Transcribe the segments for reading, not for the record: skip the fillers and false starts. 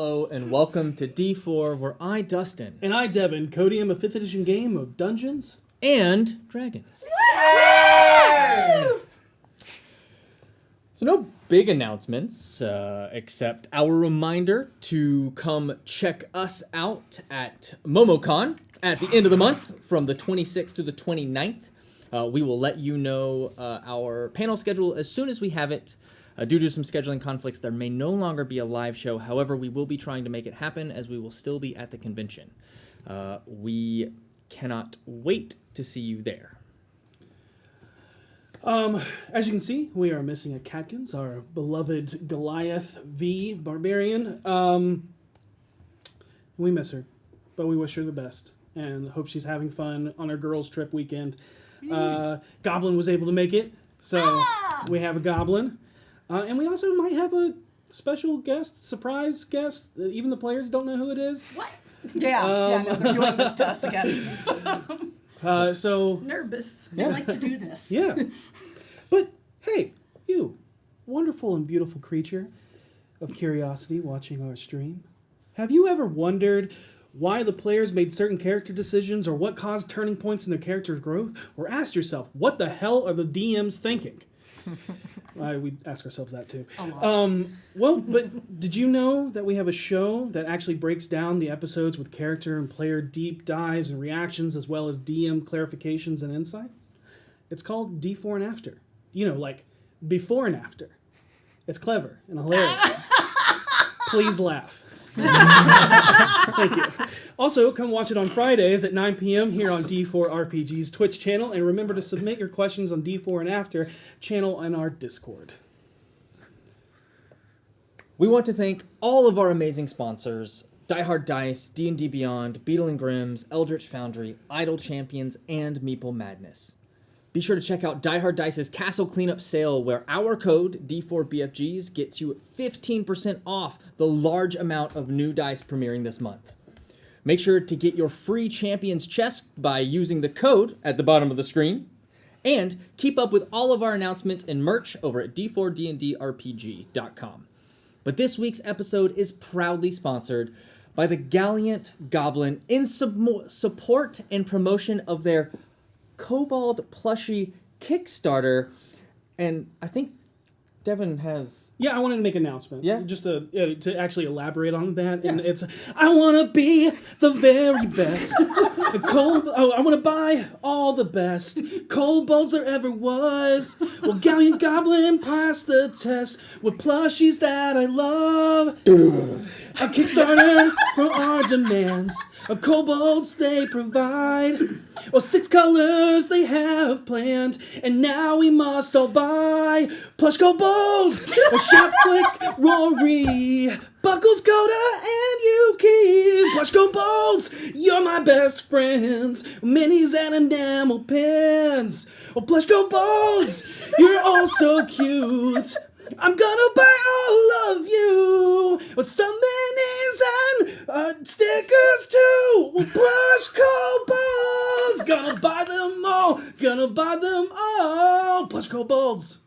Hello and welcome to D4, where I, Dustin, And I, Devin, codium a 5th edition game of Dungeons and Dragons. So no big announcements, except our reminder to come check us out at MomoCon at the end of the month from the 26th to the 29th. We will let you know our panel schedule as soon as we have it. Due to some scheduling conflicts, there may no longer be a live show. However, we will be trying to make it happen as we will still be at the convention. We cannot wait to see you there. As you can see, we are missing a Catkins, our beloved Goliath V barbarian. We miss her, but we wish her the best and hope she's having fun on her girls' trip weekend. Goblin was able to make it, so we have a goblin. And we also might have a special guest, surprise guest. Even the players don't know who it is. What? No, they're doing this to us again. So nervous. I like to do this. Yeah. But hey, you, wonderful and beautiful creature of curiosity watching our stream. Have you ever wondered why the players made certain character decisions or what caused turning points in their character's growth? Or asked yourself, what the hell are the DMs thinking? We ask ourselves that too. Well, but did you know that we have a show that actually breaks down the episodes with character and player deep dives and reactions as well as DM clarifications and insight? It's called D4 and After. You know, like before and after. It's clever and hilarious. Please laugh. Thank you. Also, come watch it on Fridays at 9 p.m. here on D4 RPG's Twitch channel, and remember to submit your questions on D4 and After channel and our Discord. We want to thank all of our amazing sponsors: Die Hard Dice, D&D Beyond, Beetle and Grimm's, Eldritch Foundry, Idle Champions, and Meeple Madness. Be sure to check out Die Hard Dice's Castle Cleanup Sale, where our code, D4BFGs, gets you 15% off the large amount of new dice premiering this month. Make sure to get your free Champions chest by using the code at the bottom of the screen. And keep up with all of our announcements and merch over at d4dndrpg.com. But this week's episode is proudly sponsored by the Gallant Goblin in support and promotion of their Kobold plushie Kickstarter, and I think Devin has... Yeah, I wanted to make an announcement. Yeah? Just to actually elaborate on that. Yeah. And it's, I want to be the very best. I want to buy all the best kobolds there ever was. Well, Gallant Goblin passed the test with plushies that I love. A Kickstarter for our demands. Kobolds they provide. Well, 6 colors they have planned, and now we must all buy plush kobolds. Shop Quick, Rory, Buckles, Coda, and Yuki. Plush kobolds, you're my best friends. Minis and enamel pins. Oh, plush kobolds, you're all so cute. I'm gonna buy all of you with some minis and stickers too. Well, plush kobolds, gonna buy them all. Gonna buy them all. Plush kobolds.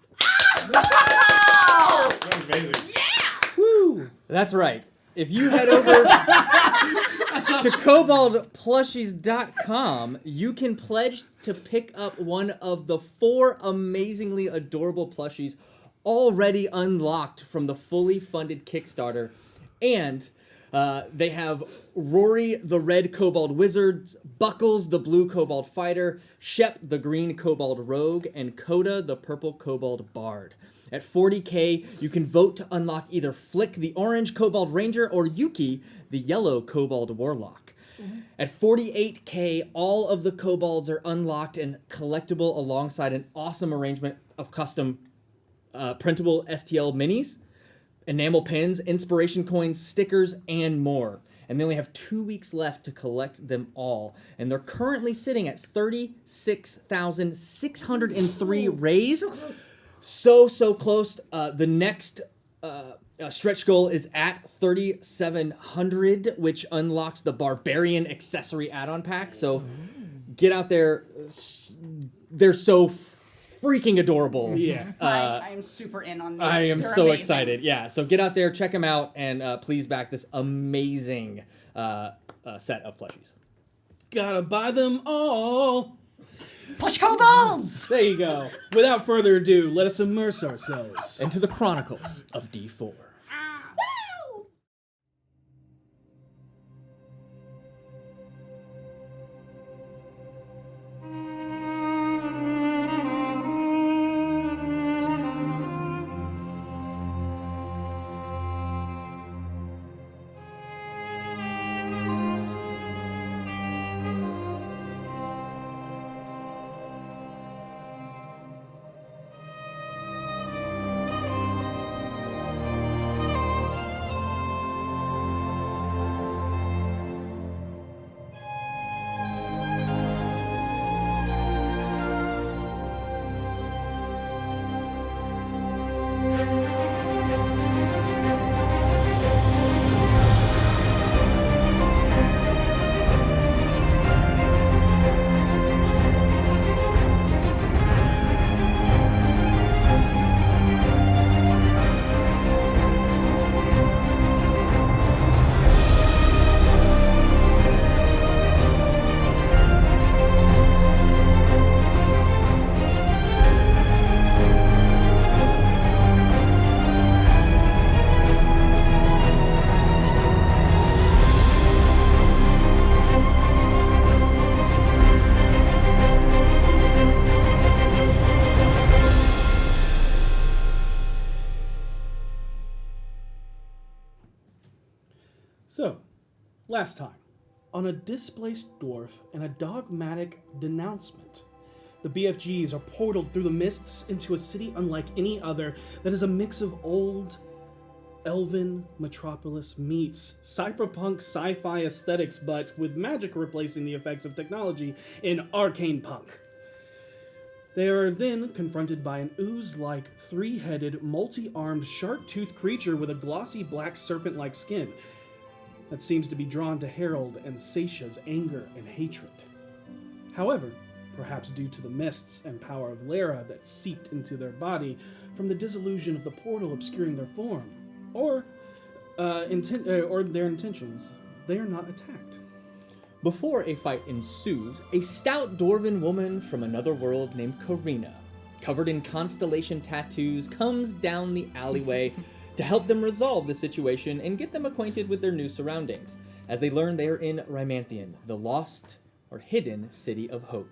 Wow! That was amazing. Yeah! Woo! That's right. If you head over to koboldplushies.com, you can pledge to pick up one of the 4 amazingly adorable plushies already unlocked from the fully funded Kickstarter. And they have Rory the Red Kobold Wizard, Buckles the Blue Kobold Fighter, Shep the Green Kobold Rogue, and Coda the Purple Kobold Bard. At $40K, you can vote to unlock either Flick the Orange Kobold Ranger or Yuki the Yellow Kobold Warlock. At $48K, all of the kobolds are unlocked and collectible alongside an awesome arrangement of custom printable STL minis, enamel pins, inspiration coins, stickers, and more. And they only have 2 weeks left to collect them all. And they're currently sitting at 36,603 raised. So close. The next stretch goal is at 3,700, which unlocks the Barbarian accessory add-on pack. So get out there. They're so freaking adorable. Yeah. I am super in on these. I am They're so amazing. excited. Yeah, so get out there, check them out, and please back this amazing set of plushies. Gotta buy them all. Push kobolds! There you go. Without further ado, let us immerse ourselves. Into the Chronicles of D4. Woo! So, last time, on a displaced dwarf and a dogmatic denouncement, the BFGs are portaled through the mists into a city unlike any other that is a mix of old elven metropolis meets cyberpunk sci-fi aesthetics, but with magic replacing the effects of technology in arcane punk. They are then confronted by an ooze-like, three-headed, multi-armed, shark-toothed creature with a glossy black serpent-like skin that seems to be drawn to Harold and Seisha's anger and hatred. However, perhaps due to the mists and power of Lara that seeped into their body from the dissolution of the portal obscuring their form, or their intentions, they are not attacked. Before a fight ensues, a stout dwarven woman from another world named Karina, covered in constellation tattoos, comes down the alleyway to help them resolve the situation and get them acquainted with their new surroundings, as they learn they are in Rymanthian, the lost or hidden city of hope.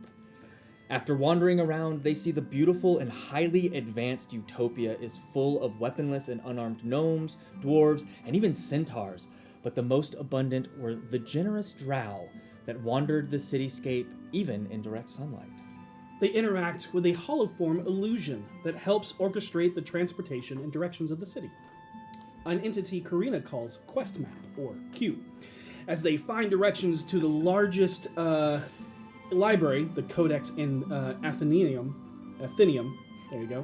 After wandering around, they see the beautiful and highly advanced utopia is full of weaponless and unarmed gnomes, dwarves, and even centaurs, but the most abundant were the generous drow that wandered the cityscape even in direct sunlight. They interact with a holoform illusion that helps orchestrate the transportation and directions of the city, an entity Karina calls Quest Map, or Q, as they find directions to the largest library, the Codex in Athenium, there you go.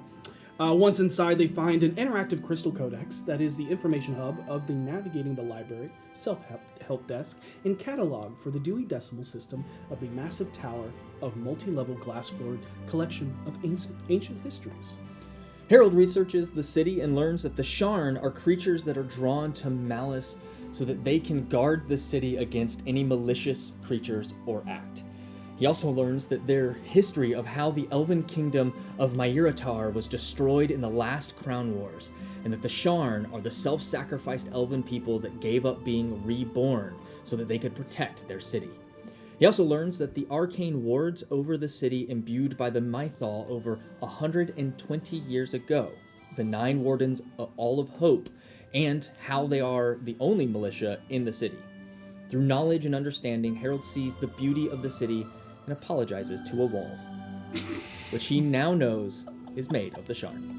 Once inside, they find an interactive crystal codex that is the information hub of the Navigating the Library, self-help desk, and catalog for the Dewey Decimal System of the massive tower of multi-level glass-floored collection of ancient histories. Harold researches the city and learns that the Sharn are creatures that are drawn to malice so that they can guard the city against any malicious creatures or act. He also learns that their history of how the elven kingdom of Myiratar was destroyed in the last Crown Wars, and that the Sharn are the self-sacrificed elven people that gave up being reborn so that they could protect their city. He also learns that the arcane wards over the city imbued by the Mythal over 120 years ago, the 9 Wardens of All of Hope, and how they are the only militia in the city. Through knowledge and understanding, Harold sees the beauty of the city and apologizes to a wall, which he now knows is made of the Sharn.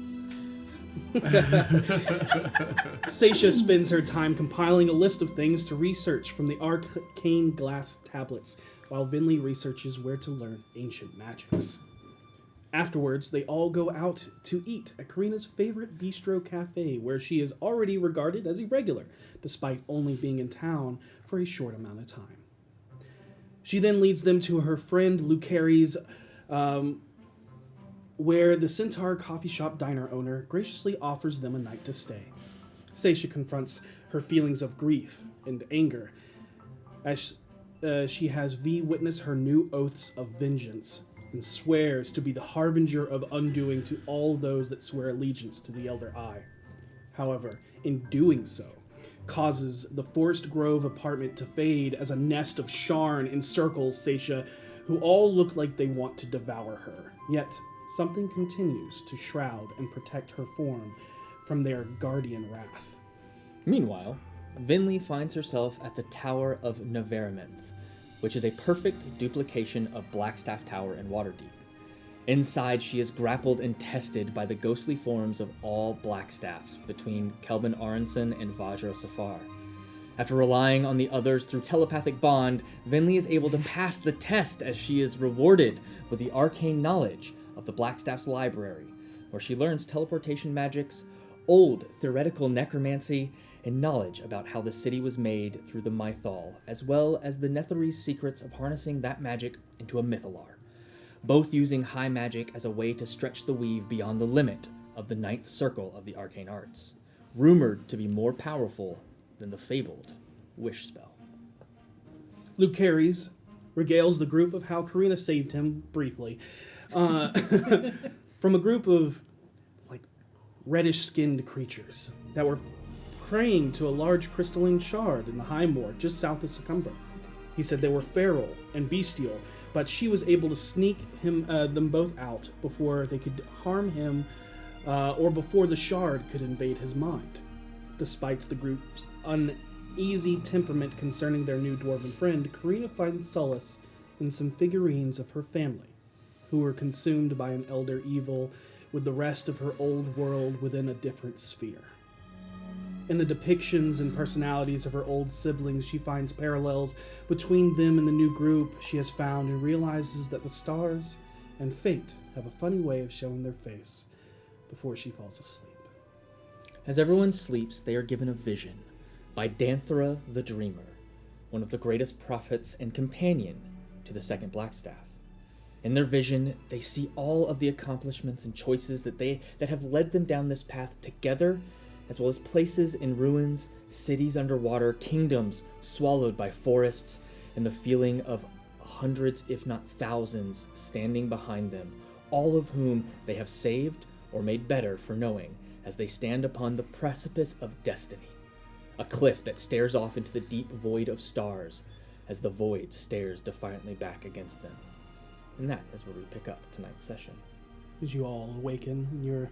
Seisha spends her time compiling a list of things to research from the arcane glass tablets, while Vinley researches where to learn ancient magics. Afterwards, they all go out to eat at Karina's favorite bistro cafe, where she is already regarded as a regular, despite only being in town for a short amount of time. She then leads them to her friend Lucari's where the Centaur coffee shop diner owner graciously offers them a night to stay. Seisha confronts her feelings of grief and anger as she has V witness her new oaths of vengeance and swears to be the harbinger of undoing to all those that swear allegiance to the Elder Eye. However, in doing so, causes the Forest Grove apartment to fade as a nest of Sharn encircles Seisha, who all look like they want to devour her. Yet, something continues to shroud and protect her form from their guardian wrath. Meanwhile, Vinley finds herself at the Tower of Neveremith, which is a perfect duplication of Blackstaff Tower in Waterdeep. Inside, she is grappled and tested by the ghostly forms of all Blackstaffs between Kelvin Aronson and Vajra Safar. After relying on the others through telepathic bond, Vinley is able to pass the test as she is rewarded with the arcane knowledge of the Blackstaff's library, where she learns teleportation magics, old theoretical necromancy, and knowledge about how the city was made through the Mythal, as well as the Netherese secrets of harnessing that magic into a Mythalar, both using high magic as a way to stretch the weave beyond the limit of the ninth circle of the arcane arts, rumored to be more powerful than the fabled wish spell. Luke Carries regales the group of how Karina saved him, briefly, from a group of reddish-skinned creatures that were praying to a large crystalline shard in the High Moor just south of Succumber. He said they were feral and bestial, but she was able to sneak them both out before they could harm him or before the shard could invade his mind. Despite the group's uneasy temperament concerning their new dwarven friend, Karina finds solace in some figurines of her family, who were consumed by an elder evil with the rest of her old world within a different sphere. In the depictions and personalities of her old siblings, she finds parallels between them and the new group she has found and realizes that the stars and fate have a funny way of showing their face before she falls asleep. As everyone sleeps, they are given a vision by Danthra the Dreamer, one of the greatest prophets and companion to the second Blackstaff. In their vision, they see all of the accomplishments and choices that have led them down this path together, as well as places in ruins, cities underwater, kingdoms swallowed by forests, and the feeling of hundreds, if not thousands, standing behind them, all of whom they have saved or made better for knowing, as they stand upon the precipice of destiny, a cliff that stares off into the deep void of stars, as the void stares defiantly back against them. And that is where we pick up tonight's session. As you all awaken,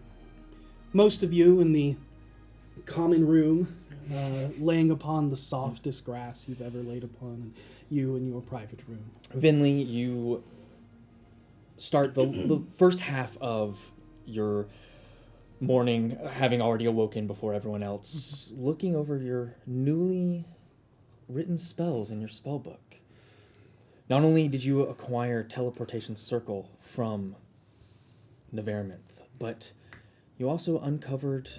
most of you in the common room, laying upon the softest grass you've ever laid upon, and you in your private room. Vinley, you start the first half of your morning, having already awoken before everyone else, looking over your newly written spells in your spell book. Not only did you acquire Teleportation Circle from Neveremith, but you also uncovered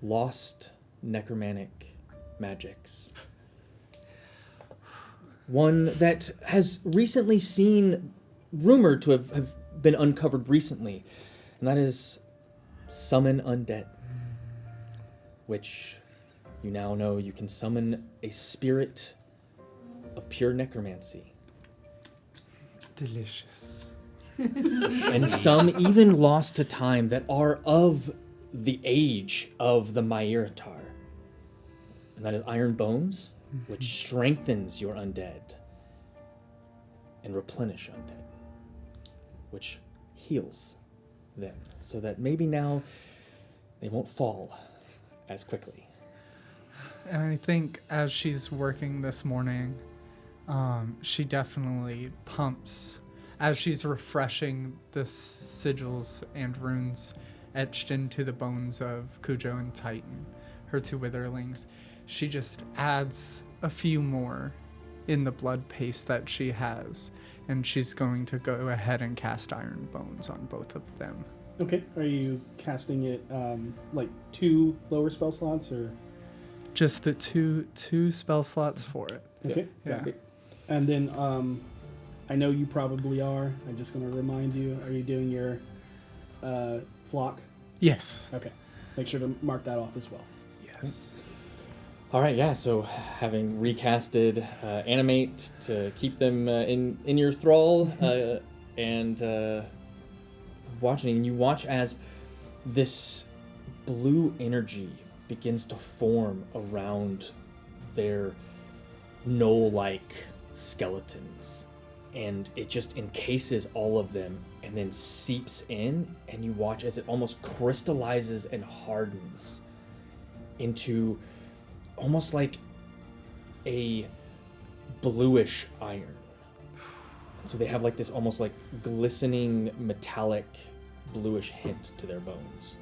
lost necromantic magics. One that has recently rumored to have been uncovered recently, and that is Summon Undead, which you now know you can summon a spirit of pure necromancy. Delicious. And some even lost to time that are of the age of the Mairatar. And that is Iron Bones, which strengthens your undead, and Replenish Undead, which heals them, so that maybe now they won't fall as quickly. And I think as she's working this morning, she definitely pumps, as she's refreshing the sigils and runes etched into the bones of Cujo and Titan, her two witherlings, she just adds a few more in the blood paste that she has, and she's going to go ahead and cast Iron Bones on both of them. Okay, are you casting it like 2 lower spell slots, or? Just the two spell slots for it. Okay, Yeah. got it. And then I know you probably are. I'm just going to remind you. Are you doing your flock? Yes. Okay. Make sure to mark that off as well. Yes. All right, yeah. So having recasted animate to keep them in your thrall, and watching, and you watch as this blue energy begins to form around their gnoll-like skeletons, and it just encases all of them and then seeps in, and you watch as it almost crystallizes and hardens into almost like a bluish iron. So they have like this almost like glistening metallic bluish hint to their bones.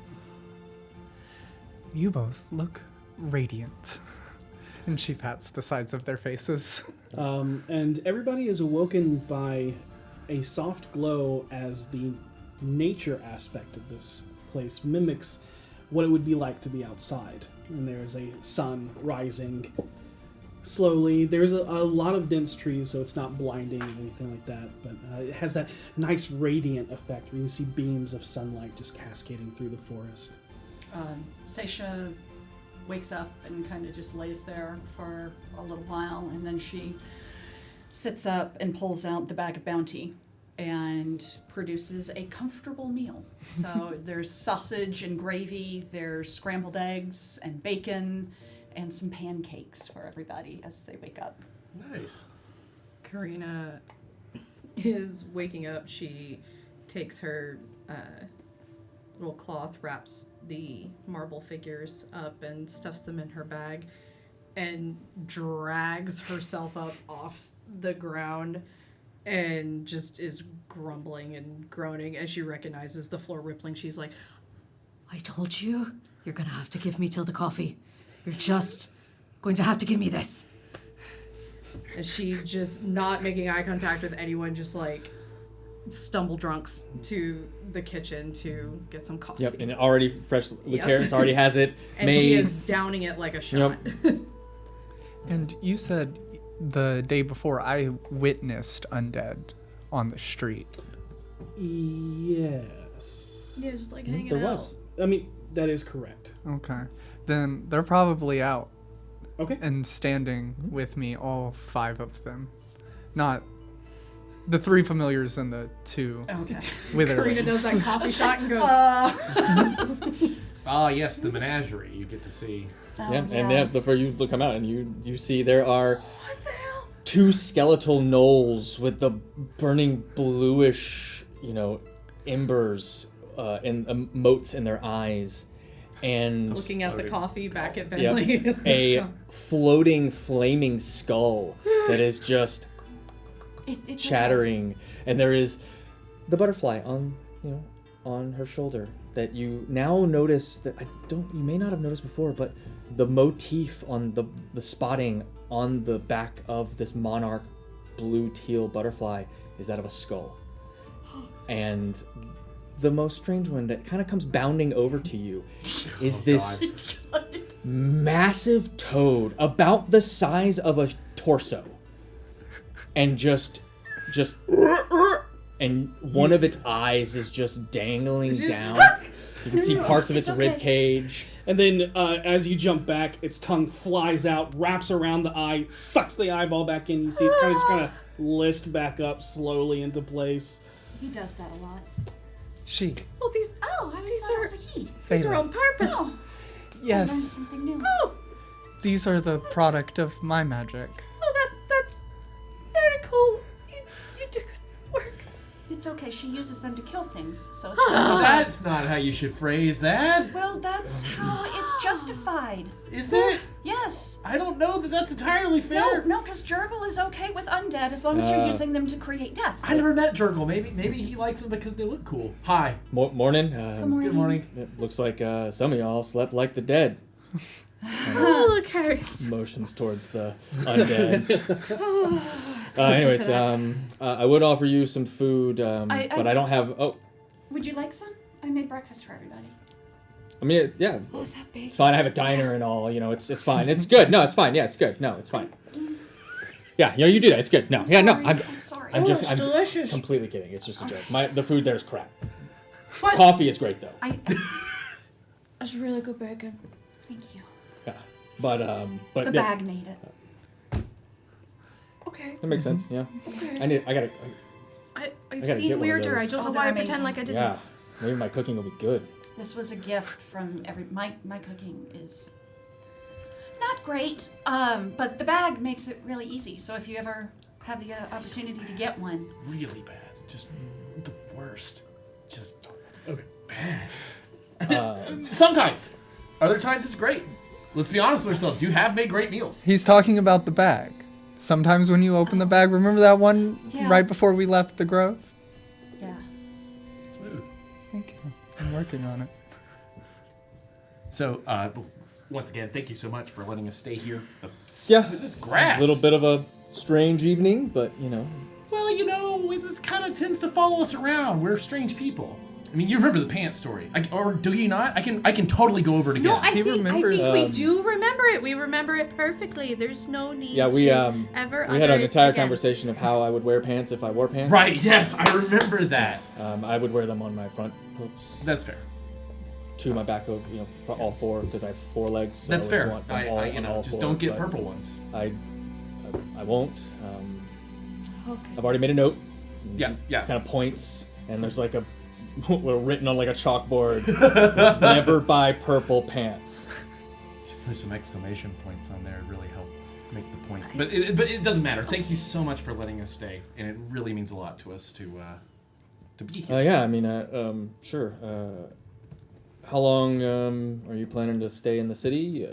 You both look radiant. And she pats the sides of their faces. And everybody is awoken by a soft glow as the nature aspect of this place mimics what it would be like to be outside. And there's a sun rising slowly. There's a lot of dense trees, so it's not blinding or anything like that, but it has that nice radiant effect where you can see beams of sunlight just cascading through the forest. Seisha wakes up and kind of just lays there for a little while, and then she sits up and pulls out the bag of bounty and produces a comfortable meal. So there's sausage and gravy, there's scrambled eggs and bacon, and some pancakes for everybody as they wake up. Nice. Karina is waking up. She takes her little cloth, wraps the marble figures up, and stuffs them in her bag, and drags herself up off the ground, and just is grumbling and groaning as she recognizes the floor rippling. She's like, I told you, you're gonna have to give me till the coffee. You're just going to have to give me this. and she's just not making eye contact with anyone, just like stumble drunks to the kitchen to get some coffee. Yep, and already fresh liqueurs, already has it And made. she is downing it like a shot. And you said the day before I witnessed undead on the street. Yes. Yeah, just like hanging There out. was. I mean, that is correct. Okay. Then they're probably out Okay. and standing with me, all 5 of them. Not the 3 familiars and the 2 Okay. witherlings. Karina does that coffee shot and goes, Ah, yes, the menagerie you get to see. Yeah, and then before you come out and you see there are 2 skeletal gnolls with the burning bluish, embers and motes in their eyes, and looking at the Floating coffee back at yep, Bentley. a floating flaming skull that is just It's chattering, and there is the butterfly on her shoulder that you now notice that you may not have noticed before, but the motif on the spotting on the back of this monarch blue teal butterfly is that of a skull. And the most strange one that kind of comes bounding over to you is this massive toad about the size of a torso, and just and one of its eyes is just dangling down. You can see parts of its rib cage. And then as you jump back, its tongue flies out, wraps around the eye, sucks the eyeball back in. You see it's kind of list back up slowly into place. He does that a lot. She. Well, these Oh, I always thought it was a he. these are Phelan. on purpose. Oh. I learned Yes, something new. these are the product of my magic. Oh, that's very cool. You do good work. It's okay. She uses them to kill things, so it's That's not how you should phrase that. well. That's how it's justified. Is it? Yes. I don't know that that's entirely fair. No, because Jurgle is okay with undead as long as you're using them to create death. I never met Jurgle. Maybe he likes them because they look cool. Hi. Morning. Good morning. Good morning. It looks like some of y'all slept like the dead. Oh, look, Harris. Motions towards the undead. Anyways, I would offer you some food, but I don't have. Oh, Would you like some? I made breakfast for everybody. I mean, yeah, Oh, is that big? it's fine. I have a diner and all. It's fine. It's good. No, it's fine. Yeah, it's good. No, it's fine. Yeah, you do that. It's good. No, yeah, no. Sorry, I'm sorry. I'm just it's I'm delicious. completely kidding. It's just a joke. The food there is crap. Coffee is great though. That's really good bacon. Thank you. Yeah, but The yeah, bag made it. Okay. that makes sense. Yeah, Okay. I gotta. I've gotta get seen one of weirder. I those. don't know Oh, why I they're pretend amazing. like I didn't. Yeah, maybe my cooking will be good. This was a gift from my cooking is not great, but the bag makes it really easy. So if you ever have the opportunity to get one, Really bad. Just the worst. Just Okay. bad. Sometimes. Other times it's great. Let's be honest with ourselves. You have made great meals. He's talking about the bag. Sometimes when you open the bag, remember that one Yeah. right before we left the grove? yeah. Smooth. Thank you. I'm working on it. So, once again, thank you so much for letting us stay here. Yeah. This grass. A little bit of a strange evening, but you know. Well, it kind of tends to follow us around. We're strange people. I mean, you remember the pants story, or do you not? I can totally go over it again. No, I He think remembers, we do remember it. We remember it perfectly. There's no need Yeah, we to we ever had utter an it entire again. conversation of how I would wear pants if I wore pants. Right? Yes, I remember that. I would wear them on my front hooks, That's fair. to my back hook, all four because I have 4 legs. So That's I would fair. want them all I on all just 4, don't get but purple ones. I won't. Okay. I've already made a note. Yeah. Kind of points, and there's like a written on like a chalkboard. Never buy purple pants. Should put some exclamation points on there. It'd really help make the point. But it doesn't matter. Thank you so much for letting us stay, and it really means a lot to us to be here. Yeah, I mean, sure. How long are you planning to stay in the city?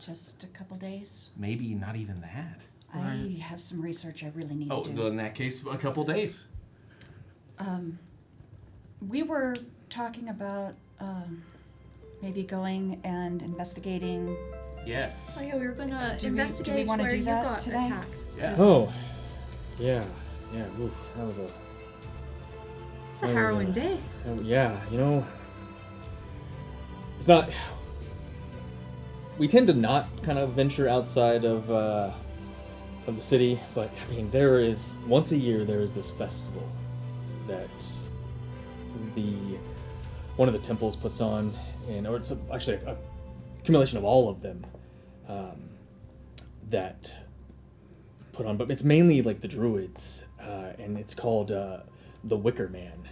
Just a couple days. Maybe not even that. I have some research I really need Oh, to do. in that case, a couple days. We were talking about maybe going and investigating. Yes. Oh yeah, we were gonna Do we investigate wanna where do you that got today? attacked. Yes. Oh, yeah. Oof, that was It's a harrowing day. yeah. It's not. We tend to not kind of venture outside of the city, but I mean, there is once a year there is this festival that one of the temples puts on, or it's actually a accumulation of all of them that put on, but it's mainly like the druids, and it's called the Wicker Man,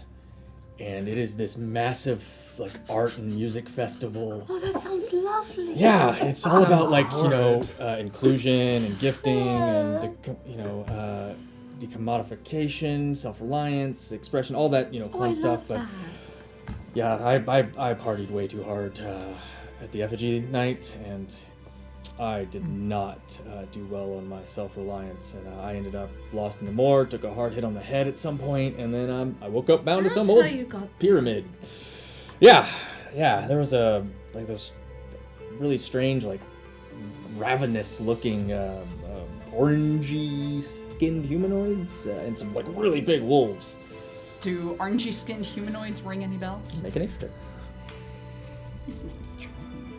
and it is this massive like art and music festival. Oh, that sounds lovely. Yeah, it's all about Sounds like horrid. inclusion and gifting and decommodification, self-reliance, expression, all that Oh, fun I stuff. love But that. yeah, I partied way too hard at the effigy night, and I did not do well on my self-reliance, and I ended up lost in the moor, took a hard hit on the head at some point, and then I woke up bound to some That's old how you got pyramid. Yeah, there was those really strange, like ravenous looking orangey skinned humanoids and some like really big wolves. Do orangey skinned humanoids ring any bells? Make an nature check. Just make sure.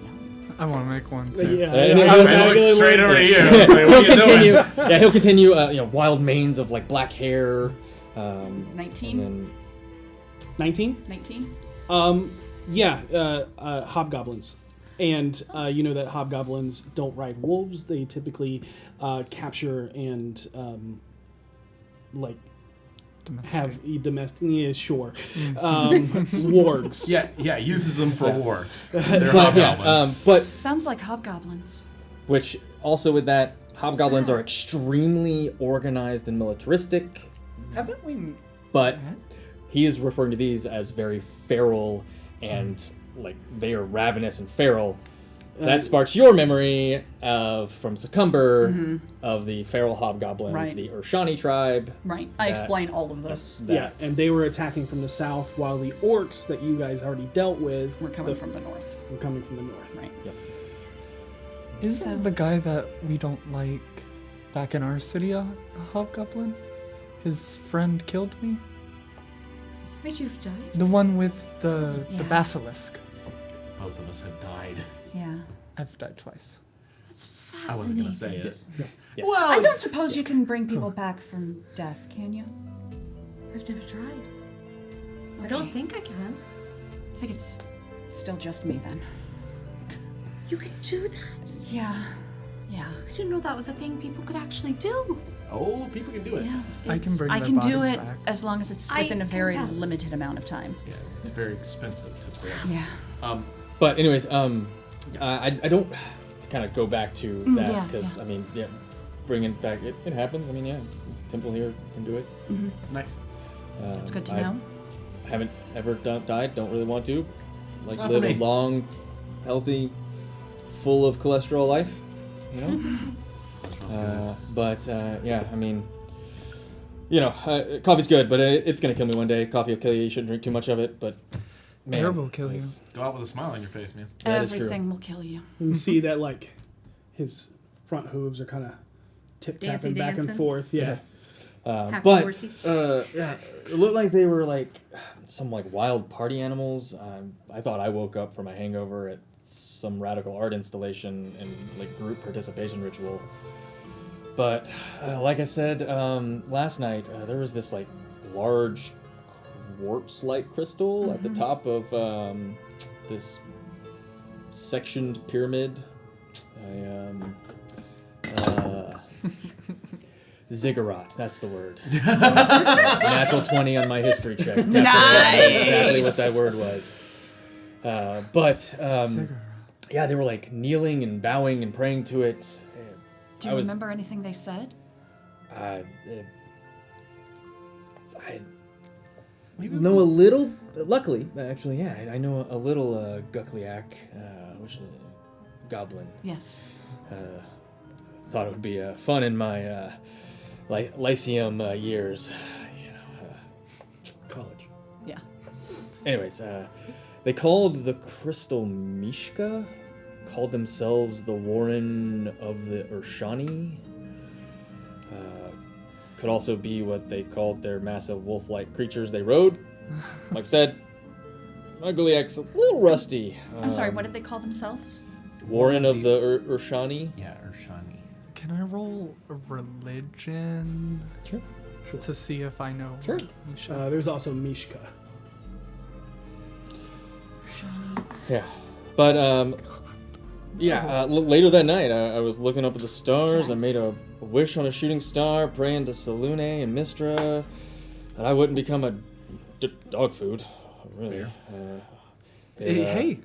No. I want to make one too. Yeah, And I was I look exactly straight over to you. Yeah. Say, what He'll are you doing? continue. Yeah, he'll continue. Wild manes of like black hair. 19? And then 19? 19? Hobgoblins. And you know that hobgoblins don't ride wolves. They typically capture and have domestic, sure, wargs. Yeah, uses them for Yeah. war. but, They're yeah, hobgoblins. but Sounds like hobgoblins. which also with that, hobgoblins are extremely organized and militaristic. Haven't we? But he is referring to these as very feral and like they are ravenous and feral. That sparks your memory of from Succumber of the feral hobgoblins, Right. the Urshani tribe. Right. I explain all of this. Yeah, and they were attacking from the south, while the orcs that you guys already dealt with We're coming from the north. were coming from the north. Right. Isn't So- the guy that we don't like back in our city a hobgoblin? His friend killed me? Wait, you've died? The one with the Yeah. basilisk. Both of us have died. Yeah. I've died twice. That's I wasn't gonna fascinating. say it. Yes. Well, I don't suppose you can bring people back from death, can you? I've never tried. I don't think I can. I think it's still just me then. You could do that? Yeah. Yeah. I didn't know that was a thing people could actually do. Oh, people can do it. Yeah. I can bring I their can do bodies it back. as long as it's I within a can very tell. limited amount of time. Yeah, it's very expensive to pull. Yeah. But anyways, I don't kind of go back to that yeah, because yeah. I mean, yeah, bringing it back, it happens. I mean, yeah, Temple here can do it. Nice. That's good to I know. haven't ever died. Don't really want to. Like Not live for a me. long, healthy, full of cholesterol life. You know. But yeah, I mean, you know, coffee's good, but it's gonna kill me one day. Coffee will kill you. You shouldn't drink too much of it. But man, Air will kill you. it's- Go out with a smile on your face, man. That is true. Everything will kill you. You can see that like his front hooves are kind of tip tapping back and dancing? forth. Yeah. Happy But horsey. yeah, it looked like they were like some like wild party animals. I thought I woke up from a hangover at some radical art installation and like group participation ritual. But like I said last night, there was this like large quartz-like crystal at the top of this sectioned pyramid. Ziggurat, that's the word. Natural 20 on my history check. Definitely exactly what that word was. Yeah, they were like kneeling and bowing and praying to it. Do you remember anything they said? I know a little. Luckily, actually, yeah, I know a little Gukliak, which is a goblin. Yes. Thought it would be fun in my Lyceum years, you know. College. Yeah. Anyways, they called the Crystal Mishka, called themselves the Warren of the Urshani. Could also be what they called their massive wolf-like creatures they rode. Like I said, my Goliath's a little rusty. I'm sorry, what did they call themselves? Warren of the Urshani. Yeah, Urshani. Can I roll a religion? Sure. To see if I know. Sure. Misha? There's also Mishka. Shani. Yeah, but yeah. Later that night, I was looking up at the stars. I made a wish on a shooting star, praying to Selune and Mistra that I wouldn't become a dog food. Really. Hey,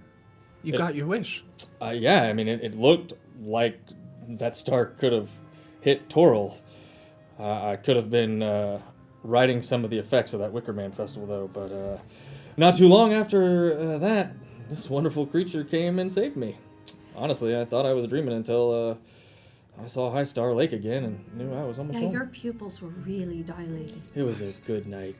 you got your wish. Yeah, I mean, it looked like that star could have hit Toril. I could have been riding some of the effects of that Wicker Man festival, though. But not too long after that, this wonderful creature came and saved me. Honestly, I thought I was dreaming until I saw High Star Lake again and knew I was almost Yeah, home. your pupils were really dilated. It was a good night.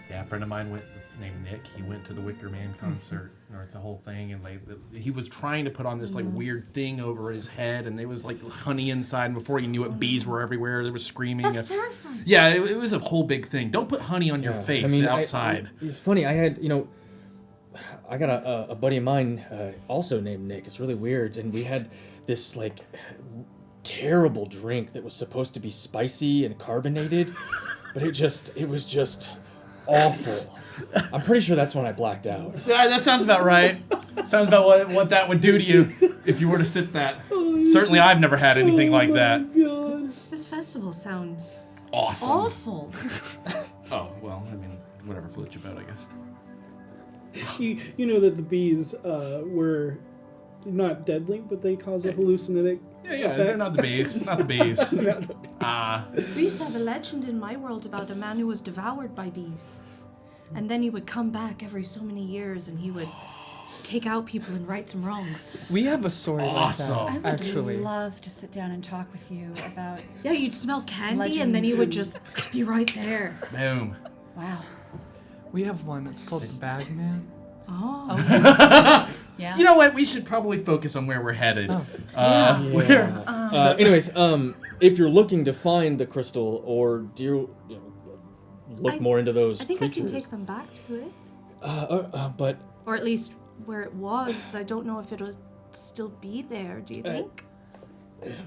Yeah, a friend of mine named Nick. He went to the Wicker Man concert or the whole thing, and like he was trying to put on this like weird thing over his head, and there was like honey inside. And before he knew it, bees were everywhere. They were screaming. That's terrifying. Yeah, it was a whole big thing. Don't put honey on your Yeah, face I mean, outside. It's funny. I had, I got a buddy of mine also named Nick. It's really weird, and we had this like terrible drink that was supposed to be spicy and carbonated, but it was just awful. I'm pretty sure that's when I blacked out. Yeah, that sounds about right. Sounds about what that would do to you if you were to sip that. Certainly, I've never had anything like that. This festival sounds Awesome. awful. Oh well, I mean, whatever floats your boat, I guess. You know that the bees were not deadly, but they cause a hallucinogenic. Yeah, they're not the bees. Not the bees. We used to have a legend in my world about a man who was devoured by bees. And then he would come back every so many years and he would take out people and right some wrongs. We have a story Awesome. I like would that, actually. love to sit down and talk with you about. Yeah, you'd smell candy and then he would just be right there. Boom. Wow. We have one. It's called the Bagman. Oh. Yeah. You know what? We should probably focus on where we're headed. Yeah. Anyways, if you're looking to find the crystal, or do you look more into those I think creatures? I can take them back to it. But Or at least where it was. I don't know if it was still be there, do you think?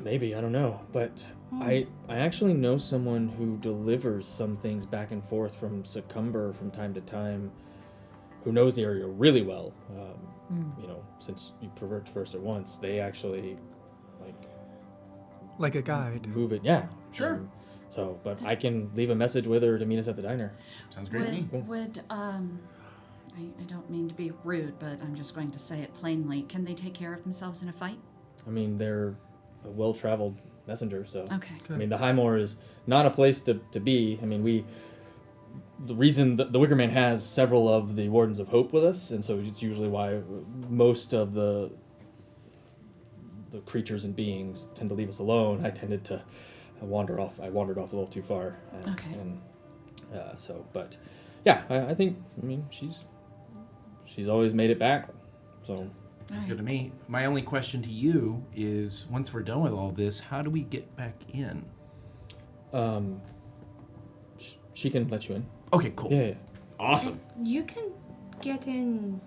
Maybe, I don't know. But I actually know someone who delivers some things back and forth from Succumber from time to time, who knows the area really well. You know, since you traversed it once, they actually, Like a guide. move it. Yeah. Sure. So, but I can leave a message with her to meet us at the diner. Sounds great to me. I don't mean to be rude, but I'm just going to say it plainly. Can they take care of themselves in a fight? I mean, they're a well-traveled messenger, so. Okay. I mean, the Highmoor is not a place to be. I mean, the reason the Wicker Man has several of the Wardens of Hope with us, and so it's usually why most of the creatures and beings tend to leave us alone. I wandered off a little too far. Okay. And but yeah, I think, I mean, she's always made it back, so. That's good to me. My only question to you is, once we're done with all this, how do we get back in? She can let you in. Okay, cool. Yeah. Awesome. You can get in.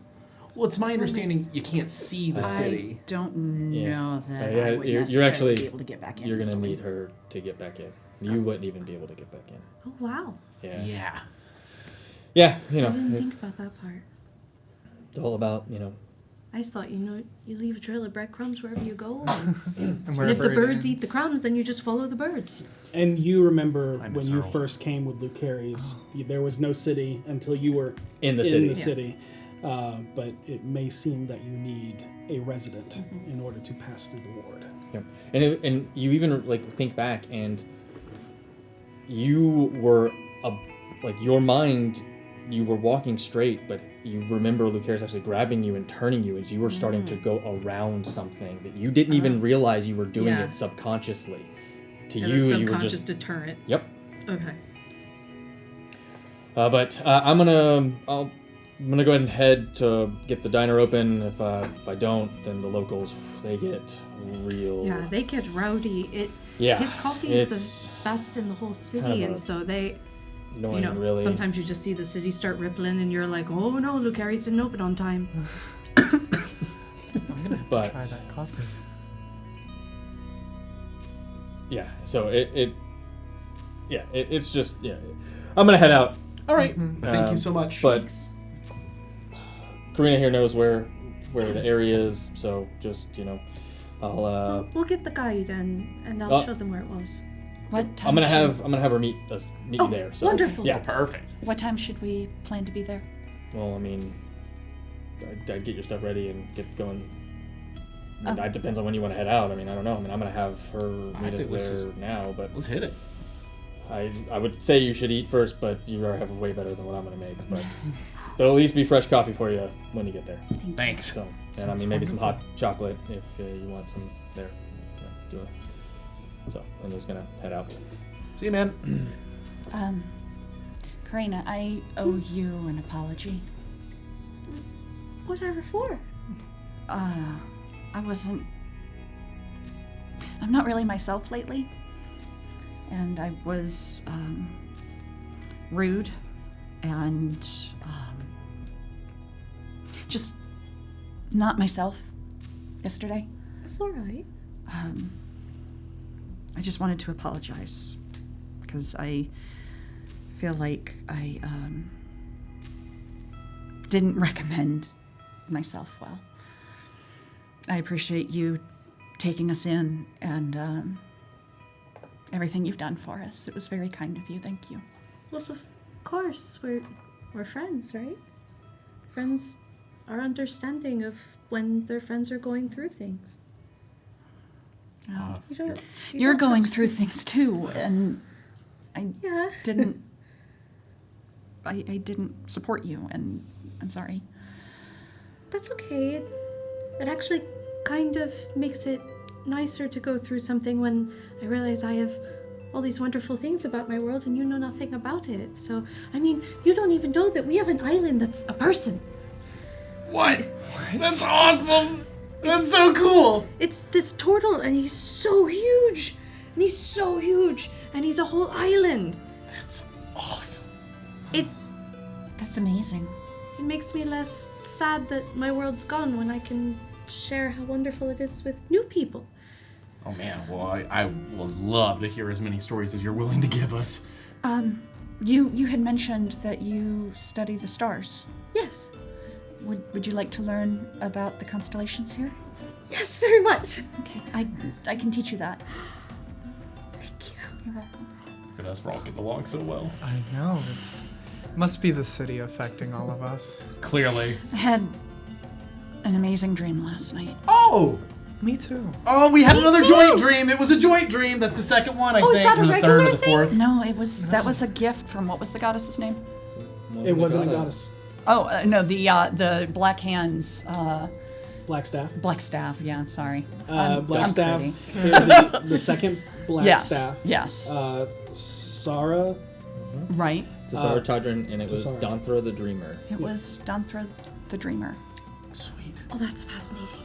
Well, it's my understanding you can't see the city. I don't know that Yeah, I would you're necessarily actually- be able to get back in. You're gonna easily. need her to get back in. You wouldn't even be able to get back in. Oh, wow. Yeah. Yeah. Yeah, you know, I didn't think about that part. it's all about, I just thought, you leave a trail of breadcrumbs wherever you go. And, And and if wherever the it birds eat the ends. crumbs, then you just follow the birds. And you remember I miss when you Earl. first came with Lucaries, there was no city until you were in the city. But it may seem that you need a resident in order to pass through the ward. Yeah. And you even think back, and you were your mind, you were walking straight, but you remember Lucaris actually grabbing you and turning you as you were starting to go around something that you didn't even realize you were doing Yeah. it subconsciously. To And you, a you were subconscious just deterrent. Yep. Okay. But I'm gonna go ahead and head to get the diner open. If I don't, then the locals, they get real. Yeah, they get rowdy. Yeah, His coffee is it's the best in the whole city, kind of and so they, annoying, really. sometimes you just see the city start rippling, and you're like, oh no, Lucaris didn't open on time. I'm gonna have But- to try that coffee. Yeah, so it's just I'm gonna head out. All right. Thank you so much. But Karina here knows where the area is, so just I'll We'll get the guide, and I'll show them where it was. What time? I'm gonna have her meet you there. So wonderful. Yeah. perfect. What time should we plan to be there? Well, I mean, I'd get your stuff ready and get going. I mean, that depends on when you want to head out. I mean, I don't know. I mean, I'm gonna have her meet us think let's there just- now, but Let's hit it. I would say you should eat first, but you are having way better than what I'm gonna make. But there'll at least be fresh coffee for you when you get there. Thanks. So, and I mean, maybe some hot chocolate if you want some there. Yeah, so I'm just gonna head out. See you, man. Karina, I owe you an apology. Whatever for? I'm not really myself lately. And I was, rude and, just not myself yesterday. It's all right. I just wanted to apologize because I feel like I, didn't recommend myself well. I appreciate you taking us in and, everything you've done for us. It was very kind of you. Thank you. Well, of course, we're friends, right? Friends are understanding of when their friends are going through things. You don't. You're don't going have to- through things too, and I Yeah. didn't. I didn't support you, and I'm sorry. That's okay. It actually kind of makes it nicer to go through something when I realize I have all these wonderful things about my world and you know nothing about it. So, I mean, you don't even know that we have an island that's a person. What? That's awesome. That's so cool. It's this turtle and he's so huge. And he's so huge. And he's a whole island. That's awesome. That's amazing. It makes me less sad that my world's gone when I can share how wonderful it is with new people. Oh man, well I would love to hear as many stories as you're willing to give us. You had mentioned that you study the stars. Yes. Would you like to learn about the constellations here? Yes, very much. Okay, I can teach you that. Thank you. You're welcome. Look at us, we're all getting along so well. I know, must be the city affecting all of us. Clearly. I had an amazing dream last night. Oh! Me too. Oh, we had another too. joint dream. It was a joint dream. That's the second one, I Oh, think. is that a or the regular third or the thing? fourth. No, that was a gift from, what was the goddess's name? It wasn't a goddess. Oh, no, the Black Hands, Black staff. Black Staff, yeah, sorry. Black I'm staff pretty. is the second black Yes, staff. yes. Sarah. Right. Tasara Tadrin, and it was Tasara. Danthra the Dreamer. It was Danthra the Dreamer. Sweet. Oh, that's fascinating.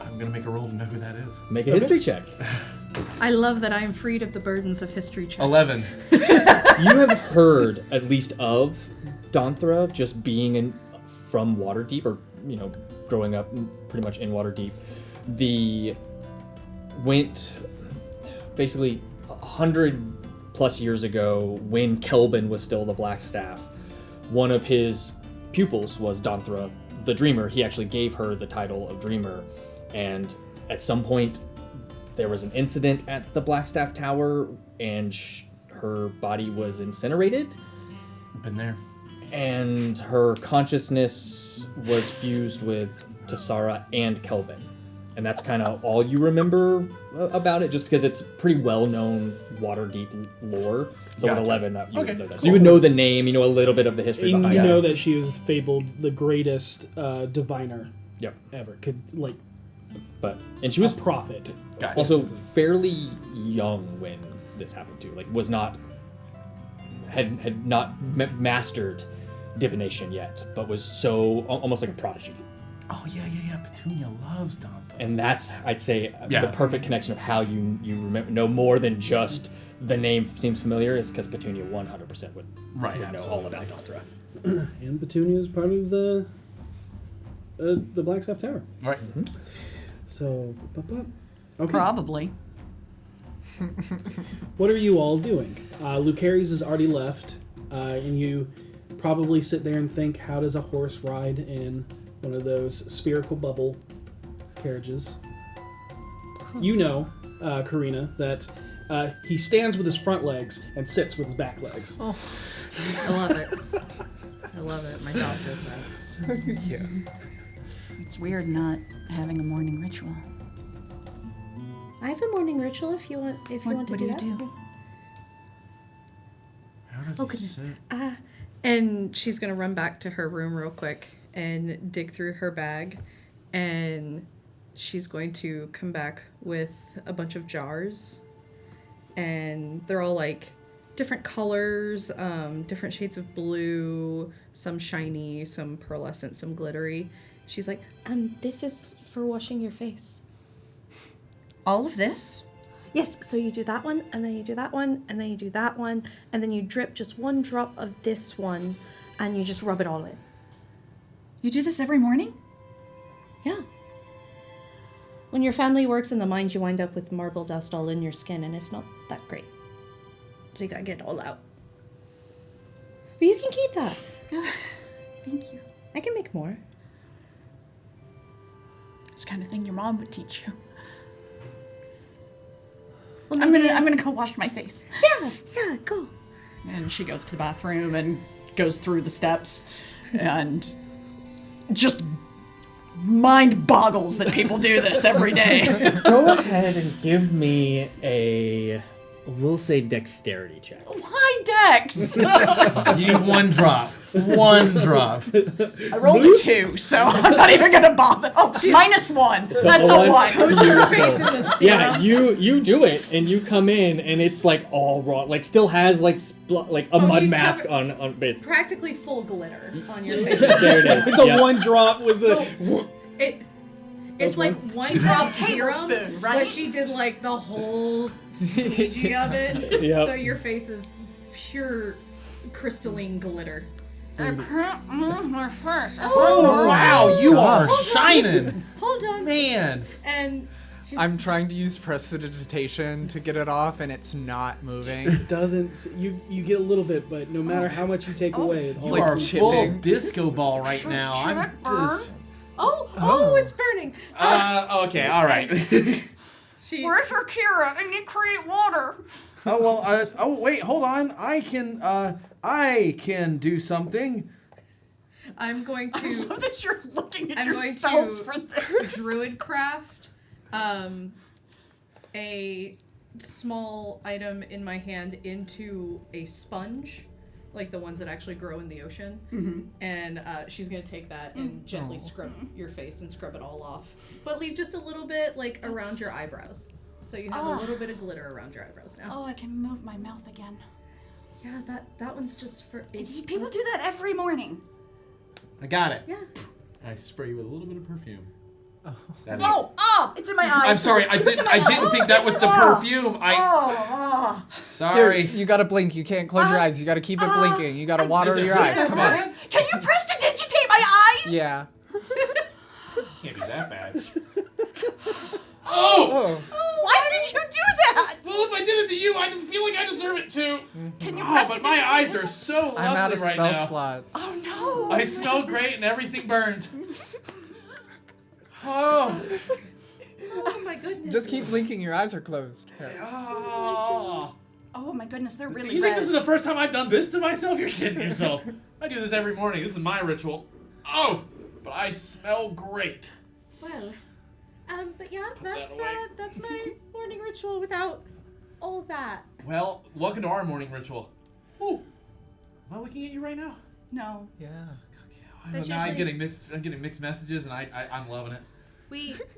I'm gonna make a roll to know who that is. Make a history check. I love that I am freed of the burdens of history checks. 11. You have heard at least of Danthra just being from Waterdeep, or growing up pretty much in Waterdeep. Went basically 100+ years ago when Kelvin was still the Black Staff. One of his pupils was Danthra the Dreamer. He actually gave her the title of Dreamer, and at some point there was an incident at the Blackstaff Tower, and her body was incinerated, Been there. and her consciousness was fused with Tasara and Kelvin. And that's kind of all you remember about it, just because it's pretty well-known Waterdeep lore. So Gotcha. with 11, you Okay, would know that. So cool. you would know the name, a little bit of the history And behind you it. know that she was fabled the greatest diviner Yep. ever. Could And she was a prophet. Gotcha. also fairly young when this happened too. Like had not mastered divination yet, but was so almost like a prodigy. Oh yeah. Petunia loves Danthra. And that's, I'd say, Yeah. the perfect connection of how you know more than just the name seems familiar, is because Petunia 100% would know all about Danthra. And Petunia is part of the Blackstaff Tower. Right. So, okay. Probably. What are you all doing? Lucaries has already left, and you probably sit there and think, how does a horse ride in one of those spherical bubble carriages? You know, Karina, that he stands with his front legs and sits with his back legs. Oh, I love it. I love it. My dog does that. Yeah. It's weird not having a morning ritual. I have a morning ritual if you want. If you What- want to what do do that. you do? How does Oh he goodness. sit? And she's gonna run back to her room real quick and dig through her bag, and she's going to come back with a bunch of jars, and they're all like different colors, different shades of blue, some shiny, some pearlescent, some glittery. She's like, This is for washing your face. All of this? Yes, so you do that one, and then you do that one, and then you do that one, and then you drip just one drop of this one, and you just rub it all in. You do this every morning? Yeah. When your family works in the mines, you wind up with marble dust all in your skin, and it's not that great. So you gotta get it all out. But you can keep that. Thank you. I can make more. It's the kind of thing your mom would teach you. Well, I'm maybe- gonna go wash my face. Yeah, go. And she goes to the bathroom and goes through the steps and just mind boggles that people do this every day. Go ahead and give me we'll say dexterity check. Why Dex? You need one drop. One drop. I rolled a 2, so I'm not even gonna bother. Oh, -1. That's a 1. puts her face in the serum. Yeah, you do it, and you come in, and it's like all raw, like still has like a mud she's mask covered- on base. Practically full glitter on your face. There it is. The yeah. one drop was the. It's like one She's drop like a tablespoon, serum, right? But she did like the whole squeegee of it. Yep. So your face is pure crystalline glitter. I can't move my face. Oh, wow, you are gosh. shining. Hold on. Man. And I'm trying to use prestidigitation to get it off, and it's not moving. It doesn't. You get a little bit, but no matter how much you take away, it You all are chipping. full disco ball right now. should I'm it burn? just... oh, it's burning. Okay, all right. She Where's your Kira? I need create water. Oh, well, wait, hold on. I can do something. I'm going I to love that you're looking at I'm your going spells to for this. druid craft a small item in my hand into a sponge, like the ones that actually grow in the ocean. And she's gonna take that and gently scrub your face and scrub it all off, but leave just a little bit like around your eyebrows, so you have a little bit of glitter around your eyebrows now. Oh, I can move my mouth again. Yeah, that one's just for People do that every morning. I got it. Yeah. I spray you with a little bit of perfume. That is- Oh, it's in my eyes. I'm sorry. I didn't think that was the perfume. Sorry. Here, you gotta blink. You can't close your eyes. You gotta keep it blinking. You gotta water Is it your eyes. good? Come on. Can you prestidigitate my eyes? Yeah. Can't be that bad. Oh! Why did you do that? Well, if I did it to you, I feel like I deserve it too. Can you Oh, but my eyes are so lovely I'm out of right spell now. slots. Oh no. I smell great and everything burns. Oh. Oh my goodness. Just keep blinking. Your eyes are closed. Here. Oh. Oh my goodness, they're really You red. think this is the first time I've done this to myself? You're kidding yourself. I do this every morning. This is my ritual. Oh, but I smell great. Well, but yeah, put that away. that's my morning ritual without all that. Well, welcome to our morning ritual. Ooh. Am I looking at you right now? No. Yeah. That's Now I'm usually- getting mixed messages and I'm loving it.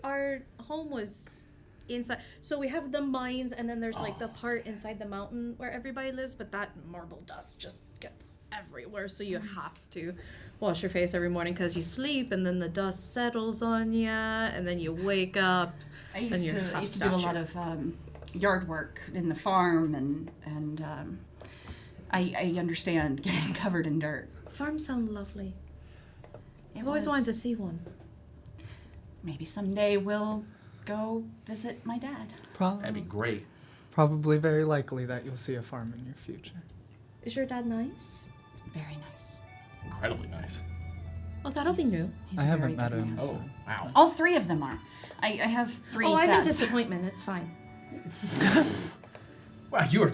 Our home was inside, so we have the mines, and then there's like the part inside the mountain where everybody lives, but that marble dust just gets everywhere, so you have to wash your face every morning because you sleep, and then the dust settles on you, and then you wake up. I And used you're to half do a stature. lot of yard work in the farm, and I understand getting covered in dirt. Farms sound lovely. It I've always was- wanted to see one. Maybe someday we'll go visit my dad. That'd be great. Probably very likely that you'll see a farm in your future. Is your dad nice? Very nice. Incredibly nice. Oh, that'll be new. He's I a haven't very met good him. man. Oh, wow. All three of them are. I have three Oh, I'm in dads. disappointment. It's fine. Wow, you are.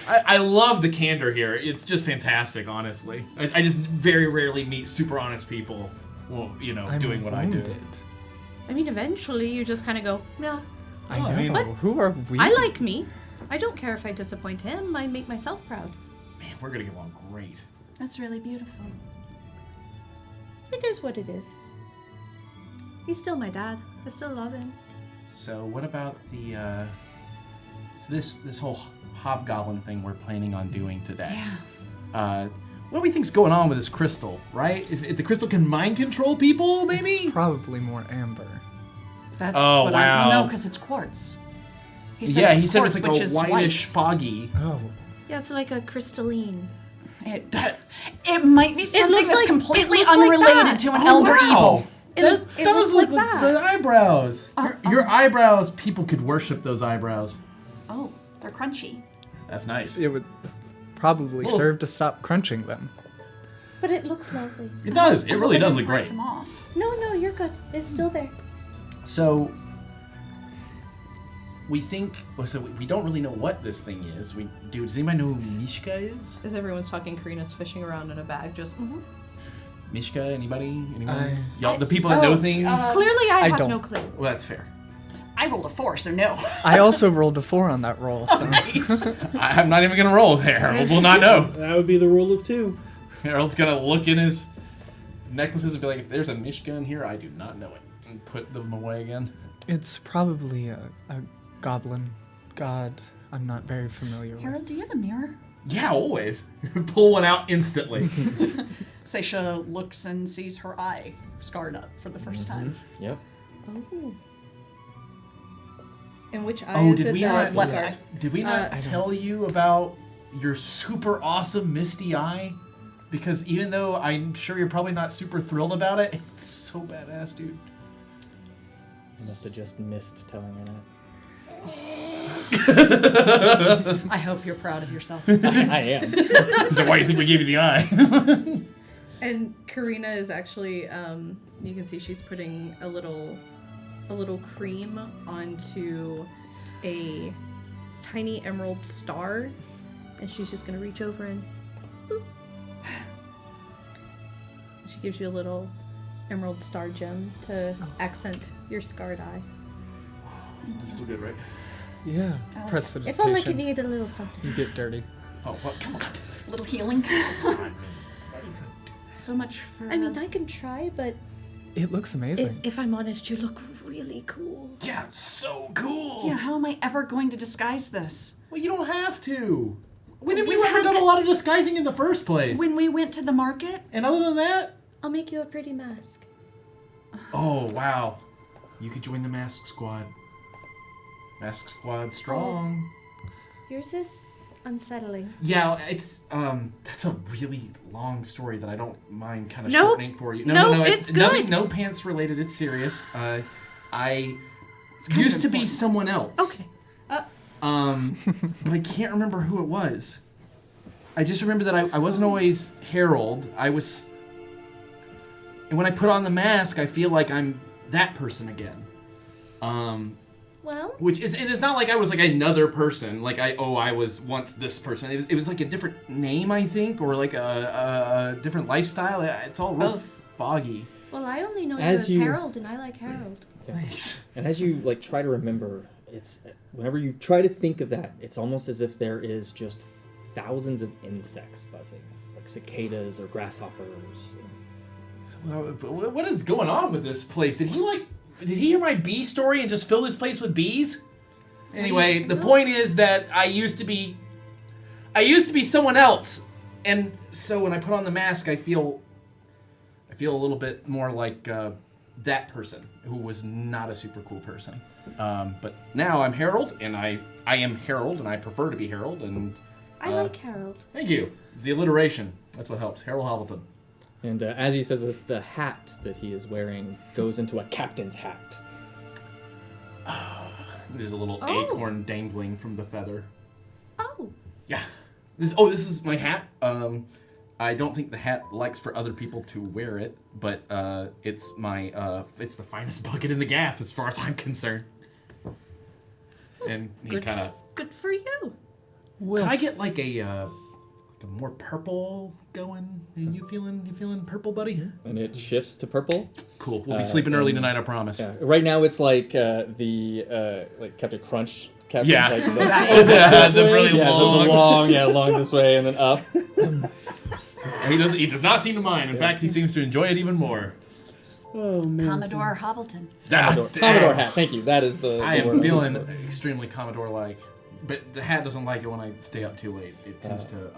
I love the candor here. It's just fantastic, honestly. I just very rarely meet super honest people. Well, you know, I'm doing what I do. wounded. I mean, eventually you just kind of go, yeah, I Oh, know. I mean- What? Who are we? I like me. I don't care if I disappoint him. I make myself proud. Man, we're gonna get along great. That's really beautiful. It is what it is. He's still my dad. I still love him. So, what about the so this whole hobgoblin thing we're planning on doing today? Yeah. What do we think's going on with this crystal? Right? If the crystal can mind control people, maybe. It's probably more amber. That's Oh, what wow. I know because it's quartz. He said Yeah, it's he said quartz, it's like which a is whitish, foggy. Oh. Yeah, it's like a crystalline. It might be something looks that's like- completely it looks like unrelated that. to an Oh, elder wow. evil. It looks like that. The eyebrows. Your eyebrows. People could worship those eyebrows. Oh, they're crunchy. That's nice. It would probably Whoa. serve to stop crunching them. But it looks lovely. It does. It really I does didn't look break great. them off. No, you're good. It's still there. So we think. So we don't really know what this thing is. Does anybody know who Mishka is? As everyone's talking, Karina's fishing around in a bag, just Mishka? Anybody? Anyone? I- Y'all, the people that know things. Clearly, I have don't. no clue. Well, that's fair. I rolled a 4, so no. I also rolled a 4 on that roll, so I'm not even gonna roll. Harold will not know. That would be the rule of 2. Harold's gonna look in his necklaces and be like, "If there's a Mishka in here, I do not know it," and put them away again. it's probably a goblin god I'm not very familiar Harold, with. do you have a mirror? Yeah, always. Pull one out instantly. Seisha looks and sees her eye scarred up for the first time. Yep. Oh. in which eye Oh, is did it we that's not? left eye. Did we not tell you about your super awesome misty eye? because even though I'm sure you're probably not super thrilled about it, it's so badass, dude. You must have just missed telling her that. I hope you're proud of yourself. I am. So why do you think we gave you the eye? And Karina is actually, you can see she's putting a little cream onto a tiny emerald star, and she's just gonna reach over and boop. She gives you a little emerald star gem to accent your scarred eye. Still good, right? Yeah. If Prestidigitation. only could need a little something. You get dirty. Oh, what? Come on. Little healing. So much for. I mean, I can try, but It looks amazing. if I'm honest, you look really cool. Yeah, so cool. Yeah, how am I ever going to disguise this? Well, you don't have to. When have We've you ever had done to- a lot of disguising in the first place? When we went to the market? And other than that, I'll make you a pretty mask. oh wow, you could join the Mask Squad. Mask Squad strong. Yours is unsettling. Yeah, it's that's a really long story that I don't mind kind of Nope. shortening for you. Nope, it's it's nothing, good. no pants related. It's serious. I kind used of to be important. someone else. Okay. But I can't remember who it was. I just remember that I wasn't always Harold. I was, and when I put on the mask, I feel like I'm that person again. Well, Which is, and it's not like I was like another person. Like I was once this person. It was like a different name, I think, or like a different lifestyle. It's all real foggy. well, I only know you As as you- Harold, and I like Harold. Thanks. And as you like try to remember, it's whenever you try to think of that, it's almost as if there is just thousands of insects buzzing, like cicadas or grasshoppers. What is going on with this place? Did he hear my bee story and just fill this place with bees? Anyway, the point is that I used to be someone else, and so when I put on the mask, I feel a little bit more like that person who was not a super cool person. But now I'm Harold, and I am Harold, and I prefer to be Harold, and I like Harold. thank you. It's the alliteration. That's what helps. Harold Hamilton. And as he says this, the hat that he is wearing goes into a captain's hat. There's a little Oh. acorn dangling from the feather. Oh, Yeah. This is my hat. I don't think the hat likes for other people to wear it, but it's the finest bucket in the gaff as far as I'm concerned. And he kind of. Good for you. Can I get like a more purple going? Are you feeling purple, buddy? And it shifts to purple. Cool. We'll be sleeping early and- tonight, I promise. Yeah. Right now it's like like Captain Crunch. Captain, Yeah. like Nice. this The way. really yeah, long. long this way and then up. He does not seem to mind. In fact, he seems to enjoy it even more. Oh man. Commodore Hovelton. Commodore hat. Thank you. That is the. I the word am I'm feeling looking for. extremely Commodore-like, but the hat doesn't like it when I stay up too late. It tends to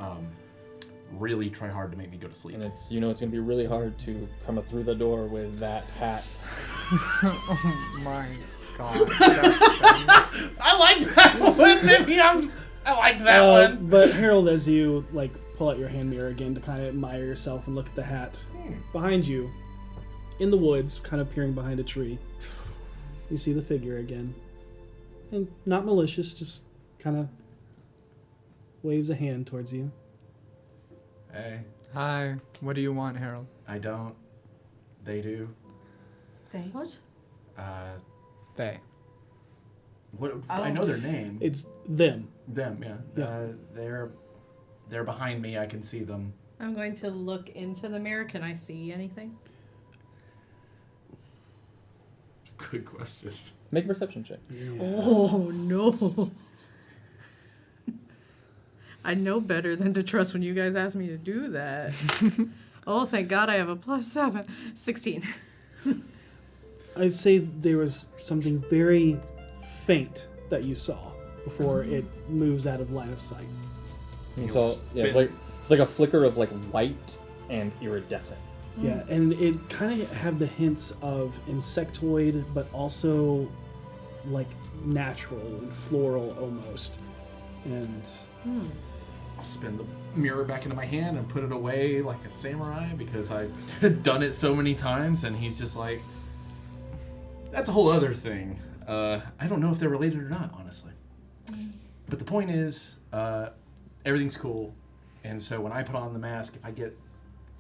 really try hard to make me go to sleep. And it's it's gonna be really hard to come up through the door with that hat. Oh my god. That's funny. I like that one. Maybe I liked that one. But Harold, as you like pull out your hand mirror again to kind of admire yourself and look at the hat behind you, in the woods, kind of peering behind a tree, you see the figure again, and not malicious, just kind of waves a hand towards you. Hey, Hi. What do you want, Harold? I don't. They do. They what? They. What? Oh. I know their name. It's them. Them, yeah. Yeah. They're behind me. I can see them. I'm going to look into the mirror. Can I see anything? Good question. Make a perception check. Oh no. I know better than to trust when you guys ask me to do that. Oh, thank God I have a +7. 16. I'd say there was something very faint that you saw before it moves out of line of sight. And so it's like a flicker of like white and iridescent. Yeah, and it kind of had the hints of insectoid, but also like natural and floral almost. And I'll spin the mirror back into my hand and put it away like a samurai because I've done it so many times. And he's just like, that's a whole other thing. I don't know if they're related or not, honestly. But the point is, everything's cool. And so when I put on the mask, if I get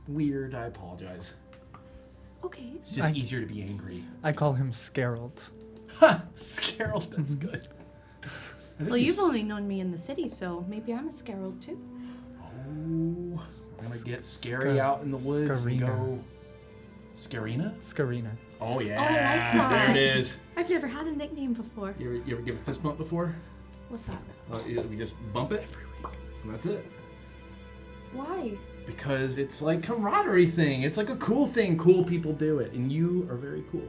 weird, I apologize. Okay. It's just easier to be angry. I call him Scarald. Ha! Scarald, that's good. Well, you've only known me in the city, so maybe I'm a Scarald too. Oh, I'm gonna get scary out in the woods and go... Scarina? Scarina. Oh, yeah. Oh, I like that. There it is. I've never had a nickname before. You ever give a fist bump before? What's that? We just bump it, and that's it. Why? Because it's like camaraderie thing. It's like a cool thing. Cool people do it, and you are very cool.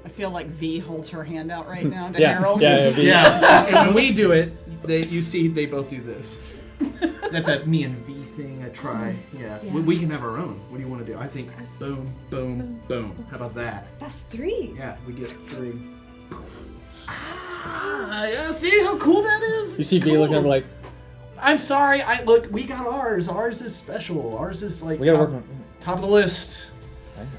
I feel like V holds her hand out right now to Yeah, Harold. Yeah. And when we do it, you see they both do this. That's a me and V thing. I try. Yeah. Yeah. We can have our own. What do you want to do? I think boom, boom, boom. How about that? That's 3. Yeah, we get 3. Yeah. See how cool that is? You see V looking over like, I'm sorry. Look. We got ours. Ours is special. Ours is like we gotta work on. top of the list.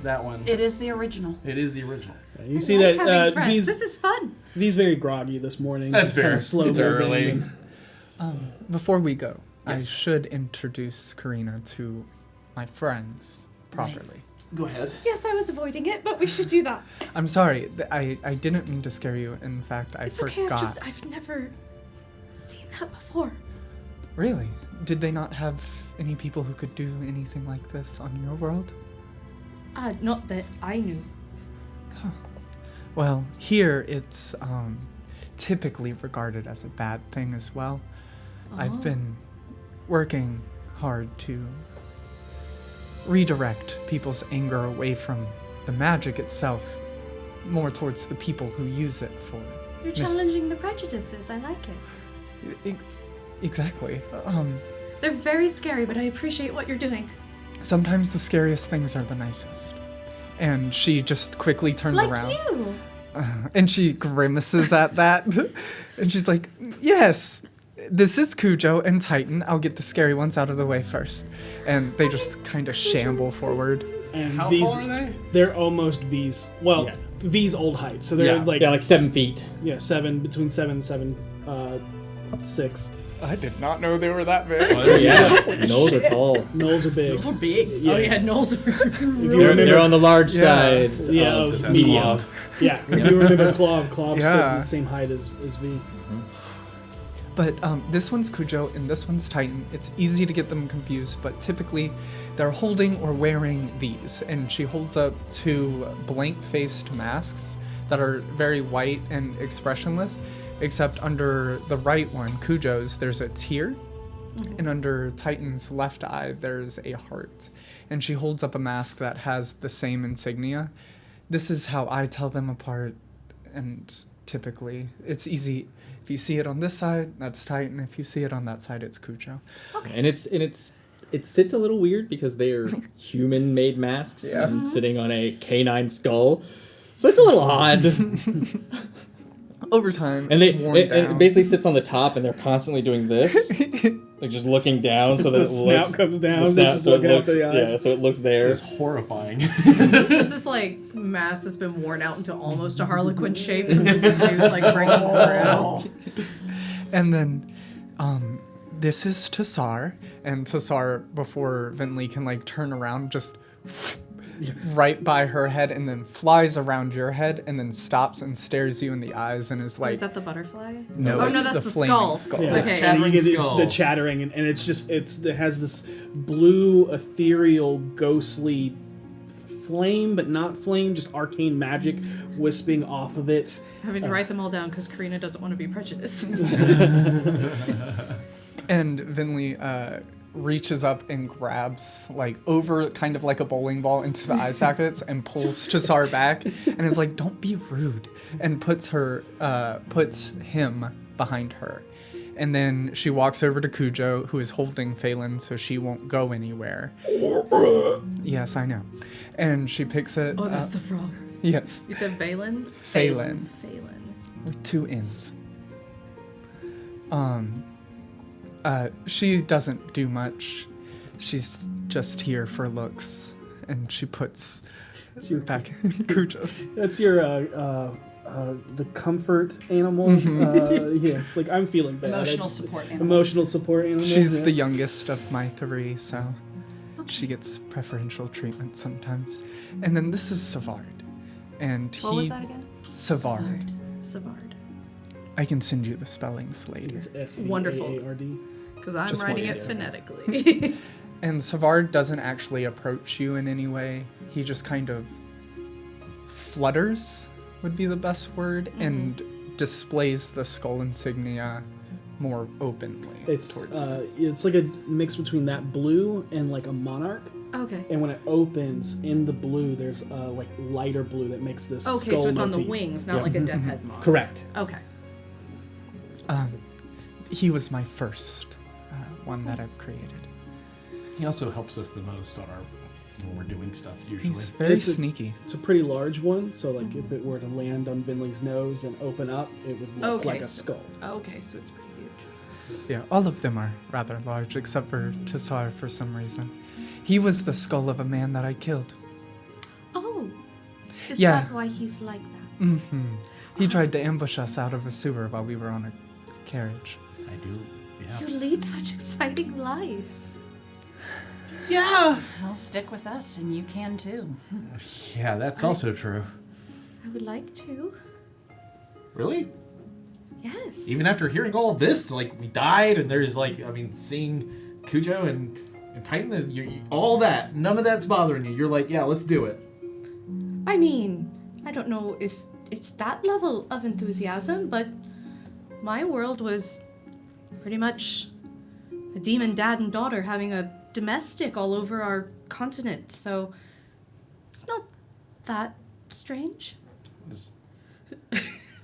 That one. It is the original. It is the original. You I see like that having friends. V's This is fun. very groggy this morning. That's He's kinda fair. slow It's moving early. and- Before we go, I Yes. should introduce Karina to my friends properly. Go ahead. Yes, I was avoiding it, but we should do that. I'm sorry. I didn't mean to scare you. In fact, I It's okay. forgot. I've never seen that before. Really? Did they not have any people who could do anything like this on your world? Not that I knew. Well, here it's typically regarded as a bad thing as well. I've been working hard to redirect people's anger away from the magic itself, more towards the people who use it for. You're challenging the prejudices. I like it. Exactly. They're very scary, but I appreciate what you're doing. Sometimes the scariest things are the nicest. And she just quickly turns Like around. you. And she grimaces at that. And she's like, yes, this is Cujo and Titan. I'll get the scary ones out of the way first. And they just kind of shamble forward. And How these, tall are they? They're almost V's. Well, Yeah. V's old height. So they're like 7 feet. 7 between 7 and 6. I did not know they were that big. Yeah, those are tall. Knolls are big. Those are big. Yeah. Oh yeah, Knowles. If you They're remember, on the large Yeah. side. Yeah, of just as medium. Claw. yeah, if you remember Claw's still Yeah. the same height as V. But this one's Cujo and this one's Titan. It's easy to get them confused, but typically they're holding or wearing these. And she holds up 2 blank-faced masks that are very white and expressionless, except under the right one, Cujo's, there's a tear. And under Titan's left eye, there's a heart. And she holds up a mask that has the same insignia. This is how I tell them apart. And typically, it's easy. If you see it on this side, that's Titan. If you see it on that side, it's Cujo. And it sits a little weird because they are human-made masks and sitting on a canine skull, so it's a little odd. Over time, And it's worn it down. basically sits on the top, and they're constantly doing this, like just looking down, so that The it snout looks, comes down, the they're snout, just so it looking up looks, to the eyes. yeah, so it looks there. It's horrifying. It's just this like mask that's been worn out into almost a Harlequin shape, and this dude like bringing her out. And then, this is Tassar, and Tassar, before Vinley can like turn around, just right by her head, and then flies around your head, and then stops and stares you in the eyes, and is Or like, is that the butterfly? no, Oh, it's no, that's the the flaming skull. Yeah. Okay. And you get Chattering the skull. chattering, and it's just it has this blue, ethereal, ghostly flame, but not flame, just arcane magic wisping off of it. Having to write them all down because Karina doesn't want to be prejudiced. And Vinley reaches up and grabs, like, over kind of like a bowling ball into the eye sockets and pulls Tassar back and is like, don't be rude, and puts him behind her. And then she walks over to Cujo, who is holding Phelan so she won't go anywhere. Yes, I know. And she picks it Oh, that's up. the frog. Yes, You said Valen? Phelan. Phelan. with 2 N's. She doesn't do much. She's just here for looks, and she puts back Cujo's. That's your the comfort animal. Yeah, like I'm feeling bad. Emotional support animal. Emotional support animal. She's yeah. the youngest of my 3, so she gets preferential treatment sometimes. And then this is Savard, and What was that again? Savard. Savard. I can send you the spellings later. It's S-V-A-A-R-D. Wonderful. Because I'm Just writing one, it yeah. phonetically. And Savard doesn't actually approach you in any way. He just kind of flutters, would be the best word, and displays the skull insignia more openly It's towards you. it's like a mix between that blue and like a monarch. Okay. And when it opens in the blue, there's like lighter blue that makes this Okay, skull so it's on the motif. wings, not Yeah. like a deathhead moth. Correct. Okay. He was my first one that I've created. He also helps us the most on our when we're doing stuff usually. He's very It's a- sneaky. It's a pretty large one, so like if it were to land on Vinley's nose and open up, it would look Okay, like a so- skull. Okay, so it's pretty huge. Yeah, all of them are rather large, except for Tassar for some reason. He was the skull of a man that I killed. Oh. Is Yeah. that why he's like that? Mm-hmm. He tried to ambush us out of a sewer while we were on a carriage. I do, yeah. You lead such exciting lives. Yeah! Well, stick with us, and you can too. Yeah, that's also true. I would like to. Really? Yes. Even after hearing all of this, like we died, and there's like, I mean, seeing Cujo and Titan, and all that, none of that's bothering you. You're like, yeah, let's do it. I mean, I don't know if it's that level of enthusiasm, but my world was pretty much a demon dad and daughter having a domestic all over our continent, so it's not that strange. There's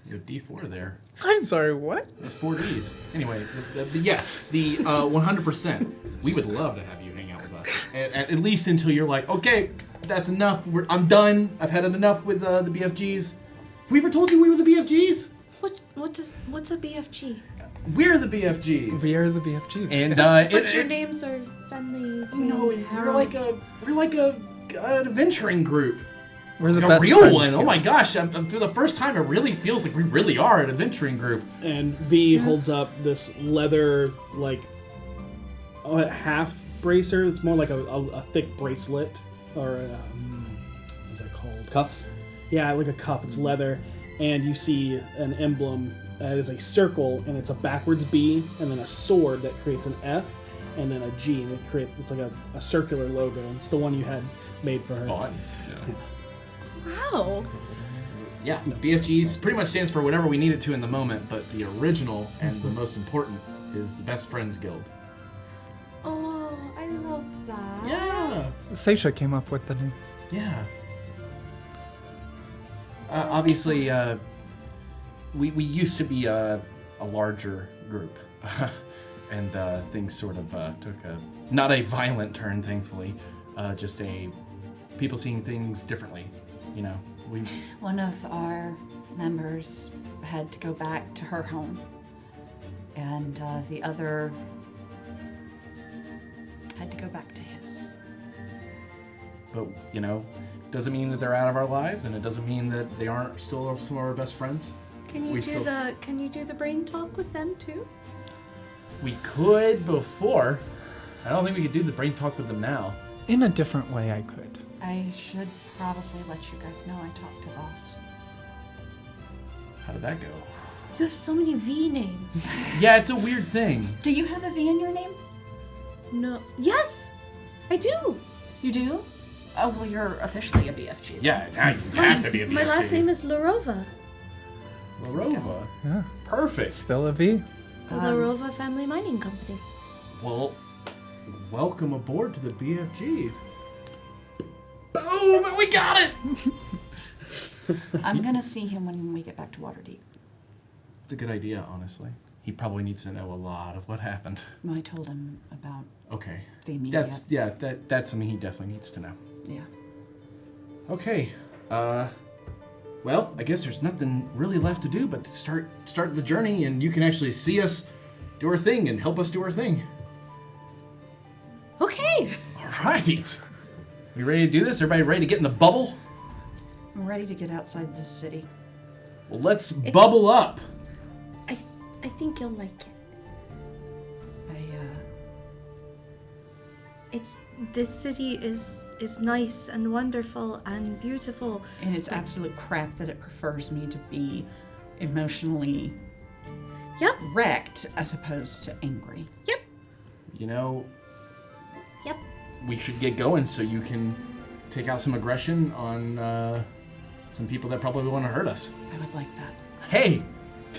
your D4 there. I'm sorry, what? There's 4 Ds. Anyway, yes, the 100%. We would love to have you hang out with us, at least until you're like, okay, that's enough. I'm done. I've had enough with the BFGs. Have we ever told you we were the BFGs? What's a BFG? We're the BFGs. We are the BFGs. And But your names are Fenley. no, we're like a an adventuring group. We're the Like best a real friends one. Oh guild. my gosh! For the first time, it really feels like we really are an adventuring group. And V holds up this leather like half bracer. It's more like a thick bracelet or what is that called? Cuff. Yeah, like a cuff. It's leather, and you see an emblem that is a circle, and it's a backwards B, and then a sword that creates an F, and then a G, and it's like a circular logo. It's the one you had made for her. Fun. Wow. Yeah, BFGs pretty much stands for whatever we need it to in the moment, but the original and the most important is the Best Friends Guild. Oh, I love that. Yeah, Seisha came up with the name. yeah. Obviously, we used to be a larger group, and things sort of took not a violent turn, thankfully, just people seeing things differently. You know, One of our members had to go back to her home, and the other had to go back to his. but you know, doesn't mean that they're out of our lives, and it doesn't mean that they aren't still some of our best friends. Can you do the brain talk with them too? We could before. I don't think we could do the brain talk with them now. In a different way, I could. I should probably let you guys know I talked to Boss. How did that go? You have so many V names. Yeah, it's a weird thing. Do you have a V in your name? No. Yes, I do. You do? Oh, well, you're officially a BFG. Yeah, now you have to be a BFG. My last name is Larova. Larova. Yeah. Perfect. Still a V. The Larova Family Mining Company. Well, welcome aboard to the BFGs. Boom! We got it! I'm gonna see him when we get back to Waterdeep. It's a good idea, honestly. He probably needs to know a lot of what happened. I told him about Okay. the media. That's something he definitely needs to know. Yeah. Okay. Well, I guess there's nothing really left to do but to start the journey, and you can actually see us do our thing and help us do our thing. Okay. All right. We ready to do this? Everybody ready to get in the bubble? I'm ready to get outside this city. Well, let's bubble up. I think you'll like it. This city is nice and wonderful and beautiful. And it's absolute crap that it prefers me to be emotionally wrecked as opposed to angry. Yep. You know, Yep. we should get going so you can take out some aggression on some people that probably want to hurt us. I would like that. Hey,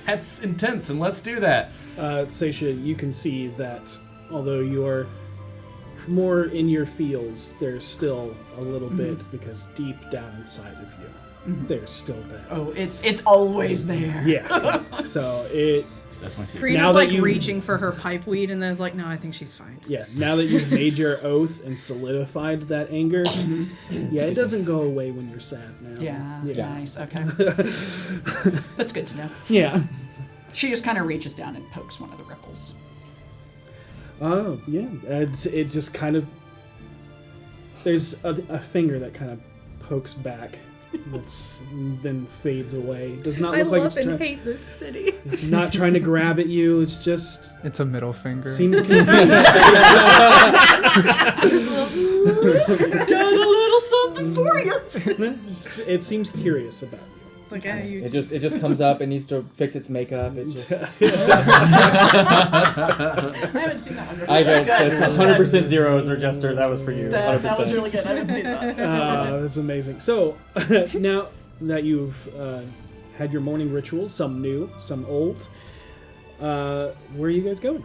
that's intense, and let's do that. Seisha, you can see that although you're more in your feels, there's still a little bit, because deep down inside of you, there's still that. Oh, it's always there. Yeah. So That's my secret. Karina's Now that like you- reaching for her pipe weed and then is like, no, I think she's fine. yeah, now that you've made your oath and solidified that anger, yeah, it doesn't go away when you're sad now. Yeah, nice. Okay. That's good to know. Yeah. She just kind of reaches down and pokes one of the ripples. Oh, yeah. It just kind of... There's a finger that kind of pokes back. That's then fades away. Does not look like it's trying, hate this city. not trying to grab at you. It's just It's a middle finger. seems confused. Got a little something for you. It seems curious about you. It's like, yeah, you. It just comes up and needs to fix its makeup. It just I haven't seen that one before. I That's got good. it's That's 100% zeros or Jester. That was for you. That 100%. was really good. I haven't seen that. That's amazing. So, now that you've had your morning rituals, some new, some old, where are you guys going?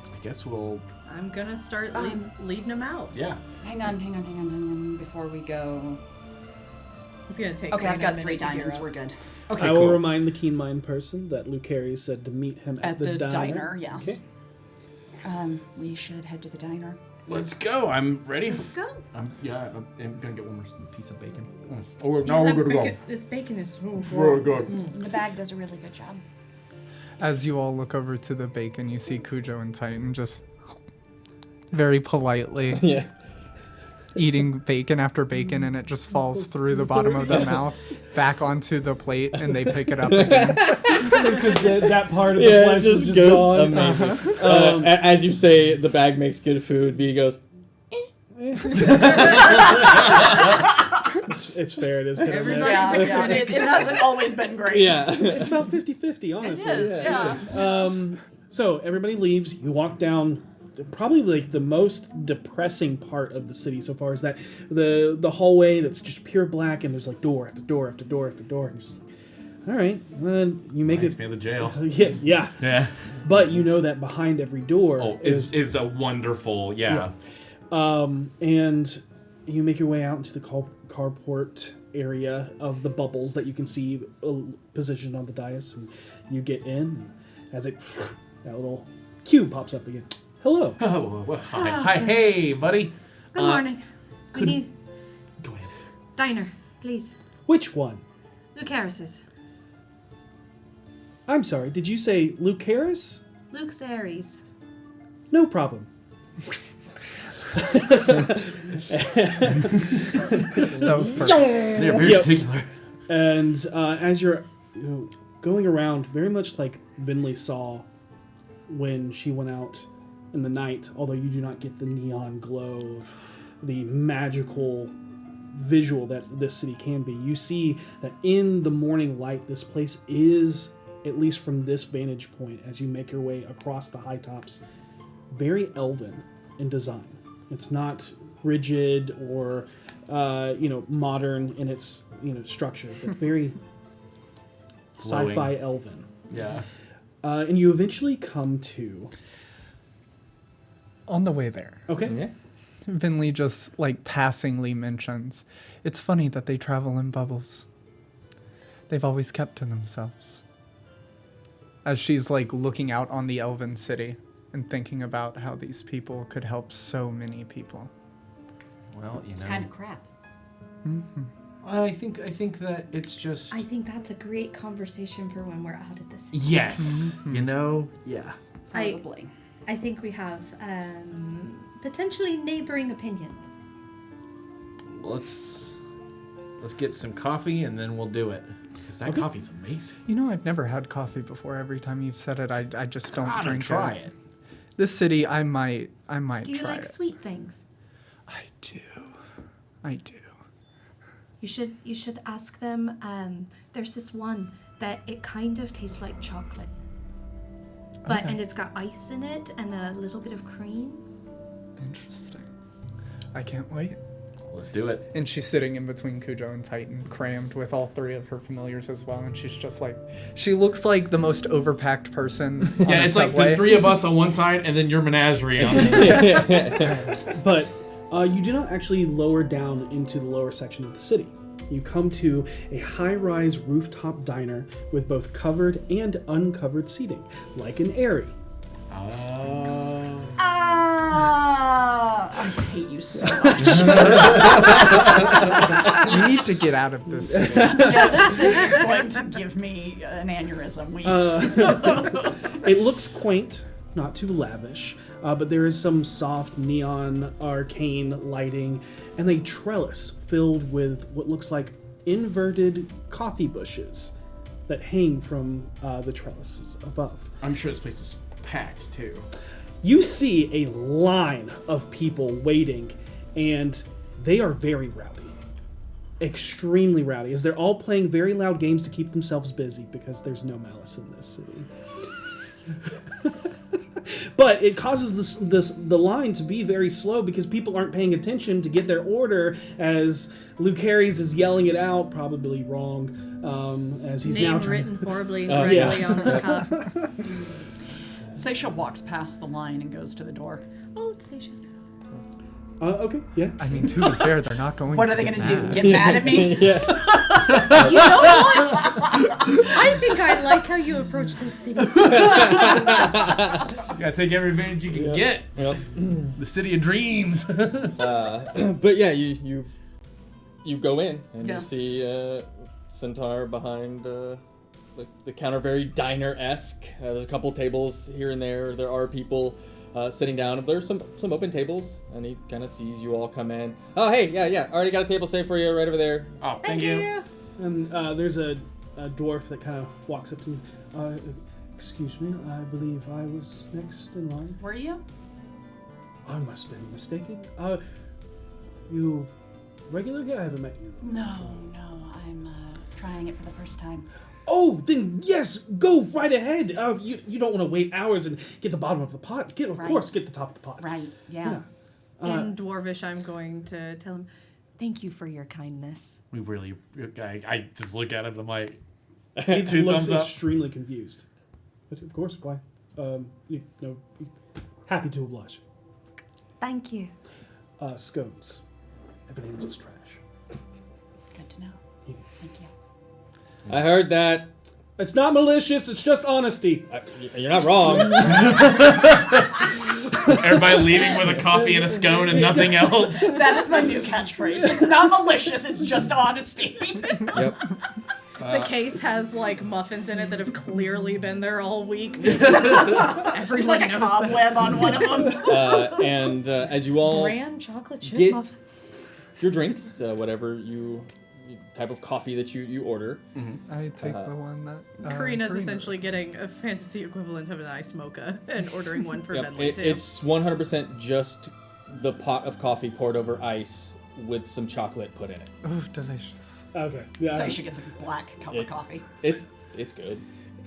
I guess we'll... I'm gonna start leading them out. Yeah. Hang on. Before we go. It's gonna take. Okay, I've Karina a got 3 minute to gear diamonds. up. We're good. Okay, I will cool. remind the keen mind person that Lucari said to meet him at the diner. Yes. Okay. We should head to the diner. Let's go. I'm ready. Let's go. I'm gonna get one more piece of bacon. Yeah, Now that we're good to go. bacon- This bacon is so Really good. The bag does a really good job. As you all look over to the bacon, you see Cujo and Titan just very politely Yeah. eating bacon after bacon, and it just falls through the bottom of their mouth back onto the plate, and they pick it up again. Because that part of the Yeah, flesh it is just just goes gone. amazing. As you say, the bag makes good food. V goes. It's fair. It is hit or miss. Everybody's Yeah, it hasn't always been great. Yeah. It's about 50-50, honestly. It is, yeah. So everybody leaves. You walk down probably like the most depressing part of the city so far is that the hallway that's just pure black, and there's like door after door after door after door, and you're just like, all right, well, you make Reminds it. me of the jail. Yeah. Yeah. But you know that behind every door Oh, is a wonderful, yeah. and you make your way out into the carport area of the bubbles that you can see positioned on the dais, and you get in as that little cube pops up again. Hello. Oh, well, hi, hey, buddy. Good morning. We need Go ahead. diner, please. Which one? Luke Harris's. I'm sorry, did you say Luke Harris? Luke's Aries. No problem. That was perfect. They're very Yep. particular. And as you're going around, very much like Vinley saw when she went out in the night, although you do not get the neon glow of the magical visual that this city can be, you see that in the morning light, this place is, at least from this vantage point, as you make your way across the high tops, very elven in design. It's not rigid or modern in its structure, but very Flowing. sci-fi elven. Yeah. And you eventually come to... On the way there, Okay. Yeah. Vinley just like passingly mentions, it's funny that they travel in bubbles. They've always kept to themselves. As she's like looking out on the elven city and thinking about how these people could help so many people. Well, It's kind of crap. I think that it's just... I think that's a great conversation for when we're out at the city. Yes. Yeah. Probably. I think we have potentially neighboring opinions. Let's get some coffee and then we'll do it. Because that coffee's amazing. You know, I've never had coffee before. Every time you've said it, I just don't drink try it. This city, I might Do you try like it. sweet things? I do. You should ask them. There's this one that it kind of tastes like chocolate, but Okay. and it's got ice in it and a little bit of cream. Interesting. I can't wait. Let's do it. And she's sitting in between Cujo and Titan, crammed with all three of her familiars as well. And she's just like, she looks like the most overpacked person on Yeah, a it's subway. like the three of us on one side and then your menagerie on the But you do not actually lower down into the lower section of the city. You come to a high-rise rooftop diner with both covered and uncovered seating, like an Airy. I hate you so much. You need to get out of this city. Yeah, this city is going to give me an aneurysm. It looks quaint, not too lavish, but there is some soft neon arcane lighting and a trellis filled with what looks like inverted coffee bushes that hang from the trellises above. I'm sure this place is packed too. You see a line of people waiting, and they are very rowdy. Extremely rowdy, as they're all playing very loud games to keep themselves busy because there's no malice in this city. But it causes the line to be very slow because people aren't paying attention to get their order as Luke Harries is yelling it out, probably wrong, as he's now Name trying written horribly yeah. directly on the cup. Seisha walks past the line and goes to the door. Oh, Seisha. Okay, yeah. I mean, to be fair, they're not going What to are they get going to do? mad. Get mad at me? Yeah. You know what? I think I like how you approach this city. You gotta take every advantage you can get. Yep. The city of dreams. But yeah, you go in and Yeah. you see Centaur behind the counter, very diner-esque. There's a couple tables here and there. There are people sitting down. There's some open tables, and he kind of sees you all come in. Oh, hey, yeah. Already got a table saved for you right over there. Oh, thank you. And there's a dwarf that kind of walks up to me. Excuse me, I believe I was next in line. Were you? I must have been mistaken. You regular here? I haven't met you. No, I'm trying it for the first time. Oh, then yes, go right ahead. You don't want to wait hours and get the bottom of the pot. Of Right. course, get the top of the pot. Right, yeah. In Dwarvish, I'm going to tell him, Thank you for your kindness. We really, I just look at him. I'm like, He two looks thumbs up. extremely confused. But of course, why? Happy to oblige. Thank you. Scones. Everything else is trash. Good to know. Yeah. Thank you. I heard that. It's not malicious. It's just honesty. You're not wrong. Everybody leaving with a coffee and a scone and nothing else. That is my new catchphrase. It's not malicious, it's just honesty. Yep. the case has like muffins in it that have clearly been there all week. Everyone There's like a knows cobweb on one of them. And as you all Bran chocolate chip Get- muffins. your drinks, whatever type of coffee that you order. I take the one that. Karina's Karina- essentially getting a fantasy equivalent of an ice mocha and ordering one for Yep, Bentley too. it's 100% just the pot of coffee poured over ice with some chocolate put in it. Oh, delicious. Okay. Yeah. So she gets a black cup of coffee. It's good. It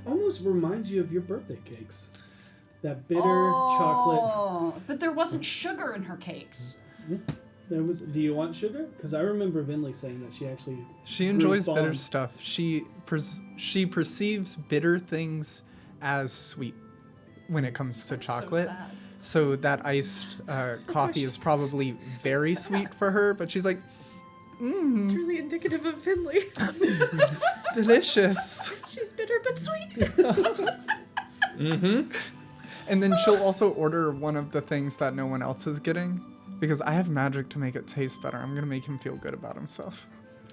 almost reminds you of your birthday cakes. That bitter chocolate. Oh, but there wasn't sugar in her cakes. There was. Do you want sugar? Because I remember Vinley saying that she actually. She enjoys grew bitter fond. stuff. She perceives bitter things as sweet when it comes to chocolate. sad. So that iced coffee is probably very sweet for her, but she's like, It's really indicative of Finley. delicious. She's bitter but sweet. Mm-hmm. And then she'll also order one of the things that no one else is getting, because I have magic to make it taste better. I'm gonna make him feel good about himself.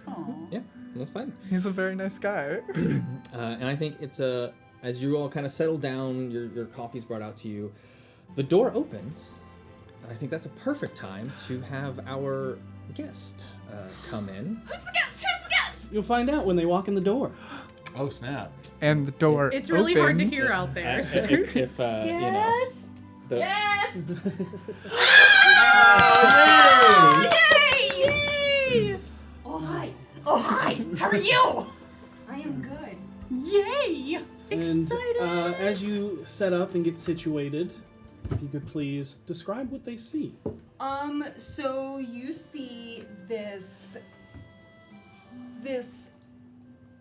Oh. Yeah, that's fine. He's a very nice guy. And I think it's a as you all kind of settle down, your coffee's brought out to you, the door opens, and I think that's a perfect time to have our guest come in. Who's the guest? Who's the guest? You'll find out when they walk in the door. Oh, snap. And the door It's really hard to opens. hear out there. So. If you know, the, Yes! Yay! Oh, hi. Oh, hi. How are you? I am good. Yay! And as you set up and get situated, if you could please describe what they see. So you see this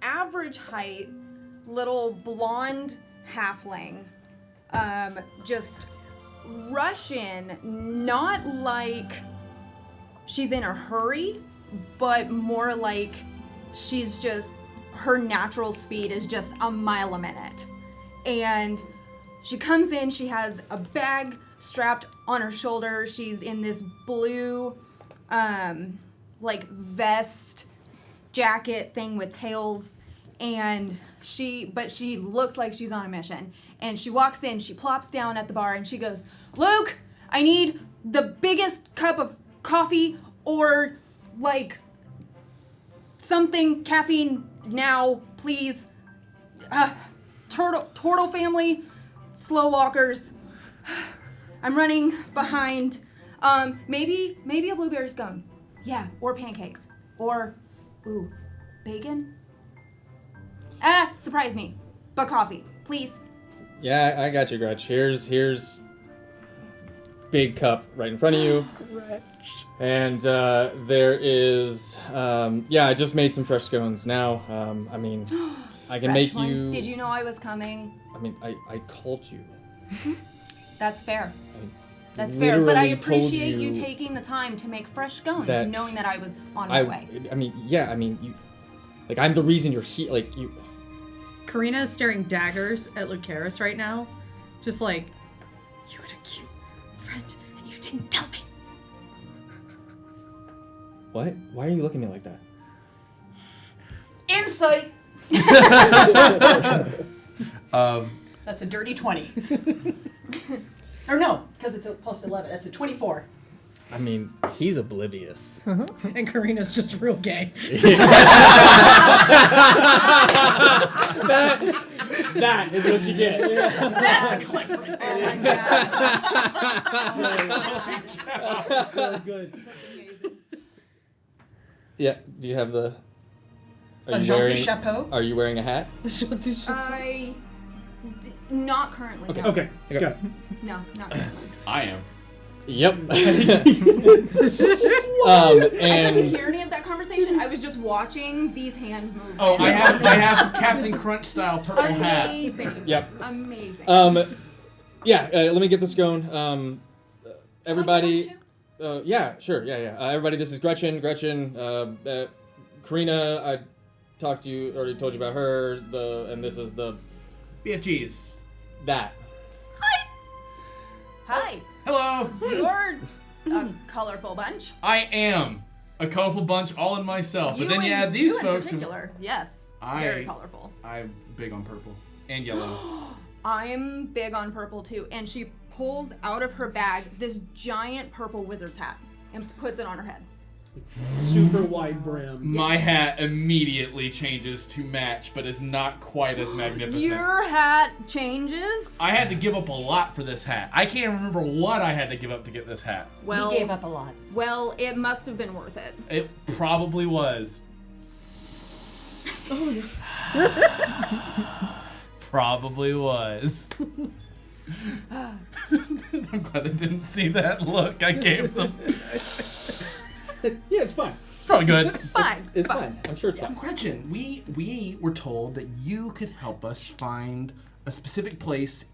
average height little blonde halfling just rush in, not like she's in a hurry, but more like she's just, her natural speed is just a mile a minute. And she comes in, she has a bag strapped on her shoulder. She's in this blue, like vest jacket thing with tails, and she looks like she's on a mission. And she walks in, she plops down at the bar, and she goes, "Luke, I need the biggest cup of coffee, or like something caffeine now, please. Turtle family, slow walkers. I'm running behind. Maybe a blueberry scone. Yeah, or pancakes. Or, bacon? Surprise me. But coffee, please." yeah, I got you, Gretch. Here's big cup right in front of you. And there is, I just made some fresh scones now. I mean, I can Fresh make ones. you. Did you know I was coming? I mean, I called you. That's fair. I That's fair. But I literally told appreciate you taking the time to make fresh scones, that knowing that I was on my way. I mean, you. Like, I'm the reason you're here. Like, you. Karina is staring daggers at Lucaris right now. Just like, You had a cute friend and you didn't tell me. What? Why are you looking at me like that? Insight! That's a dirty 20. Or no, because it's a plus 11. That's a 24. I mean, he's oblivious. and Karina's just real gay. That is what you get. That's a click right there. So good. Yeah. Do you have the? A jaunty chapeau? Are you wearing a hat? Not currently. No. Okay. Got it. No, not currently. I am. Yep. I didn't And hear any of that conversation. I was just watching these hand movements. Oh, I have Captain Crunch style purple hat. Amazing. yep. Amazing. Let me get this going. Everybody. Yeah, sure. Yeah. Everybody, this is Gretchen. Karina, I already told you about her. And this is the BFGs. that. Hi. Hello. You're a colorful bunch. I am a colorful bunch all in myself. But then you add these you folks. in particular. Yes. Very colorful. I'm big on purple and yellow. I'm big on purple too. And she pulls out of her bag this giant purple wizard's hat and puts it on her head. Super wide brim. My hat immediately changes to match, but is not quite as magnificent. Your hat changes. I had to give up a lot for this hat. I can't remember what I had to give up to get this hat. Well, He gave up a lot. Well, it must have been worth it. It probably was. Probably was. I'm glad they didn't see that look I gave them. Yeah, it's fine. It's probably good. It's fine. It's fine. I'm sure it's fine. Gretchen, we were told that you could help us find a specific place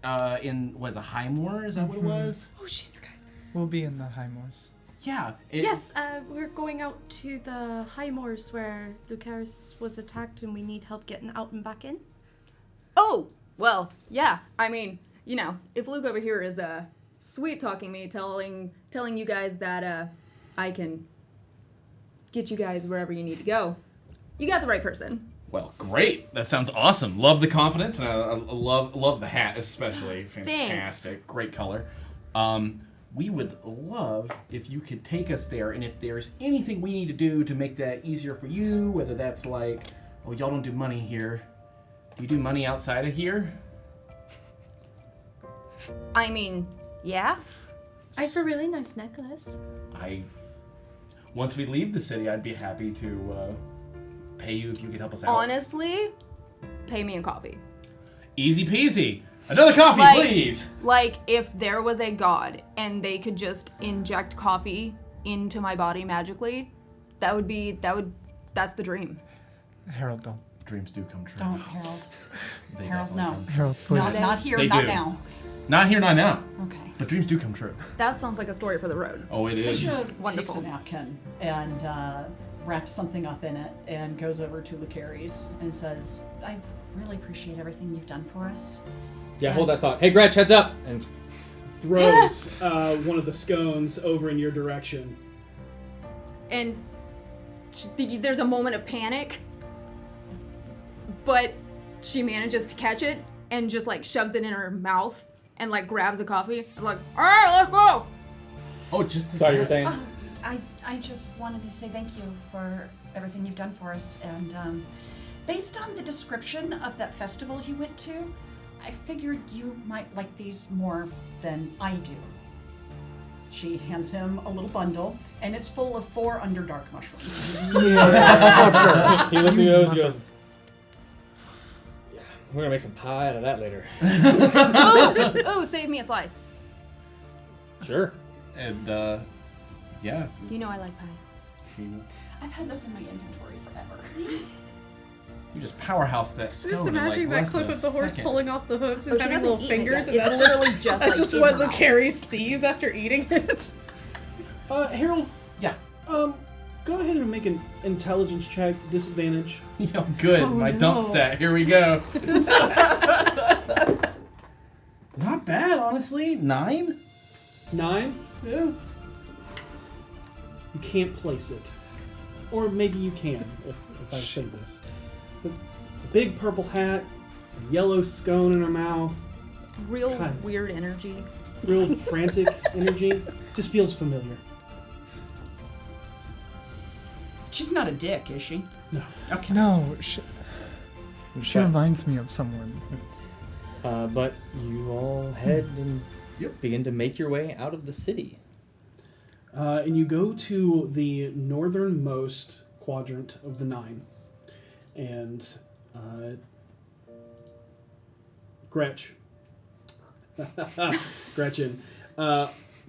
in, what is it, Highmore? Is that what it was? Oh, she's the guy. We'll be in the High Moors. Yeah. Yes, we're going out to the High Moors where Lucaris was attacked and we need help getting out and back in. Oh, well, yeah. I mean, you know, if Luke over here is sweet talking me, telling you guys that I can get you guys wherever you need to go, you got the right person. Well, great. That sounds awesome. Love the confidence, and I love the hat especially. Fantastic. Thanks. Great color. We would love if you could take us there, and if there's anything we need to do to make that easier for you, whether that's like, oh, y'all don't do money here. Do you do money outside of here? I mean, yeah. I have a really nice necklace. Once we leave the city, I'd be happy to pay you if you could help us out. Honestly, pay me in coffee. Easy peasy. Another coffee, please. Like, if there was a god and they could just inject coffee into my body magically, that's the dream. Harold, don't. Dreams do come true. Don't, Harold. They Harold, definitely no. come true. Harold, please. Not here, They not do. now. Not here, not now. Okay. But dreams do come true. That sounds like a story for the road. Oh, it is. Seisha Wonderful. takes a napkin and wraps something up in it and goes over to Lucaries and says, I really appreciate everything you've done for us. Yeah, hold that thought. Hey, Gretch, heads up! And Throws one of the scones over in your direction. And there's a moment of panic, but she manages to catch it and just like shoves it in her mouth and like grabs the coffee and like, all right, let's go. Oh, just sorry, you were saying? I just wanted to say thank you for everything you've done for us. And based on the description of that festival you went to, I figured you might like these more than I do. She hands him a little bundle, and it's full of 4 Underdark mushrooms. Yeah. He looks at those and goes, yeah, we're gonna make some pie out of that later. Ooh, save me a slice. Sure. And, yeah. You know I like pie. I've had those in my inventory forever. You just powerhouse that stone. Just in, imagining like, that less clip than of the a horse second. pulling off the hooks and Oh, she having hasn't little eaten it fingers, yet. and It's that's literally just that's like just in what her mouth. Lucaries sees after eating it. Harold, Yeah. go ahead and make an intelligence check, disadvantage. Yo, good. Oh, My no. dump stat. Here we go. Not bad, honestly. 9? 9? Yeah. You can't place it. Or maybe you can, if I say this. The big purple hat, a yellow scone in her mouth, Real Kind. weird energy. real frantic energy. Just feels familiar. She's not a dick, is she? No. Okay. No, she But- reminds me of someone. But you all head and Yep. begin to make your way out of the city. And you go to the northernmost quadrant of the 9. And Gretchen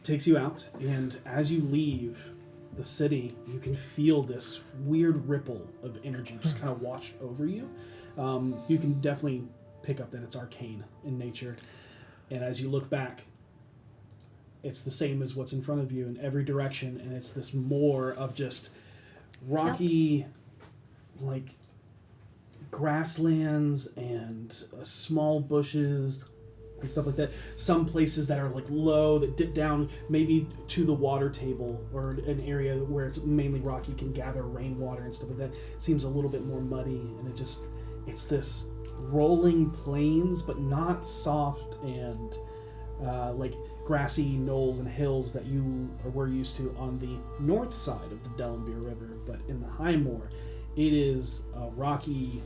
takes you out. And as you leave the city, you can feel this weird ripple of energy just kind of wash over you. You can definitely pick up that it's arcane in nature. And as you look back, it's the same as what's in front of you in every direction, and it's this more of just rocky, like, grasslands and small bushes and stuff like that. Some places that are, like, low, that dip down maybe to the water table, or an area where it's mainly rocky, can gather rainwater and stuff like that. Seems a little bit more muddy, and it's this rolling plains, but not soft and, like, grassy knolls and hills that you were used to on the north side of the Dellenbeer River. But in the Highmoor, it is a rocky,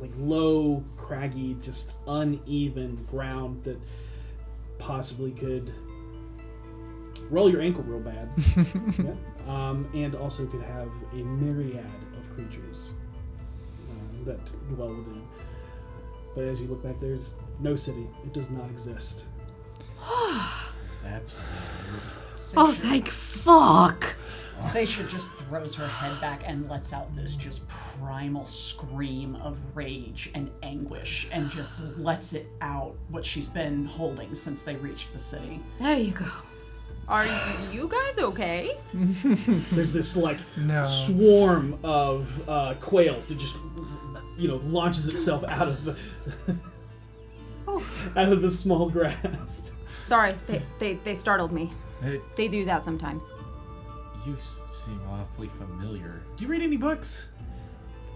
like, low, craggy, just uneven ground that possibly could roll your ankle real bad. Yeah. And also could have a myriad of creatures that dwell within. But as you look back, there's no city. It does not exist. That's weird. Oh, thank fuck! Seisha just throws her head back and lets out this just primal scream of rage and anguish and just lets it out, what she's been holding since they reached the city. There you go. Are you guys okay? There's this, like, No. swarm of quail that just, launches itself out of the out of the small grass. Sorry, they startled me. Hey, They do that sometimes. you seem awfully familiar. Do you read any books?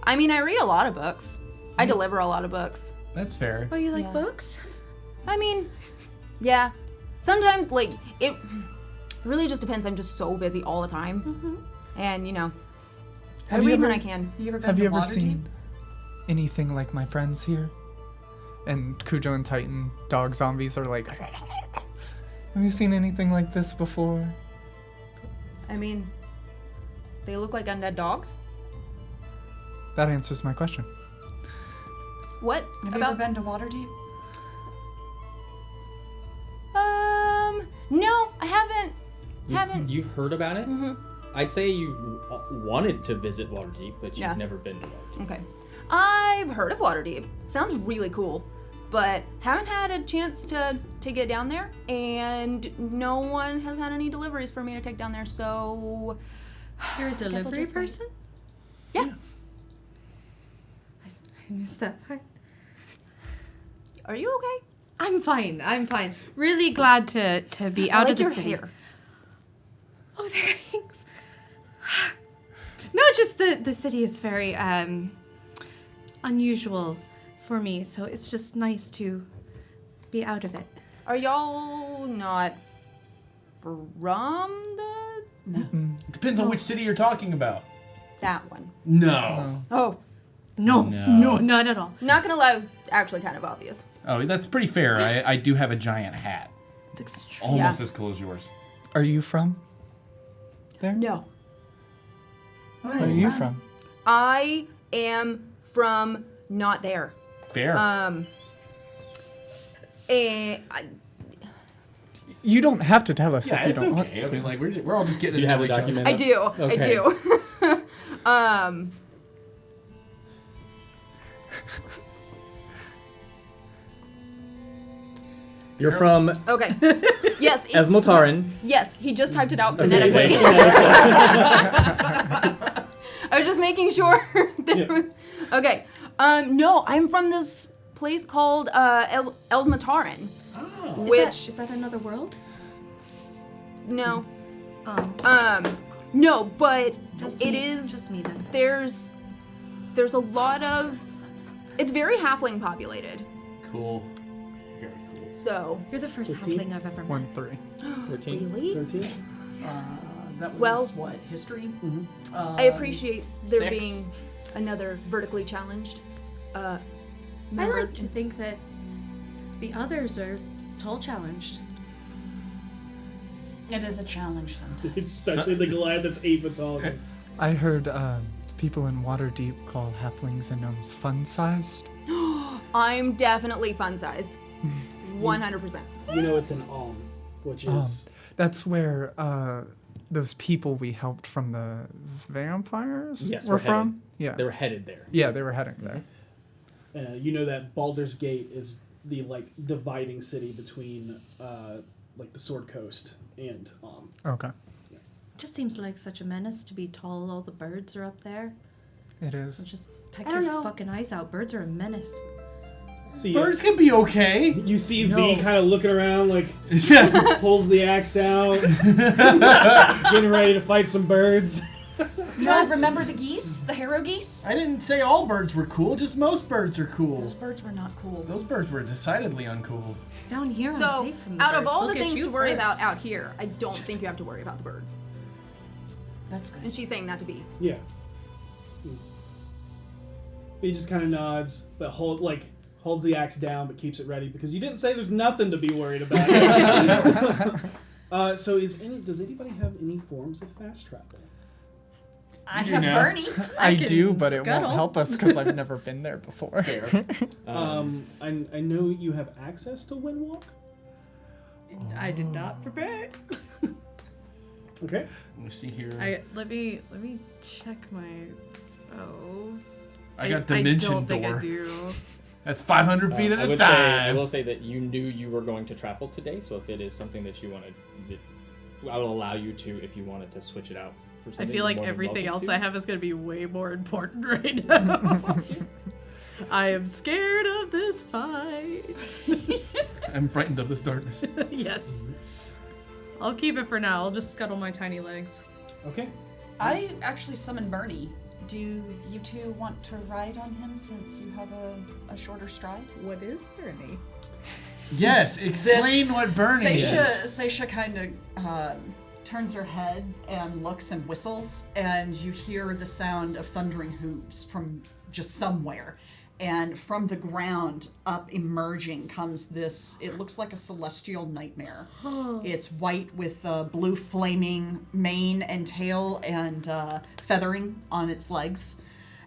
I mean, I read a lot of books. I deliver a lot of books. That's fair. Oh, you like Yeah. books? I mean, yeah. Sometimes, like, it really just depends. I'm just so busy all the time. And, you know, I Have you read when ever- I can. You ever been Have to you ever Waterdeep? seen anything like my friends here? And Cujo and Titan, dog zombies, are like, have you seen anything like this before? I mean, they look like undead dogs. That answers my question. What Have you about? ever been to Waterdeep? No, I haven't. Haven't. You've heard about it? Mhm. I'd say you've wanted to visit Waterdeep, but you've Yeah. never been to Waterdeep. Okay. I've heard of Waterdeep. Sounds really cool, but haven't had a chance to get down there, and no one has had any deliveries for me to take down there. So You're a I'll delivery just wait. person? yeah. I missed that part. Are you okay? I'm fine. I'm fine. Really glad to be I out like of the your city. hair. Oh, thanks. No, just the city is very unusual for me, so it's just nice to be out of it. Are y'all not from Depends on which city you're talking about. that one? No. Oh, No, No. not at all. not gonna lie, it was actually kind of obvious. Oh, that's pretty fair. I do have a giant hat. It's extreme. Almost Yeah. as cool as yours. Are you from there? No. Where are you from? I am from not there. Fair. You don't have to tell us yeah, if you it's don't okay. I want to. mean, like, we're all just getting Do you to have know a each other. document? I do. Okay. I do. You're from Okay. Yes. Esmoltaran. Yes. He just typed it out phonetically. I was just making sure. Okay. No, I'm from this place called Elsmataran. Which Is that another world? no. Oh, No, but just it me, is. just me then. There's a lot of. It's very halfling populated. Cool. Very cool. So You're the first 15? halfling I've ever met. 1-3. 13. really, 13? That was Well- what, history? I appreciate there 6. being another vertically challenged. I member. like to think that the others are tall challenged. It is a challenge sometimes. Especially the Goliath that's 8 foot tall. I heard people in Waterdeep call halflings and gnomes fun-sized. I'm definitely fun-sized. 100%. You know it's an alm, which is That's where those people we helped from the vampires Yes, were we're from. headed. Yeah. They were headed there. Yeah, they were heading there. you know that Baldur's Gate is the like dividing city between like the Sword Coast and Okay. Just seems like such a menace to be tall. All the birds are up there. It So is. just peck I don't your know. fucking eyes out. Birds are a menace. so Birds can be okay. you see No. V kind of looking around like Yeah. pulls the axe out, getting ready to fight some birds. No, remember the geese? The harrow geese? I didn't say all birds were cool, just most birds are cool. Those birds were not cool. Those birds were decidedly uncool. Down here, I'm So, safe from the out of birds. all They'll the get things you to worry first. about out here, I don't think you have to worry about the birds. That's good. And she's saying that to be. Yeah. He just kind of nods, but holds the axe down, but keeps it ready because you didn't say there's nothing to be worried about. So does anybody have any forms of fast travel? I You have know. Bernie. I can do, but it scuttle. won't help us because I've never been there before. Fair. I know you have access to Windwalk. I did not prepare. Okay. Let me see here. Let me check my spells. I got Dimension I don't think Door. I do. That's 500 feet at I a would say, I time. will say that you knew you were going to travel today, so if it is something that you want to, I will allow you to if you wanted to switch it out for I something. feel you're like more than everything welcome else to. I have is going to be way more important right now. I am scared of this fight. I'm frightened of this darkness. Yes. I'll keep it for now. I'll just scuttle my tiny legs. Okay. I actually summoned Bernie Do you two want to ride on him since you have a shorter stride? What is Bernie? Yes, explain what burning is. Seisha kind of turns her head and looks and whistles, and you hear the sound of thundering hooves from just somewhere. And from the ground up emerging comes this, it looks like a celestial nightmare. It's white with blue flaming mane and tail and feathering on its legs.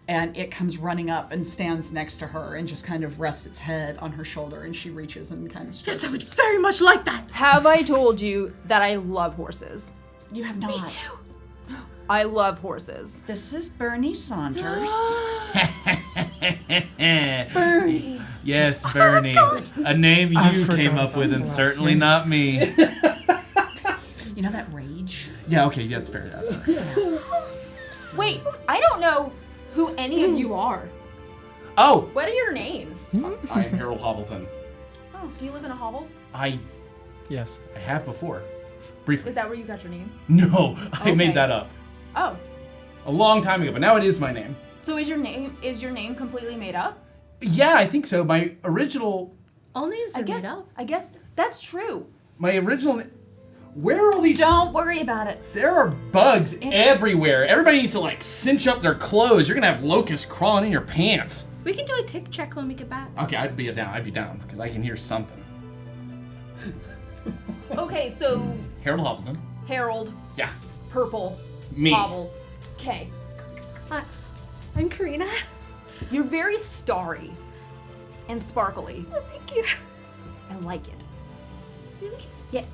And it comes running up and stands next to her and just kind of rests its head on her shoulder, and she reaches and kind of strokes. Yes, I would very much like that. Have I told you that I love horses? You have not. Me too. I love horses. This is Bernie Saunders. Bernie. Yes, Bernie. A name you came up with, and certainly not me. You know that rage? Yeah, okay, that's fair. Yeah, sorry. Wait, I don't know who any of you are. Oh, What are your names? I'm Harold Hobbleton. Oh, do you live in a hovel? I Yes. have before. Briefly. Is that where you got your name? No, I Okay. made that up Oh, a long time ago, but now it is my name. so is your name completely made up? Yeah, I think so. My original All names are made up. I guess that's true. Where are all these? Don't worry about it. There are bugs everywhere. Everybody needs to like cinch up their clothes. You're gonna have locusts crawling in your pants. We can do a tick check when we get back. Okay, I'd be down because I can hear something. Okay, so Harold Hobbleton. Harold, Yeah, purple, me. hobbles. Okay, I'm Karina. you're very starry and sparkly. Oh, thank you. I like it. Really? Yes.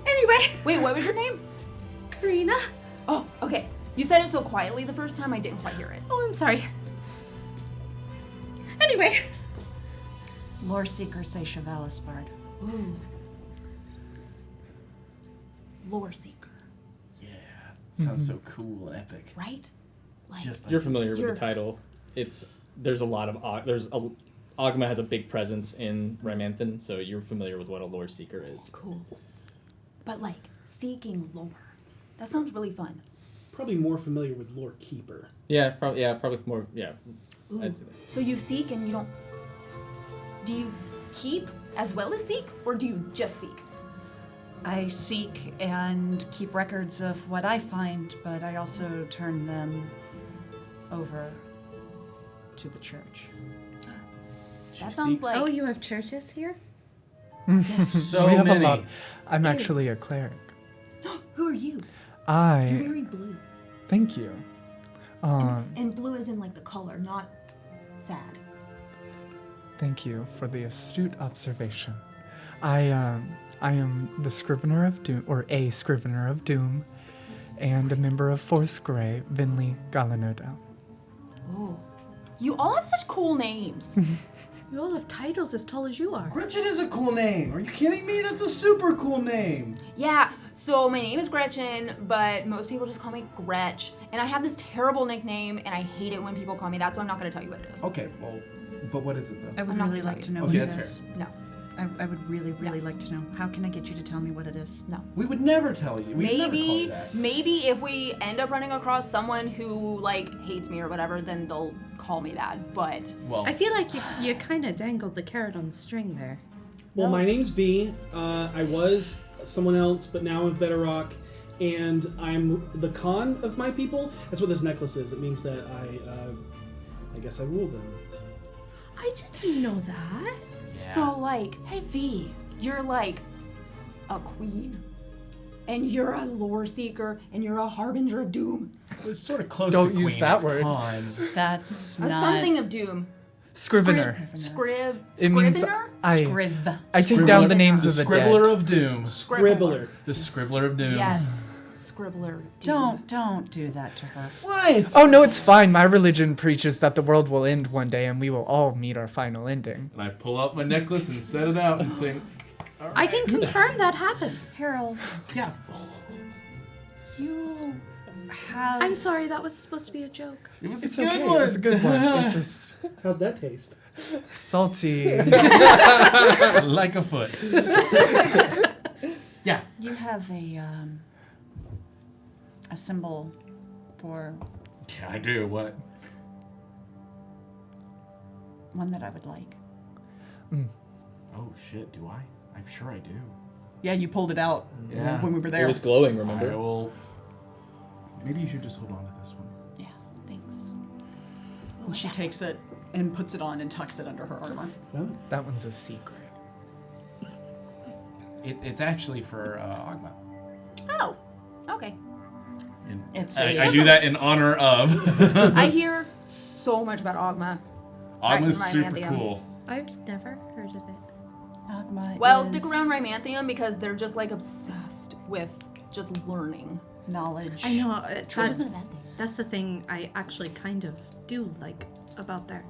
Anyway, Wait, what was your name? Karina. Oh, okay. You said it so quietly the first time I didn't quite hear it. Oh, I'm sorry. Anyway. Lore Seeker Seisha Valisbard. Ooh. Lore seeker, Yeah, sounds so cool and epic. right? Like, Just like You're familiar with You're- the title. There's a lot of Ogma has a big presence in Rymanthan, so you're familiar with what a lore seeker is. cool. But like seeking lore. That sounds really fun. Probably more familiar with Lore Keeper. Yeah, probably more. Yeah. Ooh. I'd say So you seek and you don't. Do you keep as well as seek, or do you just seek? I seek and keep records of what I find, but I also turn them over to the church. That sounds like. Oh, you have churches here? so we have many. a lot. I'm actually a cleric. Who are you? You're I very blue. thank you. And blue is in like the color, not sad. Thank you for the astute observation. I am the Scrivener of Doom, or a Scrivener of Doom, and a member of Force Grey, Vinley Galanoda. Oh. You all have such cool names. You all have titles as tall as you are. Gretchen is a cool name. Are you kidding me? That's a super cool name. Yeah, so my name is Gretchen, but most people just call me Gretch. And I have this terrible nickname, and I hate it when people call me that, so I'm not going to tell you what it is. Okay, well, but what is it though? I would I'm not really gonna like tell to you. know Okay, what it that's is. No, I would really like to know. How can I get you to tell me what it is? no. We would never tell you. We would never call you Maybe, that. maybe if we end up running across someone who, like, hates me or whatever, then they'll call me that, but... Well, I feel like you kind of dangled the carrot on the string there. Well, No. my name's V. I was someone else, but now I'm Veterock, and I'm the Khan of my people. That's what this necklace is. It means that I guess I rule them. I didn't know that. So, like, hey, V, you're, like, a queen. And you're a lore seeker, and you're a harbinger of doom. it was sort of close Don't to use Queen. that It's word. Con. That's A not something of doom. Scrivener. It means Scrivener? I Scriv. take down the names of the Scribbler dead. of Doom. Scribbler. The Scribbler of Doom. Yes. Scribbler. of doom. Don't do that to her. What? Oh no, it's fine. My religion preaches that the world will end one day and we will all meet our final ending. And I pull out my necklace and set it out and sing. I can confirm that happens. Harold, Yeah. you have. I'm sorry, that was supposed to be a joke. It was It's a good okay. one. It's a good one. It just How's that taste? salty. Like a foot. Yeah. You have a symbol for Yeah, I do. What? one that I would like. Oh shit, do I? I'm sure I do. Yeah, you pulled it out Yeah. when we were It there. was glowing, I remember? will. Maybe you should just hold on to this one. Yeah, thanks. And she takes it and puts it on and tucks it under her armor. That one's a secret. It's actually for Ogma. Oh, okay. And It's I do that in honor of. I hear so much about Ogma. Ogma's Right, super Rymanthium. cool. I've never heard of it. Ogma Well, is stick around Rymanthium because they're just like obsessed with just learning. knowledge. I know. Which That's, isn't a bad thing. that's the thing I actually kind of do like about there.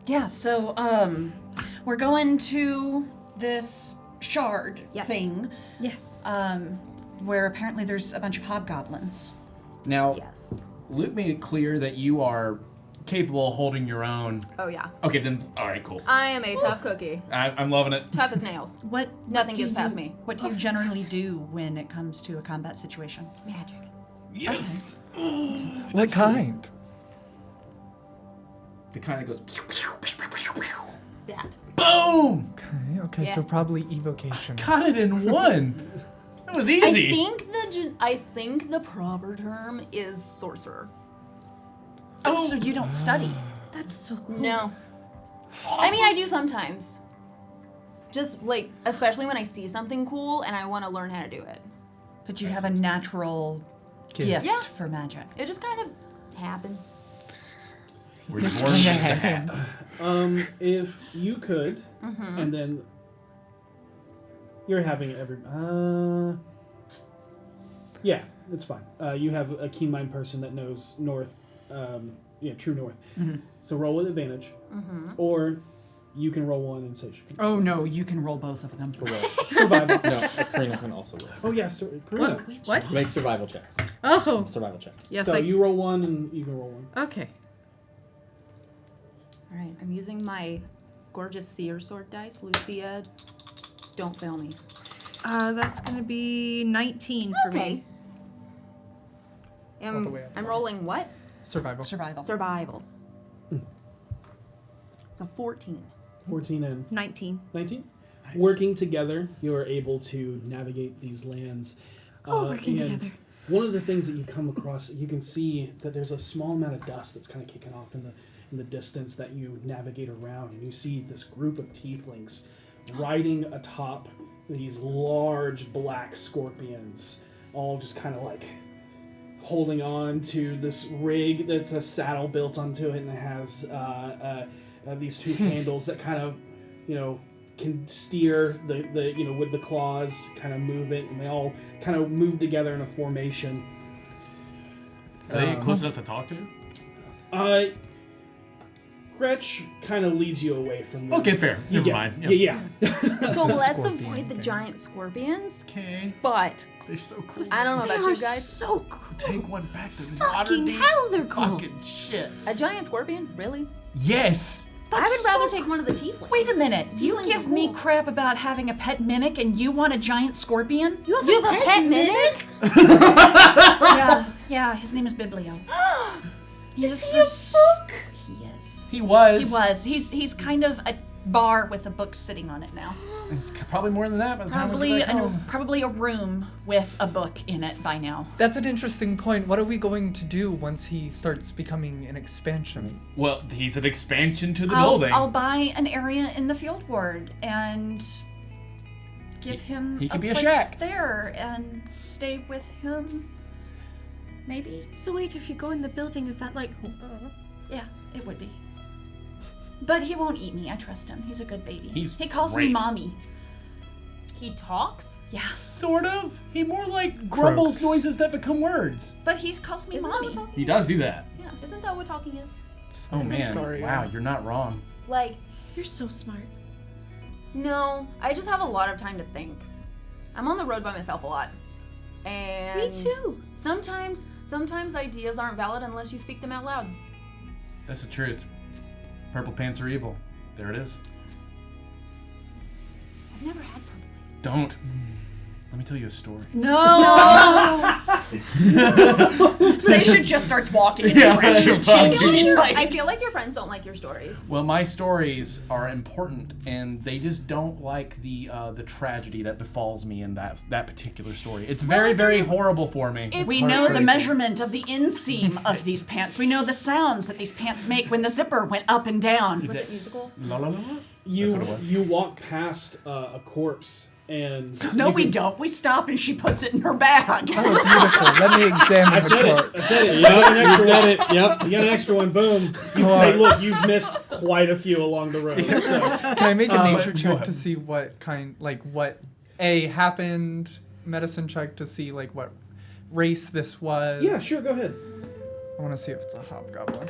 Yeah, so we're going to this shard Yes. thing, Yes. where apparently there's a bunch of hobgoblins. Now, Yes. Luke made it clear that you are capable of holding your own. Oh yeah. Okay, then. All right, cool. I am a tough cookie. I'm loving it. Tough as nails. What Nothing do gets past you- me. What do you generally do when it comes to a combat situation? Magic. Yes. What kind? The kind that goes. Pew, pew, pew, pew, pew, pew. That. Boom! Okay, so Yeah. probably evocation. Got it in one. That was easy. I think the proper term is sorcerer. Oh, so you don't study. That's so cool. No. I mean, I do sometimes. Just like, especially when I see something cool and I want to learn how to do it. But you have a natural gift Yeah. for magic. It just kind of happens. We're born with the hat. If you could, and then you're having every. Yeah, it's fine. You have a keen mind person that knows north. True north. So roll with advantage, or you can roll one and say she can Oh no, you can roll both of them. survival. No, Karina can also roll. Oh yes, Karina. What? Make survival checks. Oh. Survival checks. Yes. So you roll one and you can roll one. Okay. All right, I'm using my gorgeous seer sword dice. Lucia, don't fail me. That's gonna be 19 for me. All the way up. I'm rolling what? Survival. Survival. Survival. So 14. 14 and 19. 19. Working together, you are able to navigate these lands. Working and together. One of the things that you come across, you can see that there's a small amount of dust that's kind of kicking off in the distance that you navigate around, and you see this group of tieflings riding atop these large black scorpions, all just kind of like holding on to this rig that's a saddle built onto it, and it has these two handles that kind of, can steer the with the claws, kind of move it, and they all kind of move together in a formation. Are they close enough to talk to? Gretch kind of leads you away from them. Okay, fair. Never mind. Yeah. So let's scorpion avoid the thing. giant scorpions. Okay. But They're so cool. I don't know They about are you guys. so cool. Take one back to Fucking modern hell, they're cool. Fucking shit. A giant scorpion? Really? Yes. I would rather take one of the tieflings. Wait a minute. You Tieflings give are me cool. crap about having a pet mimic and you want a giant scorpion? You have a pet mimic? Yeah, his name is Biblio. Is he a book? He is. He was. He was. He's kind of a bar with a book sitting on it now. It's probably more than that by the time we get back home. Probably a room with a book in it by now. That's an interesting point. What are we going to do once he starts becoming an expansion? Well, he's an expansion to the building. I'll buy an area in the field ward and give him he a could be a place shack. there and stay with him. Maybe. So wait, if you go in the building, is that like... Yeah, it would be. But he won't eat me. I trust him. He's a good baby. He calls me great. mommy. He talks? Yeah. Sort of. He more like grumbles Croaks. noises that become words. But he calls me Isn't that mommy. what talking He does do that. is? Yeah. Isn't that what talking is? Oh man. Scaria. Wow, you're not wrong. Like, You're so smart. no, I just have a lot of time to think. I'm on the road by myself a lot. And Me too. Sometimes ideas aren't valid unless you speak them out loud. That's the truth. Purple pants are evil. There it is. I've never had purple. Don't. Let me tell you a story. No! Seisha just starts walking in the direction. She's like, I feel like your friends don't like your stories. Well, my stories are important, and they just don't like the tragedy that befalls me in that particular story. It's very, very horrible for me. we know the measurement of the inseam of these pants. We know the sounds that these pants make when the zipper went up and down. Was it musical? La, la, la, la. You That's what it was. you walk past a corpse and No, you we can- don't. We stop and she puts it in her bag. Oh, beautiful. Let me examine I the said it. corpse. I said it. You got an extra one. Yep. You got an extra one. Boom. Hey, look, you've missed quite a few along the road. So. Can I make a nature go check ahead. to see what kind, like what happened? Medicine check to see like what race this was. Yeah, sure. Go ahead. I want to see if it's a hobgoblin.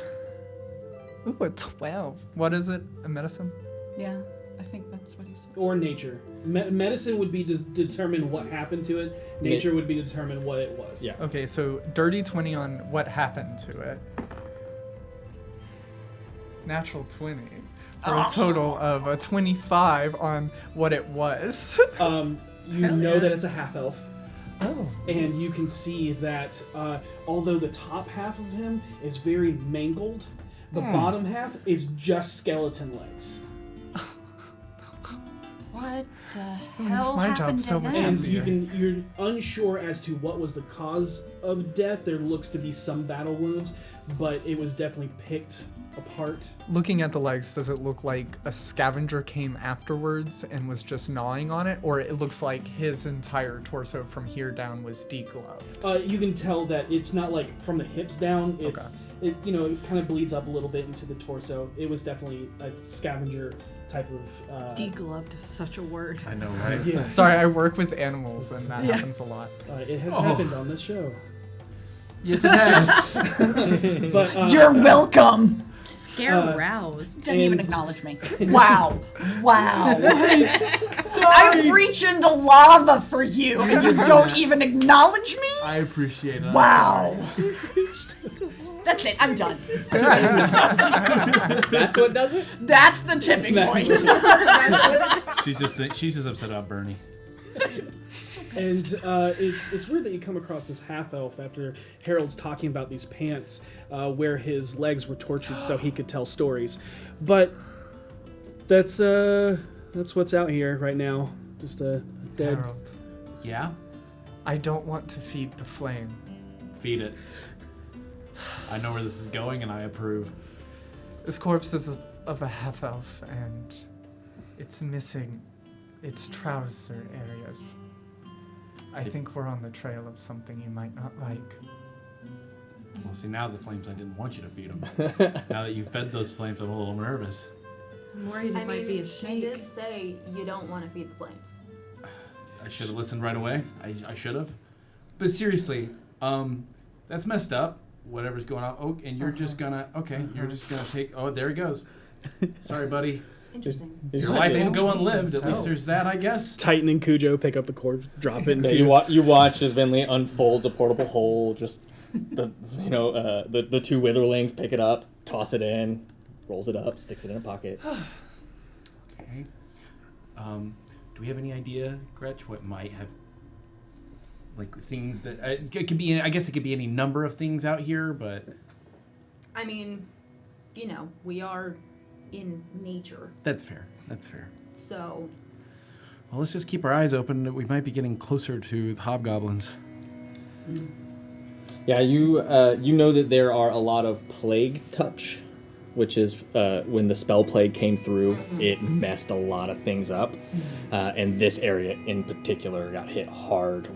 Ooh, a 12. What is it? A medicine? Yeah, I think that's what he said. Or nature. Medicine would be determine what happened to it. Nature would be determine what it was. Yeah. Okay, so dirty 20 on what happened to it. Natural 20. For a total of a 25 on what it was. You know that it's a half elf. Oh. And you can see that although the top half of him is very mangled, the bottom half is just skeleton legs. What the makes hell my job happened so to much them? And easier. you're unsure as to what was the cause of death. There looks to be some battle wounds, but it was definitely picked apart. Looking at the legs, does it look like a scavenger came afterwards and was just gnawing on it? Or it looks like his entire torso from here down was degloved? You can tell that it's not like from the hips down. It's it kind of bleeds up a little bit into the torso. It was definitely a scavenger type of. Degloved is such a word. I know, right? Yeah, Sorry, I work with animals and that happens a lot. it has happened on this show. Yes, it has. But You're welcome. Scare roused. Didn't even and- acknowledge me. Wow. Wow. I reach into lava for you and you don't even acknowledge me? I appreciate it. Wow. That's it. I'm done. That's what does it? That's the tipping point. She's just upset about Bernie. And it's weird that you come across this half elf after Harold's talking about these pants where his legs were tortured so he could tell stories, but that's what's out here right now. Just a dead. Harold, Yeah? I don't want to feed the flame. Feed it. I know where this is going, and I approve. This corpse is of a half elf, and it's missing its trouser areas. I think we're on the trail of something you might not like. Well, see, now the flames, I didn't want you to feed them. Now that you fed those flames, I'm a little nervous. I'm worried it might be a She snake. did say you don't want to feed the flames. I should have listened right away. I should have. But seriously, that's messed up. Whatever's going on. Oh, and you're just gonna, you're just gonna take, oh, there he goes. Sorry, buddy. Interesting. Your life won't go unlived. At least there's that, I guess. Titan and Cujo pick up the corpse, drop it into. You watch as Vinley unfolds a portable hole. Just the two witherlings pick it up, toss it in, rolls it up, sticks it in a pocket. Okay. Do we have any idea, Gretch, what might have, like, things that it could be? I guess it could be any number of things out here, but I mean, we are in nature, that's fair. That's fair. so Well, let's just keep our eyes open. We might be getting closer to the hobgoblins. Yeah, you know that there are a lot of plague touch, which is when the spell plague came through, it messed a lot of things up, and this area in particular got hit hard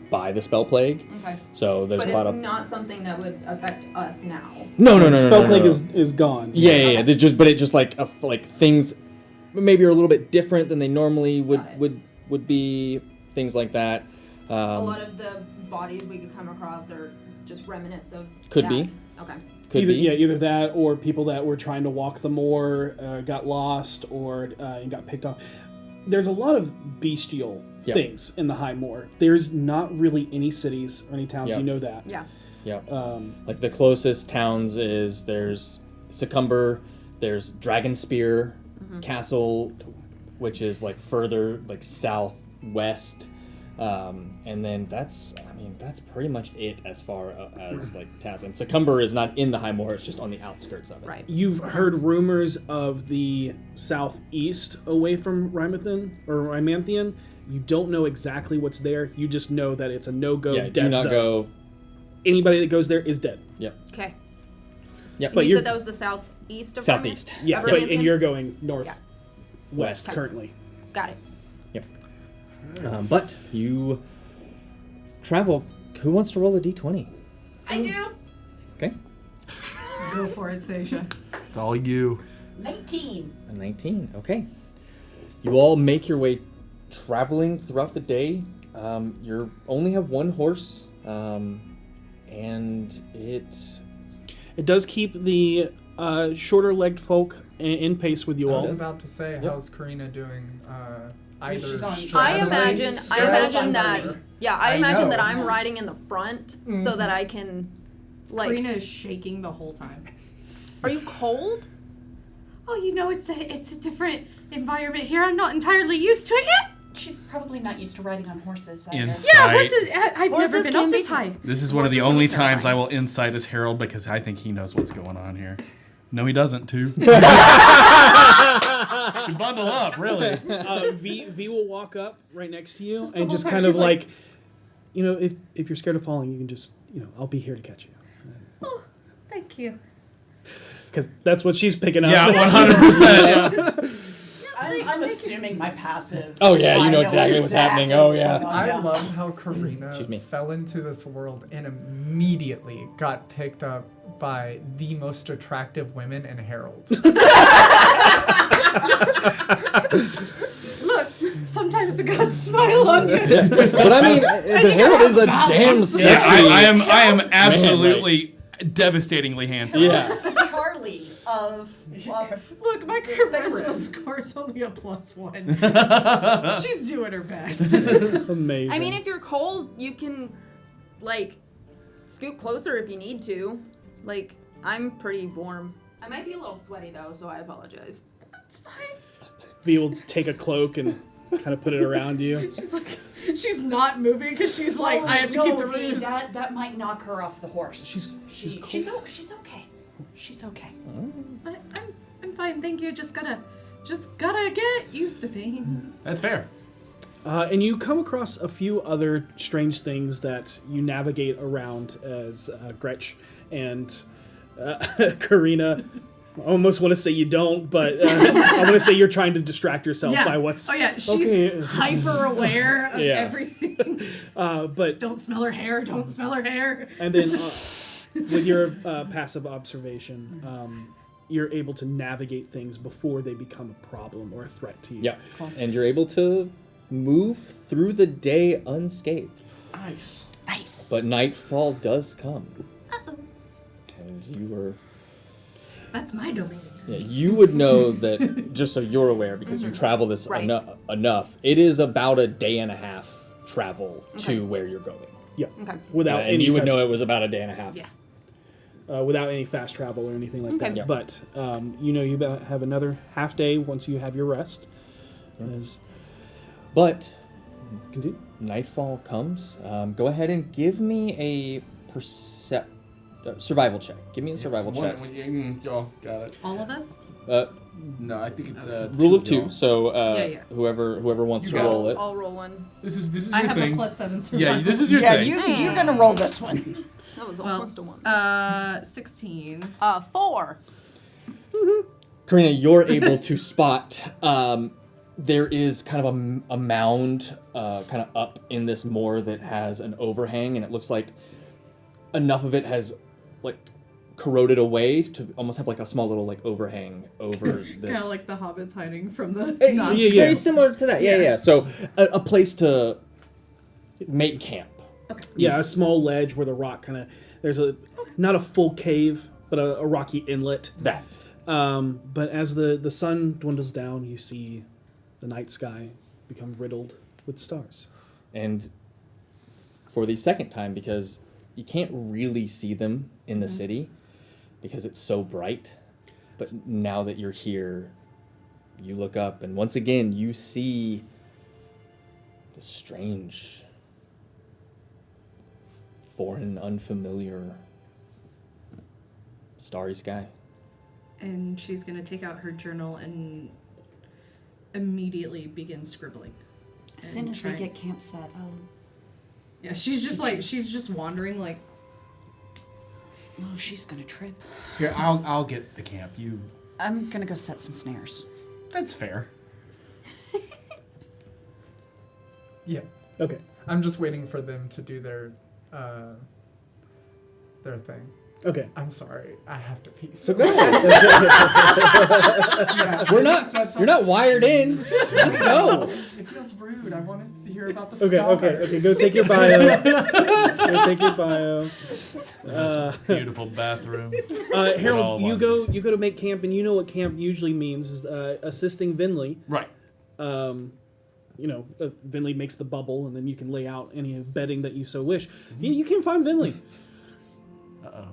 by the spell plague. okay. So there's But a lot it's of not something that would affect us now. no. Spell plague is gone. Yeah. They just like things maybe are a little bit different than they normally Got it. would be, things like that. A lot of the bodies we could come across are just remnants of Could that. be. Okay. Could be. Either that or people that were trying to walk the moor got lost or got picked off. There's a lot of bestial Yeah. things in the High Moor. There's not really any cities or any towns. Yeah. You know that. Yeah. Yeah. Um, Like the closest towns there's Succumber, there's Dragonspear Castle, which is like further like southwest. And then that's pretty much it as far as like Taz. And Succumber is not in the High Moor; it's just on the outskirts of it. Right. You've heard rumors of the southeast away from Rymanthian. You don't know exactly what's there. You just know that it's a no-go Yeah, death do not zone. go. Anybody that goes there is dead. Yep. Okay. Yep. And But you you're- said that was the southeast of Southeast. Yeah, Of but Rymanthian? and you're going northwest West. currently. Got it. But you travel. Who wants to roll a d20? I do. Okay. Go for it, Stacia. It's all you. 19. A 19. Okay. You all make your way traveling throughout the day. You only have one horse, and It does keep the shorter-legged folk in pace with you I all. was about to say, how's Karina doing? Either she's on- I straddling- imagine that. Yeah, I I imagine know. that I'm riding in the front so that I can, like. Karina is shaking the whole time. Are you cold? Oh, it's a different environment here. I'm not entirely used to it yet. She's probably not used to riding on horses. I guess. Insight. Yeah, horses. I've Horses never been can up be this high. This is one of the only times I will insight as Harold because I think he knows what's going on here. No, he doesn't, too. Should bundle up, really. V will walk up right next to you Just the and whole just time kind of she's like, if you're scared of falling, you can just, I'll be here to catch you. Oh, thank you. Because that's what she's picking up. Yeah, 100%. I'm assuming my passive. Oh, yeah, you I know exactly what's happening. Oh, yeah. going on, I yeah. love how Karina Excuse me. fell into this world and immediately got picked up by the most attractive women in Herald. Look, sometimes the gods smile on you. But I mean, the Herald is a damn Yeah, sexy. I am absolutely devastatingly handsome. Yeah. It's the Charlie of Look, my charisma score is only a +1. She's doing her best. Amazing. I mean, if you're cold, you can, like, scoot closer if you need to. Like, I'm pretty warm. I might be a little sweaty, though, so I apologize. That's fine. V will take a cloak and kind of put it around you. She's not moving because she's like, I have to keep the V, ruse. that might knock her off the horse. She's she's cold. she's okay. She's okay. I'm fine, thank you. Just gotta get used to things. That's fair. And you come across a few other strange things that you navigate around as Gretch and Karina. I almost want to say you don't, but I want to say you're trying to distract yourself by what's... Oh yeah, she's okay. hyper aware of Yeah. everything. But Don't smell her hair. Don't smell her hair. and then with your passive observation, you're able to navigate things before they become a problem or a threat to you. Yeah. And you're able to move through the day unscathed. Nice. Nice. But nightfall does come. Uh-oh. And you were... That's my domain. Yeah, you would know that, just so you're aware, because you travel this Right. enough, it is about a day and a half travel to where you're going. Yeah. Okay. Without and any you would type- know it was about a day and a half. Yeah. without any fast travel or anything like Okay. that. Yeah. But you have another half day once you have your rest. As But continue. nightfall comes. Go ahead and give me a survival check. Give me a survival check. Y'all got it. All of us? No, I think it's Rule of y'all. two. So Yeah. whoever wants to got it. roll it. I'll roll one. This is I your have thing. a +7 survival. Yeah, this is your Yeah, thing. you're gonna roll this one. That was Well, almost a one. 16. 4. Karina, you're able to spot. There is kind of a mound, kind of up in this moor that has an overhang, and it looks like enough of it has like corroded away to almost have like a small little like overhang over this. Kind of like the hobbits hiding from the. Yeah. Very similar to that. Yeah, Yeah. yeah. So a place to make camp. Yeah, a small ledge where the rock kind of there's not a full cave, but a rocky inlet. That. But as the sun dwindles down, you see the night sky become riddled with stars. And for the second time, because you can't really see them in the city because it's so bright. But now that you're here, you look up and once again you see this strange, foreign, unfamiliar, starry sky. And she's gonna take out her journal and immediately begin scribbling. As soon as we get camp set, Yeah, she's just wandering like. oh, she's gonna trip. Here, I'll get the camp. You. I'm gonna go set some snares. That's fair. Yeah. Okay. I'm just waiting for them to do their thing. Okay. I'm sorry. I have to pee. So go. You're not wired in. Just go. It feels rude. I want to hear about the Okay. stars. Okay. Go take your bio. Go take your bio. Beautiful bathroom. Harold, all you on go to make camp, and you know what camp usually means is assisting Vinley. Right. Vinley makes the bubble, and then you can lay out any bedding that you so wish. You can find Vinley. Uh-oh.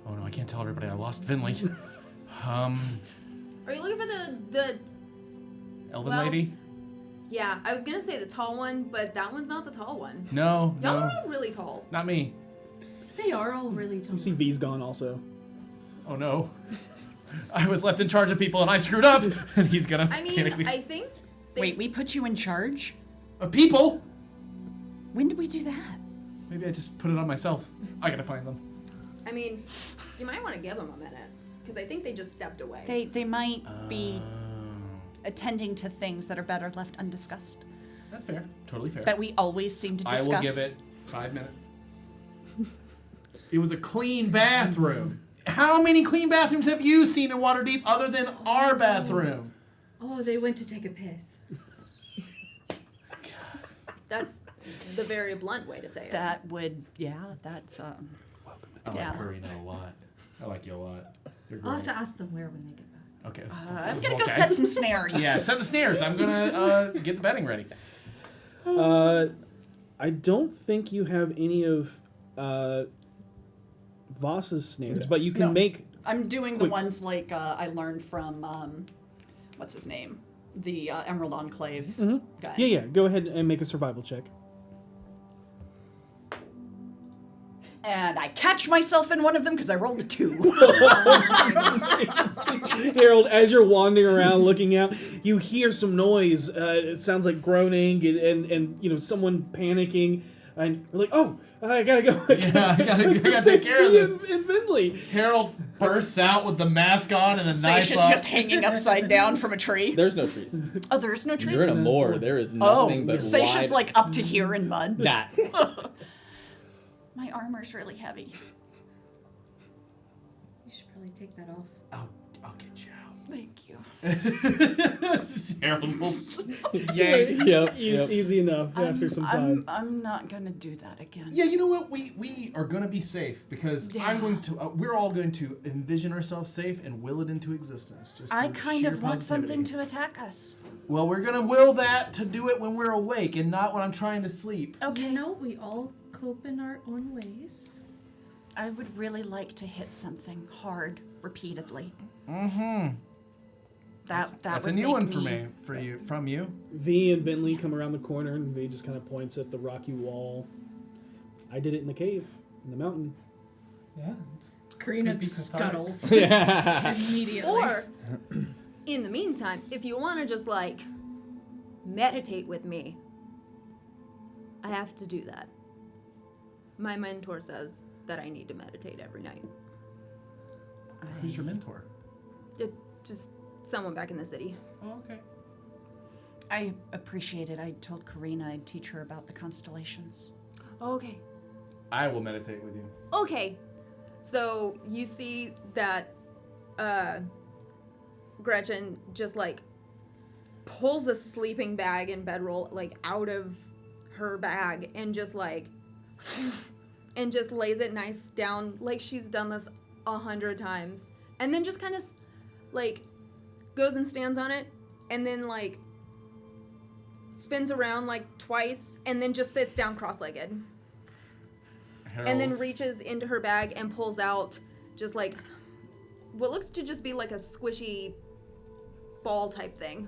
Oh no, I can't tell everybody I lost Finley. Are you looking for the Elven lady? Yeah, I was gonna say the tall one, but that one's not the tall one. No, Y'all no. are all really tall. Not me. They are all really You tall. see V's gone also. Oh no. I was left in charge of people and I screwed up. And he's gonna I mean, panic me. I think. Wait, we put you in charge? Of people? When did we do that? Maybe I just put it on myself. I gotta find them. I mean, you might want to give them a minute, because I think they just stepped away. They might be attending to things that are better left undiscussed. That's fair. Totally fair. That we always seem to discuss. I will give it 5 minutes. It was a clean bathroom. How many clean bathrooms have you seen in Waterdeep other than our bathroom? Oh, they went to take a piss. That's the very blunt way to say it. That would, that's, I like Yeah. Karina a lot. I like you a lot. You're great. I'll have to ask them where when they get back. Okay. I'm gonna go set some snares. Yeah, set the snares. I'm gonna get the bedding ready. I don't think you have any of Voss's snares, but you can No. make. I'm doing Quick. the ones like I learned from, what's his name? The Emerald Enclave guy. Yeah. Go ahead and make a survival check. And I catch myself in one of them because I rolled a 2. Harold, as you're wandering around looking out, you hear some noise. It sounds like groaning and someone panicking. And you're like, oh, I gotta go. Yeah, I gotta take care of this. And Vinley. Harold bursts out with the mask on and the knife Seisha's up. just hanging upside down from a tree. There's no trees. Oh, there's no trees? You're in a moor. There is Oh, nothing but Seisha's wide... like up to here in mud. that. My armor's really heavy. You should probably take that off. I'll get you out. Thank you. Just Harold will Yep. Easy enough after some time. I'm not gonna do that again. Yeah, you know what? We are gonna be safe because I'm going to. We're all going to envision ourselves safe and will it into existence. Just I through kind sheer of want something positivity. to attack us. Well, we're gonna will that to do it when we're awake and not when I'm trying to sleep. Okay. You know, we all cope in our own ways. I would really like to hit something hard repeatedly. Mm-hmm. That That's would a new make one for me. From you. V and Vinley come around the corner, and V just kind of points at the rocky wall. I did it in the cave, in the mountain. Yeah. It's Karina could be cathartic. scuttles Yeah. immediately. Or, in the meantime, if you want to just meditate with me, I have to do that. My mentor says that I need to meditate every night. Who's your mentor? Just someone back in the city. Oh, okay. I appreciate it. I told Karina I'd teach her about the constellations. Okay. I will meditate with you. Okay. So you see that Gretchen just pulls a sleeping bag and bedroll out of her bag and just and just lays it nice down like she's done this 100 times. And then just kind of goes and stands on it and then spins around twice and then just sits down cross-legged. Harold. And then reaches into her bag and pulls out just what looks to just be a squishy ball type thing.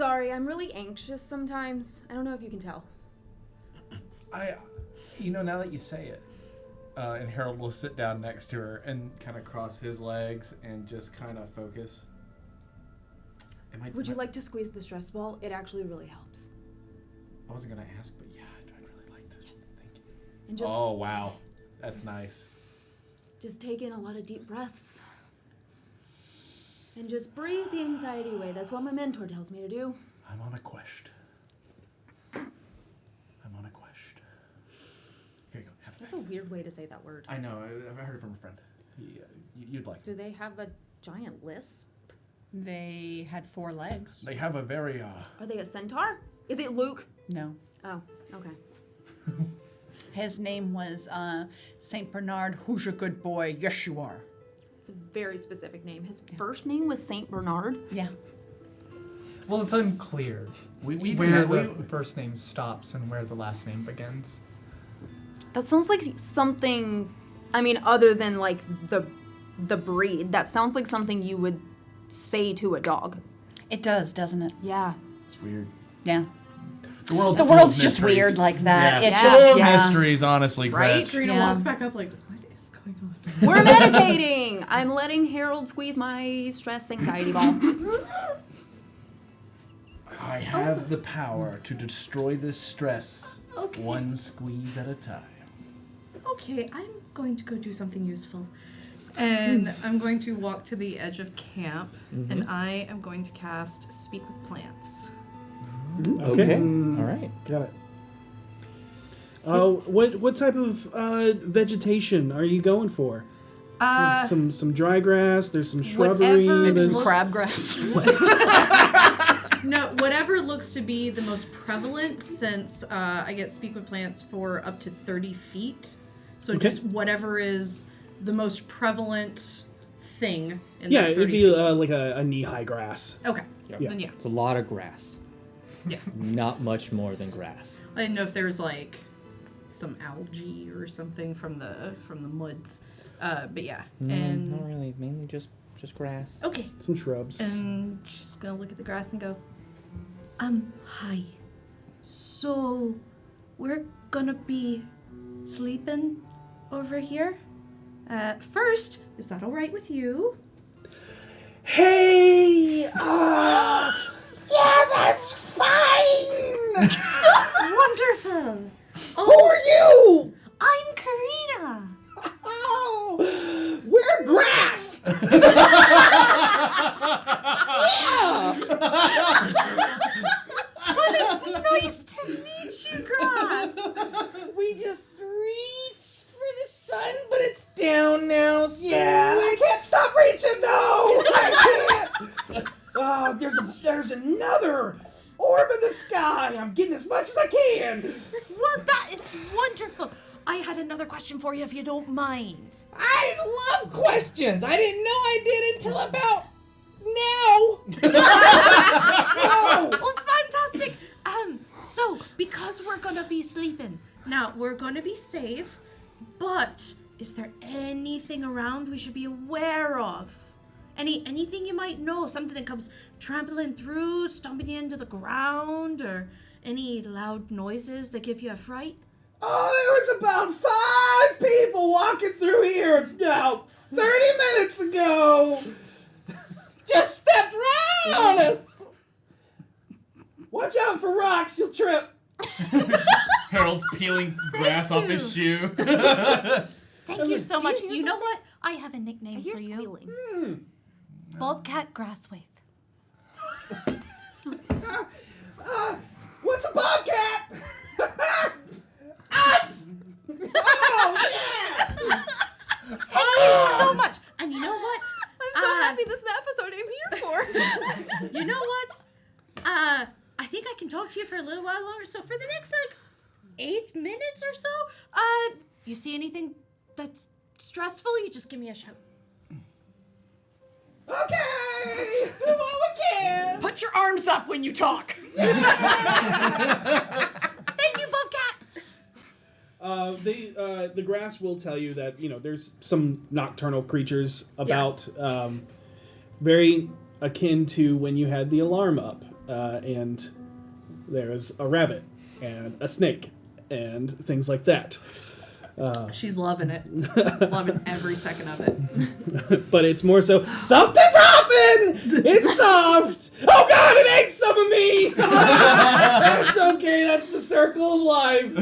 sorry. I'm really anxious sometimes. I don't know if you can tell. Now that you say it, and Harold will sit down next to her and kind of cross his legs and just kind of focus. Would you like to squeeze the stress ball? It actually really helps. I wasn't gonna ask, but yeah, I'd really like to. Thank you. And just, oh wow, that's nice. Just take in a lot of deep breaths. And just breathe the anxiety away. That's what my mentor tells me to do. I'm on a quest. Here you go. Have That's a weird way to say that word. I know. I've heard it from a friend. You'd like. Do they have a giant lisp? They had 4 legs. They have a very. Are they a centaur? Is it Luke? No. Oh, okay. His name was Saint Bernard. Who's your good boy? Yes, you are. It's a very specific name. His first name was Saint Bernard. Yeah. Well, it's unclear where the first name stops and where the last name begins. That sounds like something. I mean, other than like the breed, that sounds like something you would say to a dog. It does, doesn't it? Yeah. It's weird. Yeah. The world's just mysteries. weird like that. Yeah. It Full just, mysteries, honestly, right? Gretch. Karina walks back up like, what is going on? We're meditating. I'm letting Harold squeeze my stress anxiety ball. I have the power to destroy this stress one squeeze at a time. Okay, I'm going to go do something useful. And I'm going to walk to the edge of camp, and I am going to cast Speak with Plants. Okay. All right. Got it. What type of vegetation are you going for? Some dry grass. There's some shrubbery. Some crabgrass. No, whatever looks to be the most prevalent, since I get Speak with Plants for up to 30 feet. So just whatever is the most prevalent thing in that 30 it'd be feet. like a knee-high grass. Okay. Yeah. Then yeah. It's a lot of grass. Yeah. Not much more than grass. I didn't know if there was like some algae or something from the muds. But yeah. And not really. Mainly just grass. okay. Some shrubs. And just gonna look at the grass and go, Hi. So, we're gonna be sleeping over here? first, is that all right with you? Hey! Yeah, that's fine! Wonderful. Who are you? I'm Karina. Oh, we're grass! Well, it's nice to meet you, Grass. We just reach for the sun, but it's down now, so I can't stop reaching, though! I can't! Oh, there's another orb in the sky! I'm getting as much as I can! Well, that is wonderful. I had another question for you if you don't mind. I love questions! I didn't know I did until about now! No! Oh, fantastic. So, because we're gonna be sleeping, now, we're gonna be safe, but is there anything around we should be aware of? Anything you might know, something that comes trampling through, stomping you into the ground, or any loud noises that give you a fright? Oh, there was about 5 people walking through here about 30 minutes ago! Just stepped right on us! Watch out for rocks, you'll trip! Harold's peeling grass off his shoe. Thank you so much. You know what? I have a nickname for you. Squealing. Bobcat Grasswaith. What's a bobcat? Us! Oh, yeah! Thank you so much. And you know what? I'm so happy this is the episode I'm here for. You know what? I think I can talk to you for a little while longer. So for the next 8 minutes or so, you see anything that's stressful, you just give me a shout. Okay! Do what we can! Put your arms up when you talk. Thank you, Bobcat. The grass will tell you that there's some nocturnal creatures about, very akin to when you had the alarm up, and there's a rabbit and a snake and things like that. She's loving it. Loving every second of it. But it's more so, something's happened! It's soft! Oh god, it ate some of me! That's okay, that's the circle of life.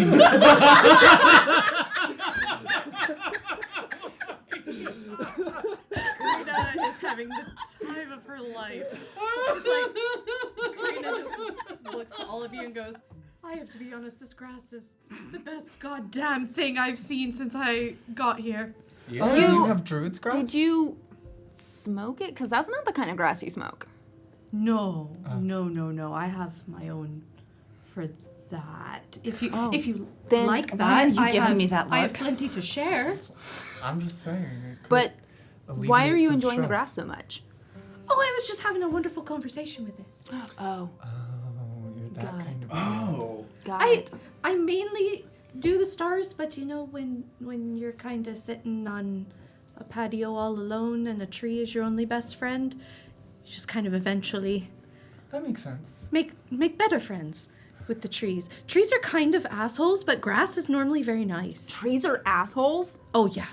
Karina is having the time of her life. It's like, Karina just looks to all of you and goes, I have to be honest, this grass is the best goddamn thing I've seen since I got here. Yeah. Oh, you have druid's grass? Did you smoke it? Because that's not the kind of grass you smoke. No, no. I have my own for that. If you then like why that, are you I giving have, me that I have look? plenty to share. I'm just saying. It could But why are alleviate you some enjoying the stress. grass so much? Oh, I was just having a wonderful conversation with it. Oh, Oh, you're that Got kind of. Oh. got I it. I mainly do the stars, but you know when you're kind of sitting on a patio all alone and a tree is your only best friend, you just kind of eventually That makes sense. make better friends with the trees. Trees are kind of assholes, but grass is normally very nice. Trees are assholes? Oh yeah,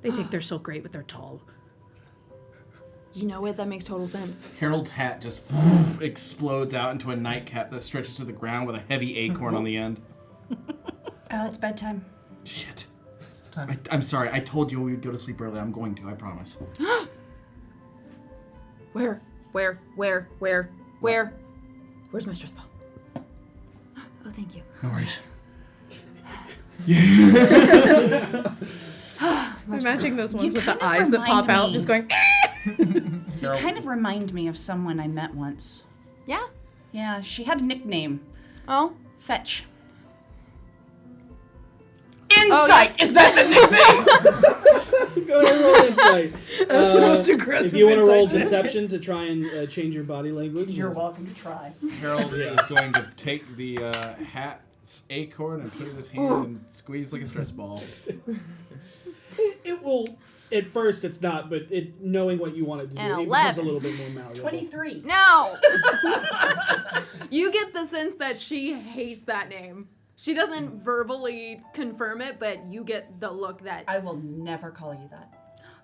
they think they're so great, but they're tall. You know what? That makes total sense. Harold's hat just explodes out into a nightcap that stretches to the ground with a heavy acorn on the end. Oh, it's bedtime. Shit. It's time. I'm sorry. I told you we would go to sleep early. I'm going to. I promise. Where? Where's my stress ball? Oh, thank you. No worries. I'm imagining those ones You with the kind of eyes that pop remind out, me. just going. You kind of remind me of someone I met once. Yeah? Yeah, she had a nickname. Oh? Fetch. Oh, Insight! Is that the nickname? Go ahead and roll insight. That's the most aggressive If you want to roll insight check. deception to try and change your body language. You're welcome to try. Harold is going to take the hat's acorn and put it in his hand and squeeze like a stress ball. It will. At first, it's not, but knowing what you want it to do, An it becomes a 11. little bit more malleable. 23. No! You get the sense that she hates that name. She doesn't verbally confirm it, but you get the look that. I will never call you that.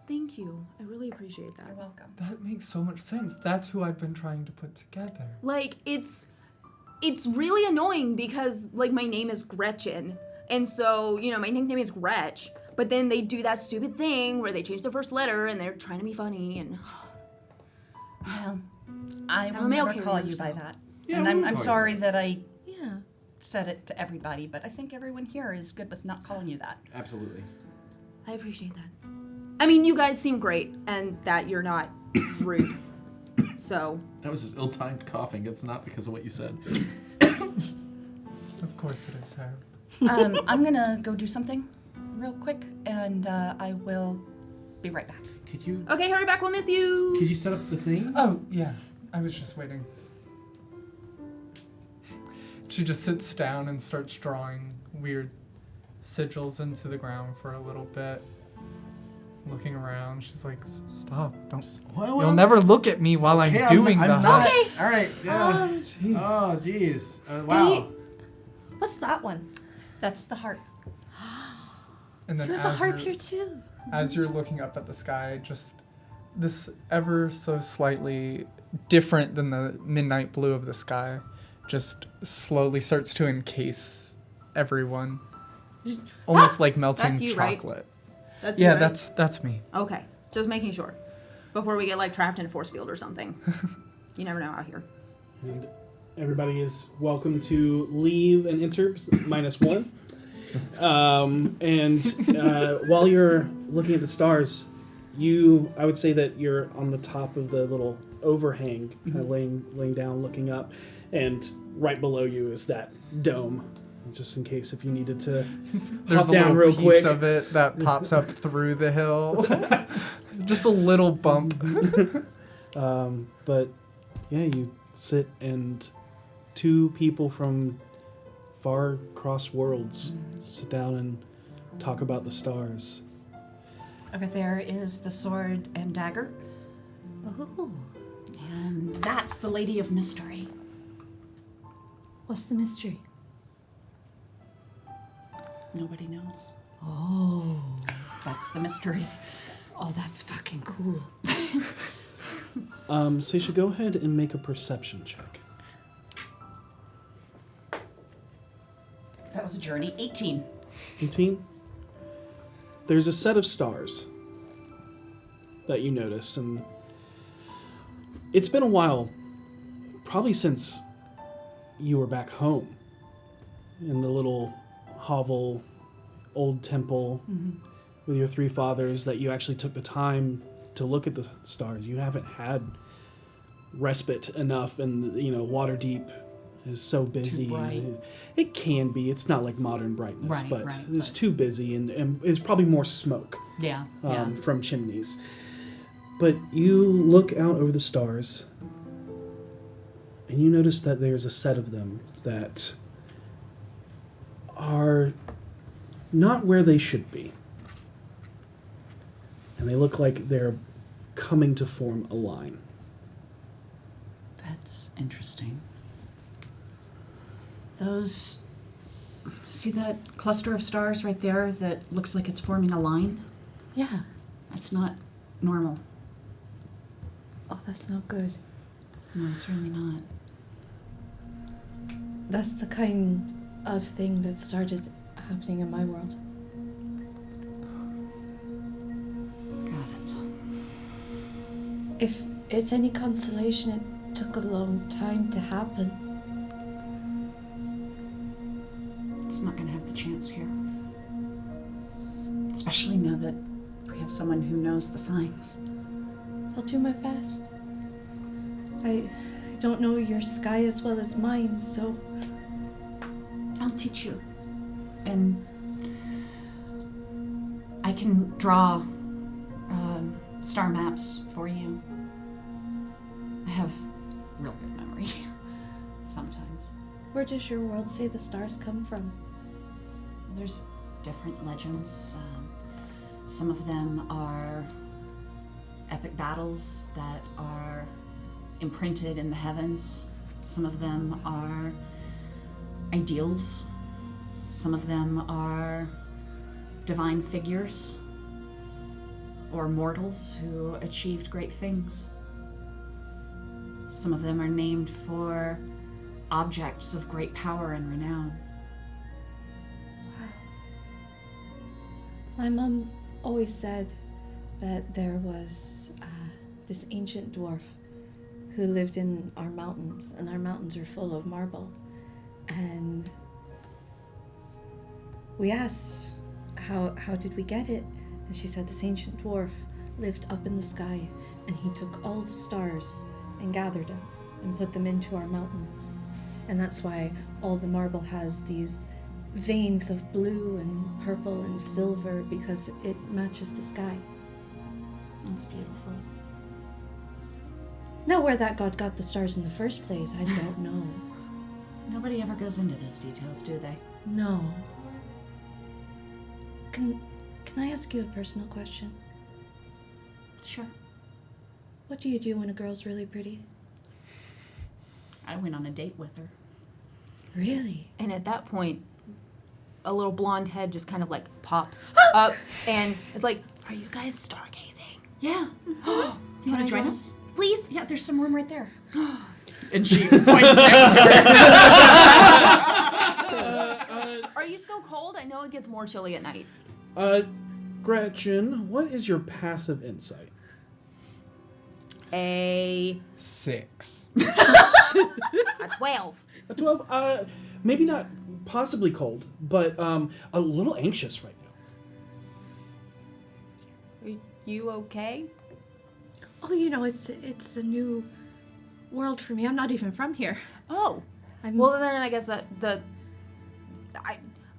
Thank you. I really appreciate that. You're welcome. That makes so much sense. That's who I've been trying to put together. Like, it's really annoying because, like, my name is Gretchen. And so, you know, my nickname is Gretch. But then they do that stupid thing where they change the first letter and they're trying to be funny and... Well, I I'm will a mail never call carrier, you by so- that. Yeah, And we I'm will call you sorry by that I Yeah. said it to everybody, but I think everyone here is good with not calling you that. Absolutely. I appreciate that. I mean, you guys seem great and that you're not rude. So... That was just ill-timed coughing. It's not because of what you said. Of course it is, Harold. I'm gonna go do something real quick, and I will be right back. Could you? Okay, hurry back, we'll miss you! Could you set up the thing? Oh, yeah. I was just waiting. She just sits down and starts drawing weird sigils into the ground for a little bit. Looking around, she's like, "Stop! Don't! You'll never look at me while I'm doing the not. hunt." All right. Yeah. Jeez. Oh, jeez. Wow. What's that one? That's the heart. And then You have a as harp you're- here too. as you're looking up at the sky, just this ever so slightly different than the midnight blue of the sky, just slowly starts to encase everyone, almost like melting That's you, right? chocolate. That's you, Yeah, right? that's me. Okay, just making sure. Before we get, like, trapped in a force field or something. You never know out here. And everybody is welcome to leave and enter -1. While you're looking at the stars, I would say that you're on the top of the little overhang, kind of laying down, looking up, and right below you is that dome. Just in case if you needed to There's hop a down little real piece quick. of it that pops up through the hill. Just a little bump. But yeah, you sit and two people from far across worlds sit down and talk about the stars. Over there is the sword and dagger. Oh. And that's the Lady of Mystery. What's the mystery? Nobody knows. Oh. That's the mystery. Oh, that's fucking cool. Seisha, go ahead and make a perception check. That was a journey. 18. 18. There's a set of stars that you notice, and it's been a while, probably since you were back home in the little hovel, old temple with your three fathers, that you actually took the time to look at the stars. You haven't had respite enough, and Waterdeep is so busy. Too bright. It can be. It's not like modern brightness, Right, but right, it's but- too busy, and it's probably more smoke Yeah. from chimneys. But you look out over the stars, and you notice that there's a set of them that are not where they should be. And they look like they're coming to form a line. That's interesting. Those... See that cluster of stars right there that looks like it's forming a line? Yeah. That's not normal. Oh, that's not good. No, it's really not. That's the kind of thing that started happening in my world. Got it. If it's any consolation, it took a long time to happen. It's not going to have the chance here. Especially now that we have someone who knows the signs. I'll do my best. I don't know your sky as well as mine, so I'll teach you. And I can draw star maps for you. I have real good memory. Sometimes. where does your world say the stars come from? There's different legends. Some of them are epic battles that are imprinted in the heavens. Some of them are ideals. Some of them are divine figures or mortals who achieved great things. Some of them are named for objects of great power and renown. My mom always said that there was this ancient dwarf who lived in our mountains, and our mountains are full of marble. And we asked, how did we get it? And she said this ancient dwarf lived up in the sky, and he took all the stars and gathered them and put them into our mountain. And that's why all the marble has these veins of blue and purple and silver, because it matches the sky. That's beautiful. Now, where that god got the stars in the first place, I don't know. Nobody ever goes into those details, do they? No. Can I ask you a personal question? Sure. What do you do when a girl's really pretty? I went on a date with her. Really? And at that point, a little blonde head just kind of like pops up and it's like, "Are you guys stargazing?" Yeah. You want to join us? Please? Yeah, there's some room right there. And she points next to her. Are you still cold? I know it gets more chilly at night. Gretchen, what is your passive insight? A 6. 12. A 12? Maybe not possibly cold, but a little anxious right now. Are you okay? Oh, it's a new world for me. I'm not even from here. Oh. I'm Well, then I guess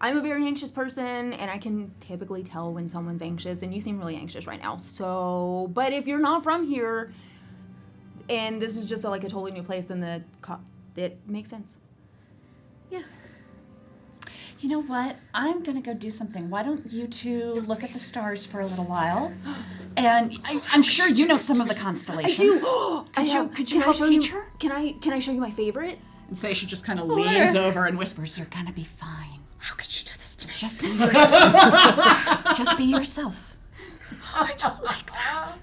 I'm a very anxious person, and I can typically tell when someone's anxious, and you seem really anxious right now. So, but if you're not from here, and this is just like a totally new place, then it makes sense. Yeah. You know what? I'm going to go do something. Why don't you two look at the stars for a little while? And I'm sure you know some of the constellations. I do. Could you help show teach her? Can I show you my favorite? And Seisha just kind of leans over and whispers, "You're gonna be fine. How could you do this to me? Just be yourself. Just be yourself." Oh, I don't like that.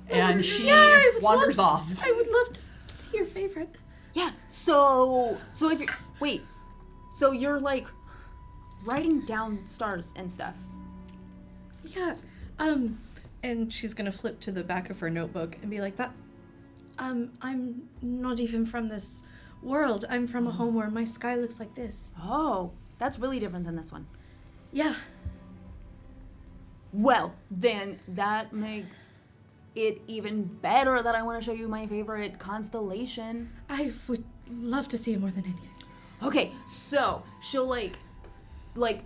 And she I would wanders love off. I would love to see your favorite. Yeah. So if you so you're like writing down stars and stuff. Yeah. And she's gonna flip to the back of her notebook and be like, "That." I'm not even from this world. I'm from a home where my sky looks like this. Oh, that's really different than this one. Yeah. Well, then that makes it even better that I want to show you my favorite constellation. I would love to see it more than anything. Okay, so she'll like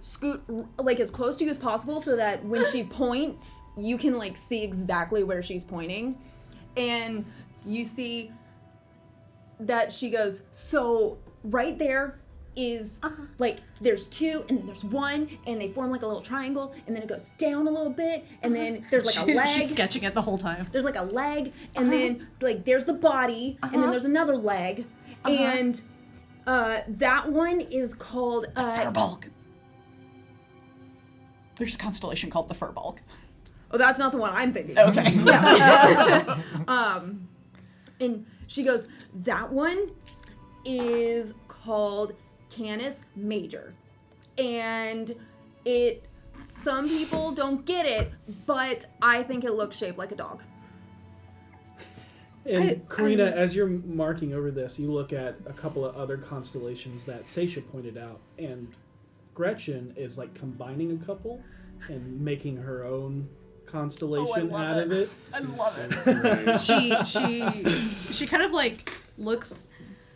scoot like as close to you as possible so that when she points, you can like see exactly where she's pointing. And you see that she goes, so right there is like there's two and then there's one and they form like a little triangle and then it goes down a little bit and then there's like a leg. She's sketching it the whole time. There's like a leg and then like there's the body and then there's another leg and that one is called Furbulk. There's a constellation called the Furbulk. Oh, that's not the one I'm thinking. Okay. Yeah. And she goes, that one is called Canis Major. And some people don't get it, but I think it looks shaped like a dog. And Karina, as you're marking over this, you look at a couple of other constellations that Seisha pointed out, and Gretchen is like combining a couple and making her own constellation out of it. I love it. She kind of like looks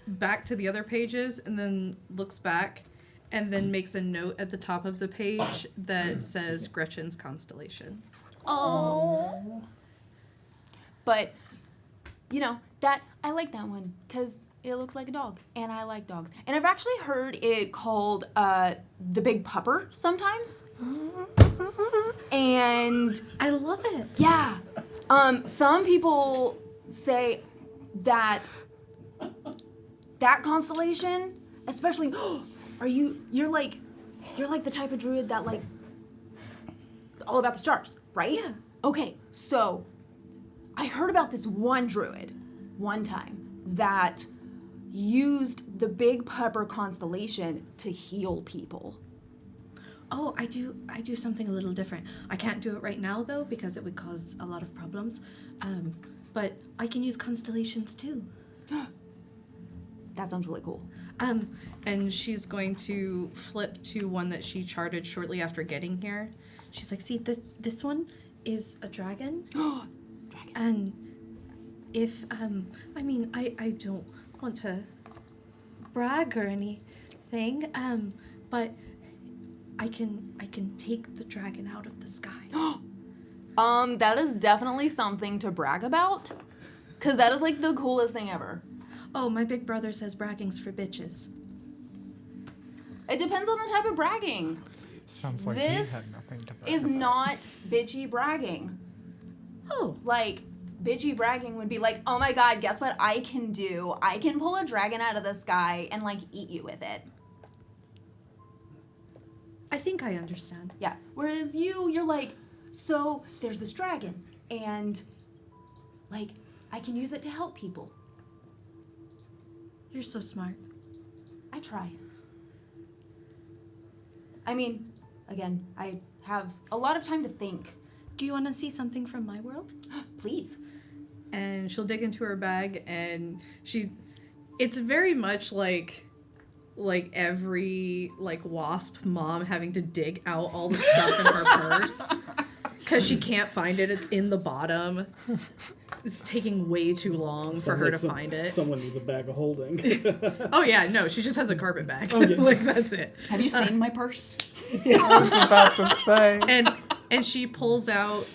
back to the other pages and then looks back and then makes a note at the top of the page that says Gretchen's constellation. Oh. But, you know, that I like that one because it looks like a dog, and I like dogs. And I've actually heard it called the Big Pupper sometimes. And I love it. yeah, some people say that constellation, especially, you're like the type of druid that like all about the stars, right? Yeah. Okay, so I heard about this one druid one time that used the Big Pupper constellation to heal people. Oh, I do something a little different. I can't do it right now though because it would cause a lot of problems. But I can use constellations too. That sounds really cool. And she's going to flip to one that she charted shortly after getting here. She's like, see, this one is a dragon. Dragon. And if, I mean, I don't want to brag or anything, but I can take the dragon out of the sky. That is definitely something to brag about, because that is like the coolest thing ever. Oh, my big brother says bragging's for bitches. It depends on the type of bragging. Sounds like This he had nothing to brag is about. not bitchy bragging. Oh, Like, bitchy bragging would be like, oh my god, guess what I can do? I can pull a dragon out of the sky and like eat you with it. I think I understand. Yeah. Whereas you're like, so there's this dragon and like I can use it to help people. You're so smart. I try. I mean, again, I have a lot of time to think. Do you want to see something from my world? Please. And she'll dig into her bag and it's very much like every like wasp mom having to dig out all the stuff in her purse because she can't find it. It's in the bottom. It's taking way too long for her to find it. Someone needs a bag of holding. Oh yeah, no, she just has a carpet bag. Oh, yeah. Like that's it. Have you seen my purse? I was about to say. And she pulls out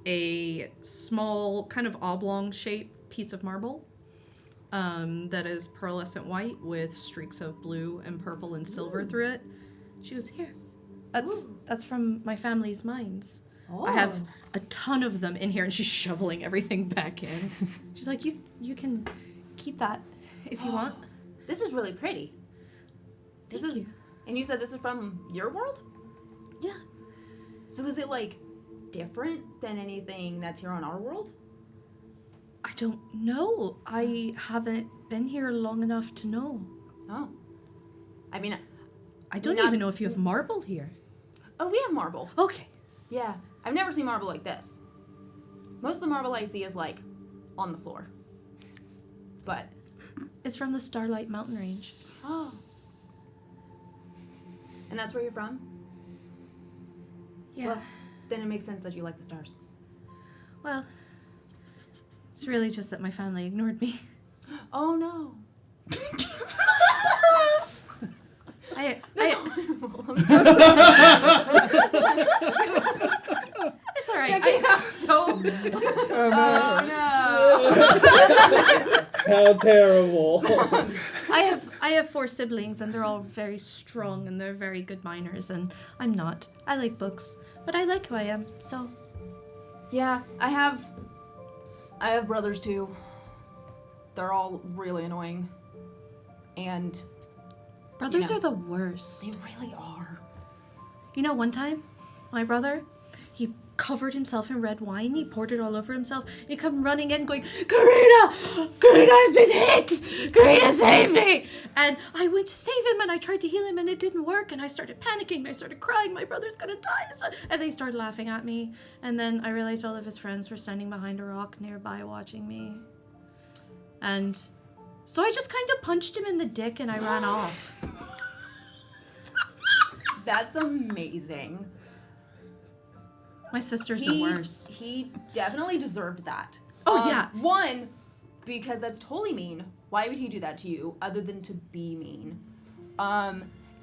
a small kind of oblong shaped piece of marble that is pearlescent white with streaks of blue and purple and silver through it. She was here. That's from my family's mines. I have a ton of them in here, and she's shoveling everything back in. She's like, you can keep that if you want. This is really pretty. This Thank is, you. and you said this is from your world? Yeah. So is it like different than anything that's here on our world? I don't know. I haven't been here long enough to know. Oh. I mean, I don't not- even know if you have marble here. oh, we have marble. Okay. Yeah. I've never seen marble like this. Most of the marble I see is like on the floor. But, It's from the Starlight Mountain Range. oh. And that's where you're from? Yeah. Well, then it makes sense that you like the stars. Well, it's really just that my family ignored me. Oh no. It's all right. That came out so. Oh How terrible. I have 4 siblings, and they're all very strong, and they're very good miners, and I'm not. I like books, but I like who I am, so. no. Yeah, I have brothers too. They're all really annoying. And Brothers Yeah. are the worst. they really are. You know, one time, my brother, he covered himself in red wine. He poured it all over himself. He come running in going, Karina, I've been hit. Karina, save me. And I went to save him, and I tried to heal him, and it didn't work. And I started panicking, and I started crying. My brother's gonna die. And they started laughing at me. And then I realized all of his friends were standing behind a rock nearby watching me. And so I just kind of punched him in the dick, and I ran off. That's amazing. My sister's the worst. He definitely deserved that. Oh, yeah. One, because that's totally mean. Why would he do that to you other than to be mean?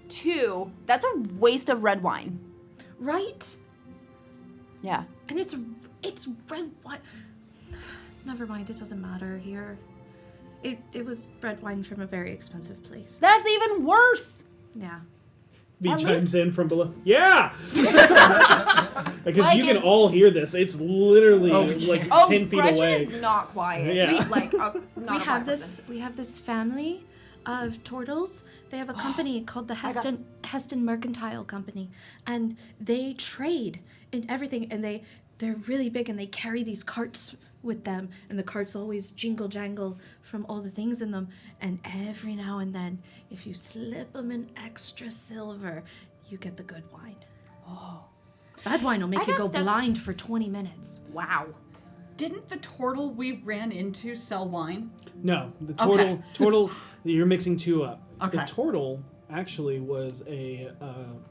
2, that's a waste of red wine. Right? Yeah. And it's red wine. Never mind, it doesn't matter here. It was red wine from a very expensive place. That's even worse. Yeah. V At chimes in from below. Yeah! Because Like you can it- all hear this. It's literally like 10 feet Gretchen away. is not quiet. Yeah. Not We have this family of turtles. They have a company called the Heston Mercantile Company, and they trade in everything, and they're really big, and they carry these carts with them, and the carts always jingle jangle from all the things in them, and every now and then, if you slip them an extra silver, you get the good wine. Oh. Bad wine will make I you got go stuff- blind for 20 minutes. Wow. Didn't the turtle we ran into sell wine? No, the Okay. turtle, you're mixing 2 up. Okay. The turtle actually was a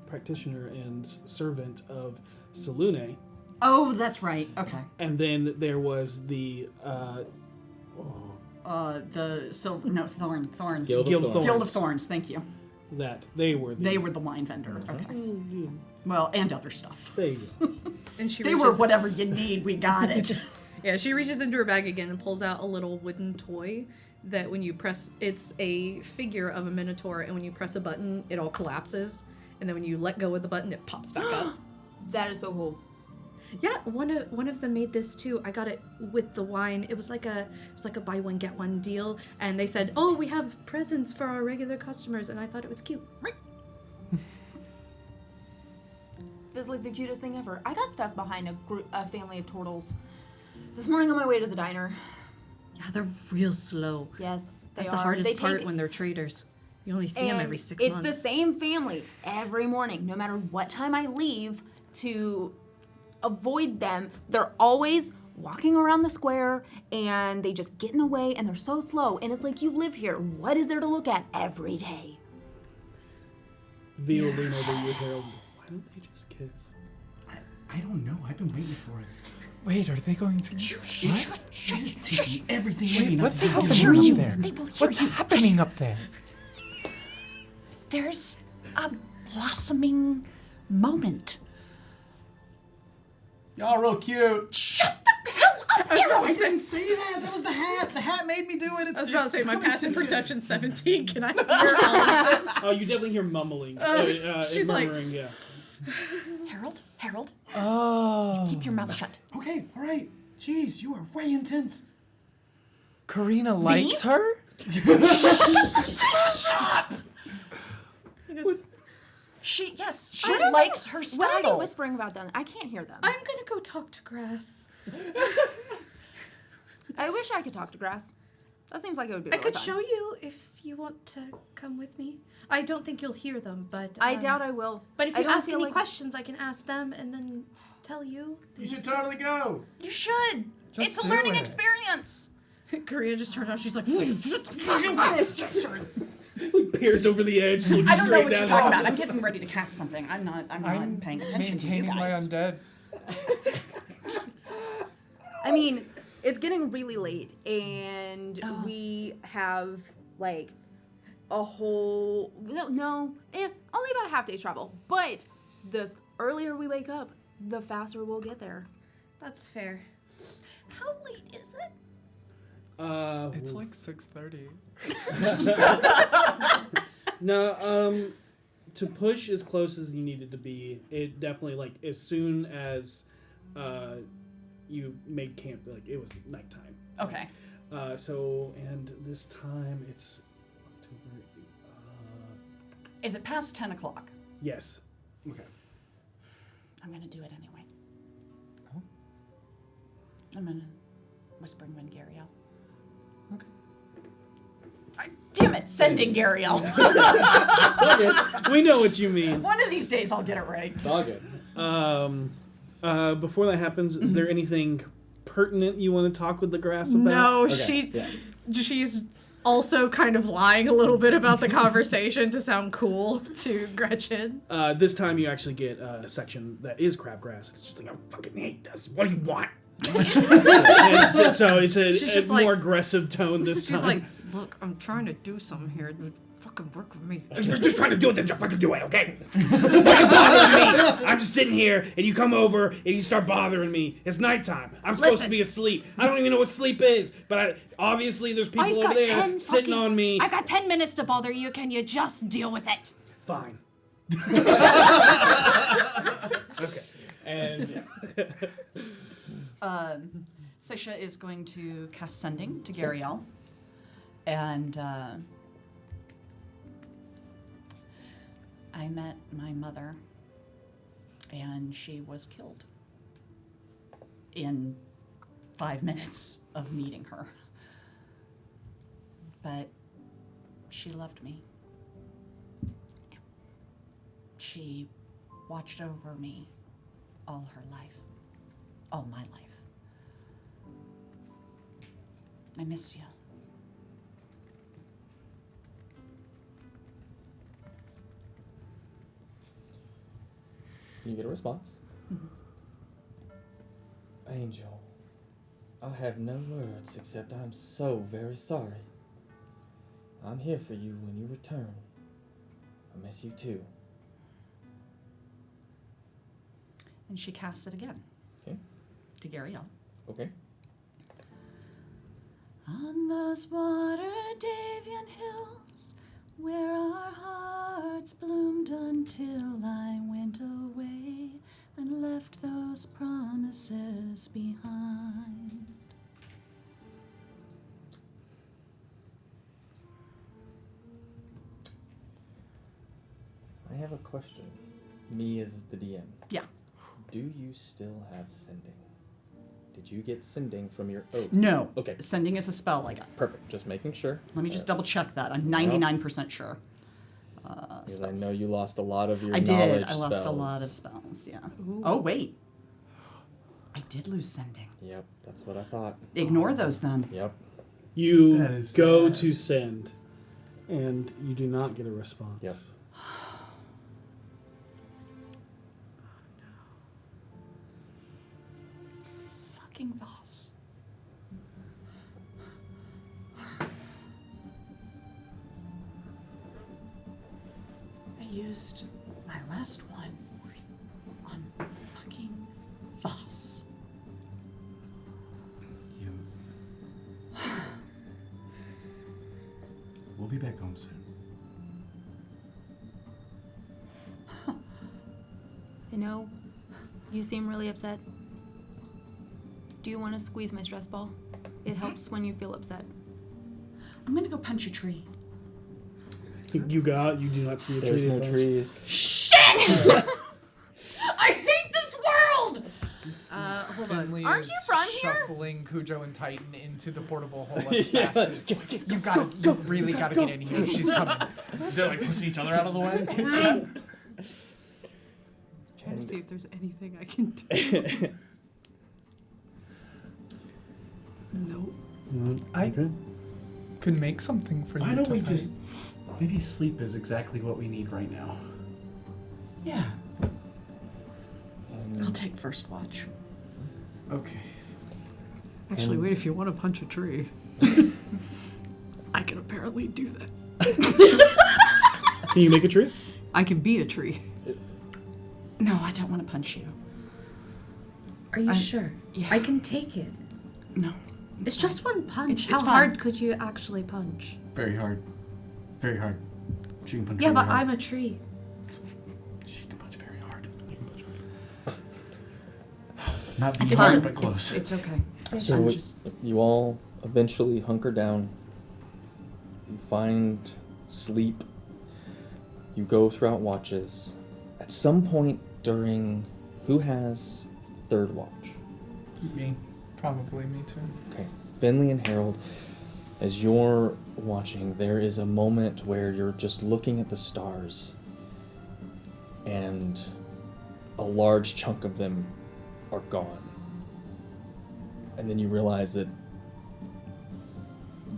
practitioner and servant of Selune. Oh, that's right. Okay. And then there was the Thorns. Guild Guild of Thorns. Guild of Thorns. Thank you. that they were the They were the wine vendor. Okay. Oh, yeah, Well, and other stuff. there you go. And she They reaches, were whatever you need. We got it. Yeah, she reaches into her bag again and pulls out a little wooden toy that when you press, it's a figure of a minotaur, and when you press a button, it all collapses, and then when you let go of the button, it pops back up. That is so cool. Yeah, one of them made this too. I got it with the wine. It was like a buy one get one deal, and they said, "Oh, we have presents for our regular customers," and I thought it was cute. This is like the cutest thing ever. I got stuck behind a family of turtles this morning on my way to the diner. Yeah, they're real slow. Yes, That's they the are. hardest They part take- when they're traders. You only see them and every 6 it's months. the same family every morning, no matter what time I leave to avoid them. They're always walking around the square, and they just get in the way, and they're so slow. And it's like, you live here. What is there to look at every day? V will lean over you, Harold. Why don't they just kiss? I don't know. I've been waiting for it. Wait, are they going to? What? She's taking everything Wait, away. what's nothing to happening do. up there? They will hear What's you. happening up there? There's a blossoming moment. Y'all real cute. Shut the hell up, I Harold! didn't say that. That was the hat. The hat made me do it. It's, I was about to it's say, my becoming passive sensitive. perception's 17. Can I hear all of this? Oh, you definitely hear mumbling. She's like- murmuring, yeah. Harold, Oh. keep your mouth shut. Okay, all right. Jeez, you are way intense. Karina likes her? She likes her What are they style. whispering about then? I can't hear them. I'm gonna go talk to Grass. I wish I could talk to grass. That seems like it would be I really could fun. show you if you want to come with me. I don't think you'll hear them, but I doubt I will. But if I you don't ask feel any like- questions, I can ask them and then tell you. You should totally go. You should. Just It's a do learning it. experience. Korea just turned out. She's like, Peers over the edge, looks I don't know straight what you're down. talking about. I'm getting ready to cast something. I'm not paying attention to you maintaining my guys. undead. I mean, it's getting really late, and we have like a whole only about a half day's travel. But the earlier we wake up, the faster we'll get there. that's fair. How late is it? It's like 6:30. No, to push as close as you needed to be, it definitely, like, as soon as you made camp, like, it was nighttime. Okay. And this time it's October. Is it past 10 o'clock? Yes. Okay. I'm going to do it anyway. I'm going to whisper in Gariel. Okay. Damn it, sending Gariel. We know what you mean. One of these days I'll get it right. It's all good. Before that happens, is there anything pertinent you want to talk with the grass about? No, Okay, she's also kind of lying a little bit about the conversation to sound cool to Gretchen. This time you actually get a section that is crabgrass. It's just like, I fucking hate this. What do you want? And so it's She's a just more like- aggressive tone this time. She's like, look, I'm trying to do something here. Fucking work with me. You're just trying to do it, then just fucking do it, okay? Why are you bothering me? I'm just sitting here, and you come over, and you start bothering me. It's nighttime. I'm supposed to Listen. be asleep. I don't even know what sleep is, but obviously there's people over there sitting on me. I've got 10 minutes to bother you. Can you just deal with it? Fine. Okay. And Seisha is going to cast Sending to Gariel. And I met my mother, and she was killed in 5 minutes of meeting her. But she loved me. She watched over me all her life, all my life. I miss you. You get a response. Angel, I have no words except I'm so very sorry. I'm here for you when you return. I miss you too. And she casts it again. Okay. To Gariel. Okay. On those water Davian hills, where our hearts bloomed until I went away and left those promises behind. I have a question. Me as the DM. Yeah. Do you still have sending? Did you get sending from your oath? No. Okay. Sending is a spell I got. Perfect. Just making sure. Let me just double check that. I'm 99% sure. Because I know you lost a lot of your I knowledge did. I lost a spells. lot of spells, yeah. Oh, wait. I did lose Sending. Yep, that's what I thought. Ignore those then. Yep. you That is go sad. to send, and you do not get a response. Yep. Fucking Voss. I used my last one on fucking Voss. You. We'll be back home soon. You know, you seem really upset. Do you want to squeeze my stress ball? It helps when you feel upset. I'm gonna go punch a tree. You do not see a There's tree. no trees. Shit! I hate this world! Hold on. Finley Aren't is you from here? shuffling Cujo and Titan into the portable hole as fast as you really gotta get in here. She's coming. They're like pushing each other out of the way. Trying to see if there's anything I can do. Nope. I could make something for you. Why don't to we fight. just... Maybe sleep is exactly what we need right now. Yeah. I'll take first watch. Okay. Actually, wait, if you want to punch a tree, I can apparently do that. Can you make a tree? I can be a tree. No, I don't want to punch you. Are you sure? Yeah. I can take it. No. It's just one punch. It's How fine. hard could you actually punch? Very hard. Very hard. She can punch Yeah, very but hard. I'm a tree. She can punch very hard. Not It's hard, fine. but close. It's okay. So I'm what- just... you all eventually hunker down. You find sleep. You go throughout watches. At some point during, who has third watch? Me. Probably me too. Okay, Finley and Harold, as you're watching, there is a moment where you're just looking at the stars, and a large chunk of them are gone. And then you realize that,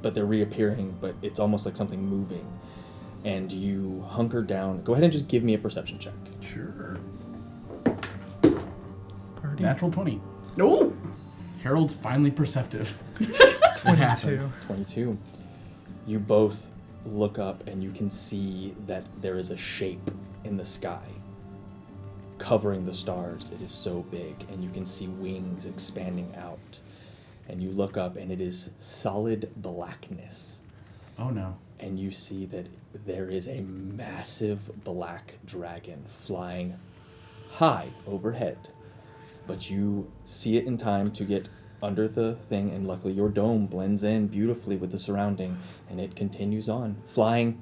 but they're reappearing, but it's almost like something moving. And you hunker down. Go ahead and just give me a perception check. Sure. Party. Natural 20. No! Harold's finally perceptive. 22. 22. You both look up and you can see that there is a shape in the sky covering the stars. It is so big, and you can see wings expanding out. And you look up and it is solid blackness. Oh no. And you see that there is a massive black dragon flying high overhead. But you see it in time to get under the thing, and luckily your dome blends in beautifully with the surrounding, and it continues on, flying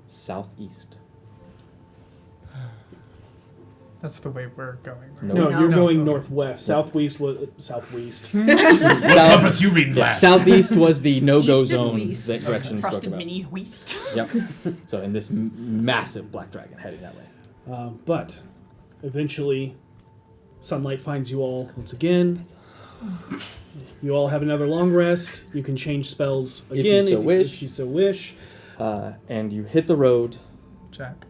southeast. That's the way we're going. Right? No, No, you're no, going okay. northwest. Southwest was southwest. South- Compass you read yeah, black. southeast was the no-go East and zone west. that Gretchen spoke Frosted about. mini waist. Yep. So, and this massive black dragon heading that way. But eventually, sunlight finds you all once again. You all have another long rest. You can change spells If you again so wish. if you so wish. And you hit the road, Jack.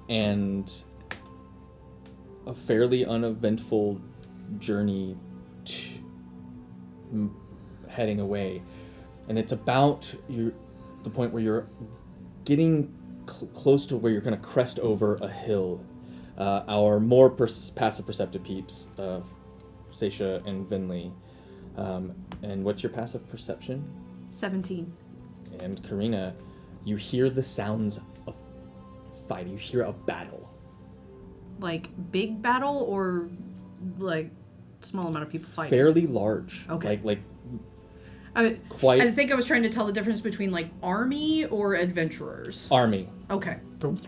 and a fairly uneventful journey heading away. And it's about the point where you're getting close to where you're going to crest over a hill. Our more passive perceptive peeps, Seisha and Vinley. And what's your passive perception? 17. And Karina, you hear the sounds of fighting. You hear a battle. Like big battle or like small amount of people fighting? Fairly large. Okay. Like I quite think I was trying to tell the difference between like army or adventurers. army. Okay.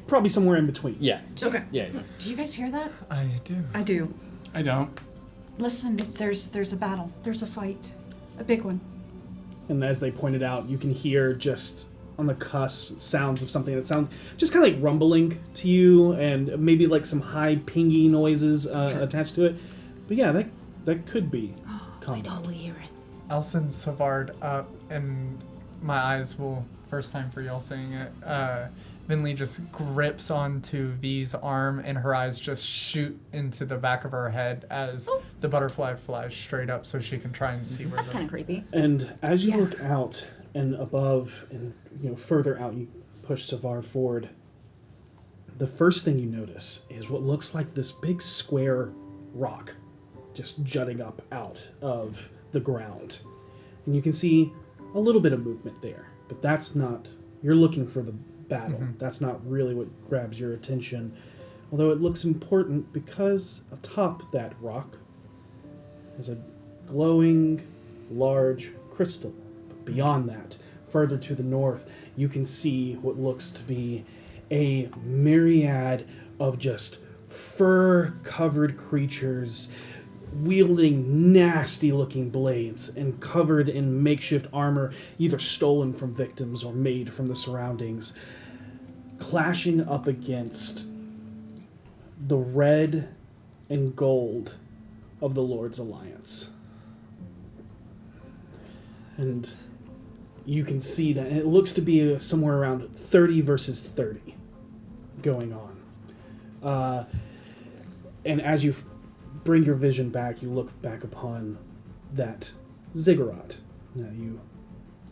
Probably somewhere in between. Yeah. Okay. Yeah. Do you guys hear that? I do. I do. I don't. Listen, there's a battle. There's a fight. A big one. And as they pointed out, you can hear just on the cusp sounds of something that sounds just kind of like rumbling to you, and maybe like some high pingy noises attached to it. But yeah, that could be combat. Totally hear it. Elson Savard up, and my eyes will, first time for y'all saying it, Vinley just grips onto V's arm, and her eyes just shoot into the back of her head as the butterfly flies straight up so she can try and see where That's kind of creepy. And as you look out and above and further out, you push Savard forward. The first thing you notice is what looks like this big square rock just jutting up out of the ground. And you can see a little bit of movement there, but that's not, you're looking for the battle. Mhm. That's not really what grabs your attention. Although it looks important because atop that rock is a glowing, large crystal. But beyond that, further to the north, you can see what looks to be a myriad of just fur-covered creatures wielding nasty-looking blades and covered in makeshift armor, either stolen from victims or made from the surroundings, clashing up against the red and gold of the Lord's Alliance. And you can see that, and it looks to be somewhere around 30 versus 30 going on. And as you bring your vision back, you look back upon that ziggurat. You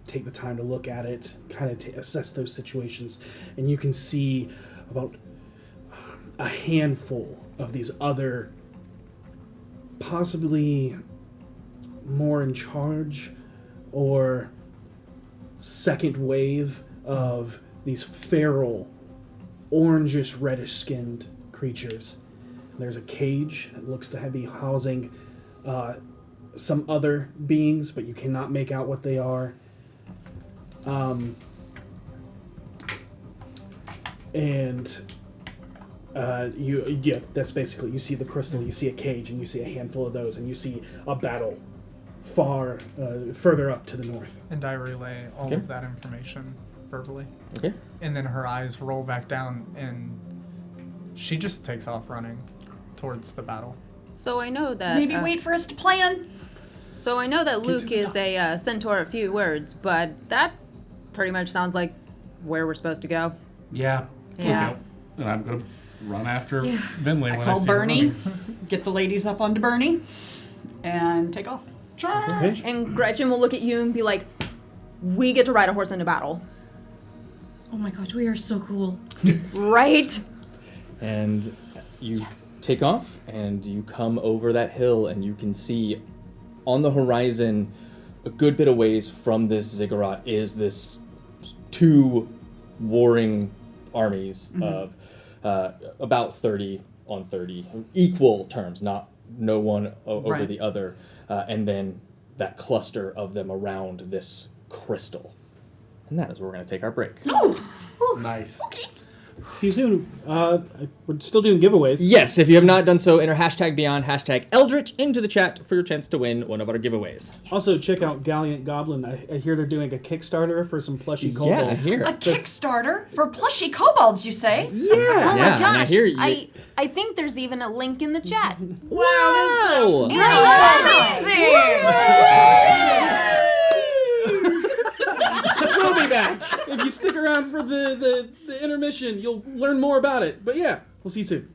take the time to look at it, kind of assess those situations, and you can see about a handful of these other, possibly more in charge or second wave of these feral, orangish, reddish-skinned creatures. There's a cage that looks to be housing some other beings, but you cannot make out what they are. That's basically, you see the crystal, you see a cage, and you see a handful of those, and you see a battle further up to the north. And I relay all of that information verbally. Okay. And then her eyes roll back down, and she just takes off running towards the battle. So I know that... Maybe wait for us to plan. So I know that Luke is a centaur of few words, but that pretty much sounds like where we're supposed to go. Yeah. Let's go. And I'm going to run after Vinley when I Call see her Bernie, running. get the ladies up onto Bernie, and take off. Okay. And Gretchen will look at you and be like, we get to ride a horse into battle. Oh my gosh, we are so cool. Right? And you take off, and you come over that hill, and you can see on the horizon, a good bit of ways from this ziggurat, is this two warring armies of about 30 on 30, equal terms, no one over the other, and then that cluster of them around this crystal. And that is where we're going to take our break. Nice. See you soon. We're still doing giveaways. Yes, if you have not done so, enter #Beyond, #Eldritch into the chat for your chance to win one of our giveaways. Also, check out Gallant Goblin. I hear they're doing a Kickstarter for some plushy kobolds. Yeah, I hear. A Kickstarter for plushy kobolds, you say? Yeah. Oh my Yeah, and I gosh. hear you. I think there's even a link in the chat. Wow! We'll be back. If you stick around for the intermission, you'll learn more about it. But yeah, we'll see you soon.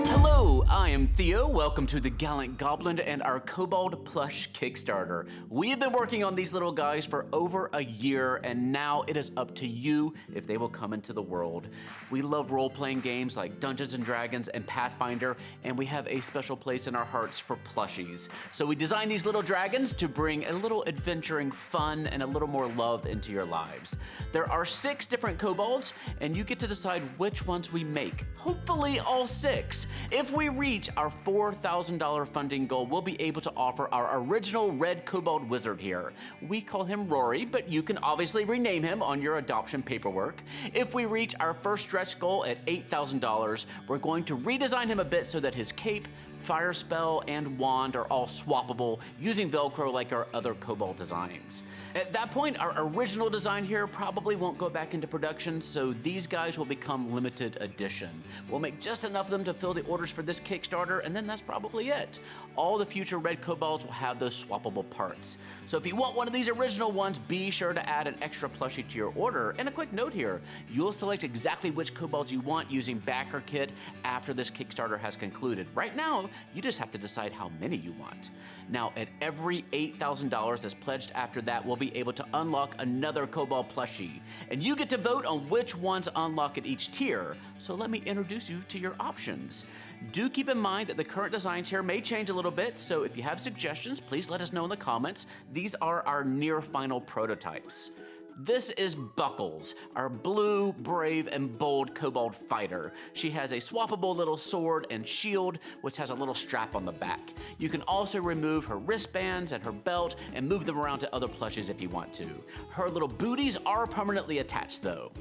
Hello, I am Theo. Welcome to the Gallant Goblin and our Kobold Plush Kickstarter. We have been working on these little guys for over a year, and now it is up to you if they will come into the world. We love role-playing games like Dungeons & Dragons and Pathfinder, and we have a special place in our hearts for plushies. So we designed these little dragons to bring a little adventuring fun and a little more love into your lives. There are 6 different kobolds, and you get to decide which ones we make. Hopefully all 6. If we reach our $4,000 funding goal, we'll be able to offer our original red kobold wizard here. We call him Rory, but you can obviously rename him on your adoption paperwork. If we reach our first stretch goal at $8,000, we're going to redesign him a bit so that his cape, fire spell, and wand are all swappable using Velcro like our other kobold designs. At that point, our original design here probably won't go back into production, so these guys will become limited edition. We'll make just enough of them to fill the orders for this Kickstarter, and then that's probably it. All the future red kobolds will have those swappable parts. So if you want one of these original ones, be sure to add an extra plushie to your order. And a quick note here, you'll select exactly which kobolds you want using backer kit after this Kickstarter has concluded. Right now, you just have to decide how many you want. Now, at every $8,000 that's pledged after that, we'll be able to unlock another kobold plushie. And you get to vote on which ones unlock at each tier. So let me introduce you to your options. Do keep in mind that the current designs here may change a little bit, so if you have suggestions, please let us know in the comments. These are our near final prototypes. This is Buckles, our blue, brave, and bold kobold fighter. She has a swappable little sword and shield, which has a little strap on the back. You can also remove her wristbands and her belt and move them around to other plushies if you want to. Her little booties are permanently attached though.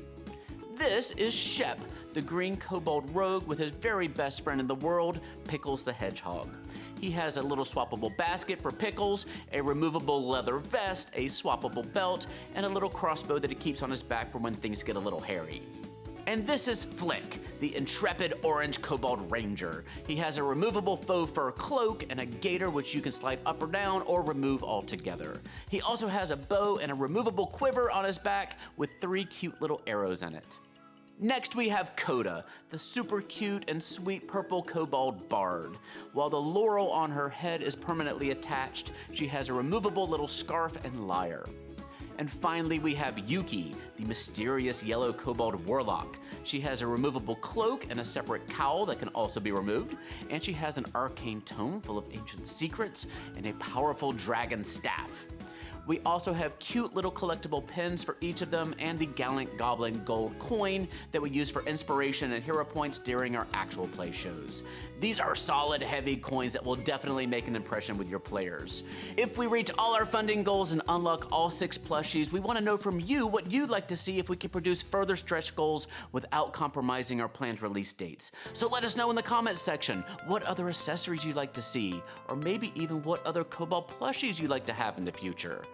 This is Shep, the green kobold rogue with his very best friend in the world, Pickles the Hedgehog. He has a little swappable basket for Pickles, a removable leather vest, a swappable belt, and a little crossbow that he keeps on his back for when things get a little hairy. And this is Flick, the intrepid orange kobold ranger. He has a removable faux fur cloak and a gaiter which you can slide up or down or remove altogether. He also has a bow and a removable quiver on his back with 3 cute little arrows in it. Next we have Coda, the super cute and sweet purple kobold bard. While the laurel on her head is permanently attached, she has a removable little scarf and lyre. And finally we have Yuki, the mysterious yellow kobold warlock. She has a removable cloak and a separate cowl that can also be removed, and she has an arcane tome full of ancient secrets and a powerful dragon staff. We also have cute little collectible pins for each of them and the Gallant Goblin gold coin that we use for inspiration and hero points during our actual play shows. These are solid, heavy coins that will definitely make an impression with your players. If we reach all our funding goals and unlock all 6 plushies, we want to know from you what you'd like to see if we can produce further stretch goals without compromising our planned release dates. So let us know in the comments section what other accessories you'd like to see, or maybe even what other kobold plushies you'd like to have in the future.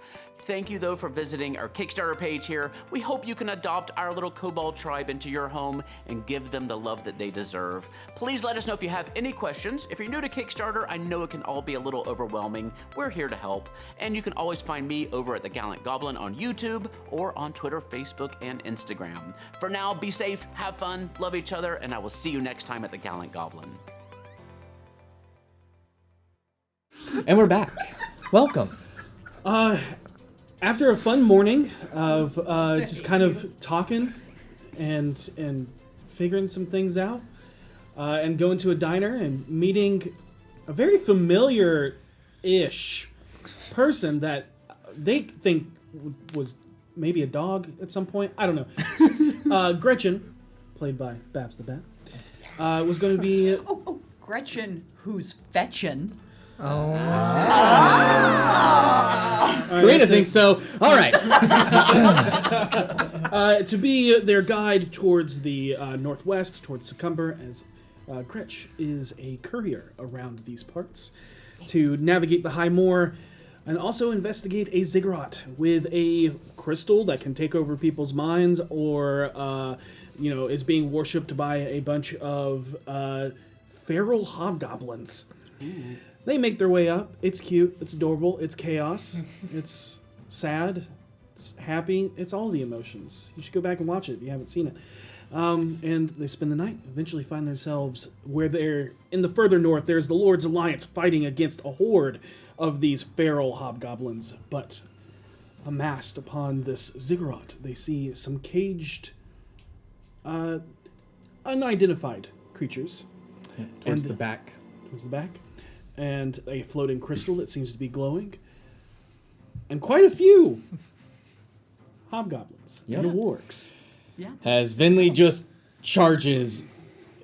Thank you though for visiting our Kickstarter page here. We hope you can adopt our little kobold tribe into your home and give them the love that they deserve. Please let us know if you have any questions. If you're new to Kickstarter, I know it can all be a little overwhelming. We're here to help. And you can always find me over at The Gallant Goblin on YouTube or on Twitter, Facebook, and Instagram. For now, be safe, have fun, love each other, and I will see you next time at The Gallant Goblin. And we're back. Welcome. After a fun morning of just kind of talking and figuring some things out, and going to a diner and meeting a very familiar-ish person that they think was maybe a dog at some point. I don't know. Gretchen, played by Babsthebat, was going to be... Gretchen, who's fetchin'. Karina thinks so. All right. To be their guide towards the northwest, towards Succumber, as Gretch is a courier around these parts, to navigate the High Moor and also investigate a ziggurat with a crystal that can take over people's minds, or is being worshipped by a bunch of feral hobgoblins. Ooh. They make their way up. It's cute. It's adorable. It's chaos. It's sad. It's happy. It's all the emotions. You should go back and watch it if you haven't seen it. And they spend the night. Eventually find themselves where they're in the further north. There's the Lord's Alliance fighting against a horde of these feral hobgoblins. But amassed upon this ziggurat, they see some caged, unidentified creatures. Yeah, towards the back. Towards the back. And a floating crystal that seems to be glowing. And quite a few hobgoblins and wargs. Yeah. As Vinley just charges,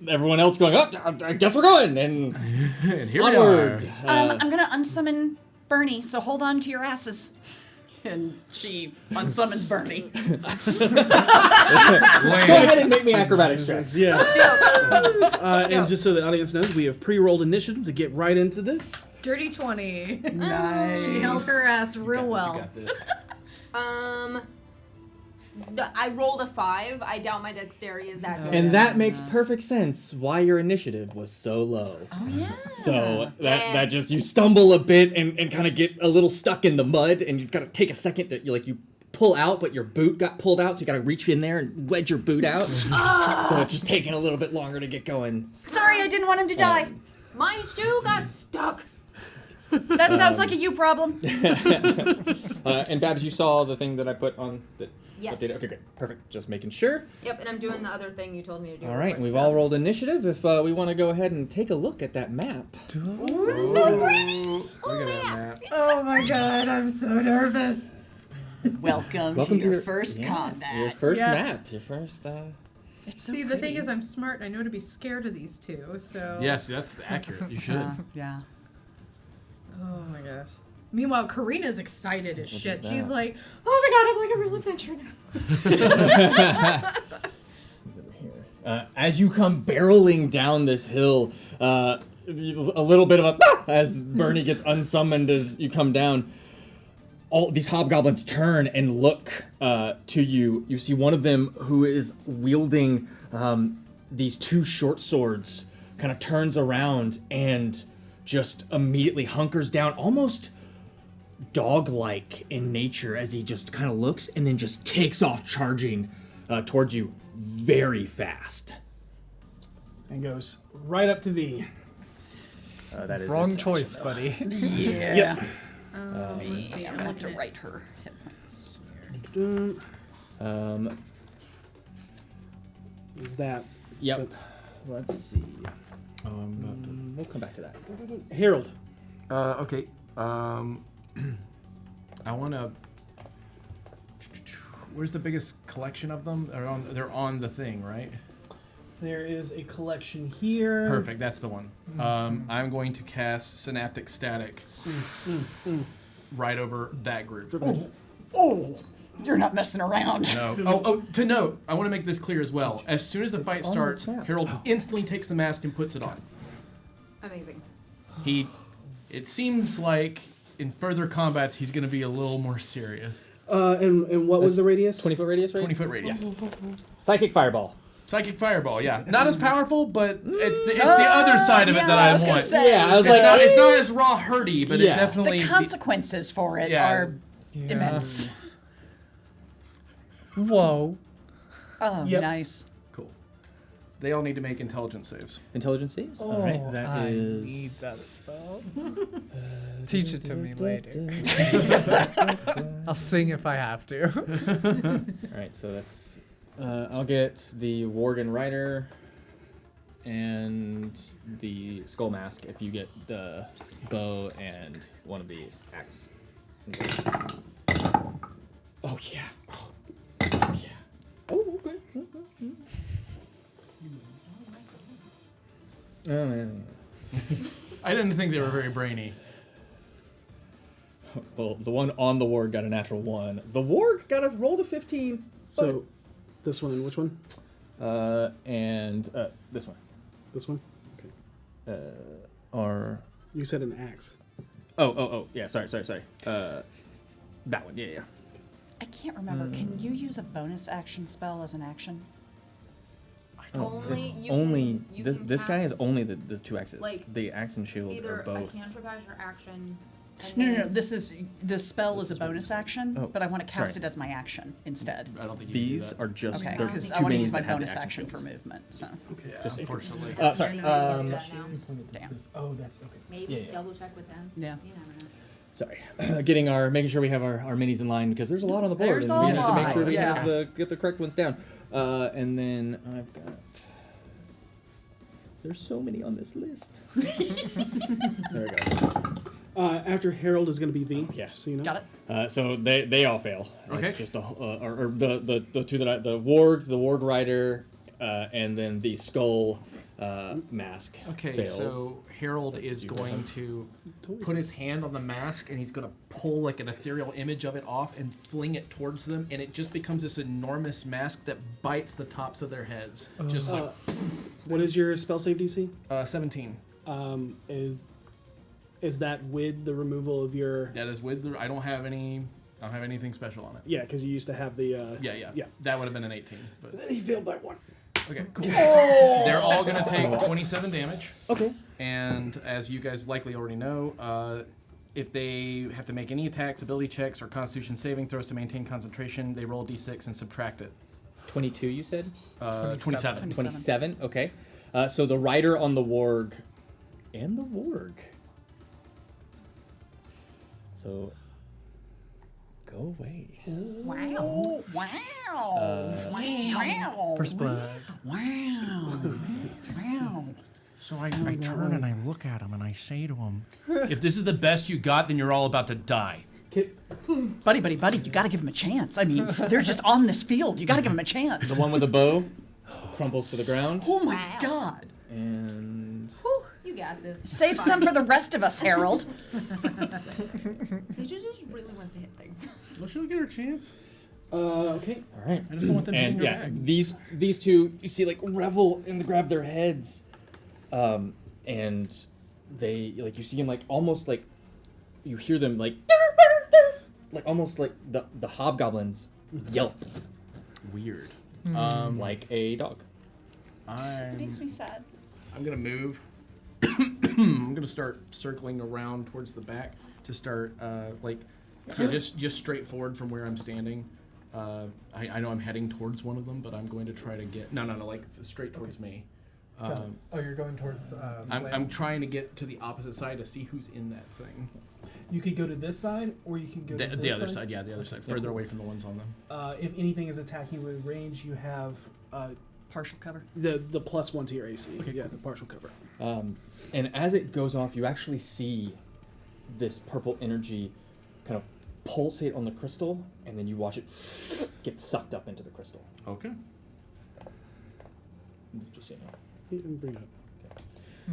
everyone else going, oh, I guess we're going, and here onward. we are. I'm going to unsummon Bernie, so hold on to your asses. And she unsummons Bernie. Go ahead and make me acrobatics checks. Yeah. And just so the audience knows, we have pre-rolled initiative to get right into this. Dirty 20. Nice. She held her ass real well. You got this. I rolled a 5. I doubt my dexterity is that good. And that makes perfect sense why your initiative was so low. Oh, yeah. So that just, you stumble a bit and kind of get a little stuck in the mud, and you gotta take a second to, you pull out, but your boot got pulled out, so you gotta reach in there and wedge your boot out. So it's just taking a little bit longer to get going. Sorry, I didn't want him to die. My shoe got stuck. That sounds like a you problem. And Babs, you saw the thing that I put on the... Yes. Okay, great. Perfect. Just making sure. Yep, and I'm doing the other thing you told me to do. All right, and we've all rolled initiative. If we want to go ahead and take a look at that map. Oh my god, I'm so nervous. Welcome to your first combat. Your first Yeah. map. Your first. It's so See, the thing pretty. is, I'm smart and I know to be scared of these two, so. Yes, that's accurate. You should. Yeah. Oh my gosh. Meanwhile, Karina's excited as shit. that. She's like, oh my god, I'm like a real adventurer now. As you come barreling down this hill, a little bit of a as Bernie gets unsummoned as you come down. All these hobgoblins turn and look to you. You see one of them who is wielding these two short swords, kind of turns around and just immediately hunkers down, almost dog-like in nature, as he just kind of looks and then just takes off charging towards you very fast. And goes right up to V. That is Wrong its choice, action. buddy. Yep. Let's see. I'm gonna have to write her hit points. Is that Yep. Let's see. We'll come back to that. Harold? Okay. I want to. Where's the biggest collection of them? They're on the thing, right? There is a collection here. Perfect. That's the one. I'm going to cast Synaptic Static right over that group. Oh, you're not messing around. No. To note, I want to make this clear as well. As soon as the fight starts, Harold instantly takes the mask and puts it on. Amazing. It seems like in further combats he's going to be a little more serious. And what was the radius? 20-foot radius, right? 20-foot radius. Psychic Fireball. Psychic Fireball, yeah. Not as powerful, but it's the other side of it that I was gonna want. say. Yeah, I was It's like, not, it's not as raw hurdy, but Yeah. it definitely... The consequences for it Yeah. are immense. Whoa. Oh, Yep. nice. Cool. They all need to make intelligence saves. Intelligence saves? All right, that I is... need that spell. Teach it to me later. I'll sing if I have to. All right, so that's... I'll get the Worgen Rider and the Skull Mask if you get the bow and one of the axe. Oh, yeah. Oh, yeah. Oh, okay. Oh, man. I didn't think they were very brainy. Well, the one on the Warg got a natural 1. The Warg got a roll to 15. So, this one and which one? And this one. This one? Okay. Are... You said an axe. Oh, yeah, sorry. That one, yeah. I can't remember. Can you use a bonus action spell as an action? Only It's you only can, you this, can this guy has cast only the two axes. like, the axe and shield either are both. a cantrip as your action. And No. then- This is the spell is a bonus action, Oh, but I want to cast sorry. it as my action instead. I don't think you These can do that. are just Okay, they're because two I want to minis use my that have the bonus action for shields. movement. So Yeah, Just- unfortunately. Sorry. You're not gonna do that now. damn. Oh, that's okay. Maybe yeah. double check with them. Yeah. You never know. Sorry. Making sure we have our minis in line because there's a lot on the board. There's and a we need to make lot, sure we yeah. have get the correct ones down. And then I've got. There's so many on this list. There we go. After Harold is going to be V. Yeah. So you know. Got it. So they all fail. Okay. It's just or the two that the Warg Rider, and then the Skull Mask. Okay, fails. so Harold is going to put his hand on the mask and he's going to pull like an ethereal image of it off and fling it towards them, and it just becomes this enormous mask that bites the tops of their heads. Just like What is your spell save DC? 17. Is that with the removal of your? That is with the. I don't have anything special on it. Yeah, because you used to have the. Yeah. That would have been an 18. But Then he failed by 1. okay, cool. They're all going to take 27 damage. Okay. And as you guys likely already know, if they have to make any attacks, ability checks, or Constitution saving throws to maintain concentration, they roll a d6 and subtract it. 22, you said? 27. 27. Okay. So the Rider on the Warg and the Warg. So go away. Wow. Wow. First blood. Wow. So I turn and I look at him and I say to him, if this is the best you got, then you're all about to die. Buddy, you gotta give him a chance. I mean, they're just on this field. You gotta give him a chance. The one with the bow crumples to the ground. Oh my god. And You got this. Save some for the rest of us, Harold. Sage just really wants to hit things. Well, she'll get her chance. Okay. All right. I just don't want them And shooting her yeah, bag. these two you see like revel and grab their heads, and they like you see them like almost like you hear them like almost like the hobgoblins yelp Weird. like a dog. It makes me sad. I'm gonna move. I'm gonna start circling around towards the back to start just straight forward from where I'm standing. I know I'm heading towards one of them, but I'm going to try to get no like straight towards me. You're going towards. I'm trying to get to the opposite side to see who's in that thing. You could go to this side, or you can go to The this other side, yeah, the other side, further away from the ones on them. If anything is attacking with range, you have Partial cover. the +1 to your AC. Okay, yeah, the partial cover. And as it goes off, you actually see this purple energy kind of pulsate on the crystal, and then you watch it get sucked up into the crystal. Okay. Just so you know. You can bring it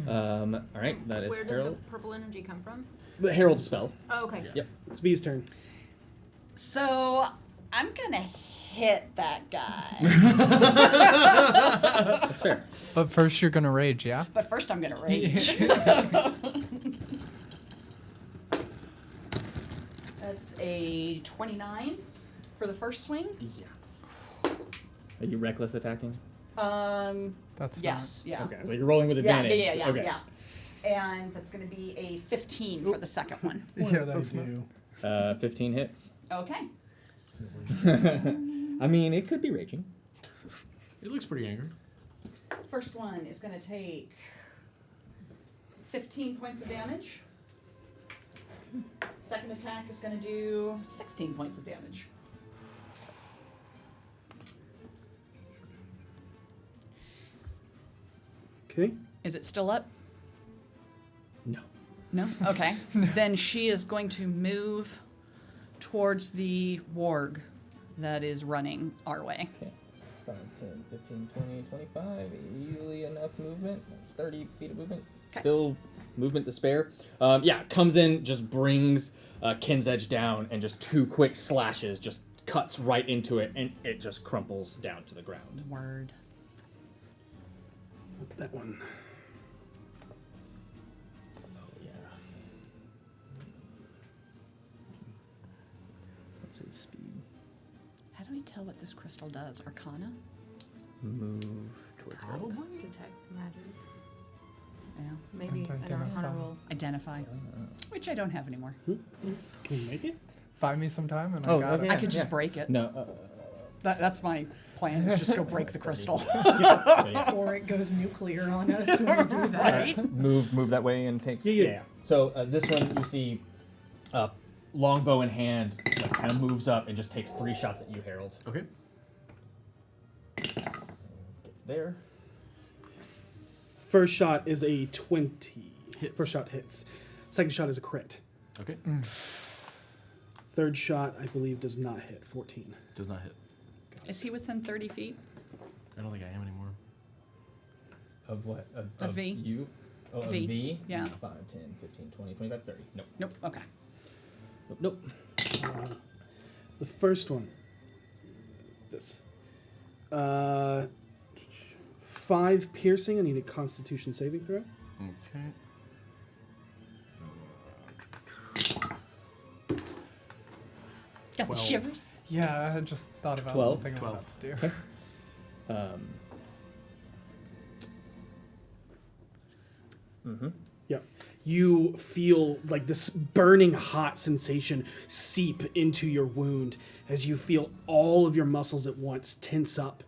up. All right, that is Where did Harold. the purple energy come from? The Harold's spell. Oh, okay. Yep. It's B's turn. So I'm gonna hit that guy. That's fair. But first, you're gonna rage, yeah? But first I'm gonna rage. That's a 29 for the first swing. Yeah. Are you reckless attacking? That's yes, yeah. Okay, so you're rolling with Yeah, advantage. yeah. Okay. And that's gonna be a 15 for the second one. Yeah, that's not. 15 hits. Okay. I mean, it could be raging. It looks pretty angry. First one is gonna take 15 points of damage. Second attack is gonna do 16 points of damage. Okay. Is it still up? No. No? Okay. Then she is going to move towards the warg that is running our way. Okay. 5, 10, 15, 20, 25. Easily enough movement. That's 30 feet of movement. Okay. Still movement to spare. Comes in, just brings Kin's Edge down, and just 2 quick slashes just cuts right into it, and it just crumples down to the ground. Word. That one. Oh, yeah. What's his speed? How do we tell what this crystal does? Arcana? Move towards it. Detect magic. Yeah. Maybe an Identify. Arcana roll. Identify. Which I don't have anymore. Can you make it? Buy me some time and I Oh, got okay. it. I could just break it. No. That's my plan, is just go break the crystal. Or it goes nuclear on us when we do that. Right? Move that way and takes. Yeah. So this one you see, longbow in hand, like, kind of moves up and just takes 3 shots at you, Harold. Okay. Get there. First shot is a 20. Hits. First shot hits. Second shot is a crit. Okay. Third shot, I believe, does not hit. 14. Does not hit. Is he within 30 feet? I don't think I am anymore. Of what? A V. You? Oh, a V. V? Yeah. 5, 10, 15, 20, 25, 30. Nope. Nope. Okay. Nope. The first one. This. 5 piercing. I need a Constitution saving throw. Okay. Got the 12. shivers. Yeah, I just thought about 12? something I'm 12. about to do. Yeah. You feel like this burning hot sensation seep into your wound as you feel all of your muscles at once tense up,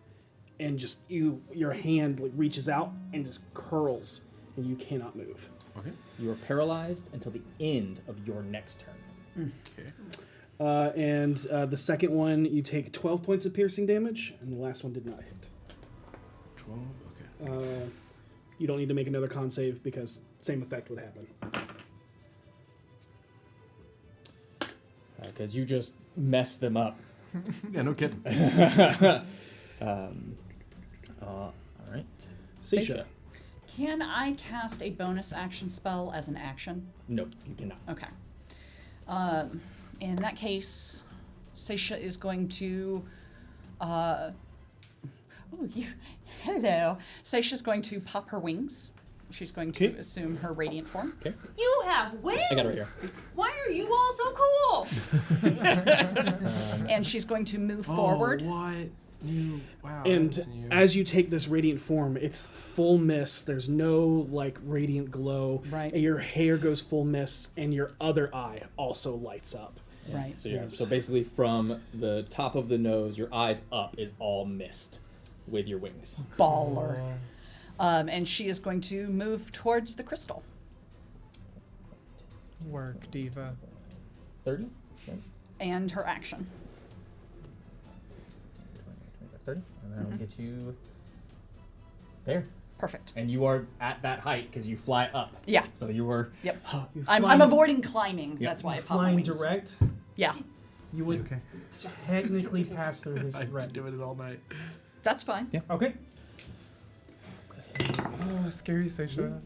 and just your hand like reaches out and just curls, and you cannot move. Okay. You are paralyzed until the end of your next turn. Okay. And the second one, you take 12 points of piercing damage, and the last one did not hit. 12. Okay. You don't need to make another con save because same effect would happen. 5, because you just messed them up. Yeah, no kidding. All right. Seisha. Can I cast a bonus action spell as an action? Nope, you cannot. Okay. In that case, Seisha is going to. Hello. Seisha's going to pop her wings. She's going to assume her radiant form. Okay. You have wings? I got it right here. Why are you all so cool? And she's going to move forward. What? New. Wow. And as you take this radiant form, it's full mist. There's no like radiant glow. Right. And your hair goes full mist, and your other eye also lights up. Right. So basically, from the top of the nose, your eyes up is all mist with your wings. Baller. And she is going to move towards the crystal. Work, diva. 30? Right. And her action. 30? And that'll get you there. Perfect. And you are at that height because you fly up. Yeah. So you were. Yep. You're I'm flying- avoiding climbing. Yep. That's why I pop my Flying wings. direct. Yeah. You would technically pass through his I've threat. been doing it all night. That's fine. Yeah. Okay. Oh, scary Seisha.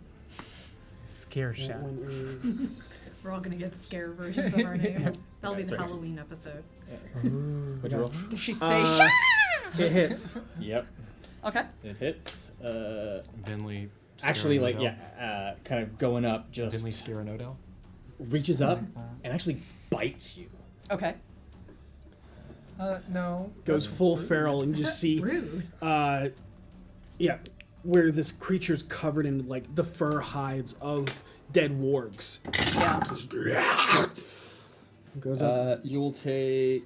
Scare That shot. one is We're all gonna get scare versions of our name. That'll be the Sorry. Halloween episode. What'd you roll? She says, it hits. Yep. Okay. It hits. Vinley. Actually, scaring like, Odell. kind of going up, just Vinley scaring Odell. reaches up and actually bites you. Okay. No. Goes full feral, and you just see, where this creature's covered in like the fur hides of dead wargs. Yeah. Just goes up. You'll take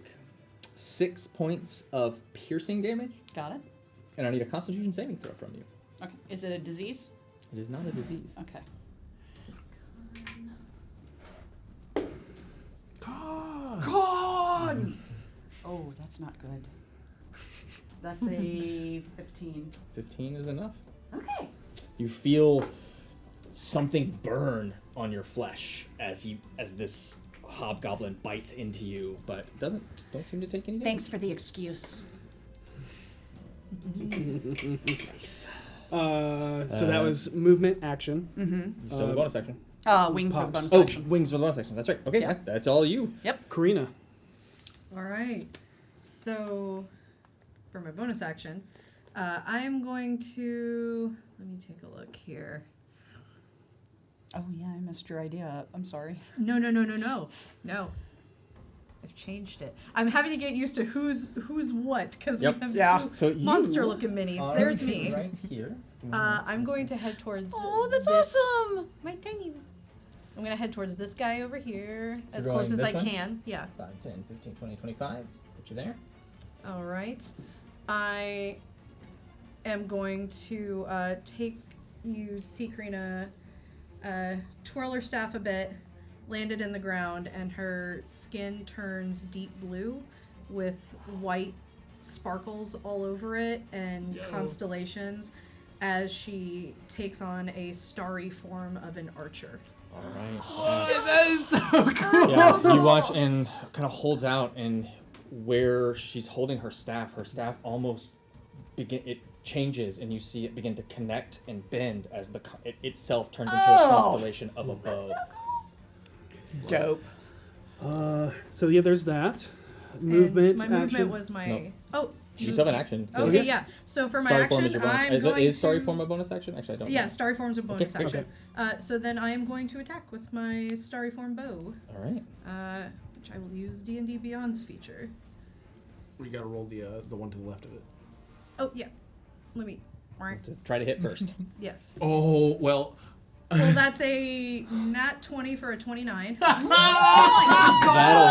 6 points of piercing damage, Got it. and I need a Constitution saving throw from you. Okay. Is it a disease? It is not a disease. Okay. Con! Oh, that's not good. That's a 15. 15 is enough. Okay. You feel something burn on your flesh as this hobgoblin bites into you, but don't seem to take any damage. Thanks for the excuse. Nice. So that was movement, action. Mm-hmm. So the bonus action. Wings for the Pops. bonus Oh, action. wings for the bonus action. That's right. Okay, Yeah. that's all you. Yep. Karina. All right. So, for my bonus action, I'm going to. Let me take a look here. Oh, yeah, I messed your idea up. I'm sorry. No. I've changed it. I'm having to get used to who's what because Yep. we have Yeah. two So you monster-looking minis. are There's me. right here. I'm going to head towards. Oh, that's this- awesome. My tiny. I'm gonna head towards this guy over here as you're close going as I this one? can. Yeah. 5, 10, 15, 20, 25. Put you there. All right. I am going to take you, Sekrina, twirl her staff a bit, land it in the ground, and her skin turns deep blue with white sparkles all over it and constellations as she takes on a starry form of an archer. All right. That is so cool. Yeah, you watch and kind of holds out, and where she's holding her staff almost it changes, and you see it begin to connect and bend as it itself turns into a constellation of a bow. Dope. So yeah, there's that. Movement, My action. movement was my. Nope. Oh. You still have an action. Go Okay, ahead. yeah. So for my Starry action, form is your bonus. I'm going Is starry to... form a bonus action? Actually, I don't know. Yeah, starry form's a bonus Okay, action. So then I am going to attack with my starry form bow, All right. which I will use D&D Beyond's feature. We gotta roll the one to the left of it. Oh yeah, let me. To try to hit first. Yes. Oh well. Well, that's a nat 20 for a 29. That'll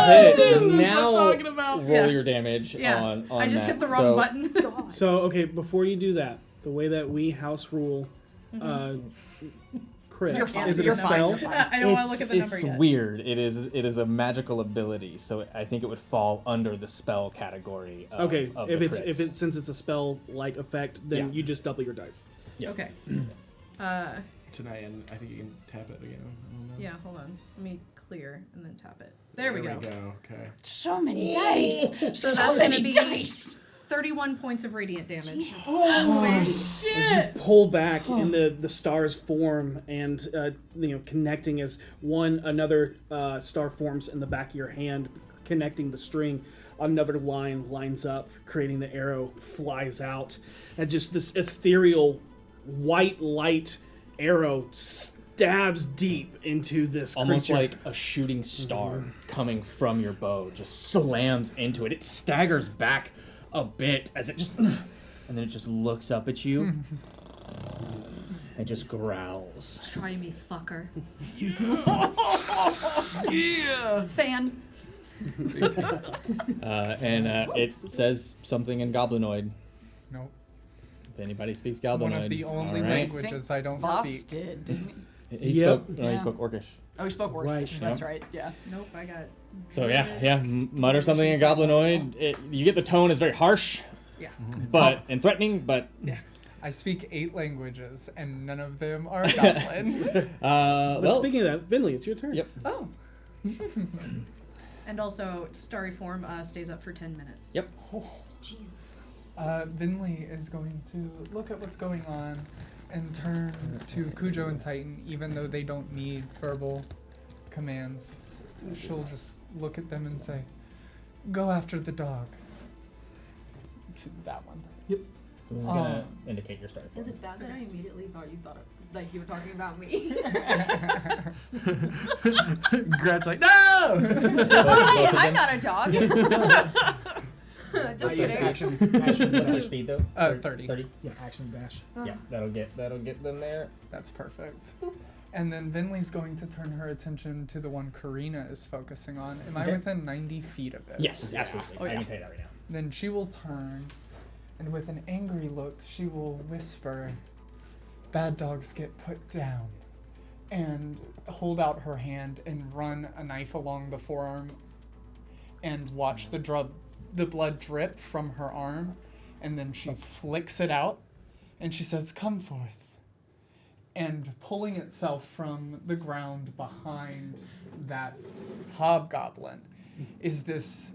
hit. This is what I'm Now talking about. roll Yeah. your damage Yeah. on I just that. hit the wrong So- button. So okay, before you do that, the way that we house rule, crit You're fine. is it You're a fine. spell? You're fine. I don't want to look at the number It's yet. weird. It is a magical ability, so I think it would fall under the spell category. Okay, of if the it's crits. since it's a spell like effect, then Yeah. you just double your dice. Yeah. Okay. tonight, and I think you can tap it again. I don't know. Yeah, hold on. Let me clear and then tap it. There we go. Okay. So many dice. So that's going to be 31 points of radiant damage. Holy shit! As you pull back and the stars form and connecting as another star forms in the back of your hand, connecting the string. Another line lines up, creating the arrow flies out, and just this ethereal white light arrow stabs deep into this almost creature. like a shooting star coming from your bow, just slams into it. It staggers back a bit as it just, and then it just looks up at you and just growls. Try me, fucker. Yeah. Fan. And it says something in Goblinoid. Nope. If anybody speaks Goblinoid. One of the only languages I don't Voss speak. did, didn't he? He spoke Orcish. Oh, he spoke Orcish. Right. That's right. Yeah. Nope, I got. So mutter something in Goblinoid. You get the tone is very harsh. Yeah. But and threatening, but I speak 8 languages, and none of them are Goblin. But speaking of that, Vinley, it's your turn. Yep. Oh. And also, starry form stays up for 10 minutes. Yep. Oh, Jesus. Vinley is going to look at what's going on and turn to Cujo and Titan, even though they don't need verbal commands. She'll just look at them and say, "Go after the dog." To that one. Yep. So this is gonna indicate your start. Is it bad that I immediately thought you were talking about me? Gret's like, no! Hey, I'm not a dog. Just Use kidding. action. What's your speed though? 30. 30. Yeah, action dash. Yeah, that'll get them there. That's perfect. And then Vinley's going to turn her attention to the one Karina is focusing on. Am I within 90 feet of it? Yes, absolutely. Oh, yeah. I can tell you that right now. Then she will turn, and with an angry look, she will whisper, "Bad dogs get put down," and hold out her hand and run a knife along the forearm and watch the blood drip from her arm, and then she flicks it out, and she says, "Come forth." And pulling itself from the ground behind that hobgoblin is this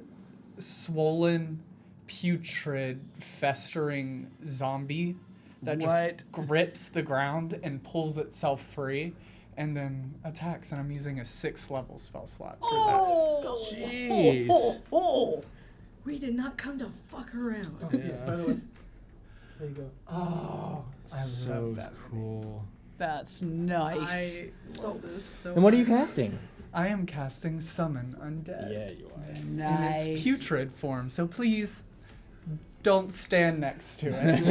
swollen, putrid, festering zombie that just grips the ground and pulls itself free and then attacks. And I'm using a 6th level spell slot for that. Jeez. We did not come to fuck around. By the way, there you go. Oh, I So love that. cool. That's nice. I love this so And what are you casting? I am casting Summon Undead. Yeah, you are. Nice. In its putrid form, so please don't stand next to it.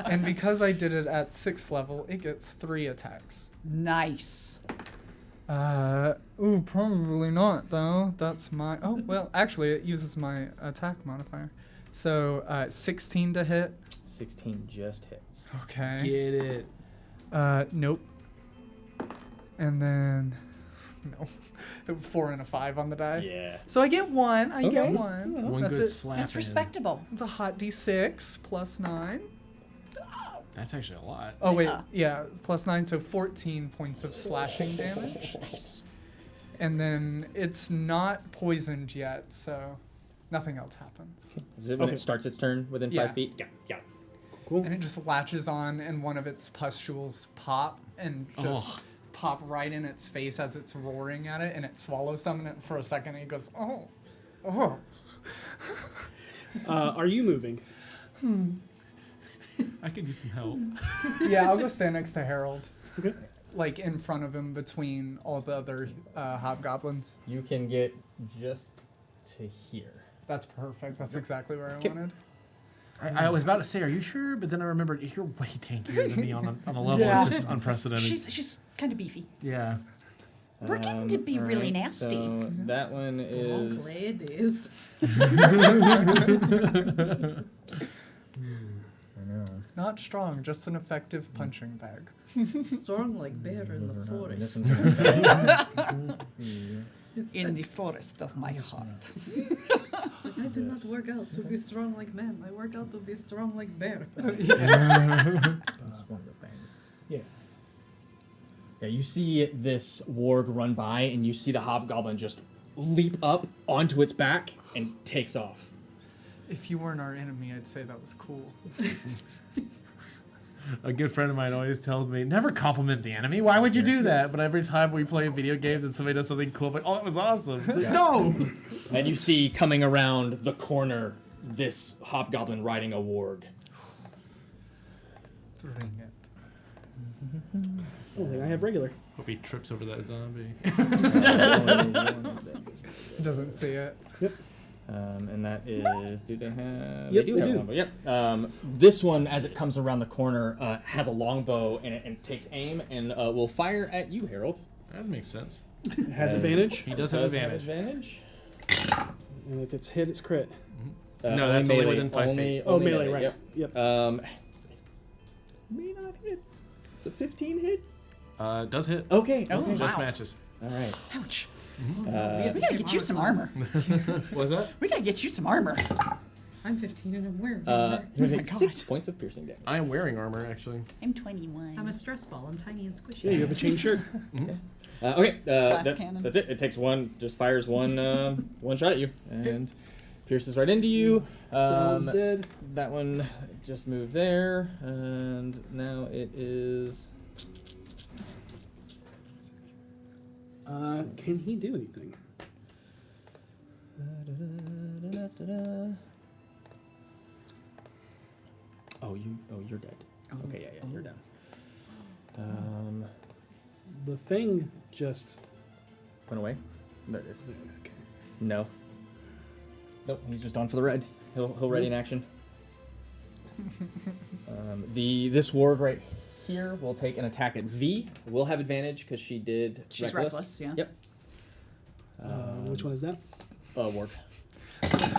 And because I did it at 6th level, it gets 3 attacks. Nice. Probably not though. That's my, well, actually it uses my attack modifier. So, 16 to hit. 16 just hits. Okay. Get it. Nope. And then, no. 4 and a 5 on the die. Yeah. So I get 1. I get Okay. 1. One That's good it. slap. That's in. respectable. It's a hot D6 plus 9. That's actually a lot. Oh wait, yeah, plus 9, so 14 points of slashing damage. Nice. And then it's not poisoned yet, so nothing else happens. Is it when it starts its turn within 5 feet? Yeah. Cool. And it just latches on, and one of its pustules pop and just pop right in its face as it's roaring at it, and it swallows some, and for a second it goes, oh. Are you moving? I could use some help. Yeah, I'll go stand next to Harold. Okay. Like in front of him between all the other hobgoblins. You can get just to here. That's perfect. That's exactly where I wanted. I was about to say, are you sure? But then I remembered you're way tankier than me on a level. It's just unprecedented. She's kind of beefy. Yeah. We're getting to be really alright, nasty. So that one is. ladies. I know. Not strong, just an effective punching bag. Strong like bear in the forest. In the forest of my heart. I do not work out to be strong like man. I work out to be strong like bear. That's one of the things. Yeah. Yeah, you see this warg run by, and you see the hobgoblin just leap up onto its back and takes off. If you weren't our enemy, I'd say that was cool. A good friend of mine always tells me, never compliment the enemy. Why would you do that? But every time we play video games and somebody does something cool, I'm like, oh, that was awesome. It's like, no! And you see coming around the corner this hobgoblin riding a warg. Bring it. Oh, then I have regular. Hope he trips over that zombie. Doesn't see it. Yep. And that is, do they have? Yep, they do they have do. a longbow. Yep. This one, as it comes around the corner, has a longbow and takes aim and will fire at you, Harold. That makes sense. It has advantage. He does have advantage. And if it's hit, it's crit. No, that's only within 5 feet. Oh, melee, right. Yep. May not hit. It's a 15 hit. Does hit. Okay. Oh, okay. Just wow. matches. All right. Ouch. Mm-hmm. We gotta get you some armor. What's that? We gotta get you some armor. I'm 15 and I'm wearing You Oh my take God. 6 points of piercing damage. I am wearing armor, actually. I'm 21. I'm a stress ball. I'm tiny and squishy. Yeah, you have a chain shirt. Okay. Glass cannon. That's it. It takes one. Just fires one. One shot at you and pierces right into you. That one's dead. That one just moved there, and now it is. Can he do anything? You're dead. Okay, yeah, you're down. The thing just Went away. There it is. Okay. No. Nope, he's just on for the red. He'll ready in action. This warg right here will take an attack at V. We'll have advantage because she did She's reckless, yeah. Yep. Which one is that? Warg.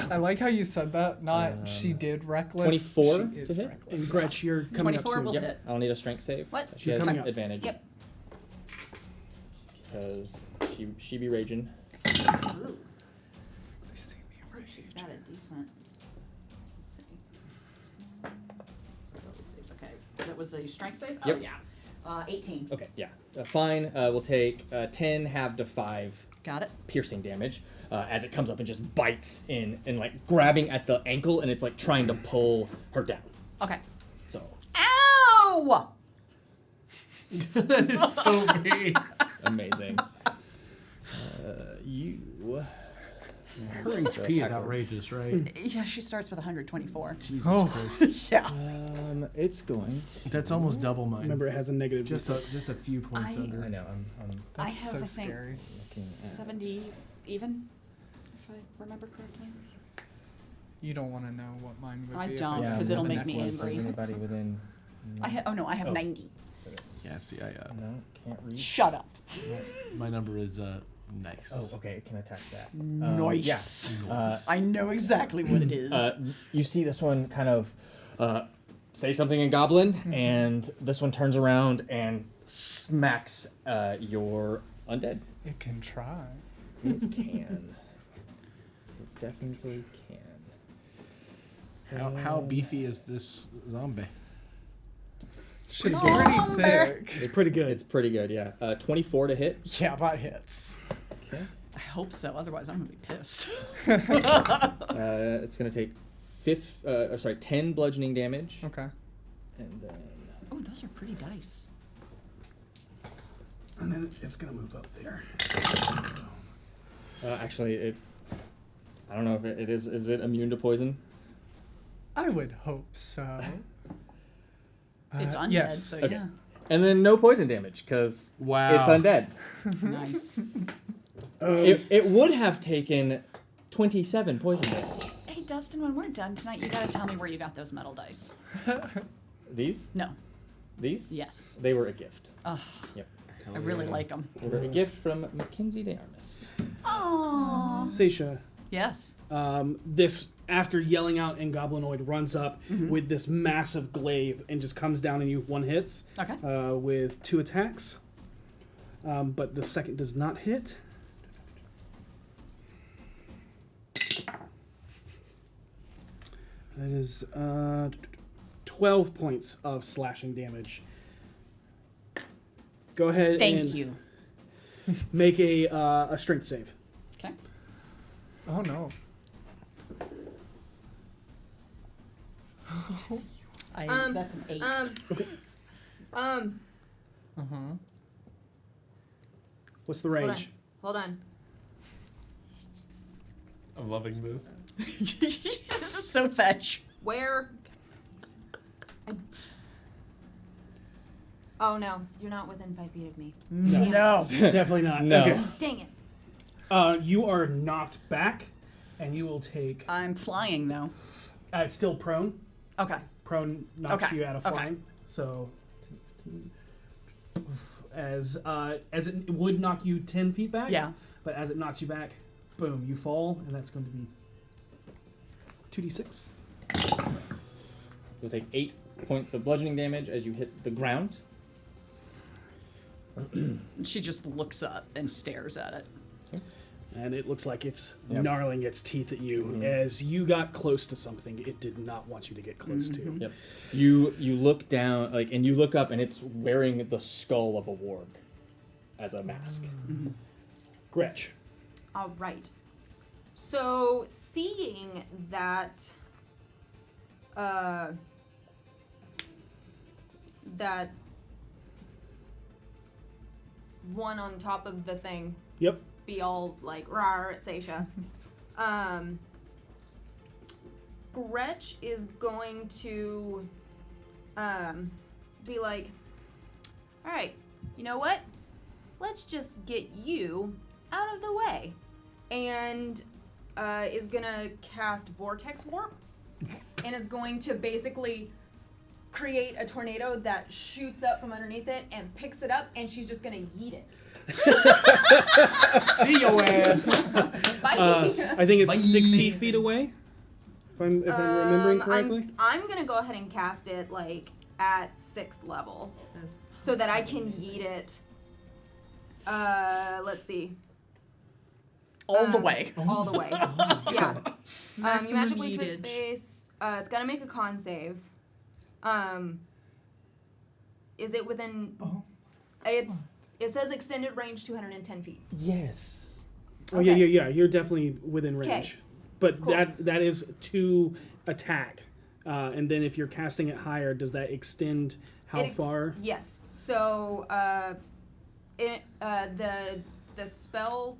I like how you said that. Not she did reckless. 24 she is to hit? And reckless. Gretch, you're coming up 24 soon. will Yep. hit. I'll need a strength save. What? She You're has coming up. advantage. Yep. Because she be raging. Ooh. She's got a decent. Let's see. Okay. That was a strength save? Yep. Oh, yeah. 18. Okay, yeah. Fine. We'll take 10 halved to 5 Got it. piercing damage as it comes up and just bites in and like grabbing at the ankle and it's like trying to pull her down. Okay. So Ow! That is so mean. amazing. You. Her HP is outrageous, right? Yeah, she starts with 124. Jesus Oh. Christ. Yeah. It's going to. That's almost double mine. Remember, it has a negative. just a few points under. I know. I'm I That's have, so I think, scary. 70 even, if I remember correctly. You don't want to know what mine would I be. if don't, didn't 'cause have it'll the make me necklace. angry. Anybody within. I have 90. Yeah, see, No, can't reach. Shut up. my number is nice. Oh, okay. It can attack that. Nice. Yeah. I know exactly what it is. You see this one kind of say something in Goblin, and this one turns around and smacks your undead. It can try. It can. It definitely can. How beefy is this zombie? She's Come pretty on, bear. thick. It's pretty good. It's pretty good, yeah. 24 to hit. Yeah, that hits. Okay. I hope so, otherwise I'm going to be pissed. It's going to take 10 bludgeoning damage. Okay. And then. Oh, those are pretty dice. And then it's gonna move up there. Actually, I don't know if it is. Is it immune to poison? I would hope so. It's undead, yes. so Okay. yeah. And then no poison damage because Wow. it's undead. Nice. It would have taken 27 poison damage. Hey, Dustin, when we're done tonight, you got to tell me where you got those metal dice. These? No. These? Yes. They were a gift. Ugh, Yep. I really like them. They were a gift from Mackenzie de Armas. Aww. Seisha, Yes. this, after yelling out and Goblinoid runs up Mm-hmm. with this massive glaive and just comes down and you one hits Okay. with 2 attacks. But the second does not hit. That is 12 points of slashing damage. Go ahead Thank and you. make a strength save. Okay. Oh no. That's an 8. What's the range? Hold on. I'm loving this. This is so fetch. Where? Oh no, you're not within 5 feet of me. No. Definitely not. No. Okay. Dang it. You are knocked back, and you will take. I'm flying though. It's still prone. Okay. Prone knocks Okay, you out of okay. flying. So, as it would knock you 10 feet back. Yeah. But as it knocks you back, boom, you fall, and that's going to be 2d6. You'll take 8 points of bludgeoning damage as you hit the ground. She just looks up and stares at it. And it looks like it's Yep. gnarling its teeth at you. As you got close to something it did not want you to get close to. Yep. You look down, and you look up, and it's wearing the skull of a warg as a mask. Gretch. All right. So seeing that, that one on top of the thing. Yep. Be all like rawr at Seisha. Gretch is going to be like, all right, you know what? Let's just get you out of the way. And is gonna cast Vortex Warp and is going to basically create a tornado that shoots up from underneath it and picks it up, and she's just gonna yeet it. See your ass. Bye. I think it's 60 feet away. If I'm remembering correctly. I'm gonna go ahead and cast it like at 6th level, so that I can yeet it. Let's see. All the way. All the way. Yeah. You Maximum magically twist yeetage. space. It's gotta make a con save. Is it within? It says extended range 210 feet. Yes. Oh yeah. You're definitely within range. 'Kay. But Cool. that is to attack. And then if you're casting it higher, does that extend how far? Yes. So the spell.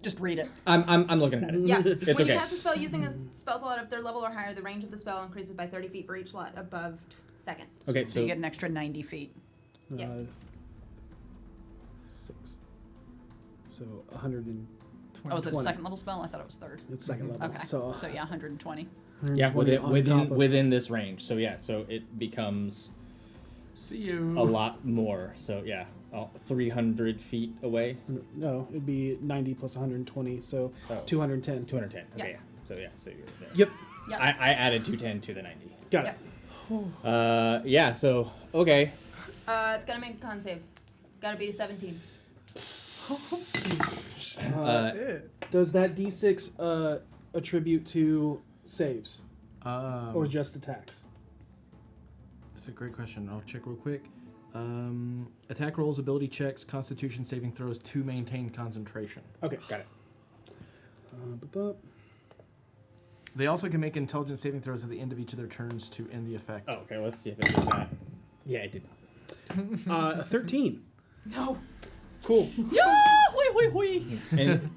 Just read it. I'm looking at it. Yeah. It's When okay. you cast a spell using a spell slot of their level or higher, the range of the spell increases by 30 feet for each slot above second. Okay, So you get an extra 90 feet. Yes. 6. So 120. Oh, is it a second level spell? I thought it was third. It's second level. Okay. So yeah, 120. Yeah, 120 on top of- within this range. So yeah, so it becomes See you. a lot more. So yeah, 300 feet away. No, it'd be 90 plus 120, so 210. 210. Okay, Yeah. yeah. So yeah, so you're there. Yep. Yep. I added 210 to the 90. Got Yep. it. Yeah. So okay. It's gonna make a con save. Gotta be a 17. Does that D6 attribute to saves or just attacks? That's a great question. I'll check real quick. Attack rolls, ability checks, constitution saving throws to maintain concentration. Okay, got it. They also can make intelligence saving throws at the end of each of their turns to end the effect. Oh, okay. Let's see if it did that. Yeah, it did not. 13. No. Cool. And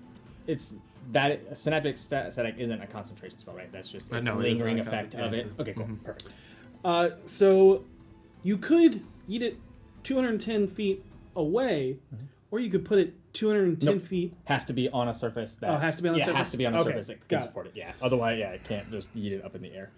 it's that synaptic static isn't a concentration spell, right? That's just it's No, a it is lingering not a effect of it. Okay, cool, perfect. So you could eat it 210 feet away, or you could put it 210 Nope. feet. Has to be on a surface that. Oh, it has to be on a yeah, surface? it has to be on a Okay, surface that can got it. support it. Yeah. Otherwise, yeah, it can't just eat it up in the air.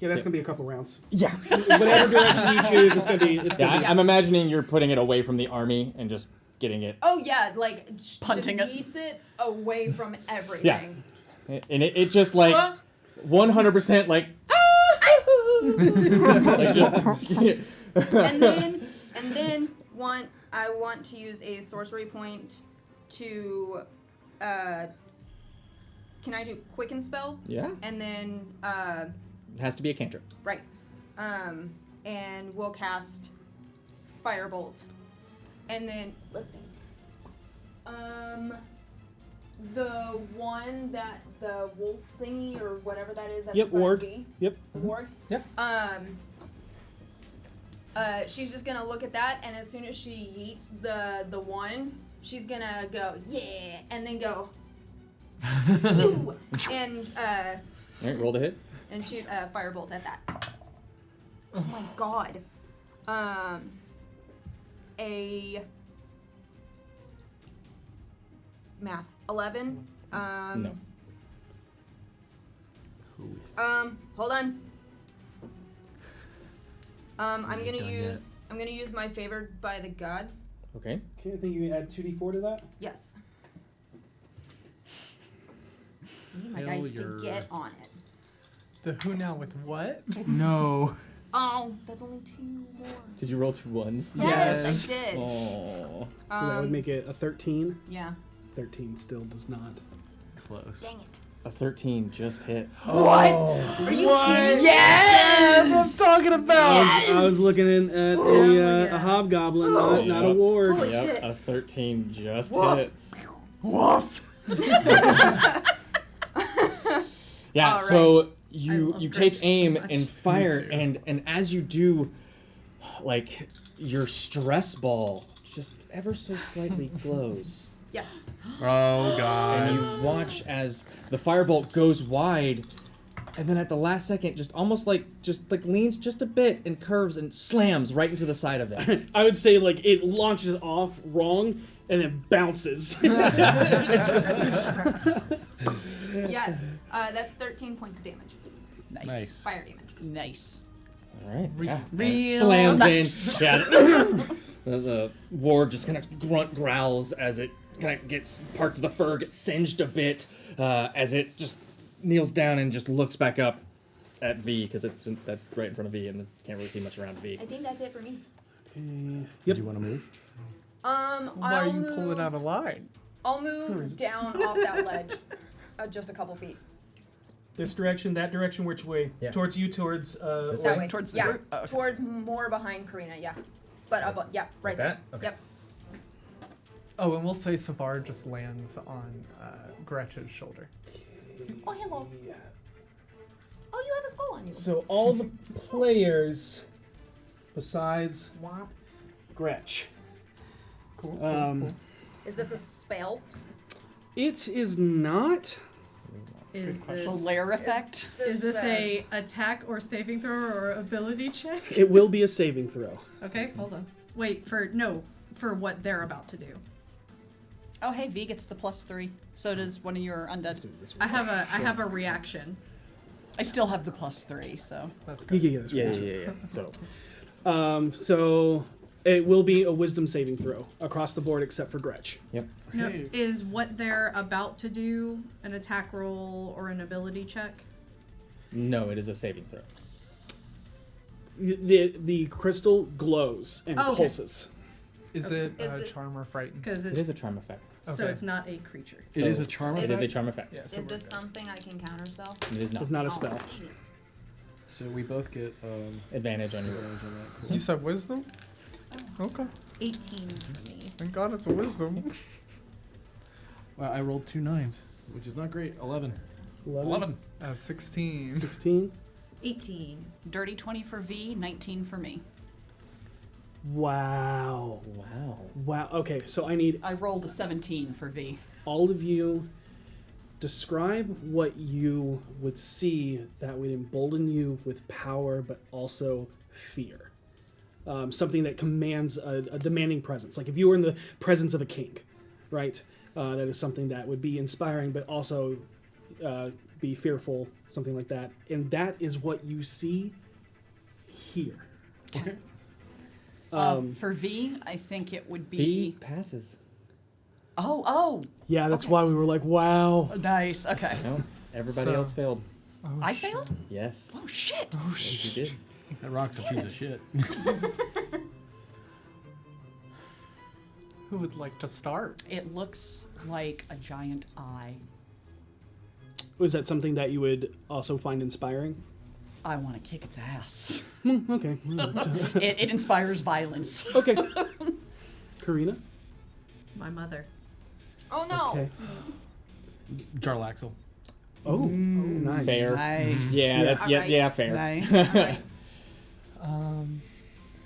Yeah, that's So- gonna be a couple rounds. Yeah. Whatever direction you choose, it's gonna be. It's Yeah, gonna be. I'm imagining you're putting it away from the army and just getting it. Oh yeah, like Punting just it. yeets it away from everything. And it just like 100% like. like just. and then I want to use a sorcery point to can I do quicken spell? Yeah. And then It has to be a cantrip. right. and we'll cast Firebolt. And then, let's see. The one that the wolf thingy or whatever that is. That's Yep, warg. V. Yep. The warg. Yep. She's just gonna look at that, and as soon as she yeets the one, she's gonna go yeah, and then go, phew, and All right, roll to hit. and shoot a firebolt at that. Oh my god. A math 11. No. Hold on. I'm gonna use my favored by the gods. Okay. Okay, I think you add 2d4 to that. Yes. I need my Hell, guys to you're- get on it. The who now with what? No. Oh, that's only 2 more. Did you roll 2 ones? Yes, I did. Oh. So that would make it a 13. Yeah. 13 still does not. Close. Dang it. A 13 just hits. What? Are you kidding? Yes! That's what I'm talking about. I was looking at a hobgoblin, not a ward. Holy Yep, shit. a 13 just Woof. hits. Woof. Yeah, All right. so I you love you Grinch take so aim much. and fire, too. and as you do, like your stress ball just ever so slightly glows, Yes. Oh god. and you watch as the firebolt goes wide, and then at the last second, just almost like leans just a bit and curves and slams right into the side of it. I would say like it launches off wrong and then bounces. Yes. That's 13 points of damage. Nice. Fire damage. Nice. All right. Yeah. Real Slams nice. in. Yeah. the warg just kind of growls as it kind of gets parts of the fur get singed a bit as it just kneels down and just looks back up at V because that's right in front of V and can't really see much around V. I think that's it for me. Yep. Do you want to move? Why I'll you move, pull it out of line? I'll move down off that ledge, just a couple feet. This direction, that direction, which way? Yeah. Towards you, towards This That way? way. Towards the yeah, group? Oh, okay. towards more behind Karina. Yeah, but yeah, right Like there. that? Okay. Yep. Oh, and we'll say Savar just lands on Gretchen's shoulder. Oh, hello. Oh, you have a skull on you. So all the players, besides Gretch. Cool. Is this a spell? It is not. Is The this lair effect. is this a attack or saving throw or ability check? It will be a saving throw. Okay, hold on. Wait, for what they're about to do. Oh, hey, V gets the +3. So does one of your undead. I have a reaction. I still have the +3, so. That's You good. can get this. Yeah. So So it will be a wisdom saving throw across the board except for Gretch. yep. No, is what they're about to do an attack roll or an ability check? No, it is a saving throw. The crystal glows and Oh, okay. pulses. Is it Is this- charm or frighten? Because It it's is a charm effect. so Okay. it's not a creature. It is So a charm Is It effect. is a charm effect. Yeah, so Is we're this good. something I can counterspell? It is not. It's not a spell. Dang it. So we both get Advantage on your advantage on that. Cool. You said wisdom? Oh. Okay. 18 for me. Thank God it's a wisdom. Well, I rolled 2 9s, which is not great. 11. 11. 16. 16. 18. Dirty 20 for V, 19 for me. Wow. Wow. Wow. Okay, so I need I rolled a 17 for V. all of you describe what you would see that would embolden you with power but also fear. Something that commands a demanding presence. Like if you were in the presence of a king, right? That is something that would be inspiring but also be fearful, something like that. And that is what you see here. Okay. For V, I think it would B be. passes. Oh, Yeah, that's why we were like, wow. nice. Okay. No, everybody So- else failed. I failed? Yes. Oh, shit. Yes, you did. That rock's a piece of shit. Who would like to start? It looks like a giant eye. Was that something that you would also find inspiring? I want to kick its ass. Okay. It inspires violence. Okay. Karina? My mother. Oh no. Okay. Jarlaxle. Oh, nice. Fair. Nice. Yeah, Alright. yeah, fair. Nice. Alright.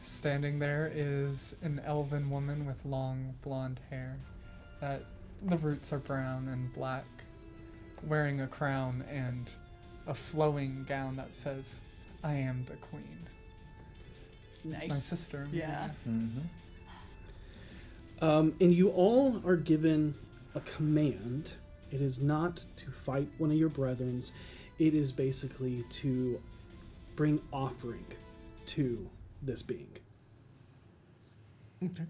Standing there is an elven woman with long blonde hair. That the roots are brown and black, wearing a crown and a flowing gown that says, "I am the queen." Nice. It's my sister. Yeah. And you all are given a command. It is not to fight one of your brethrens. It is basically to bring offering to this being. Okay.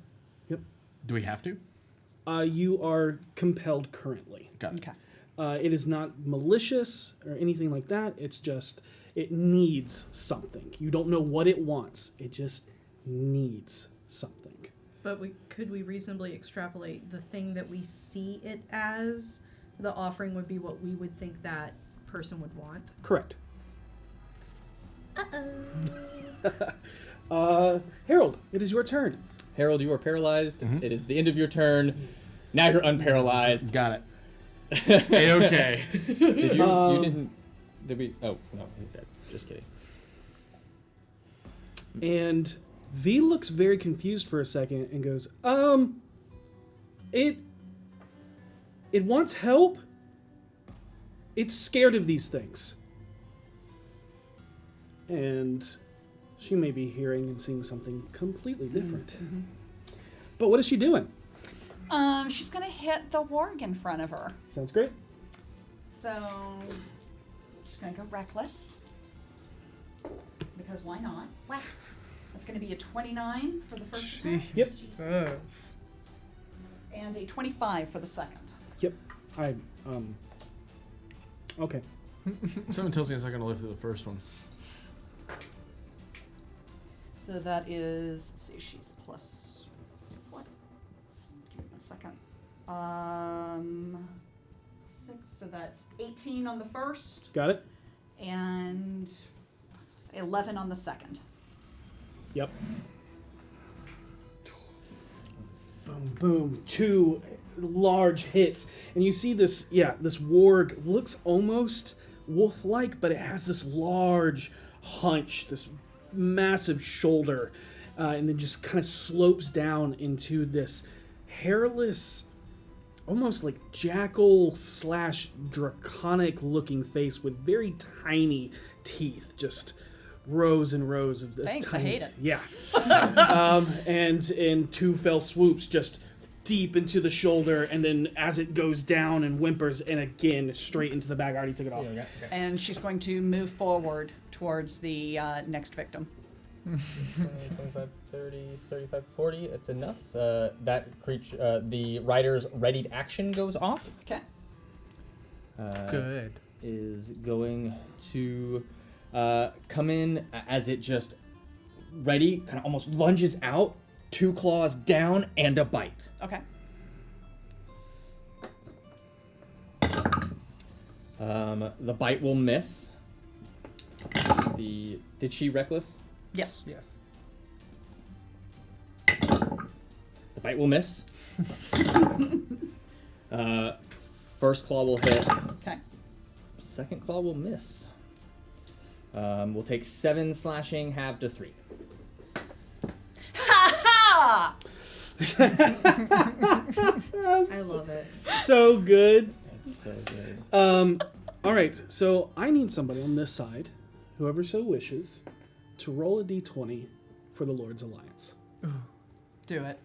Yep. Do we have to? You are compelled currently. Got it. Okay. It is not malicious or anything like that. It's just, it needs something. You don't know what it wants. It just needs something. But could we reasonably extrapolate the thing that we see it as? The offering would be what we would think that person would want. Correct. Uh-oh. Harold, it is your turn. Harold, you are paralyzed. It is the end of your turn. Now you're unparalyzed. Got it. Okay. Did you didn't... Did we... Oh, no, he's dead. Just kidding. And V looks very confused for a second and goes, it wants help. It's scared of these things. And she may be hearing and seeing something completely different. But what is she doing? She's gonna hit the warg in front of her. Sounds great. So she's gonna go reckless. Because why not? Wow. That's gonna be a 29 for the first attack. Yep. Yes. And a 25 for the second. Yep. Okay. Someone tells me it's not going to live through the first one. So that is, let's see, she's plus what? Give me a second. 6, so that's 18 on the first. Got it? And 11 on the second. Yep. Boom, boom. 2 large hits. And you see this, this warg looks almost wolf-like, but it has this large hunch, this massive shoulder, and then just kind of slopes down into this hairless, almost like jackal / draconic looking face with very tiny teeth, just rows and rows of the Thanks, I tiny hate it. Yeah. And in 2 fell swoops, just deep into the shoulder, and then as it goes down and whimpers, and again straight into the bag. I already took it off. And she's going to move forward towards the next victim. 25, 30, 35, 40. It's enough. That creature, the rider's readied action goes off. Okay. Good. Is going to come in as it just ready, kind of almost lunges out, 2 claws down, and a bite. Okay. The bite will miss. Did she reckless? Yes. Yes. The bite will miss. First claw will hit. Okay. Second claw will miss. We'll take 7 slashing, halved to 3. Ha I love it. So good. That's so good. All right, so I need somebody on this side, whoever so wishes, to roll a d20 for the Lord's Alliance. Do it.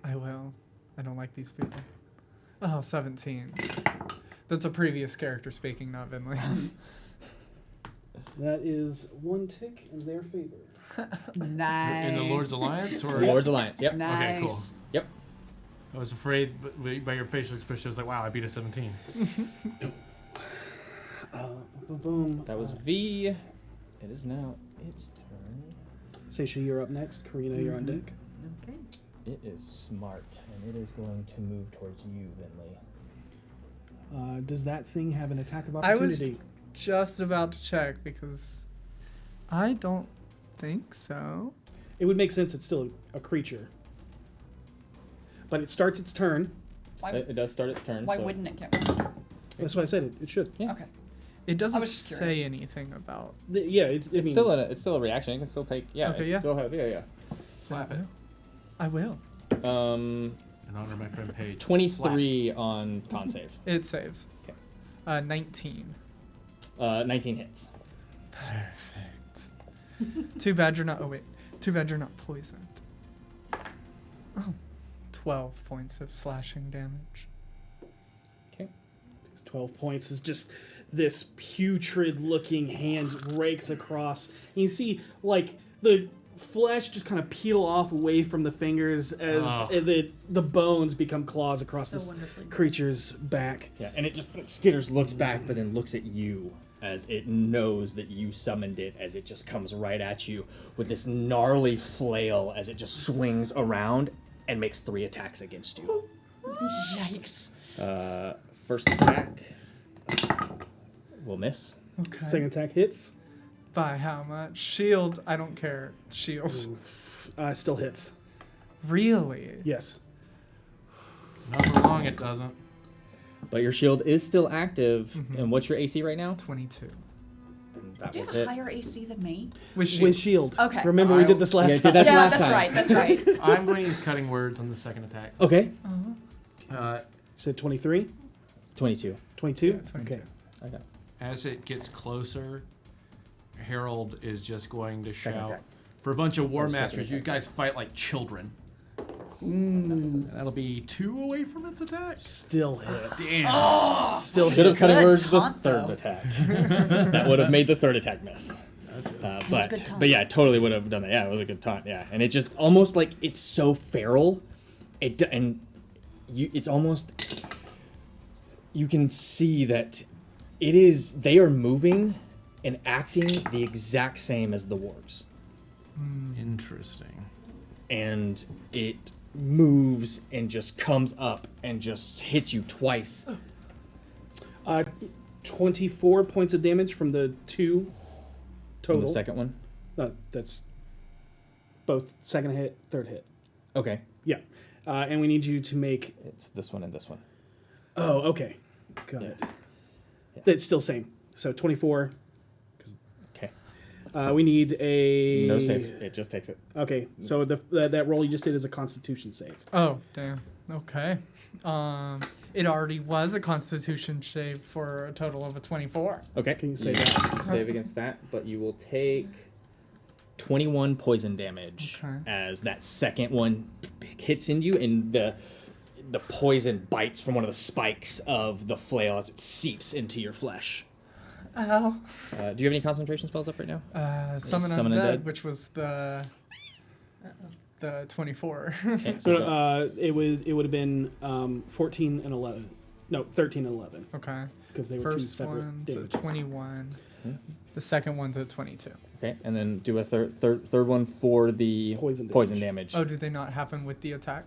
I will. I don't like these people. Oh, 17. That's a previous character speaking, not Vinley. That is 1 tick in their favor. Nice. In the Lord's Alliance? Or? Lord's Alliance, yep. Nice. Okay, cool. Yep. I was afraid by your facial expression. I was like, wow, I beat a 17. Boom. That was V. It is now its turn. Seisha, you're up next. Karina, you're on deck. Okay. It is smart, and it is going to move towards you, Vinley. Does that thing have an attack of I was opportunity? just about to check because I don't think so. It would make sense. It's still a creature, but it starts its turn. Why, It does start its turn. why so. wouldn't it get one? That's what I said. It should. Yeah. Okay. It I doesn't was just say curious. anything about. Yeah, it's It's still a reaction. It can still take. Yeah. Okay, it yeah. Still have, yeah. Slap it. I will. In honor of my friend Paige. 23 on con save. It saves. Okay. 19. 19 hits. Perfect. Too bad you're not. Oh wait. Too bad you're not poisoned. Oh. 12 points of slashing damage. Okay. 12 points is just this putrid-looking hand rakes across. And you see, like, the flesh just kind of peel off away from the fingers as the bones become claws across this creature's back. Yeah, and it just Skitters looks back, but then looks at you as it knows that you summoned it. As it just comes right at you with this gnarly flail, as it just swings around and makes 3 attacks against you. Yikes. First attack will miss. Okay. Second attack hits. By how much? Shield. I don't care. Shield. Still hits. Really? Yes. Not for long, it doesn't. But your shield is still active. And what's your AC right now? 22. And that Do you will have a hit. higher AC than me? With shield. With shield. Okay. Remember we did this last Yeah, time. did that Yeah, last that's time. right. That's right. I'm going to use cutting words on the second attack. Okay. Said 23? 22. 22? Yeah, 22. Okay. Okay. As it gets closer, Harold is just going to Second shout attack. for a bunch of War second Masters. You attack. guys fight like children. That'll be 2 away from its attack. Still hits. Damn. Still Should have hits. cut Good words the taunt, third though. attack. That would have made the third attack miss. good taunt. But yeah, totally would have done that. Yeah, it was a good taunt. Yeah, and it just almost like it's so feral, it's almost you can see that it is. They are moving and acting the exact same as the wargs, Interesting. and it moves and just comes up and just hits you twice. 24 points of damage from the 2 total. From the second one. That's both second hit, third hit. Okay, Yeah. And we need you to make... it's this one and this one. Oh, okay. Got Yeah. it. It's still same. So 24. Okay. We need a... No save. It just takes it. Okay, so that roll you just did is a Constitution save. Oh, damn. Okay. It already was a Constitution save for a total of a 24. Okay. Can you save that? Save against that, but you will take 21 poison damage Okay. as that second one hits into you, and the poison bites from one of the spikes of the flail as it seeps into your flesh. Ow. Do you have any concentration spells up right now? Summon Summon Undead, Undead. which was the 24. Okay, So go. it would have been 14 and 11. No, 13 and 11. Okay. Because they were two First separate one's at damages. 21. Hmm. The second one's at 22. Okay, and then do a third one for the Poison damage. Oh, do they not happen with the attack?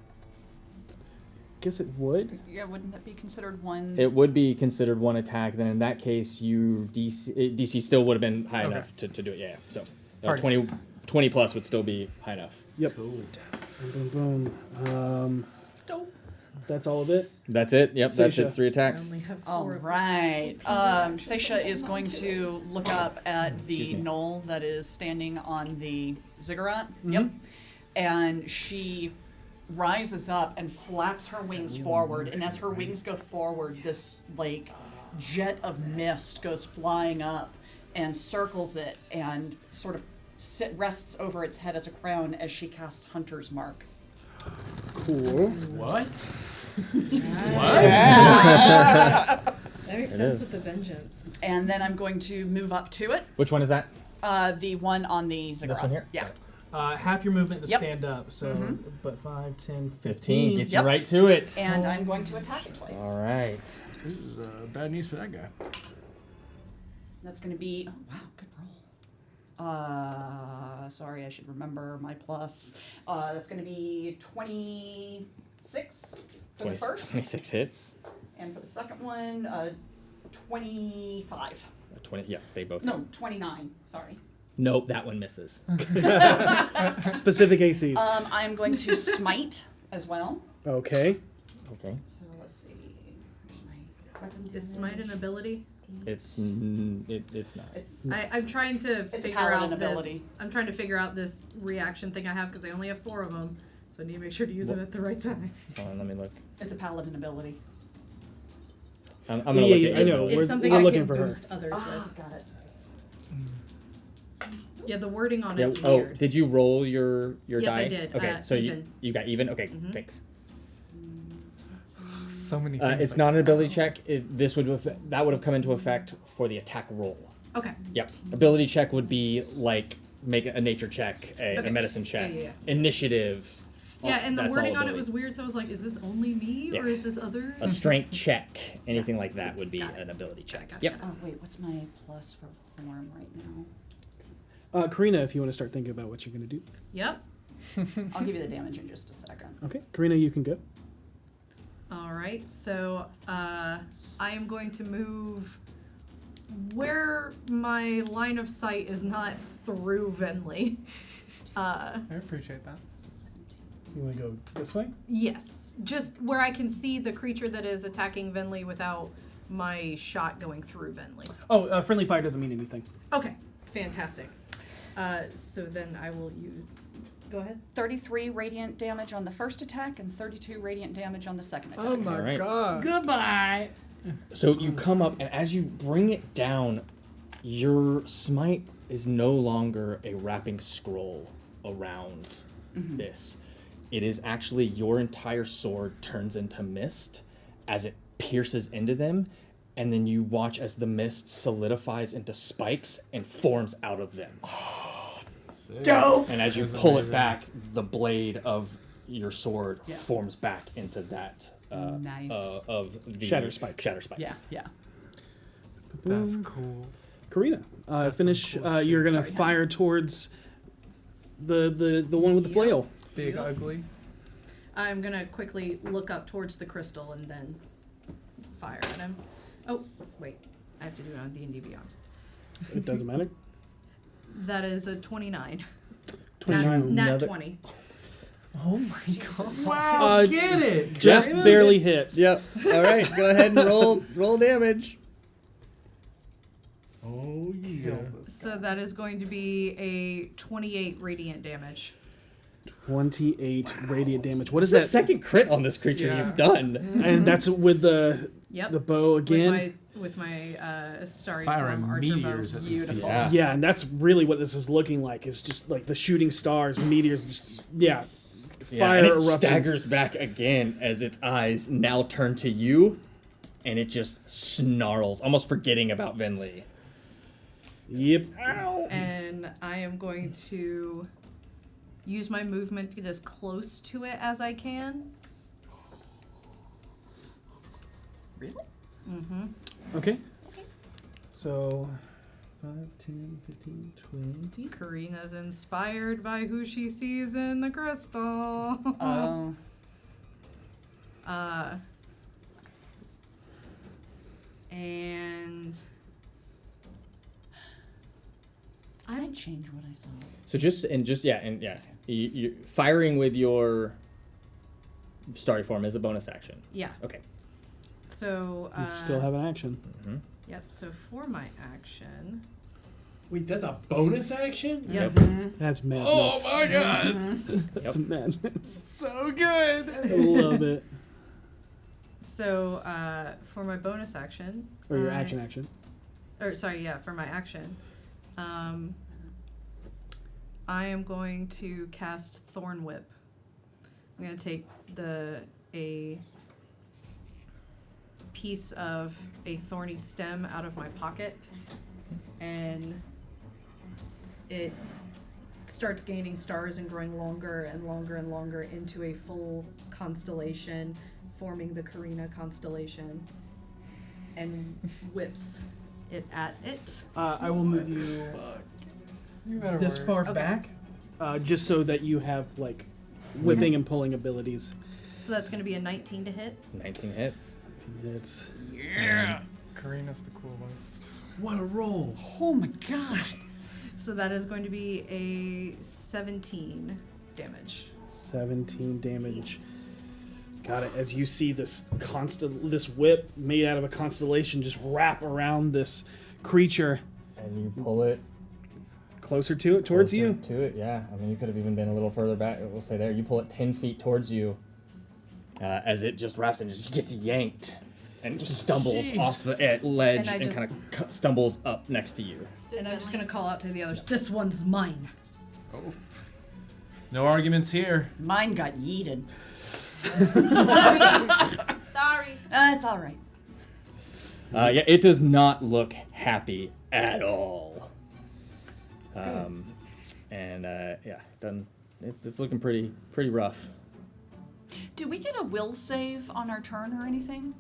Guess it would. Yeah, wouldn't that be considered one? It would be considered one attack. Then in that case, you DC still would have been high Okay. enough to do it. Yeah. So Party. 20 plus would still be high enough. Yep. Boom, boom, boom. Dope. That's all of it. That's it. Yep, that's Seisha. it. 3 attacks. only have All 4 of us. right. Seisha is going to look up at the knoll that is standing on the ziggurat. Yep. And she rises up and flaps her wings forward. And as her wings go forward, this like jet of mist goes flying up and circles it and sort of rests over its head as a crown as she casts Hunter's Mark. Cool. What? That makes It sense is. with the vengeance. And then I'm going to move up to it. Which one is that? The one on the ziggurat. This one here? Yeah. Half your movement to Yep. stand up. So, but 5, 10, 15 gets Yep. you right to it. And I'm going to attack it twice. All right. This is bad news for that guy. That's going to be, oh wow, good roll. Sorry, I should remember my plus. That's going to be 26 for the first. 26 hits. And for the second one, 25. 20. Yeah, they both. No, 29. Sorry. Nope, that one misses. Specific ACs. I'm going to smite as well. Okay. Okay. So let's see. Where's my weapon Is smite an ability? It's not. I'm trying to It's a figure paladin out this. ability. I'm trying to figure out this reaction thing I have because I only have 4 of them, so I need to make sure to use them at the right time. Hold on, let me look. It's a paladin ability. I'm gonna look at I know. It's We're something we're I looking can for her. boost others with. Got it. Yeah, the wording on Yeah, it's oh, weird. did you roll your Yes, die? I did. Okay, so even. you got even. Okay, thanks. So many things. It's like not an that. ability check. That would have come into effect for the attack roll. Okay. Yep. Ability check would be like make a nature check, a Okay. medicine check, Yeah. initiative. Yeah, and the That's all wording on it ability. was weird, so I was like, is this only me or Yeah. is this others? A strength check, anything like that would be an ability check. Got it. Yep. Oh wait, what's my plus for form right now? Karina, if you want to start thinking about what you're going to do. Yep. I'll give you the damage in just a second. Okay. Karina, you can go. All right, so I am going to move where my line of sight is not through Venley. I appreciate that. You want to go this way? Yes, just where I can see the creature that is attacking Venley without my shot going through Venley. Oh, friendly fire doesn't mean anything. Okay, fantastic. So then I will use. Go ahead. 33 radiant damage on the first attack and 32 radiant damage on the second attack. Oh my Alright. god. Goodbye. So you come up, and as you bring it down, your smite is no longer a wrapping scroll around this. It is actually your entire sword turns into mist as it pierces into them, and then you watch as the mist solidifies into spikes and forms out of them. Dope. And as you That's pull it amazing. back, the blade of your sword Yeah. forms back into that Nice. of the Shatter spike. Shatter spike. Yeah, yeah. That's cool. Karina, That's finish. some cool You're shit. going to fire towards the one with the flail. Big Yep. ugly. I'm gonna quickly look up towards the crystal and then fire at him. Oh, wait, I have to do it on D&D Beyond. It doesn't matter. That is a 29. 29. Nat Another- 20. Oh my god. Wow, get it. Just Karina. barely hits. Yep. All right. Go ahead and roll damage. Oh yeah. So that is going to be a 28 radiant damage. 28 radiant damage. What is This that? is the second crit on this creature Yeah. you've done. And that's with the Yep. bow again. With my starry Firing from archer meteors bow. at these people. Beautiful. Yeah, and that's really what this is looking like. It's just like the shooting stars, meteors, just Yeah, fire and it eruptions. staggers back again as its eyes now turn to you, and it just snarls, almost forgetting about Venley. Yep. And I am going to use my movement to get as close to it as I can. Really? Mm-hmm. Okay. So 5, 10, 15, 20. Karina's inspired by who she sees in the crystal. Oh. And I might change what I saw. So you firing with your starry form is a bonus action. yeah. Okay. So You still have an action. Yep. So for my action. Wait, that's a bonus action? Yep. That's madness. Oh my god. That's madness. So good. I love it. So for my bonus action. Or your action. Or sorry, yeah, for my action. I am going to cast Thorn Whip. I'm going to take a piece of a thorny stem out of my pocket, and it starts gaining stars and growing longer and longer and longer into a full constellation, forming the Karina constellation, and whips it at it. I will move you You better this work. far Okay. back, just so that you have like whipping and pulling abilities. So that's going to be a 19 to hit. 19 hits. It's Yeah. Karina's the coolest. What a roll. Oh my god. So that is going to be a 17 damage. 17 damage. Got it. As you see this whip made out of a constellation just wrap around this creature. And you pull it closer to it, towards you. To it, yeah. I mean, you could have even been a little further back. We'll say there. You pull it 10 feet towards you, as it just wraps and just gets yanked, and just stumbles off the ledge and kind of stumbles up next to you. And I'm just gonna call out to the others. This one's mine. Oh. No arguments here. Mine got yeeted. Sorry. It's all right. Yeah, it does not look happy at all. Yeah, done. It's looking pretty rough. Do we get a will save on our turn or anything?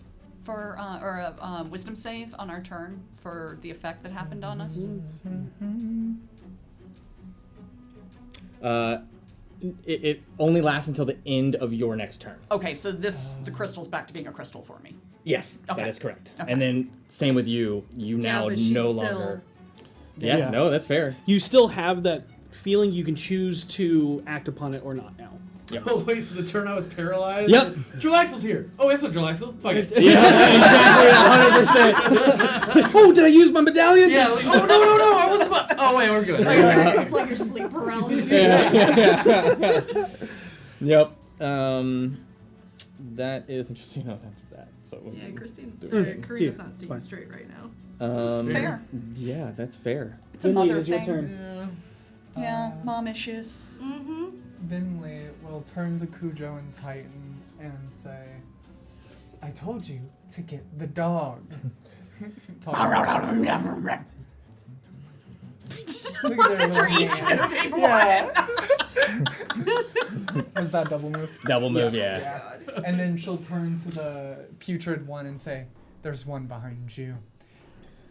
Or a wisdom save on our turn for the effect that happened on us? It only lasts until the end of your next turn. Okay, so the crystal's back to being a crystal for me. Yes, Okay. that is correct. Okay. And then same with you. You now but she's no still- longer. Yeah, no, that's fair. You still have that feeling. You can choose to act upon it or not now. Yep. Oh wait, so the turn I was paralyzed? Yep. Dralaxel's here. Oh, it's not Dralaxel. Fuck it. Yeah, exactly, 100%. Oh, did I use my medallion? Yeah, like, oh no, I was about... Oh wait, we're good. It's like your sleep paralysis. Yeah. Yep. That is interesting. No, that's that. So Yeah, Christine. Mm. Karina's Yeah, not it's seeing fine. straight right now. Fair. Yeah, that's fair. It's a mother It's your thing. turn. Yeah, mom issues. Mm-hmm. Binley will turn to Cujo and Titan and say, I told you to get the dog. Look at their little hand. Yeah. Was that double move? Double move, yeah. And then she'll turn to the putrid one and say, there's one behind you.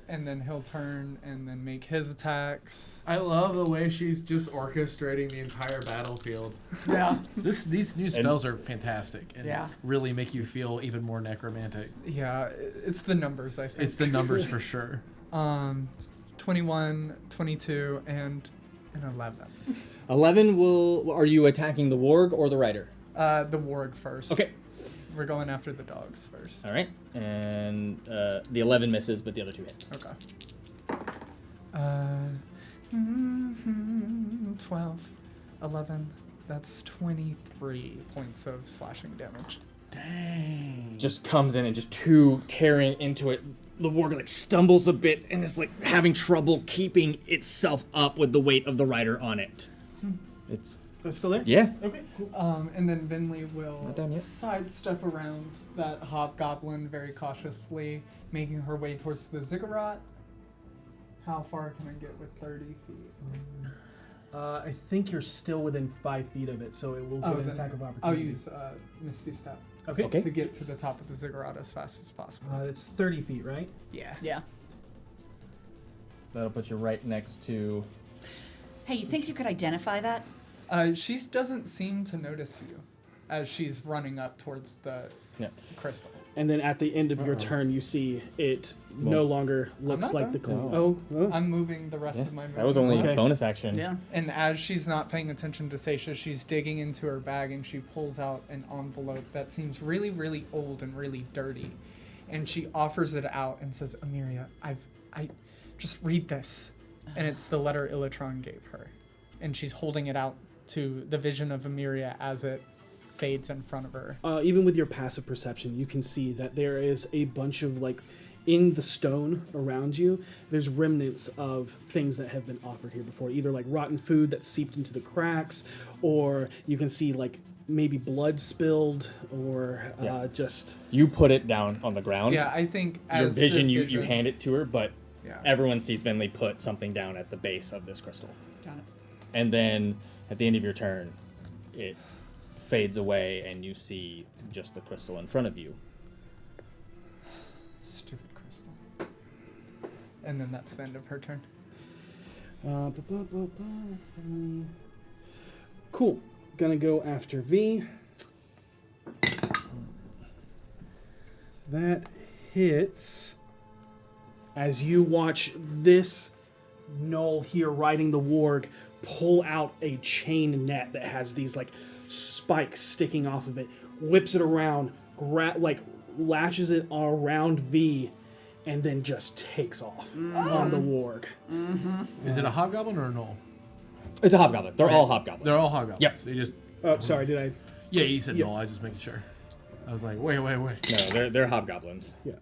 And then he'll turn and then make his attacks. I love the way she's just orchestrating the entire battlefield. Yeah. These new spells are fantastic and Yeah. really make you feel even more necromantic. Yeah, it's the numbers, I think. It's the numbers for sure. 21, 22, and an 11. 11 will. Are you attacking the warg or the rider? The warg first. Okay. We're going after the dogs first. All right. And the 11 misses, but the other two hit. Okay. 12, 11. That's 23 points of slashing damage. Dang. Just comes in and just two tearing into it. The warg like stumbles a bit and is like having trouble keeping itself up with the weight of the rider on it. It's still there? Yeah. Okay, cool. And then Vinley will Not done yet. sidestep around that hobgoblin very cautiously, making her way towards the ziggurat. How far can I get with 30 feet? I think you're still within 5 feet of it, so it will get an then attack of I'll opportunity. use Misty Step. Okay. To get to the top of the ziggurat as fast as possible. It's 30 feet, right? Yeah. Yeah. That'll put you right next to. Hey, you think you could identify that? She doesn't seem to notice you as she's running up towards the crystal. And then at the end of your turn, you see it no longer looks not like done. the coin. Oh. I'm moving the rest of my movement. That was only Okay. a bonus action. Yeah. And as she's not paying attention to Seisha, she's digging into her bag and she pulls out an envelope that seems really, really old and really dirty. And she offers it out and says, Amiria, I just read this. And it's the letter Illatron gave her. And she's holding it out to the vision of Amiria as it fades in front of her. Even with your passive perception, you can see that there is a bunch of, like, in the stone around you, there's remnants of things that have been offered here before. Either, like, rotten food that seeped into the cracks, or you can see, like, maybe blood spilled, or just... You put it down on the ground. Yeah, I think Your as vision, the you hand it to her, but Yeah. everyone sees Vinley put something down at the base of this crystal. Got it. And then at the end of your turn, it fades away and you see just the crystal in front of you. Stupid crystal. And then that's the end of her turn. Cool. Gonna go after V. That hits as you watch this Noel here riding the warg pull out a chain net that has these like spikes sticking off of it, whips it around, lashes it around V, and then just takes off on the warg. Is it a hobgoblin or a gnoll? It's a hobgoblin. They're all hobgoblins. They're all hobgoblins. Yep. They just. Oh, sorry, did I? Yeah, you said gnoll. I was just making sure. I was like, wait. No, they're hobgoblins. Yeah.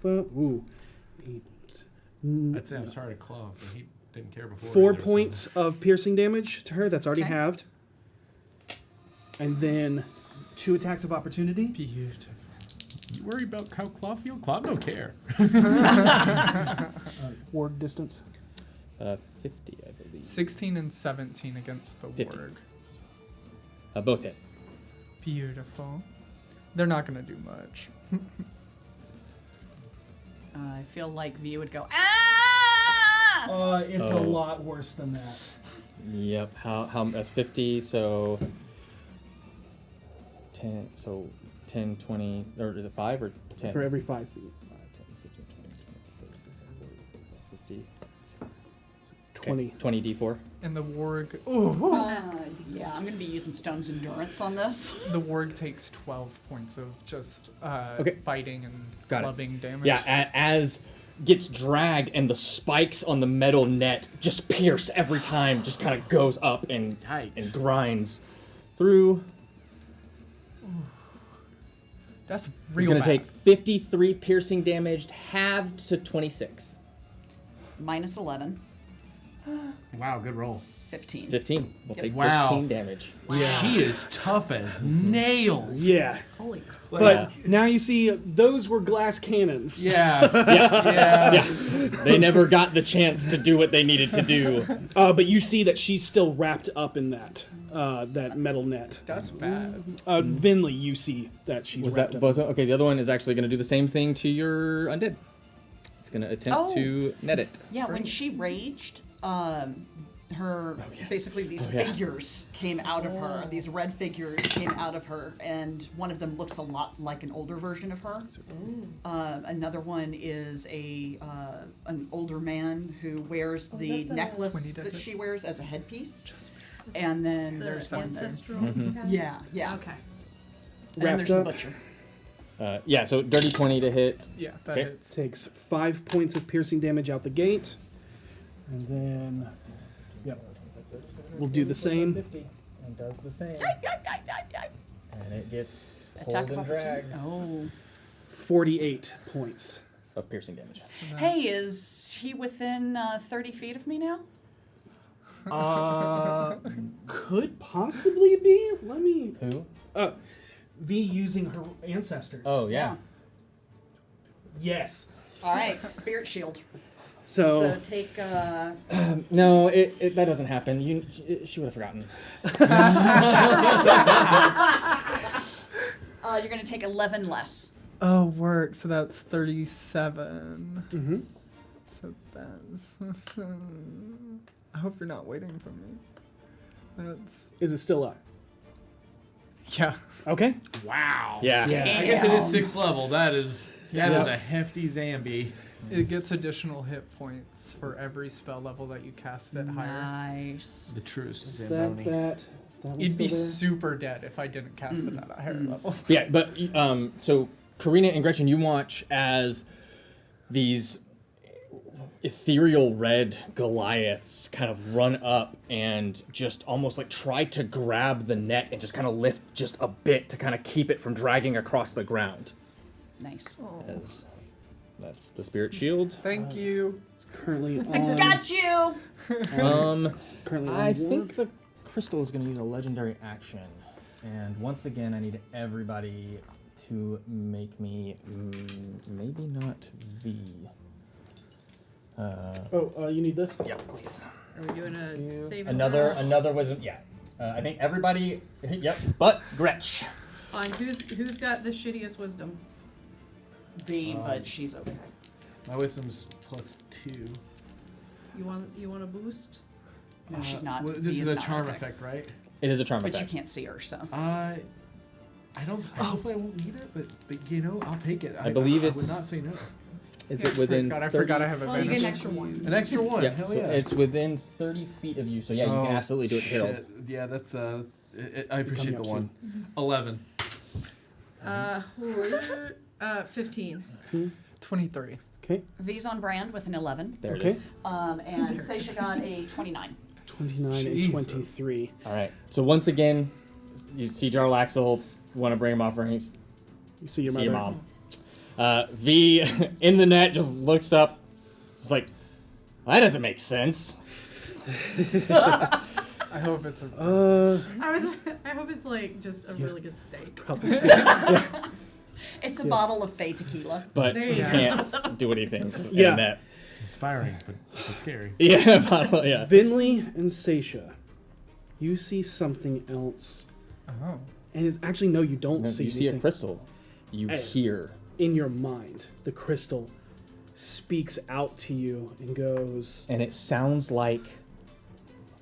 Ooh. I'd say I'm sorry to Claw, but he didn't care before. 4 either, points of piercing damage to her. That's already Okay. halved. And then 2 attacks of opportunity. Beautiful. You worry about how Claw feel? Claw don't care. Warg distance. 50, I believe. 16 and 17 against the 50. warg. Both hit. Beautiful. They're not gonna do much. I feel like V would go, ah! It's a lot worse than that. Yep. How? That's 50. So 10. So 10, 20, or is it 5 or 10? For every 5 feet. 5, 10, 15, 20, 20. 20 D4. And the warg. Yeah, I'm going to be using Stone's Endurance on this. The warg takes 12 points of just biting and Got clubbing it. damage. Yeah, as gets dragged and the spikes on the metal net just pierce every time, just kind of goes up and grinds through. That's He's real going bad. to take 53 piercing damage, halved to 26. Minus 11. Wow, good roll. 15. 15. We'll take Wow. 15 damage. Yeah. She is tough as nails. Yeah. Holy crap. But now you see, those were glass cannons. Yeah. They never got the chance to do what they needed to do. But you see that she's still wrapped up in that metal net. That's bad. Vinley, you see that she's Was wrapped that up. both? Okay, the other one is actually going to do the same thing to your undead. It's going to attempt to net it. Yeah, when she raged, basically these yeah. figures came out of her. These red figures came out of her, and one of them looks a lot like an older version of her. Another one is an older man who wears the necklace that she wears as a headpiece. And then there's one there. ancestral. Yeah. Okay. And Wraps there's the up. butcher. Yeah, so dirty 20 to hit. Yeah, that Okay. hits. Takes 5 points of piercing damage out the gate. And then, we'll do the same. 50 and does the same. And it gets Attack pulled of and opportunity. dragged. Oh. 48 points. Of piercing damage. Hey, is he within 30 feet of me now? Could possibly be. Let me. Who? V using her ancestors. Oh, yeah. Yes. All right, spirit shield. So take. No, it that doesn't happen. She would have forgotten. You're gonna take 11 less. Oh, work. So that's 37. Mm-hmm. So that's. I hope you're not waiting for me. That's. Is it still up? Yeah. Okay. Wow. Yeah. I guess it is 6th level. That is a hefty Zambi. It gets additional hit points for every spell level that you cast it higher. Nice. The truest Is Zamboni. that one It'd be still super dead if I didn't cast it at a higher level. Yeah, but so Karina and Gretchen, you watch as these ethereal red Goliaths kind of run up and just almost like try to grab the net and just kind of lift just a bit to kind of keep it from dragging across the ground. Nice. As that's the spirit shield. Thank you. It's currently on. Got you. Currently on I warg. think the crystal is going to use a legendary action, and once again, I need everybody to make me maybe not V. You need this? Yeah, please. Are we doing a save? Another wisdom. Yeah, I think everybody. Yep, but Gretch. On who's got the shittiest wisdom? V, but she's okay. My wisdom's +2. You want a boost? No, she's not. Well, V this is a not charm okay. effect, right? It is a charm But you effect. can't see her, so. I don't. Hopefully, I won't need it, but I'll take it. I believe I it's would not say no. Is it within? God, I 30 forgot I have Well, you advantage. get an extra one. An extra one. Yeah, Hell so yeah. it's within 30 feet of you. So yeah, you can absolutely do it, Harold. Shit. Yeah, that's I appreciate the Coming up one. 11. 15. 23. Okay. V's on brand with an 11. There it Okay. is. And Seisha got a 29. 29 Jesus. and 23. All right. So once again, you see Jarlaxle, want to bring him off rings. You see your See mother. your mom. V in the net just looks up. It's like, that doesn't make sense. I hope it's a. I hope it's like just a really good steak. Probably. It's a bottle of Fey tequila. But There you you go. can't do anything in Yeah. the net. Inspiring, but scary. Yeah, bottle, yeah. Vinley and Seisha, you see something else. Oh. And it's actually, no, you don't No, see you anything. see a crystal. You Hey. hear. In your mind, the crystal speaks out to you and goes, And it sounds like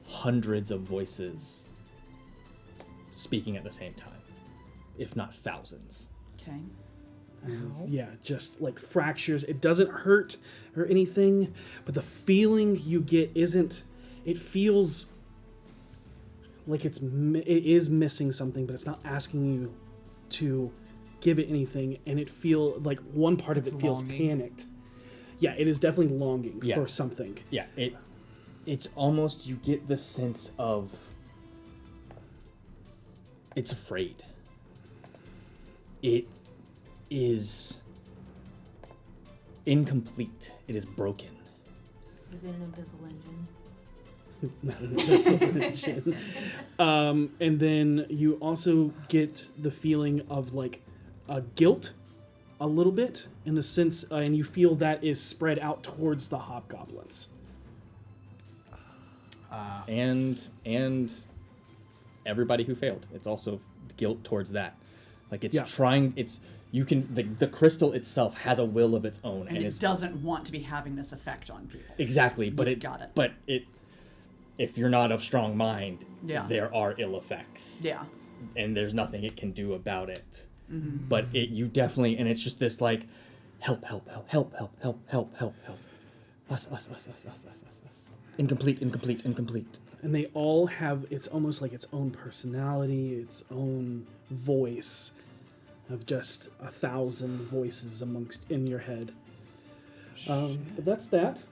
hundreds of voices speaking at the same time, if not thousands. Okay. yeah, just like fractures. It doesn't hurt or anything, but the feeling you get isn't, it feels like it is missing something, but it's not asking you to give it anything, and it feel like one part of it feels longing. panicked. Yeah, it is definitely longing Yeah. for something. Yeah, it's almost, you get the sense of it's afraid. It is incomplete. It is broken. Is it an abyssal engine? Not an abyssal mention. And then you also get the feeling of like guilt a little bit in the sense, and you feel that is spread out towards the hobgoblins. And everybody who failed. It's also guilt towards that. Like it's Yeah. trying. It's you can the crystal itself has a will of its own, And and it it's doesn't want to be having this effect on people. exactly. But You it got it. But it, if you're not of strong mind, Yeah. there are ill effects. Yeah. And there's nothing it can do about it. Mm-hmm. But you definitely, and it's just this like, help. Us. Incomplete. And they all have, it's almost like its own personality, its own voice of just 1,000 voices amongst in your head. But that's that.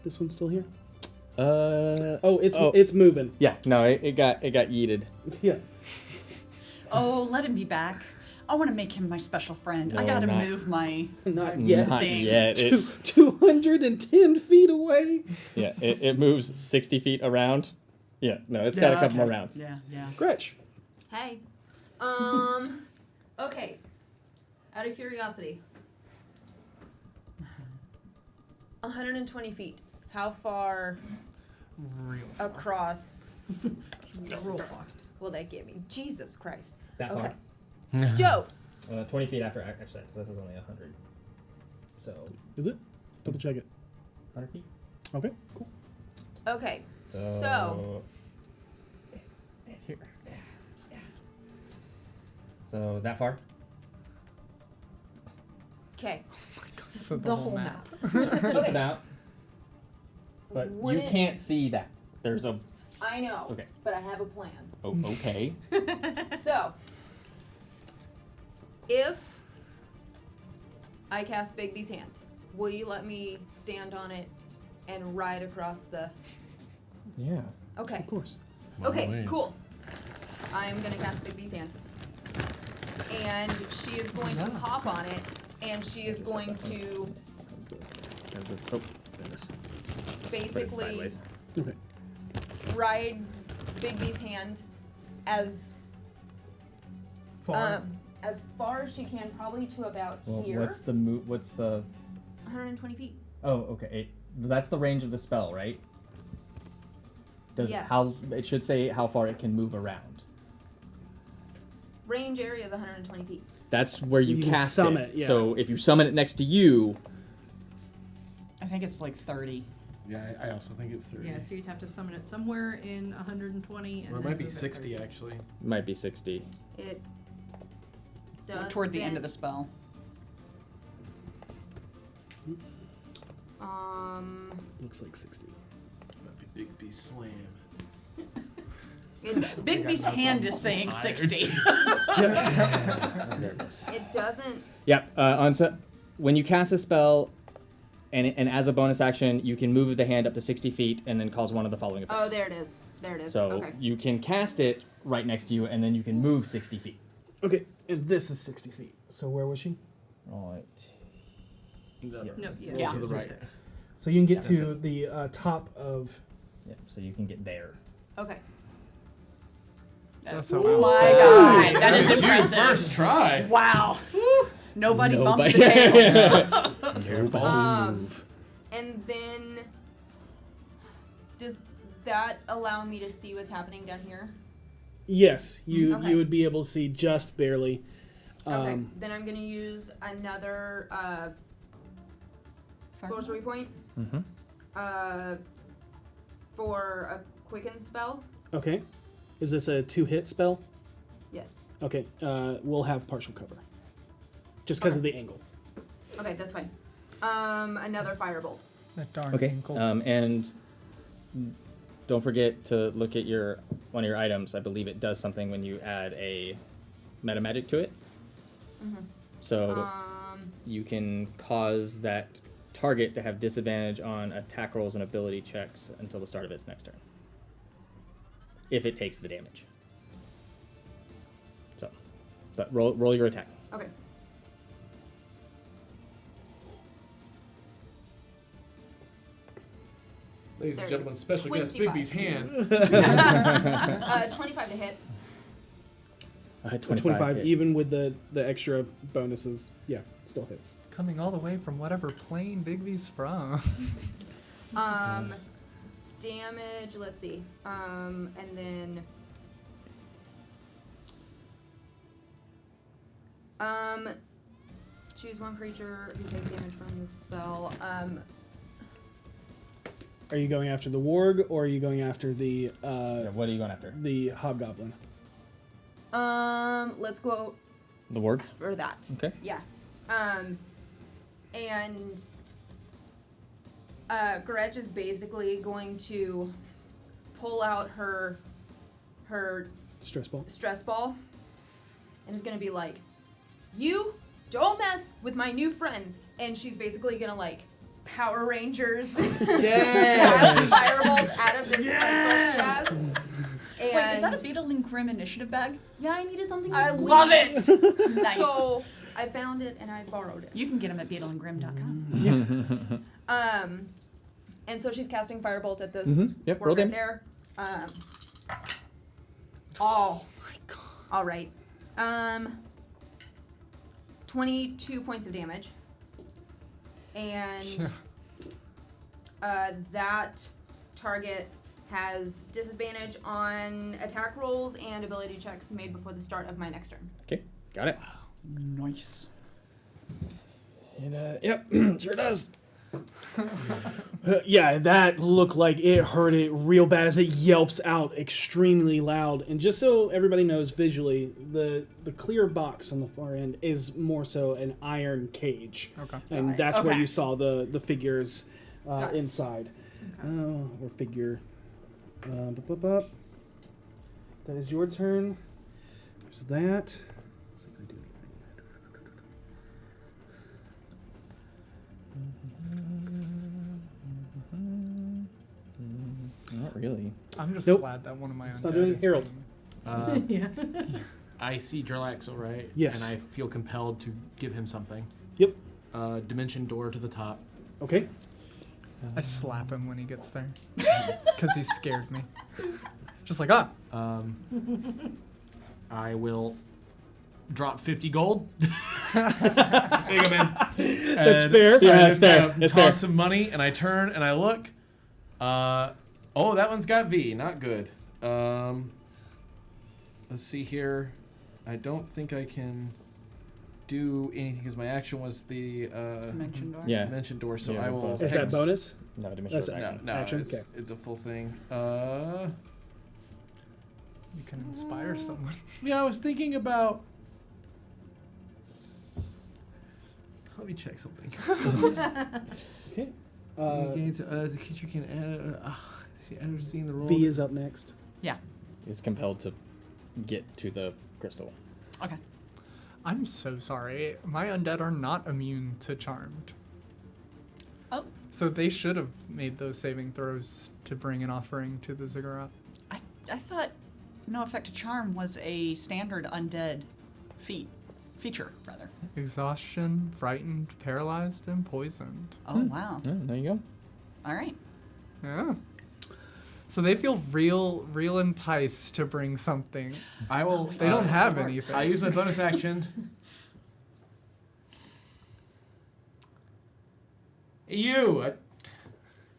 This one's still here. It's moving. Yeah, no, it got yeeted. Yeah. Oh, let him be back. I want to make him my special friend. I No, gotta not- move my Not yet. Not thing. yet. 210 feet away. Yeah, it moves 60 feet around. Yeah, no, it's got a couple more rounds. Yeah. Gretch. Hey. Okay. Out of curiosity. 120 feet. How far Real. across Real far. will that get me? Jesus Christ. That Okay. far. Joe. 20 feet after, actually, because this is only 100. So, Is it? Double check it. 100 feet? Okay, cool. Okay. So Here. So, that far? okay. So The whole map. Just Okay. about. But Would you it- can't see that. There's a... I know. Okay. But I have a plan. Oh, okay. So, if I cast Bigby's hand, will you let me stand on it and ride across the... Yeah. Okay. Of course. Okay, cool. I am gonna cast Bigby's hand. And she is going to hop on it, and she is going to Oh, goodness. Put it basically sideways. Okay. ride Bigby's hand as Far. as far as she can, probably to about Well, here. what's the 120 feet. Oh, okay. That's the range of the spell, right? Yes. It should say how far it can move around. Range area is 120 feet. That's where you can cast summon it. it, yeah. So if you summon it next to you, I think it's like 30. Yeah, I also think it's 30. Yeah, so you'd have to summon it somewhere in 120. And Or it then might be move it 60 30. actually. it might be 60. It toward the end of the spell. Looks like 60. That'd be Big B slam. Big B's hand is saying 60. It doesn't. Yep. When you cast a spell, and as a bonus action, you can move the hand up to 60 feet and then cause one of the following effects. Oh, there it is. There it is. So Okay. you can cast it right next to you, and then you can move 60 feet. Okay, and this is 60 feet. So where was she? All right. No, Yeah. To the right. So you can get to the top of. Yep. So you can get there. Okay. That's Oh my god, that is impressive. First try. Wow. Nobody bumped the table. And then does that allow me to see what's happening down here? Yes, you Okay. you would be able to see just barely. Okay. Then I'm gonna use another sorcery point. For a quicken spell. Okay. Is this a 2-hit spell? Yes. Okay. We'll have partial cover. Just because of the angle. Okay, that's fine. Another firebolt. That darn Okay. ankle. And don't forget to look at one of your items. I believe it does something when you add a meta magic to it. So you can cause that target to have disadvantage on attack rolls and ability checks until the start of its next turn, if it takes the damage. So, but roll your attack. Okay. Ladies and There it gentlemen, is. special guest 25. Bigby's hand. 25 to hit. 25 hit. even with the extra bonuses. Yeah, still hits. Coming all the way from whatever plane Bigby's from. Damage, let's see. And then choose one creature who takes damage from the spell. Are you going after the warg or are you going after the What are you going after? the hobgoblin? Let's go The warg? for that. Okay. Yeah. And Gretch is basically going to pull out her Stress ball. stress ball and is gonna be like, "You don't mess with my new friends," and she's basically gonna like Power Rangers firebolt out of this crystal she has. And Wait, is that a Beetle and Grim initiative bag? Yeah, I needed something to I squeeze. love it! Nice. So I found it and I borrowed it. You can get them at beetleandgrim.com. And so she's casting firebolt at this Yep, work roll right damage. there. Oh my god. All right. 22 points of damage. And that target has disadvantage on attack rolls and ability checks made before the start of my next turn. Okay, got it. Nice. And, yep, sure does. Yeah, that looked like it hurt it real bad as it yelps out extremely loud. And just so everybody knows visually, the clear box on the far end is more so an iron cage. Okay. And Right. that's where Okay. you saw the figures Got it. inside. Or figure. That is your turn. There's that. See if I do Not really. I'm just Nope. glad that one of my Stop undead doing is Herald. being- Yeah. I see Gerlaxo, right? Yes. And I feel compelled to give him something. Yep. Dimension door to the top. Okay. I slap him when he gets there. Because he scared me. Just like, ah! I will drop 50 gold. There you go, man. That's fair. Yeah, I that's just fair. kind of That's toss fair. some money, and I turn and I look. Oh, that one's got V. Not good. Let's see here. I don't think I can do anything because my action was the Dimension door. Yeah. dimension door. So Yeah, I will. bonus. Is that bonus? No, dimension That's door No, action. no, Action? it's, Okay. it's a full thing. You can inspire someone. Yeah, I was thinking about Let me check something. Okay. Gains the creature can add. I've seen the roll. V is up next. Yeah. It's compelled to get to the crystal. Okay. I'm so sorry. My undead are not immune to charmed. Oh. So they should have made those saving throws to bring an offering to the ziggurat. I thought no effect to charm was a standard undead feature, rather. Exhaustion, frightened, paralyzed, and poisoned. Oh, wow. Yeah, there you go. All right. Yeah. So they feel real enticed to bring something. I will. They don't have anything. I use my bonus action. You,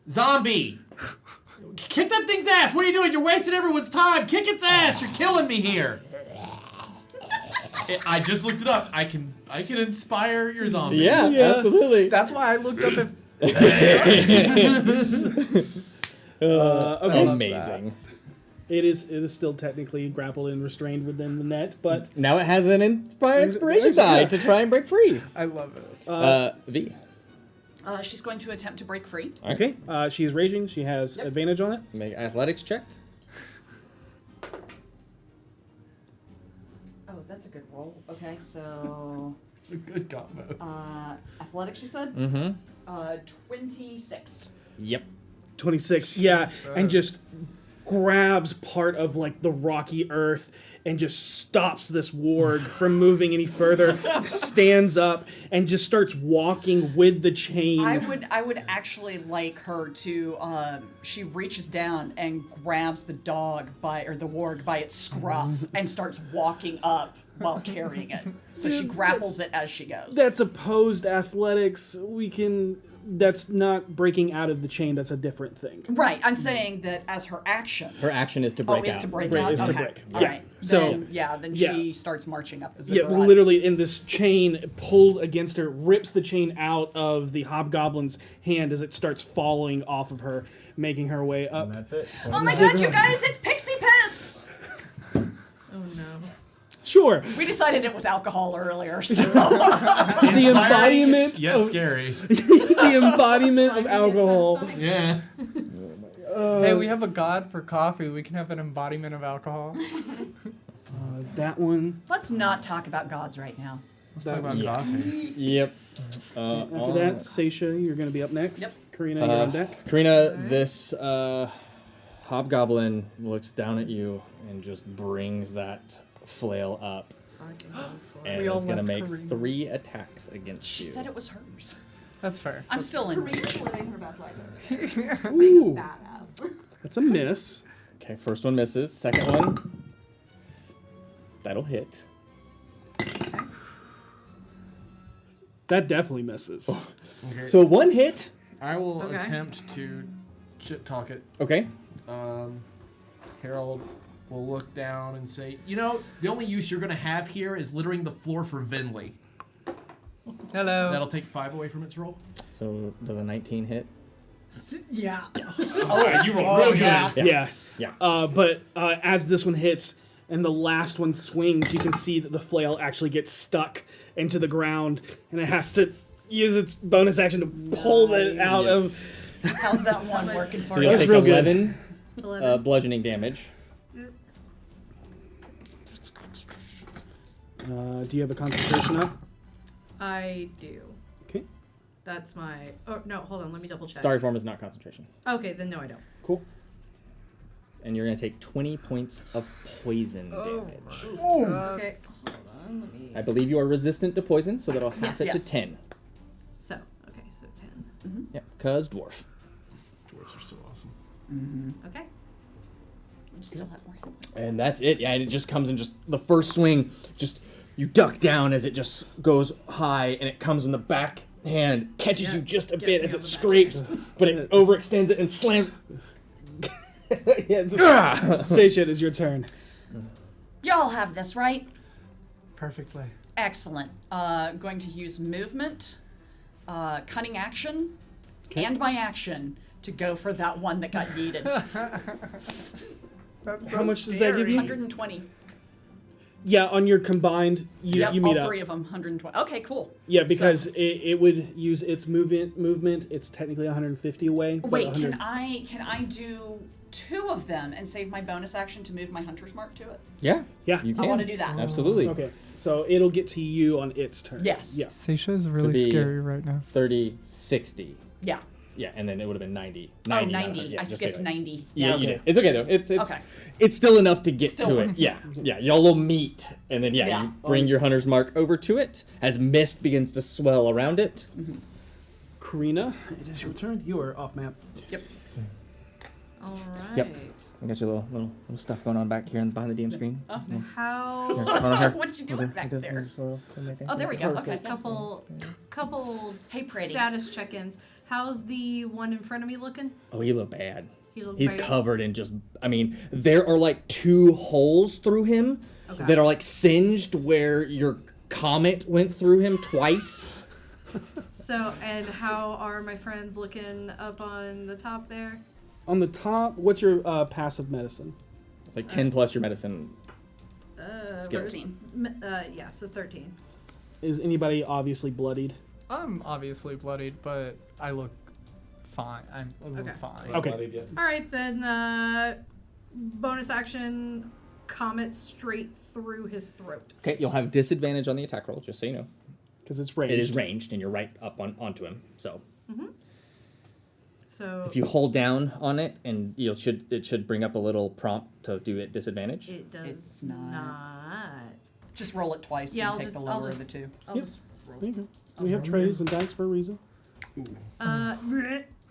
zombie! Kick that thing's ass! What are you doing? You're wasting everyone's time. Kick its ass! You're killing me here. I just looked it up. I can inspire your zombie. Yeah, absolutely. That's why I looked up if. Okay. Amazing. It is still technically grappled and restrained within the net, but Now it has an inspiration die to try and break free. I love it. V. She's going to attempt to break free. okay. She is raging. She has advantage on it. Make athletics check. Oh, that's a good roll. Okay, so It's a good combo. athletics, you said? Mm-hmm. 26. Yep. 26. Yeah, and just grabs part of like the rocky earth and just stops this warg from moving any further. Stands up and just starts walking with the chain. I would actually like her to she reaches down and grabs the dog the warg by its scruff and starts walking up while carrying it. So she grapples it as she goes. That's opposed athletics. That's not breaking out of the chain. That's a different thing. Right, I'm saying that as her action. Her action is to break out. is to break Break out. is to Okay. break. All Yeah. right. So- Then Yeah. she starts marching up the Yeah, ziggurat. literally in this chain pulled against her, rips the chain out of the hobgoblin's hand as it starts falling off of her, making her way up. And that's it. Oh my god, you guys, it's pixie piss! Oh no. Sure. We decided it was alcohol earlier, so. The embodiment Yes, of scary. the embodiment of alcohol. Yeah. Hey, we have a god for coffee. We can have an embodiment of alcohol. That one. Let's not talk about gods right now. Let's talk about coffee. Yep. After that, Seisha, you're going to be up next. Yep. Karina, you're on deck. Karina, this hobgoblin looks down at you and just brings that flail up and We all is going to love make Karina. 3 attacks against She you. said it was hers. That's fair. I'm still in Karina's rage. living her best life over there. Ooh, Being a badass. that's a miss. Okay, first one misses. Second one, that'll hit. That definitely misses. Okay. So 1 hit. I will Okay. attempt to shit talk it. Okay. Harold will look down and say, "You know, the only use you're going to have here is littering the floor for Vinley." Hello. That'll take 5 away from its roll. So does a 19 hit? Yeah. Oh, you roll real good. Yeah. Yeah. But as this one hits and the last one swings, you can see that the flail actually gets stuck into the ground and it has to use its bonus action to pull it out of. How's that one working for So you? you'll That's take real good. 11 bludgeoning damage. Do you have a concentration up? I do. Okay. That's my. Oh no, hold on. Let me double check. Starry form is not concentration. Okay, then no, I don't. Cool. And you're going to take 20 points of poison damage. Okay, hold on. Let me. I believe you are resistant to poison, so that'll half it Yes. to 10. So okay, so 10. Yep, cause dwarf. Dwarves are so awesome. Okay. You still have more hit points. And that's it. Yeah, and it just comes in just the first swing, just you duck down as it just goes high and it comes in the back hand, catches you just a bit as it scrapes, but it overextends it and slams. Yeah, it's Seisha, it is your turn. Y'all have this, right? Perfectly. Excellent. Going to use movement, cunning action, and my action to go for that one that got yeeted. That's How much does that give you? 120. Yeah, on your combined, you Yep, you meet all up. 3 of them, 120. Okay, cool. Yeah, because it would use its movement. It's technically 150 away. but Wait, 100 can I do 2 of them and save my bonus action to move my hunter's mark to it? Yeah. Yeah. You can. I want to do that. Absolutely. Okay, so it'll get to you on its turn. Yes. Yeah. Seisha is Could really be scary right now. 30, 60. Yeah. Yeah, and then it would have been 90. Oh, 90. 90. Yeah, I just skipped so 90. Yeah, Okay. you did. It's okay though. It's Okay. It's still enough to get Still to works. it. Yeah, yeah. Y'all will meet, and then Yeah. you bring your hunter's mark over to it as mist begins to swell around it. Karina, it is your turn. You are off map. Yep. All right. Yep. I got your little stuff going on back here behind the DM screen. Oh, Yeah. How? Here, hold on here. What you doing back there? Oh, Oh, there we go. Okay. Couple. Hey, pretty. Status check-ins. How's the one in front of me looking? Oh, he looked bad. He's covered in just. I mean, there are like 2 holes through him Okay. that are like singed where your comet went through him twice. So, and how are my friends looking up on the top there? On the top, what's your passive medicine? It's like 10 plus your medicine. Skill. 13. Yeah, so 13. Is anybody obviously bloodied? I'm obviously bloodied, but I look fine. I'm a little Okay. fine. Okay. All right, then bonus action, comet straight through his throat. Okay, you'll have disadvantage on the attack roll, just so you know. Because it's ranged. It is ranged, and you're right up onto him. So So if you hold down on it, and it should bring up a little prompt to do it disadvantage. it does It's not. not. Just roll it twice Yeah, and I'll take just- the I'll lower just- of the 2. I'll Yep. just roll. There you go. We have trays and dice for a reason.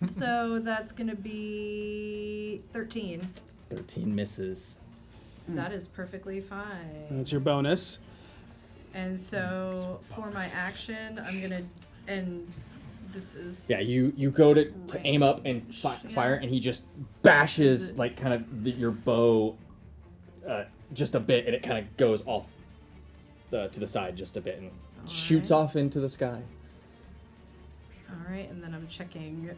So that's gonna be 13. 13 misses. That is perfectly fine. That's your bonus. And so for my action, I'm gonna, and this is Yeah, you go to aim up and fire, and he just bashes like kind of your bow just a bit, and it kind of goes off to the side just a bit and shoots off into the sky. all right. And then I'm checking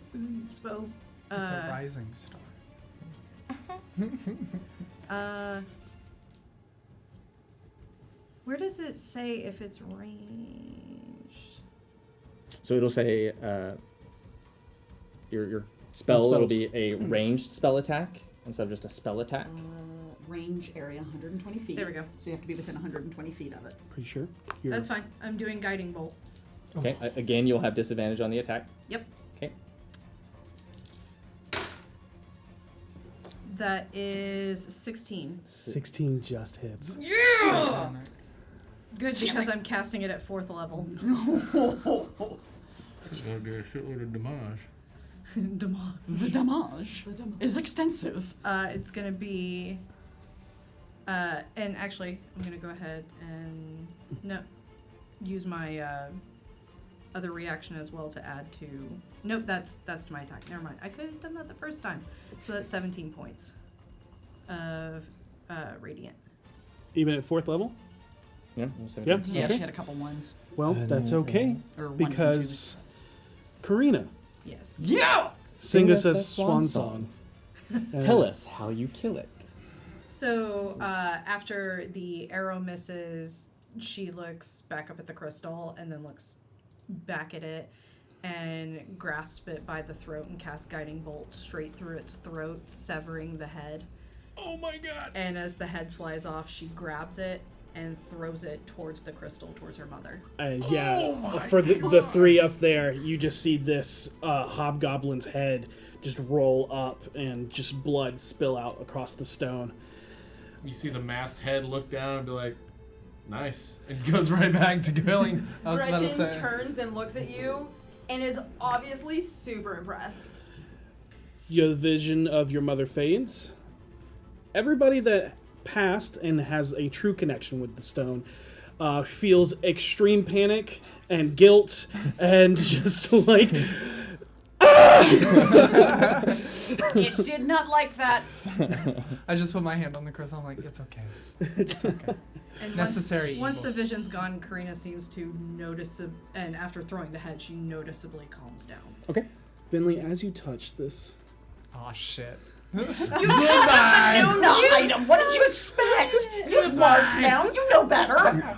spells. It's a rising star. Where does it say if it's ranged? So it'll say your spell. Spells. It'll be a ranged spell attack instead of just a spell attack. Range area 120 feet. There we go. So you have to be within 120 feet of it. Pretty sure. That's fine. I'm doing guiding bolt. Okay. Again, you'll have disadvantage on the attack. Yep. Okay. That is 16. 16 just hits. Yeah! Good, because I'm casting it at 4th level. It's gonna do a shitload of damage. Damage. The damage is extensive. It's gonna be. And actually, I'm gonna go ahead and use my other reaction as well to add to. Nope, that's to my attack. Never mind. I could have done that the first time. So that's 17 points of radiant. Even at 4th level? Yeah. Yep. Yeah, Okay. she had a couple ones. Well, that's okay. Or ones and Because Karina, Yes. Yeah! sing us us a that swan swan song. Tell us how you kill it. So after the arrow misses, she looks back up at the crystal and then looks back at it and grasps it by the throat and casts guiding bolt straight through its throat, severing the head. Oh my god! And as the head flies off, she grabs it and throws it towards the crystal, towards her mother. For the 3 up there, you just see this hobgoblin's head just roll up and just blood spill out across the stone. You see the masked head look down and be like, nice. And goes right back to killing. Gretchen turns and looks at you and is obviously super impressed. Your vision of your mother fades. Everybody that passed and has a true connection with the stone feels extreme panic and guilt and just like It did not like that. I just put my hand on the crystal. I'm like, it's okay. It's okay. And Necessary Once evil. the vision's gone, Karina seems to notice, and after throwing the head, she noticeably calms down. Okay. Finley, as you touch this Oh shit. You took the Nuna item. What did you expect? You've large now. You know better.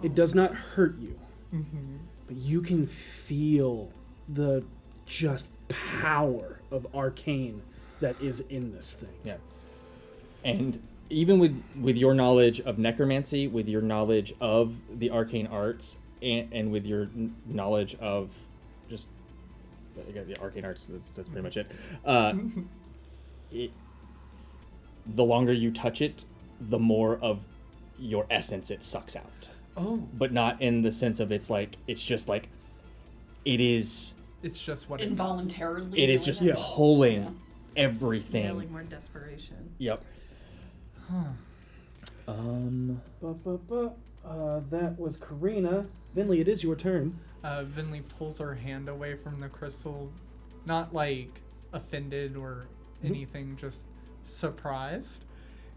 It does not hurt you, but you can feel the just power of arcane that is in this thing. Yeah. And even with your knowledge of necromancy, with your knowledge of the arcane arts, and with your knowledge of just the arcane arts, that's pretty much it. The longer you touch it, the more of your essence it sucks out. Oh. But not in the sense of it's just like it is. It's just what involuntarily. It is just pulling everything. Yeah, like more desperation. Yep. That was Karina. Vinley, it is your turn. Vinley pulls her hand away from the crystal, not like offended or anything, just surprised.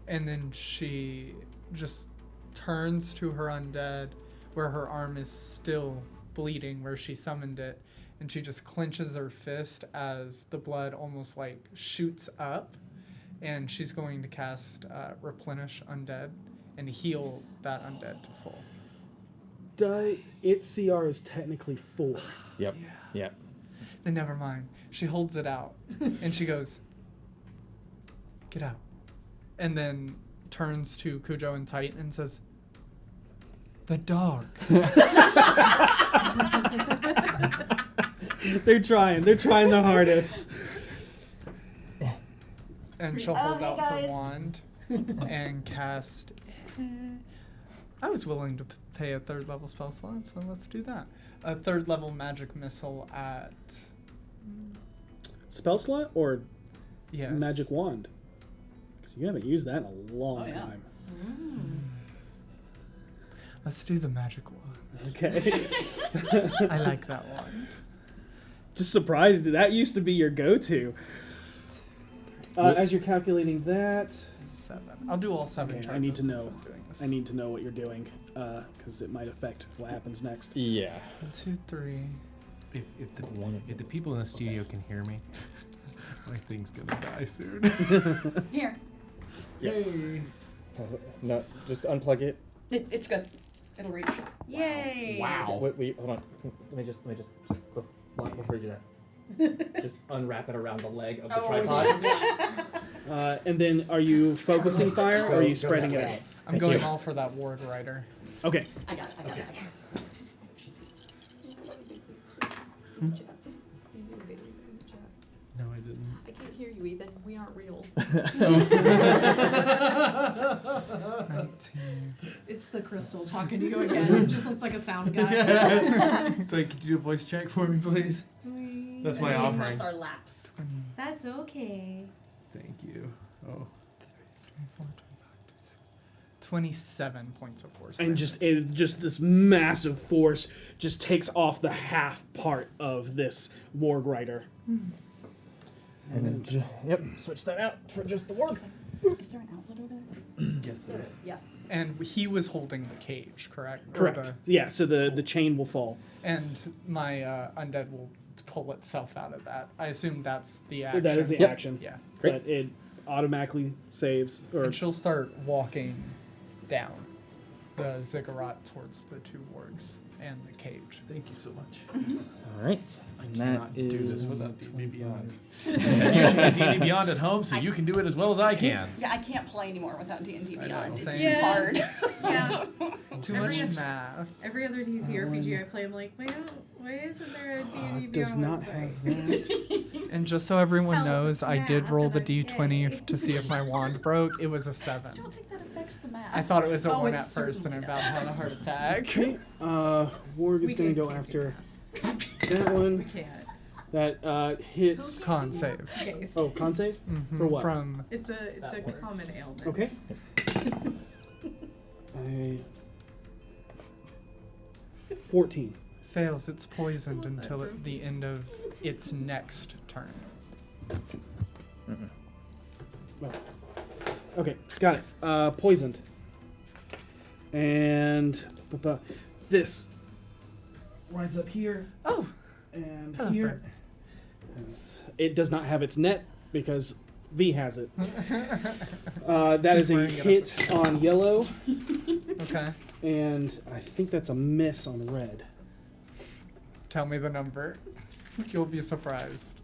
And then she just turns to her undead, where her arm is still bleeding, where she summoned it, and she just clenches her fist as the blood almost like shoots up, and she's going to cast Replenish Undead and heal that undead to full. Its CR is technically 4. Yep. Yep. Then never mind. She holds it out, and she goes, "Get out," and then turns to Cujo and Titan and says, "The dog." They're trying the hardest. And she'll hold out her wand and cast. I was willing to pay a 3rd level spell slot, so let's do that. A 3rd level magic missile at. Spell slot or Yes. magic wand? 'Cause you haven't used that in a long time. Let's do the magic wand. Okay. I like that wand. Just surprised that used to be your go-to. As you're calculating that, 7. I'll do all 7 okay, charges. I need to since know. I'm doing this. I need to know what you're doing, because it might affect what happens next. Yeah. 1, 2, 3. If the people in the studio can hear me, my thing's gonna die soon. Here. Yay. No, just unplug it. It's good. It'll reach. Yay! Wow. Wait, hold on. Let me just before you do that. Just unwrap it around the leg of the tripod. And then, are you focusing fire or are you spreading it out? I'm going all for that ward rider. Okay. I got it. No, I didn't. I can't hear you, Ethan. We aren't real. 19. It's the crystal talking to you again. It just looks like a sound guy. So could you do a voice check for me, please? That's my offering. Our laps. That's okay. Thank you. Oh. 27 points of force. And just this massive force just takes off the half part of this warg rider. And then, switch that out for just the warg. Is there an outlet over there? Yes, there is. Yeah. And he was holding the cage, correct? Or Correct. Yeah, so the chain will fall. And my undead will pull itself out of that. I assume that's the action. That is the action. Yeah. But it automatically saves. And she'll start walking down the ziggurat towards the 2 wargs and the cage. Thank you so much. All right. I And cannot that do this is without D&D Beyond. And you should get D&D Beyond at home, so you can do it as well as I can. Yeah, I can't play anymore without D&D I know. Beyond. It's Same. too hard. Yeah. Too much math. Every other TTRPG I play, I'm like, why isn't there a D&D does Beyond not website? have that. And just so everyone knows, I did math, roll the and I'm D20 to see if my wand broke. It was a 7. I don't think that affects the math. I thought it was a 1 it at first and certainly about does. had a heart attack. Okay. Warg is going to go after that one. We can't. That hits. Con save. Okay, Oh, con save? Mhm, For what? From it's a common ailment. Okay. 14. fails, it's poisoned until the end of its next turn. Oh. Okay, got it. Poisoned. And this rides up here. Oh. And Hello, here. friends. It does not have its net because V has it. That is a wearing it hit on yellow, Okay. and I think that's a miss on red. Tell me the number. You'll be surprised.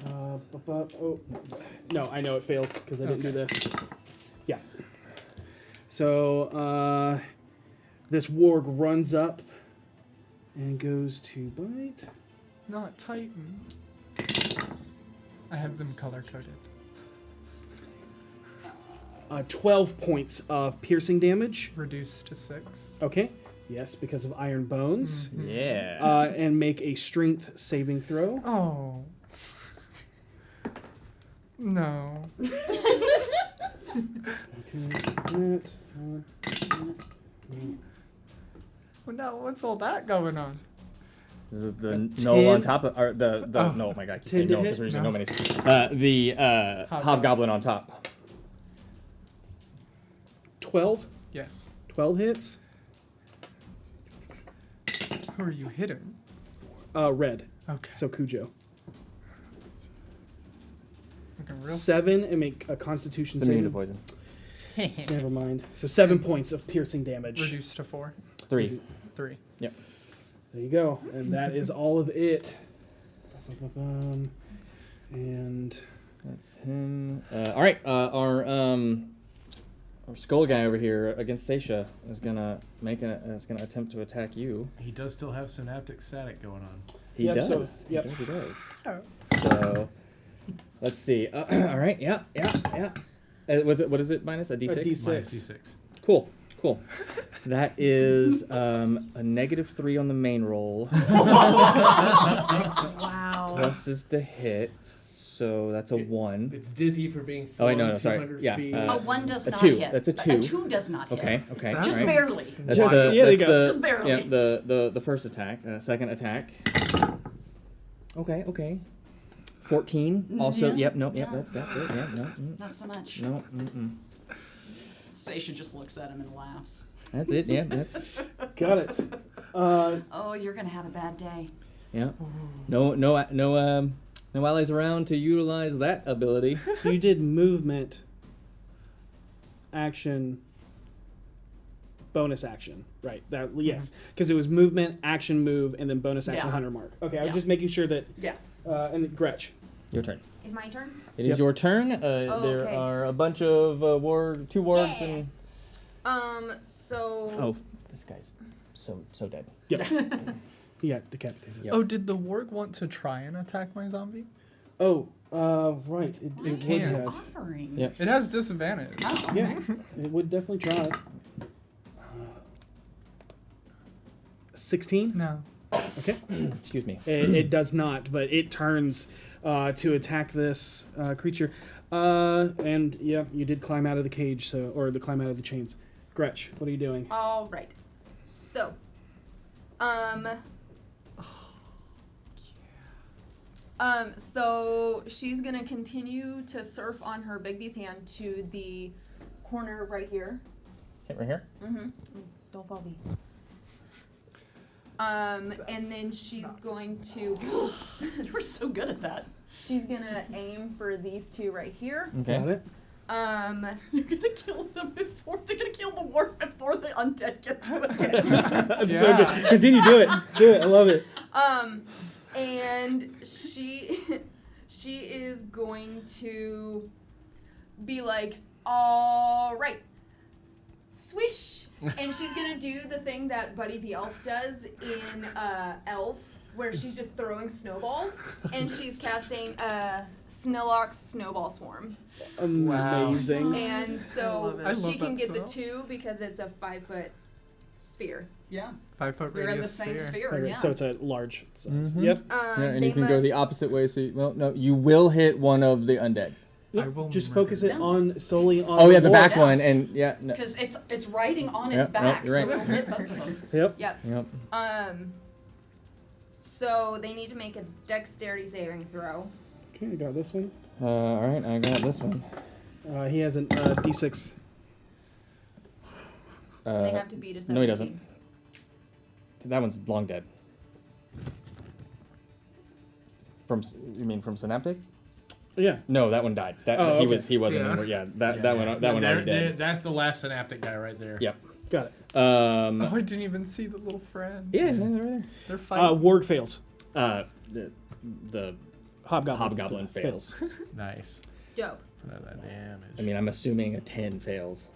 Oh, no, I know it fails because I didn't do this. Yeah. So this warg runs up and goes to bite. Not Titan. I have them color coded. 12 points of piercing damage. Reduced to 6. Okay. Yes, because of iron bones. Yeah. And make a strength saving throw. Oh. No. Okay. Well, no, what's all that going on? This is the no on top of, or the Oh. no, oh my god, I keep 10 saying to no hit? because we're using No. no minis. The Hobgoblin on top. 12? Yes. 12 hits. Who are you hitting? Red. Okay. So Cujo. Looking real 7 and make a constitution It's immune to saving. poison. Never mind. So 7 points of piercing damage. Reduced to 4. 3. 3. Yep. There you go. And that is all of it. And That's him. All right. Our skull guy over here against Seisha is gonna attempt to attack you. He does still have synaptic static going on. He Yep, does. so- yep. He does. Oh. So, let's see. All right. Yeah. What is it minus? A D6? D6. Minus D6. Cool. That is a -3 on the main roll. Wow. Plus is the hit, so that's a 1. It's dizzy for being Oh wait, flung no, sorry. 200 Yeah. feet. A 1 does a not 2. hit. That's a 2. A 2 does not hit. Okay. Just right. barely. That's Just- the, yeah, there you that's go. the- Just barely. Yeah, the first attack. Second attack. Okay. 14. Also, Yeah. yep, nope, Yeah. that's it. Yeah, no. Not so much. No, Seisha just looks at him and laughs. That's it. Yeah, that's got it. Oh, you're gonna have a bad day. yeah. No allies around to utilize that ability. So you did movement, action, bonus action, right? That yes, because it was movement, action, move, and then bonus action, Yeah. hunter mark. Okay, I was Yeah. just making sure that. Yeah. And Gretch. Your turn. Is my turn? It is Yep. your turn. There okay. are a bunch of two wargs Yeah. and So. oh, this guy's so dead. Yep. He got decapitated. Yep. Oh, did the warg want to try and attack my zombie? Oh, right. It would can't. have. Offering. Yep. It has disadvantage. Oh. Yeah, it would definitely try. 16? No. Okay. Excuse me. It does not, but it turns to attack this creature. And yeah, you did climb out of the cage, or climb out of the chains. Gretch, what are you doing? All right. So. So she's gonna continue to surf on her Big B's hand to the corner right here. Okay, right here. Mm-hmm. Don't fall me. And then she's going to. You're so good at that. She's gonna aim for these two right here. Okay. Got it? You're gonna kill them before they're gonna kill the warg before the undead get to it. That's so good. Continue, do it. Do it. I love it. And she is going to be like, all right, swish, and she's gonna do the thing that Buddy the Elf does in Elf, where she's just throwing snowballs, and she's casting Snillock's Snowball Swarm. Amazing. And so I love she can that get the spell. 2 because it's a 5-foot sphere. Yeah. 5 foot They're in the radius same sphere. sphere. Okay, Yeah. so it's a large size. Mhm. Yep. Yeah, and They you can go the must- opposite way. So you will hit one of the undead. I will Just murder focus it them. on solely on. Oh yeah, the warg. back Yeah. one, and yeah. No. Because it's riding on Yep, its back, you're right. so it'll hit both of them. Yep. Yep. Yep. So they need to make a dexterity saving throw. Okay, I got this one. All right, I got this one. He has an D6. And they have to beat a 17. No, he doesn't. That one's long dead. You mean from Synaptic? Yeah. No, that one died. Okay. He wasn't. Yeah. Anymore. Yeah, that one already dead. That's the last synaptic guy right there. Yep. Got it. Oh, I didn't even see the little friends. Yeah, they're right there. They're fighting. Warg fails. The Hobgoblin fails. Nice. Dope. Put that damage. I mean, I'm assuming a 10 fails.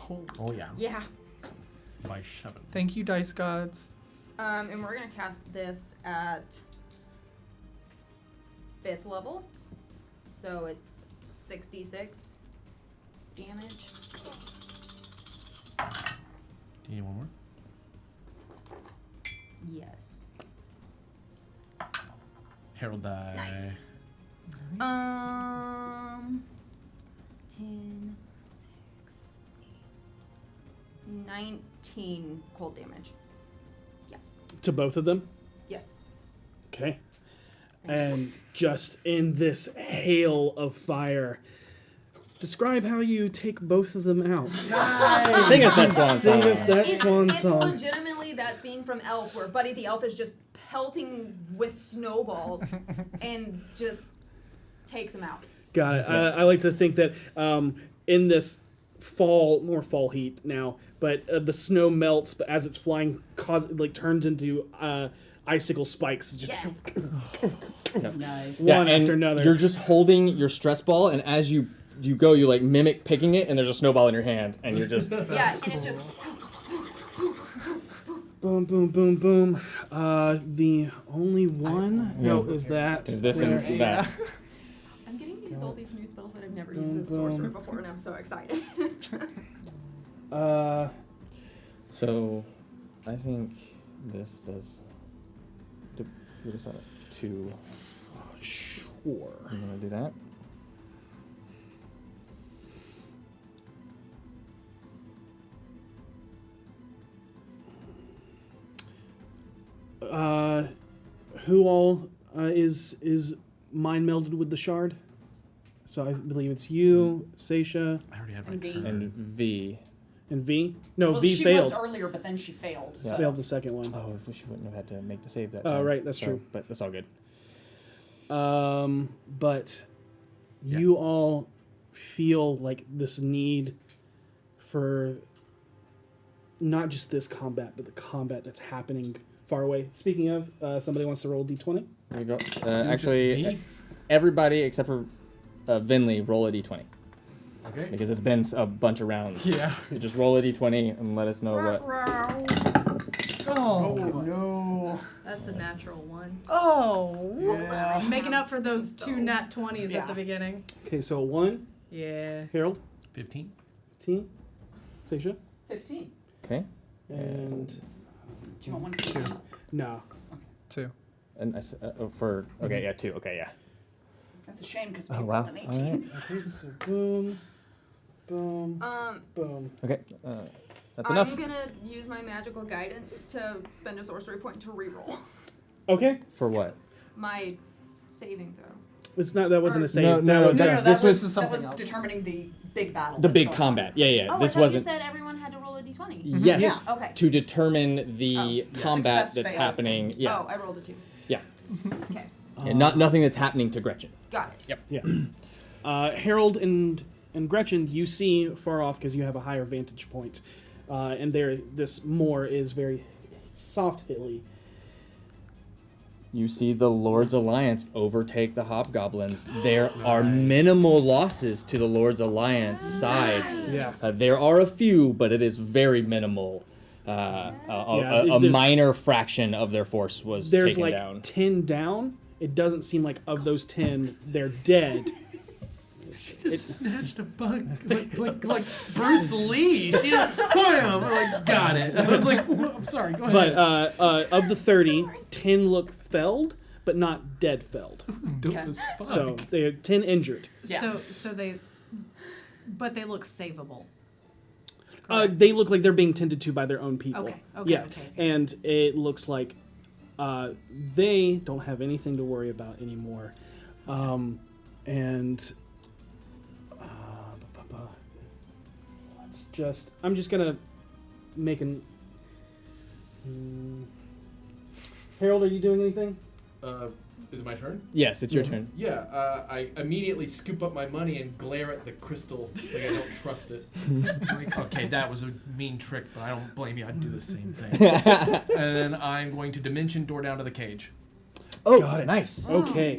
Oh yeah. Yeah. By 7. Thank you, dice gods. And we're gonna cast this at 5th level, so it's 66 damage. Do you need one more? Yes. Harold die. Nice. 10, 6, 8, 19 cold damage. Yeah. To both of them? Yes. Okay. And just in this hail of fire, describe how you take both of them out. Nice. Sing us that swan Sing song. us that swan It's song. legitimately that scene from Elf where Buddy the Elf is just pelting with snowballs and just takes them out. Got it. I like to think that in this more fall heat now, but the snow melts, but as it's flying, turns into icicle spikes. Just Nice. one after another. You're just holding your stress ball, and as you go, you like mimic picking it, and there's a snowball in your hand, and you're just Yeah, and it's just boom, boom, boom, boom. The only one is that. this there. and that. I'm getting to use all these new spells that I've never used as sorcerer before, and I'm so excited. So, I think this does. We decided to. Sure. I'm gonna do that. Who all is mind melded with the shard? So I believe it's you, Seisha, I already had my And V. turn. And V. and V. No, Well, V she failed. was earlier, but then she failed. Yeah. So. Failed the second one. Oh, she wouldn't have had to make the save that Oh, time. right, that's true. But that's all good. But you all feel like this need for not just this combat, but the combat that's happening far away. Speaking of, somebody wants to roll a d20? There you go. Actually, everybody except for Vinley, roll a d20. Okay. Because it's been a bunch of rounds. Yeah. So just roll a d20 and let us know what. Oh, no. That's a natural one. Oh. Yeah. Making up for those 2 nat 20s Yeah. at the beginning. Okay, so 1, Yeah. Harold, 15. 15, Seisha, 15. Okay. and Do you want one for you? no. 2. And I said, okay, yeah, 2. Okay, yeah. That's a shame because we Oh, rolled wow. an All 18. right. Okay, so boom, boom, boom. Okay. That's I'm enough. gonna use my magical guidance to spend a sorcery point to reroll Okay, For what? my saving throw. it's not. That wasn't a save. No, that no, was No, Yeah, no, this that was was something else. determining the big battle. The that's big going combat. on. Yeah, yeah. Oh, This I thought wasn't. you said everyone had to roll a d20. Yes. Yeah. Okay. To determine the combat Success that's fail. happening. Yeah. Oh, I rolled a 2. Yeah. Okay. And nothing that's happening to Gretchen. Got it. Yep. Yeah. Harold and Gretchen, you see far off because you have a higher vantage point, and this moor is very soft hilly. You see the Lord's Alliance overtake the Hobgoblins. There are minimal losses to the Lord's Alliance side. Yeah. There are a few, but it is very minimal. A there's- minor fraction of their force was There's taken like down. 10 down. It doesn't seem like of those 10, they're dead. Just snatched a bug like Bruce Lee. She just wham! Like got it. I was like, I'm sorry. Go ahead. But of the 30, 10 look felled, but not dead felled. Dope Okay. as fuck. So they are 10 injured. Yeah. So they, but they look savable. They look like they're being tended to by their own people. Okay, okay, Yeah. okay. And it looks like they don't have anything to worry about anymore. I'm just gonna making. Harold, are you doing anything? Is it my turn? Yes, it's your turn. Yeah, I immediately scoop up my money and glare at the crystal like I don't trust it. Okay, that was a mean trick, but I don't blame you. I'd do the same thing. And then I'm going to dimension door down to the cage. Oh, Got it. nice. Okay.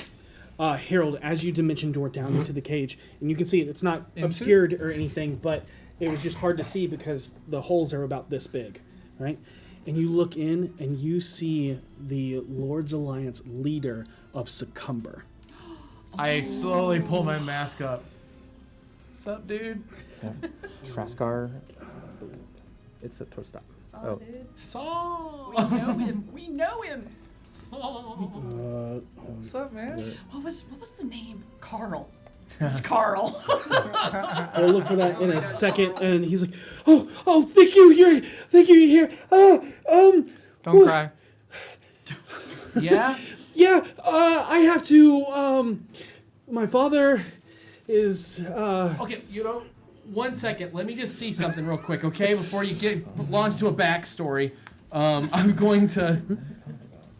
Harold, as you dimension door down into the cage, and you can see it's not Into? obscured or anything, but it was just hard to see because the holes are about this big, right? And you look in and you see the Lord's Alliance leader of Succumber. I slowly pull my mask up. What's up, dude? Traskar. It's a towards stop. Oh. Saul! We know him. We know him. Saul! What's up, man? What was the name? Carl. It's Carl. I'll look for that in a second, and he's like, "Oh, thank you, you're here. Don't cry. Yeah? Yeah, I have to. My father is. Okay, one second. Let me just see something real quick, okay? Before you get launched to a backstory, I'm going to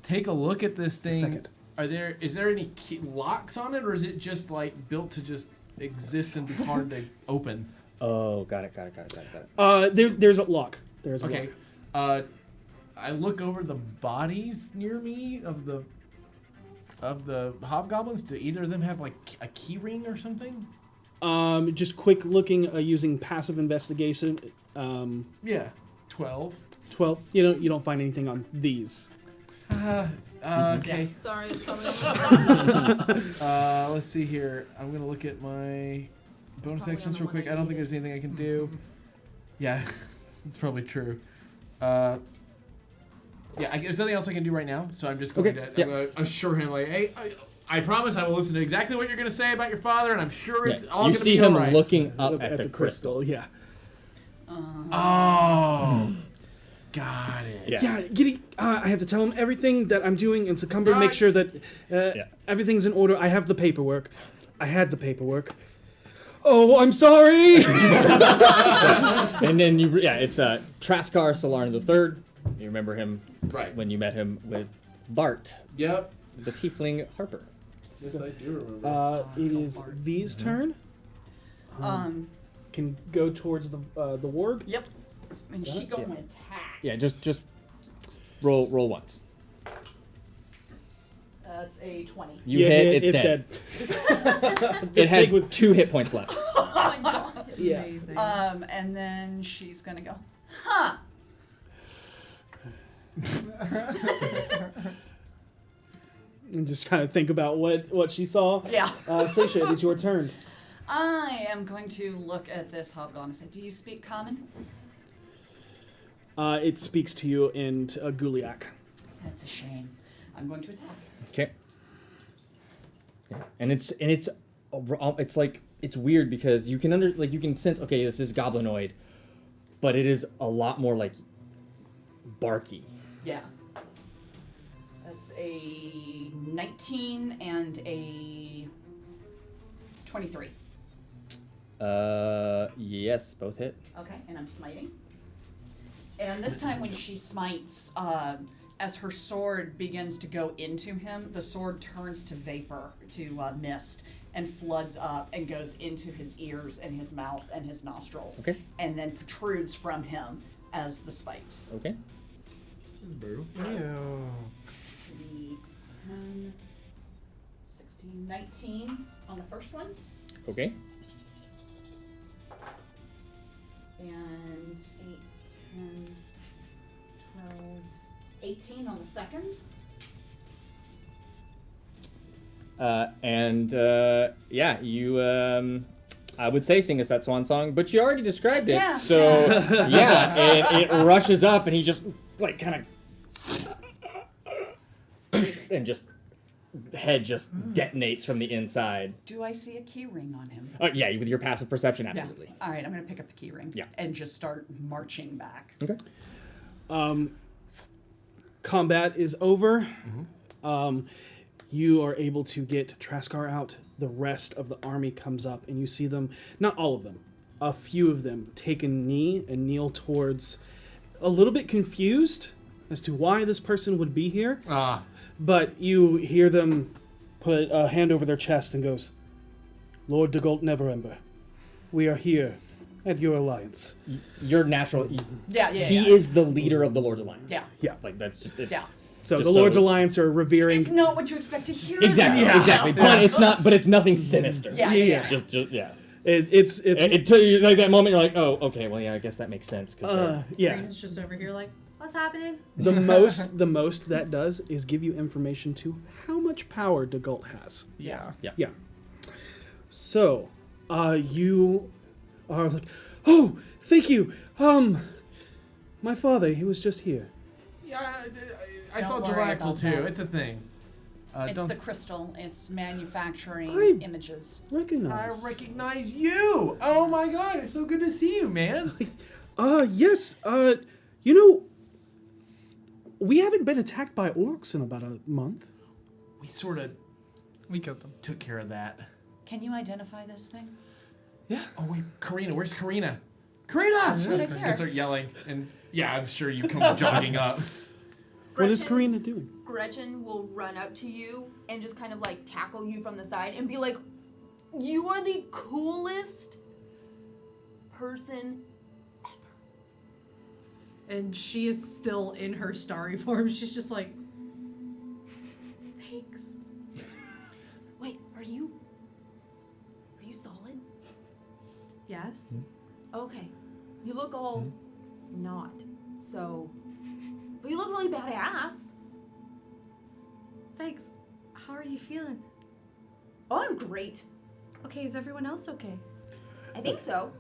take a look at this thing. Second. Is there any locks on it, or is it just like built to just exist and be hard to open? Oh, got it. There's a lock. There's a Okay. lock. I look over the bodies near me of the hobgoblins. Do either of them have like a key ring or something? Just quick looking using passive investigation. Yeah, 12. 12. You don't find anything on these. Okay. Sorry, it's coming. Let's see here. I'm gonna look at my bonus actions real quick. I don't think there's anything I can do. Yeah, that's probably true. Yeah, there's nothing else I can do right now, so I'm just going to I'm gonna assure him, like, hey, I promise I will listen to exactly what you're going to say about your father, and I'm sure it's all going to be all right. You see him looking up at the crystal. Yeah. Oh. Got it. Yeah, I have to tell him everything that I'm doing in Succumber, make sure that everything's in order. I have the paperwork. I had the paperwork. Oh, I'm sorry! And then it's Traskar Solarn III. You remember him when you met him with Bart. Yep. The tiefling Harper. Yes, I do remember. It is V's turn. Can go towards the warg. Yep. And she going to attack. Yeah, just roll once. That's a 20. You hit, it's dead. It had with 2 hit points left. Oh my god. Yeah. Amazing. And then she's gonna go, huh? And just kind of think about what she saw. Yeah. Seisha, it is your turn. I am going to look at this hobgoblin and say, do you speak common? It speaks to you in Guliak. That's a shame. I'm going to attack. Okay. And it's like it's weird because you can you can sense, okay, this is goblinoid, but it is a lot more like barky. Yeah. That's a 19 and a 23. Yes, both hit. Okay, and I'm smiting. And this time when she smites, as her sword begins to go into him, the sword turns to vapor, to mist, and floods up and goes into his ears and his mouth and his nostrils. Okay. And then protrudes from him as the spikes. Okay. The 10, 16, 19 on the first one. Okay. And 8, 10, 12, 18 on the second. You I would say sing us that swan song, but you already described it. Yeah. So it rushes up and he just like kind of and just head just detonates from the inside. Do I see a key ring on him? Yeah, with your passive perception, absolutely. Yeah. All right, I'm going to pick up the key ring. Yeah. And just start marching back. Okay. Combat is over. You are able to get Traskar out. The rest of the army comes up, and you see them, not all of them, a few of them take a knee and kneel towards a little bit confused as to why this person would be here. But you hear them put a hand over their chest and goes, Lord Dagult Neverember, we are here at your alliance. Your natural... Yeah. He is the leader of the Lord's Alliance. Yeah. Like, that's just... So the Lord's Alliance are revering... It's not what you expect to hear. Exactly. But it's not. But it's nothing sinister. Yeah. Just It's until you like that moment, you're like, oh, okay, well, yeah, I guess that makes sense. Rita's just over here like, what's happening? The most that does is give you information to how much power Dagult has. Yeah. So, you are like, oh, thank you. My father, he was just here. Yeah, I Don't saw worry Jaraxel about too. that. It's a thing. It's the crystal. It's manufacturing images. I recognize you. Oh my god, it's so good to see you, man. Yes. You know, we haven't been attacked by orcs in about a month. We sort of... We killed them. Took care of that. Can you identify this thing? Yeah. Oh wait, Karina. Where's Karina? Karina! She's I'm just gonna start yelling, and yeah, I'm sure you come jogging up. What is Karina doing? Gretchen will run up to you and just kind of like tackle you from the side and be like, you are the coolest person ever. And she is still in her starry form. She's just like, Thanks. Wait, are you solid? yes. Okay. You look all not. So, but you look really badass. Thanks. How are you feeling? Oh, I'm great. Okay, is everyone else okay? I think so.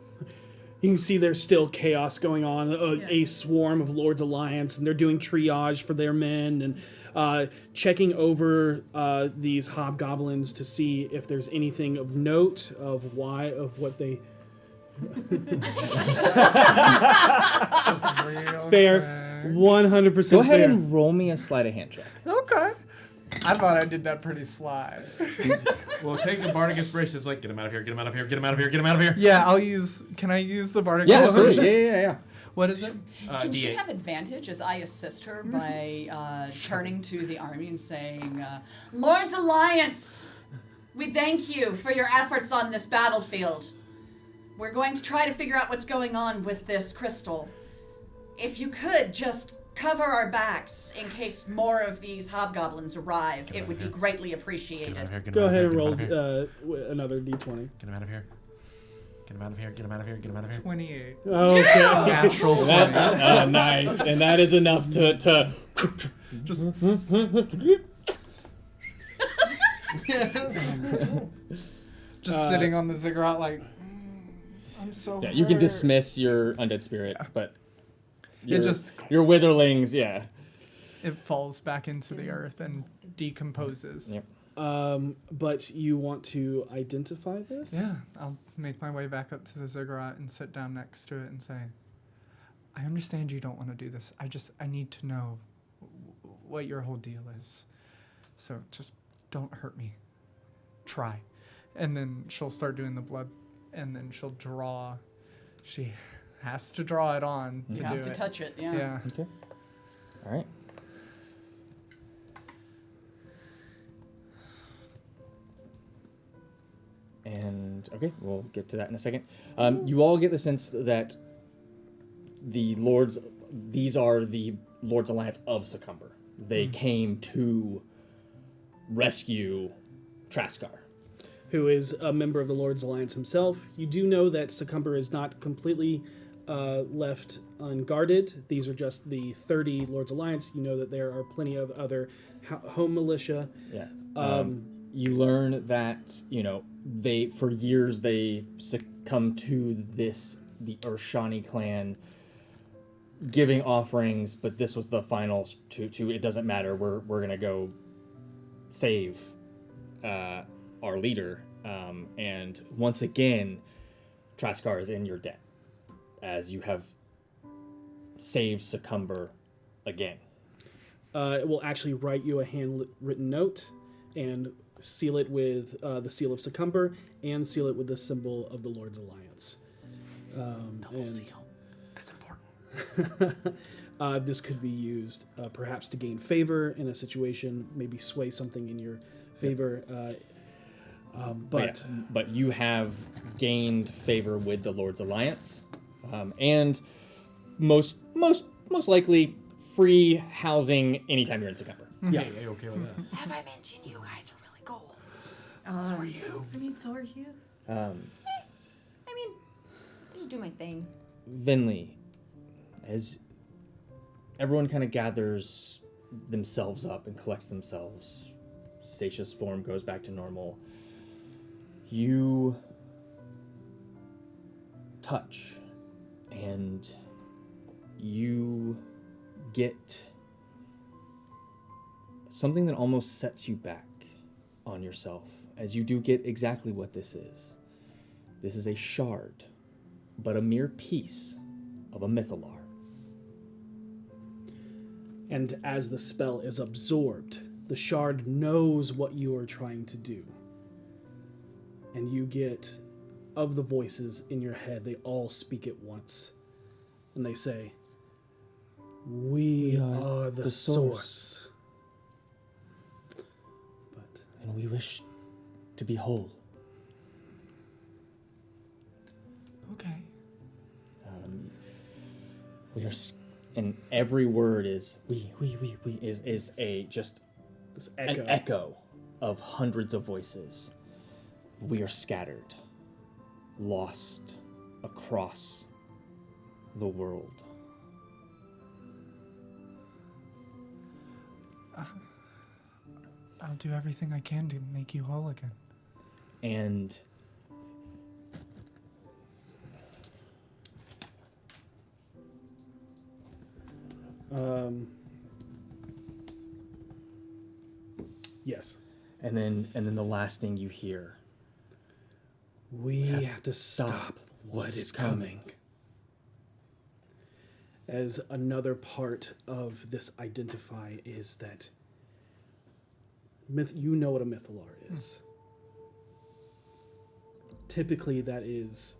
You can see there's still chaos going on, a swarm of Lord's Alliance, and they're doing triage for their men and checking over these hobgoblins to see if there's anything of note of what they... Fair. 100% Go ahead fair. and roll me a sleight of hand check. Okay. I thought I did that pretty sly. Well, take the bardic inspiration. It's like, get him out of here, get him out of here, get him out of here, get him out of here. Yeah, I'll use... Can I use the bardic Yeah, inspiration? absolutely. Yeah. What is it? Can she D8. have advantage as I assist her by turning to the army and saying, Lord's Alliance, we thank you for your efforts on this battlefield. We're going to try to figure out what's going on with this crystal. If you could just cover our backs in case more of these hobgoblins arrive, it would be greatly appreciated. Go ahead and roll another d20. Get him out of here. Get him out of here, get him out of here, get him out of here. 28. Okay. Natural 20. Nice. And that is enough to Just... Just sitting on the ziggurat like, I'm so Yeah, you can hurt." dismiss your undead spirit, but It just... your witherlings, yeah. It falls back into the earth and decomposes. Yep. But you want to identify this? Yeah, I'll make my way back up to the ziggurat and sit down next to it and say, I understand you don't want to do this. I need to know what your whole deal is. So just don't hurt me. Try. And then she'll start doing the blood, and then she'll draw. She has to draw it on to You do have it. to touch it, yeah. Yeah. Okay. All right. And okay, we'll get to that in a second. You all get the sense that these are the Lord's Alliance of Succumber. They came to rescue Traskar, who is a member of the Lord's Alliance himself. You do know that Succumber is not completely left unguarded. These are just the 30 Lord's Alliance. You know that there are plenty of other home militia. Yeah. You learn that, they for years they succumbed to the Urshani clan giving offerings, but this was the final to it doesn't matter. We're gonna go save our leader. And once again, Traskar is in your debt, as you have saved Succumber again. It will actually write you a handwritten note and seal it with the seal of Succumber and seal it with the symbol of the Lord's Alliance. Double seal. That's important. This could be used perhaps to gain favor in a situation, maybe sway something in your favor. But you have gained favor with the Lord's Alliance, and most likely free housing anytime you're in Secumber. Yeah, okay with that. Have I mentioned you guys are really cool? So are you. I mean, so are you. I mean, I just do my thing. Vinley, as everyone kind of gathers themselves up and collects themselves, Seisha's form goes back to normal. You touch, and you get something that almost sets you back on yourself, as you do get exactly what this is. This is a shard, but a mere piece of a mythalar. And as the spell is absorbed, the shard knows what you are trying to do. And you get, of the voices in your head, they all speak at once. And they say, we are the source. And we wish to be whole. Okay. We are, and every word is we is a just this echo. An echo of hundreds of voices. We are scattered, lost across the world. I'll do everything I can to make you whole again. And yes. And then the last thing you hear. We have to stop what is coming. As another part of this identify is that you know what a mythalar is. Typically that is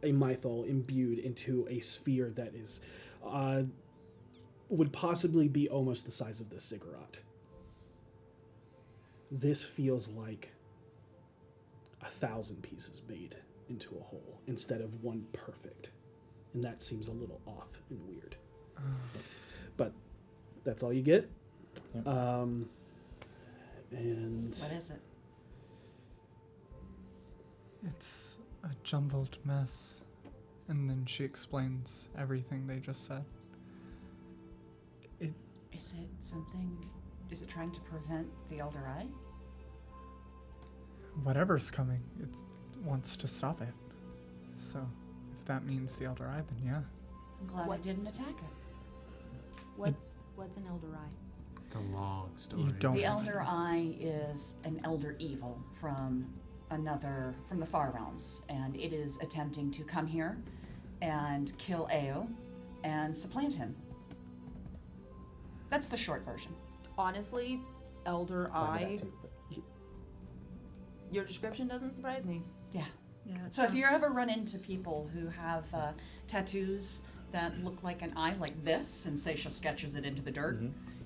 a mythal imbued into a sphere that is would possibly be almost the size of this ziggurat. This feels like 1,000 pieces made into a whole instead of one perfect. And that seems a little off and weird. But that's all you get. Yep. And What is it? It's a jumbled mess. And then she explains everything they just said. Is it something? Is it trying to prevent the Elder Eye? Whatever's coming, it wants to stop it. So, if that means the Elder Eye, then yeah. I'm glad I didn't attack it. What's an Elder Eye? The long story. You don't. The Elder Eye is an elder evil from the Far Realms, and it is attempting to come here and kill Ao and supplant him. That's the short version. Honestly, Elder Eye, your description doesn't surprise me. Yeah. Yeah. So if you ever run into people who have tattoos that look like an eye like this, and Seisha sketches it into the dirt,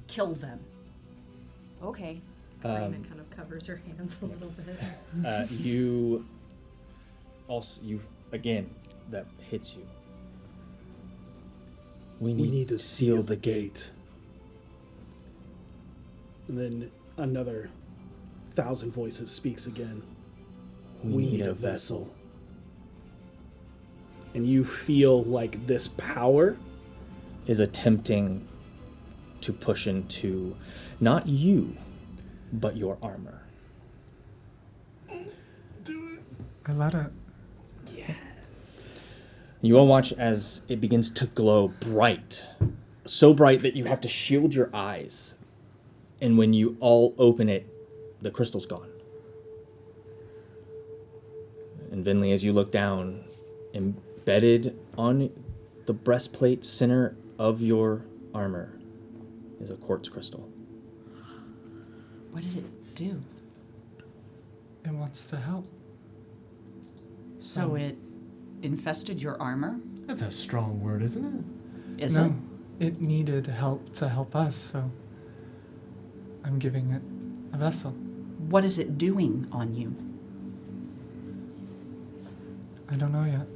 kill them. Okay. Karina kind of covers her hands a little bit. You again, that hits you. We need to seal the gate. And then another 1,000 voices speaks again. We need a vessel. And you feel like this power is attempting to push into not you, but your armor. I let it. Yeah. You all watch as it begins to glow bright. So bright that you have to shield your eyes. And when you all open it, the crystal's gone. And Vinley, as you look down, embedded on the breastplate center of your armor is a quartz crystal. What did it do? It wants to help. So it infested your armor? That's a strong word, isn't Is no, it needed help to help us, so I'm giving it a vessel. What is it doing on you? I don't know yet.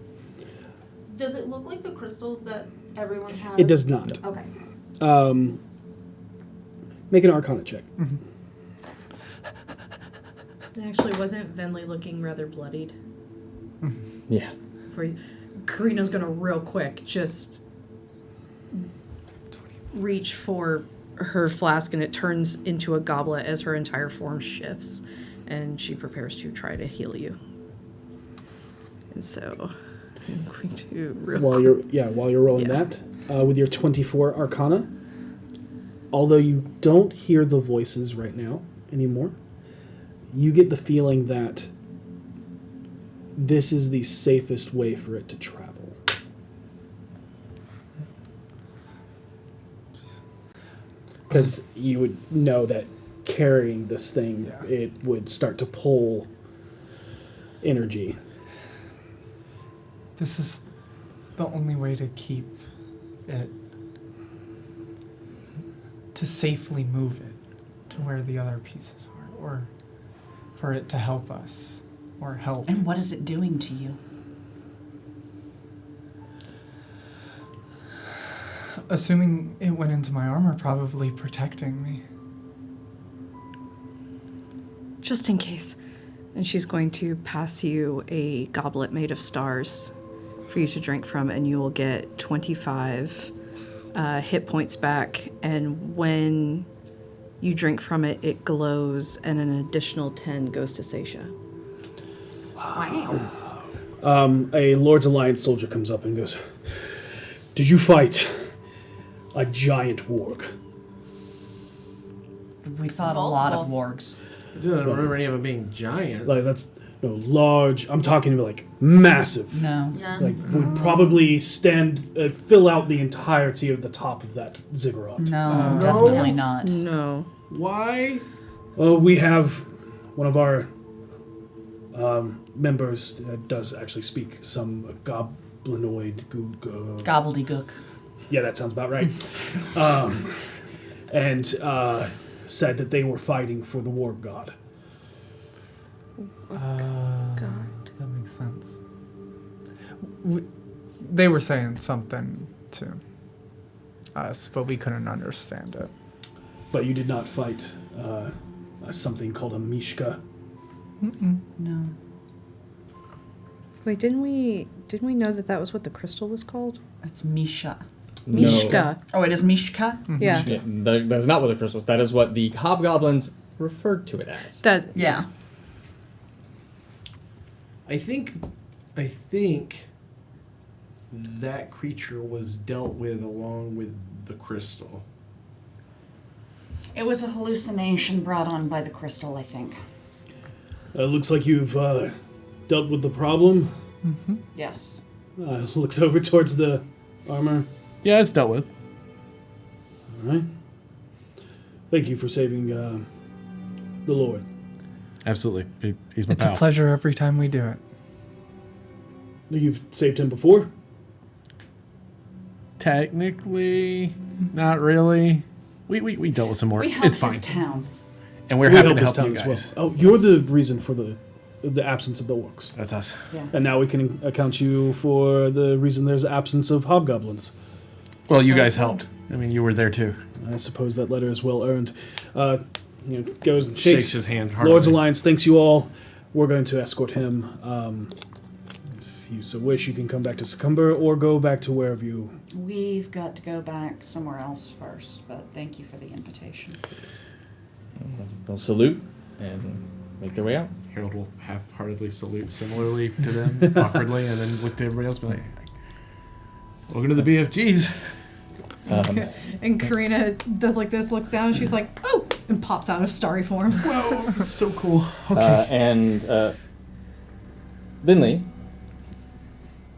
Does it look like the crystals that everyone has? It does not. Okay. Make an Arcana check. Actually, wasn't Venley looking rather bloodied? Yeah. For you? Karina's gonna real quick just reach for her flask, and it turns into a goblet as her entire form shifts, and she prepares to try to heal you. And so I'm going to While you're rolling that with your 24 Arcana, although you don't hear the voices right now anymore, you get the feeling that this is the safest way for it to travel. Because you would know that carrying this thing, it would start to pull energy. This is the only way to keep it, to safely move it to where the other pieces are, or for it to help us, or help. And what is it doing to you? Assuming it went into my armor, probably protecting me. just in case. And she's going to pass you a goblet made of stars for you to drink from, and you will get 25 hit points back. And when you drink from it, it glows, and an additional 10 goes to Seisha. Wow. A Lord's Alliance soldier comes up and goes, "Did you fight a giant warg?" We fought a lot of wargs. I don't remember any of them being giant. Like, that's large. I'm talking like massive. No. Like, would probably fill out the entirety of the top of that ziggurat. No, definitely not. No. Why? Well, we have one of our members that does actually speak some goblinoid. Gobbledygook. Yeah, that sounds about right. And said that they were fighting for the war god. That makes sense. They were saying something to us, but we couldn't understand it. But you did not fight something called a Mishka. No. Wait, didn't we know that was what the crystal was called? It's Misha. Mishka. Oh, it is Mishka? Yeah. That's not what the crystals. That is what the hobgoblins referred to it as. Yeah. I think that creature was dealt with along with the crystal. It was a hallucination brought on by the crystal, I think. It looks like you've dealt with the problem. Mm-hmm. Yes. Looks over towards the armor. Yeah, it's dealt with. All right. Thank you for saving the Lord. Absolutely. He's my It's pal. a pleasure every time we do it. You've saved him before? Technically, not really. We dealt with some more. We helped It's fine. his town. And we're happy to help help you his guys. town as well. Oh, you're the reason for the absence of the orcs. That's us. Yeah. And now we can account you for the reason there's absence of hobgoblins. Well, you guys helped. I mean, you were there too. I suppose that letter is well earned. Goes and Shakes his hand heartily. Lord's Alliance thanks you all. We're going to escort him. If you so wish, you can come back to Succumber or go back to wherever you... We've got to go back somewhere else first, but thank you for the invitation. They'll salute and make their way out. Harold will half-heartedly salute similarly to them, awkwardly, and then look to everybody else and be like, "Welcome to the BFGs." And Karina does like this, looks down, and she's like, "Oh!" and pops out of starry form. Whoa, so cool. Okay. And Vinley,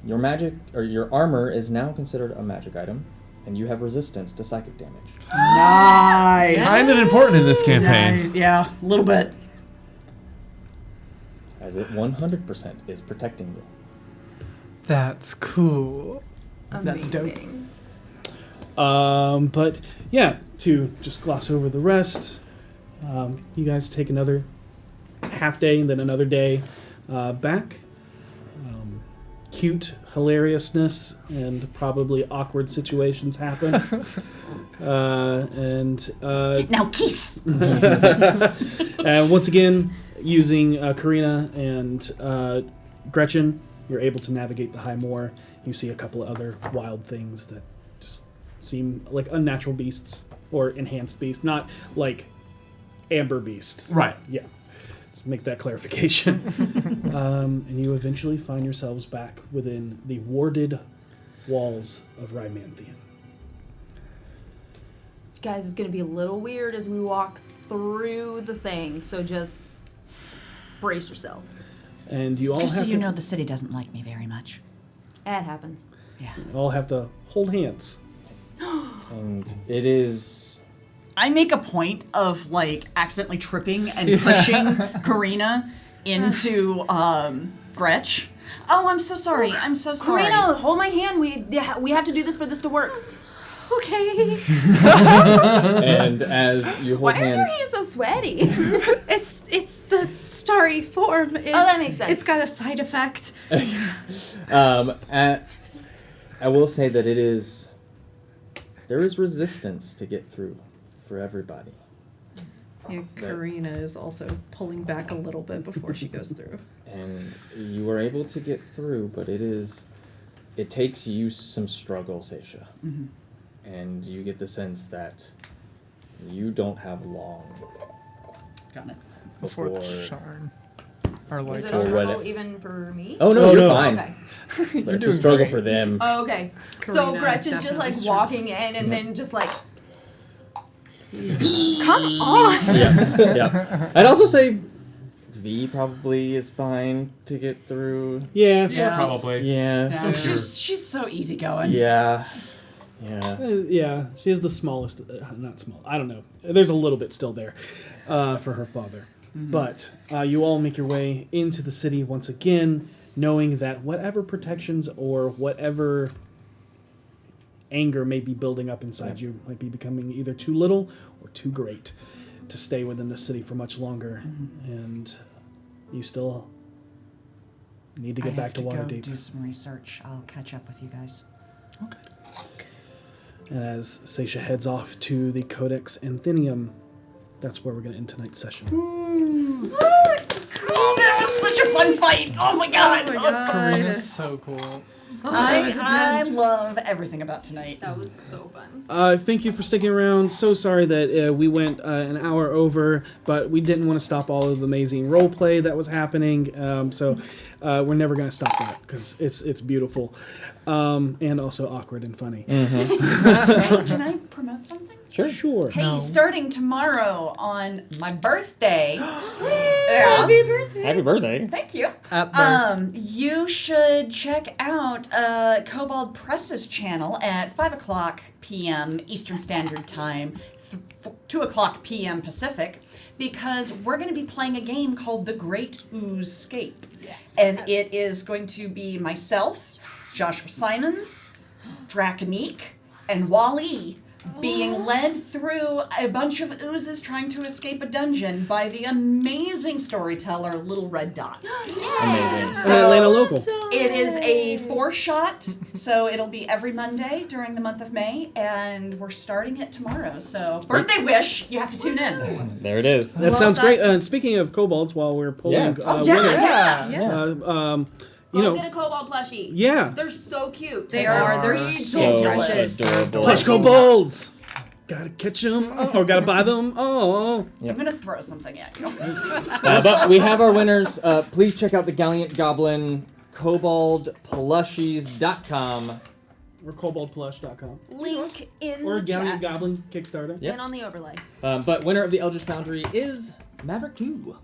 your magic or your armor is now considered a magic item, and you have resistance to psychic damage. Nice. Kind of important in this campaign. Yeah, a little bit. As it 100% is protecting you. That's cool. That's dope. But yeah, to just gloss over the rest, you guys take another half day and then another day back. Cute hilariousness and probably awkward situations happen. Now kiss! Once again, using Karina and Gretchen, you're able to navigate the high moor. You see a couple of other wild things that just seem like unnatural beasts or enhanced beasts, not like amber beasts. Right. Yeah. Let's make that clarification. And you eventually find yourselves back within the warded walls of Rymanthian. Guys, it's gonna be a little weird as we walk through the thing, so just brace yourselves. And you all Just so have you to know, the city doesn't like me very much. That happens. Yeah. all have to hold hands. And it is. I make a point of like accidentally tripping and pushing Karina into Gretch. Oh, I'm so sorry. I'm so sorry. Karina, hold my hand. We have to do this for this to work. Okay. And as you hold Why are hands. your hands so sweaty? It's the starry form. That makes sense. It's got a side effect. I will say that there is resistance to get through for everybody. Yeah, Karina is also pulling back a little bit before she goes through. And you are able to get through, but it takes you some struggle, Seisha. Mm-hmm. And you get the sense that you don't have long Got it. Before the shard. Or like Is it For a what struggle it- even for me? Oh no, Oh, you're no. fine. Okay. But it's a struggle for them. Oh, okay. So Karina Gretch is just definitely like walking struggles. in and then just like, come on. Yeah. I'd also say V probably is fine to get through. Yeah. Yeah. Probably. Yeah. Yeah, she's so easygoing. Yeah. Yeah. Yeah, she is the smallest. Not small. I don't know. There's a little bit still there for her father. Mm-hmm. But you all make your way into the city once again, knowing that whatever protections or whatever anger may be building up inside you might be becoming either too little or too great to stay within the city for much longer. Mm-hmm. And you still need to get I back have to go Waterdeep. do some research. I'll catch up with you guys. Okay. And as Seisha heads off to the Codex Anthenium, that's where we're going to end tonight's session. Oh, that was such a fun fight! Oh my god! Karina's so cool. I love everything about tonight. That was so fun. Thank you for sticking around. So sorry that we went an hour over, but we didn't want to stop all of the amazing role play that was happening. So we're never going to stop that because it's beautiful and also awkward and funny. Hey, can I promote something? Sure. Hey, starting tomorrow on my birthday. Happy birthday. Happy birthday. Thank you. At birth. You should check out Kobold Press's channel at 5 o'clock p.m. Eastern Standard Time, 2 o'clock p.m. Pacific, because we're going to be playing a game called The Great Oozescape. And it is going to be myself, Joshua Simons, Draconique, and Wally being led through a bunch of oozes trying to escape a dungeon by the amazing storyteller Little Red Dot. Amazing. An Atlanta local. It is a 4-shot, so it'll be every Monday during the month of May, and we're starting it tomorrow. So, birthday wish, you have to tune in. There it is. That sounds great. Speaking of kobolds, while we're pulling Yeah. winners, you Go know, get a kobold plushie. yeah. They're so cute. They are. They're So precious. adorable. Plush kobolds! Gotta catch them, or gotta buy them. Oh. I'm gonna throw something at you. But we have our winners. Please check out the Gallant Goblin koboldplushies.com. Or koboldplush.com. Link in Or the Galleon chat. Goblin Kickstarter. Yep. And on the overlay. But winner of the Eldritch Foundry is Maverick 2.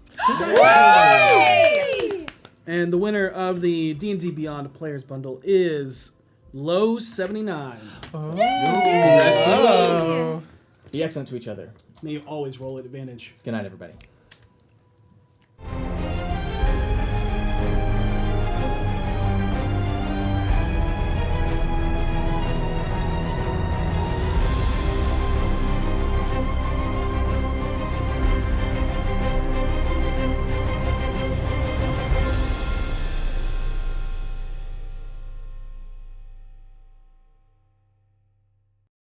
And the winner of the D&D Beyond Players Bundle is Low79. Oh. Be excellent to each other. May you always roll at advantage. Good night, everybody.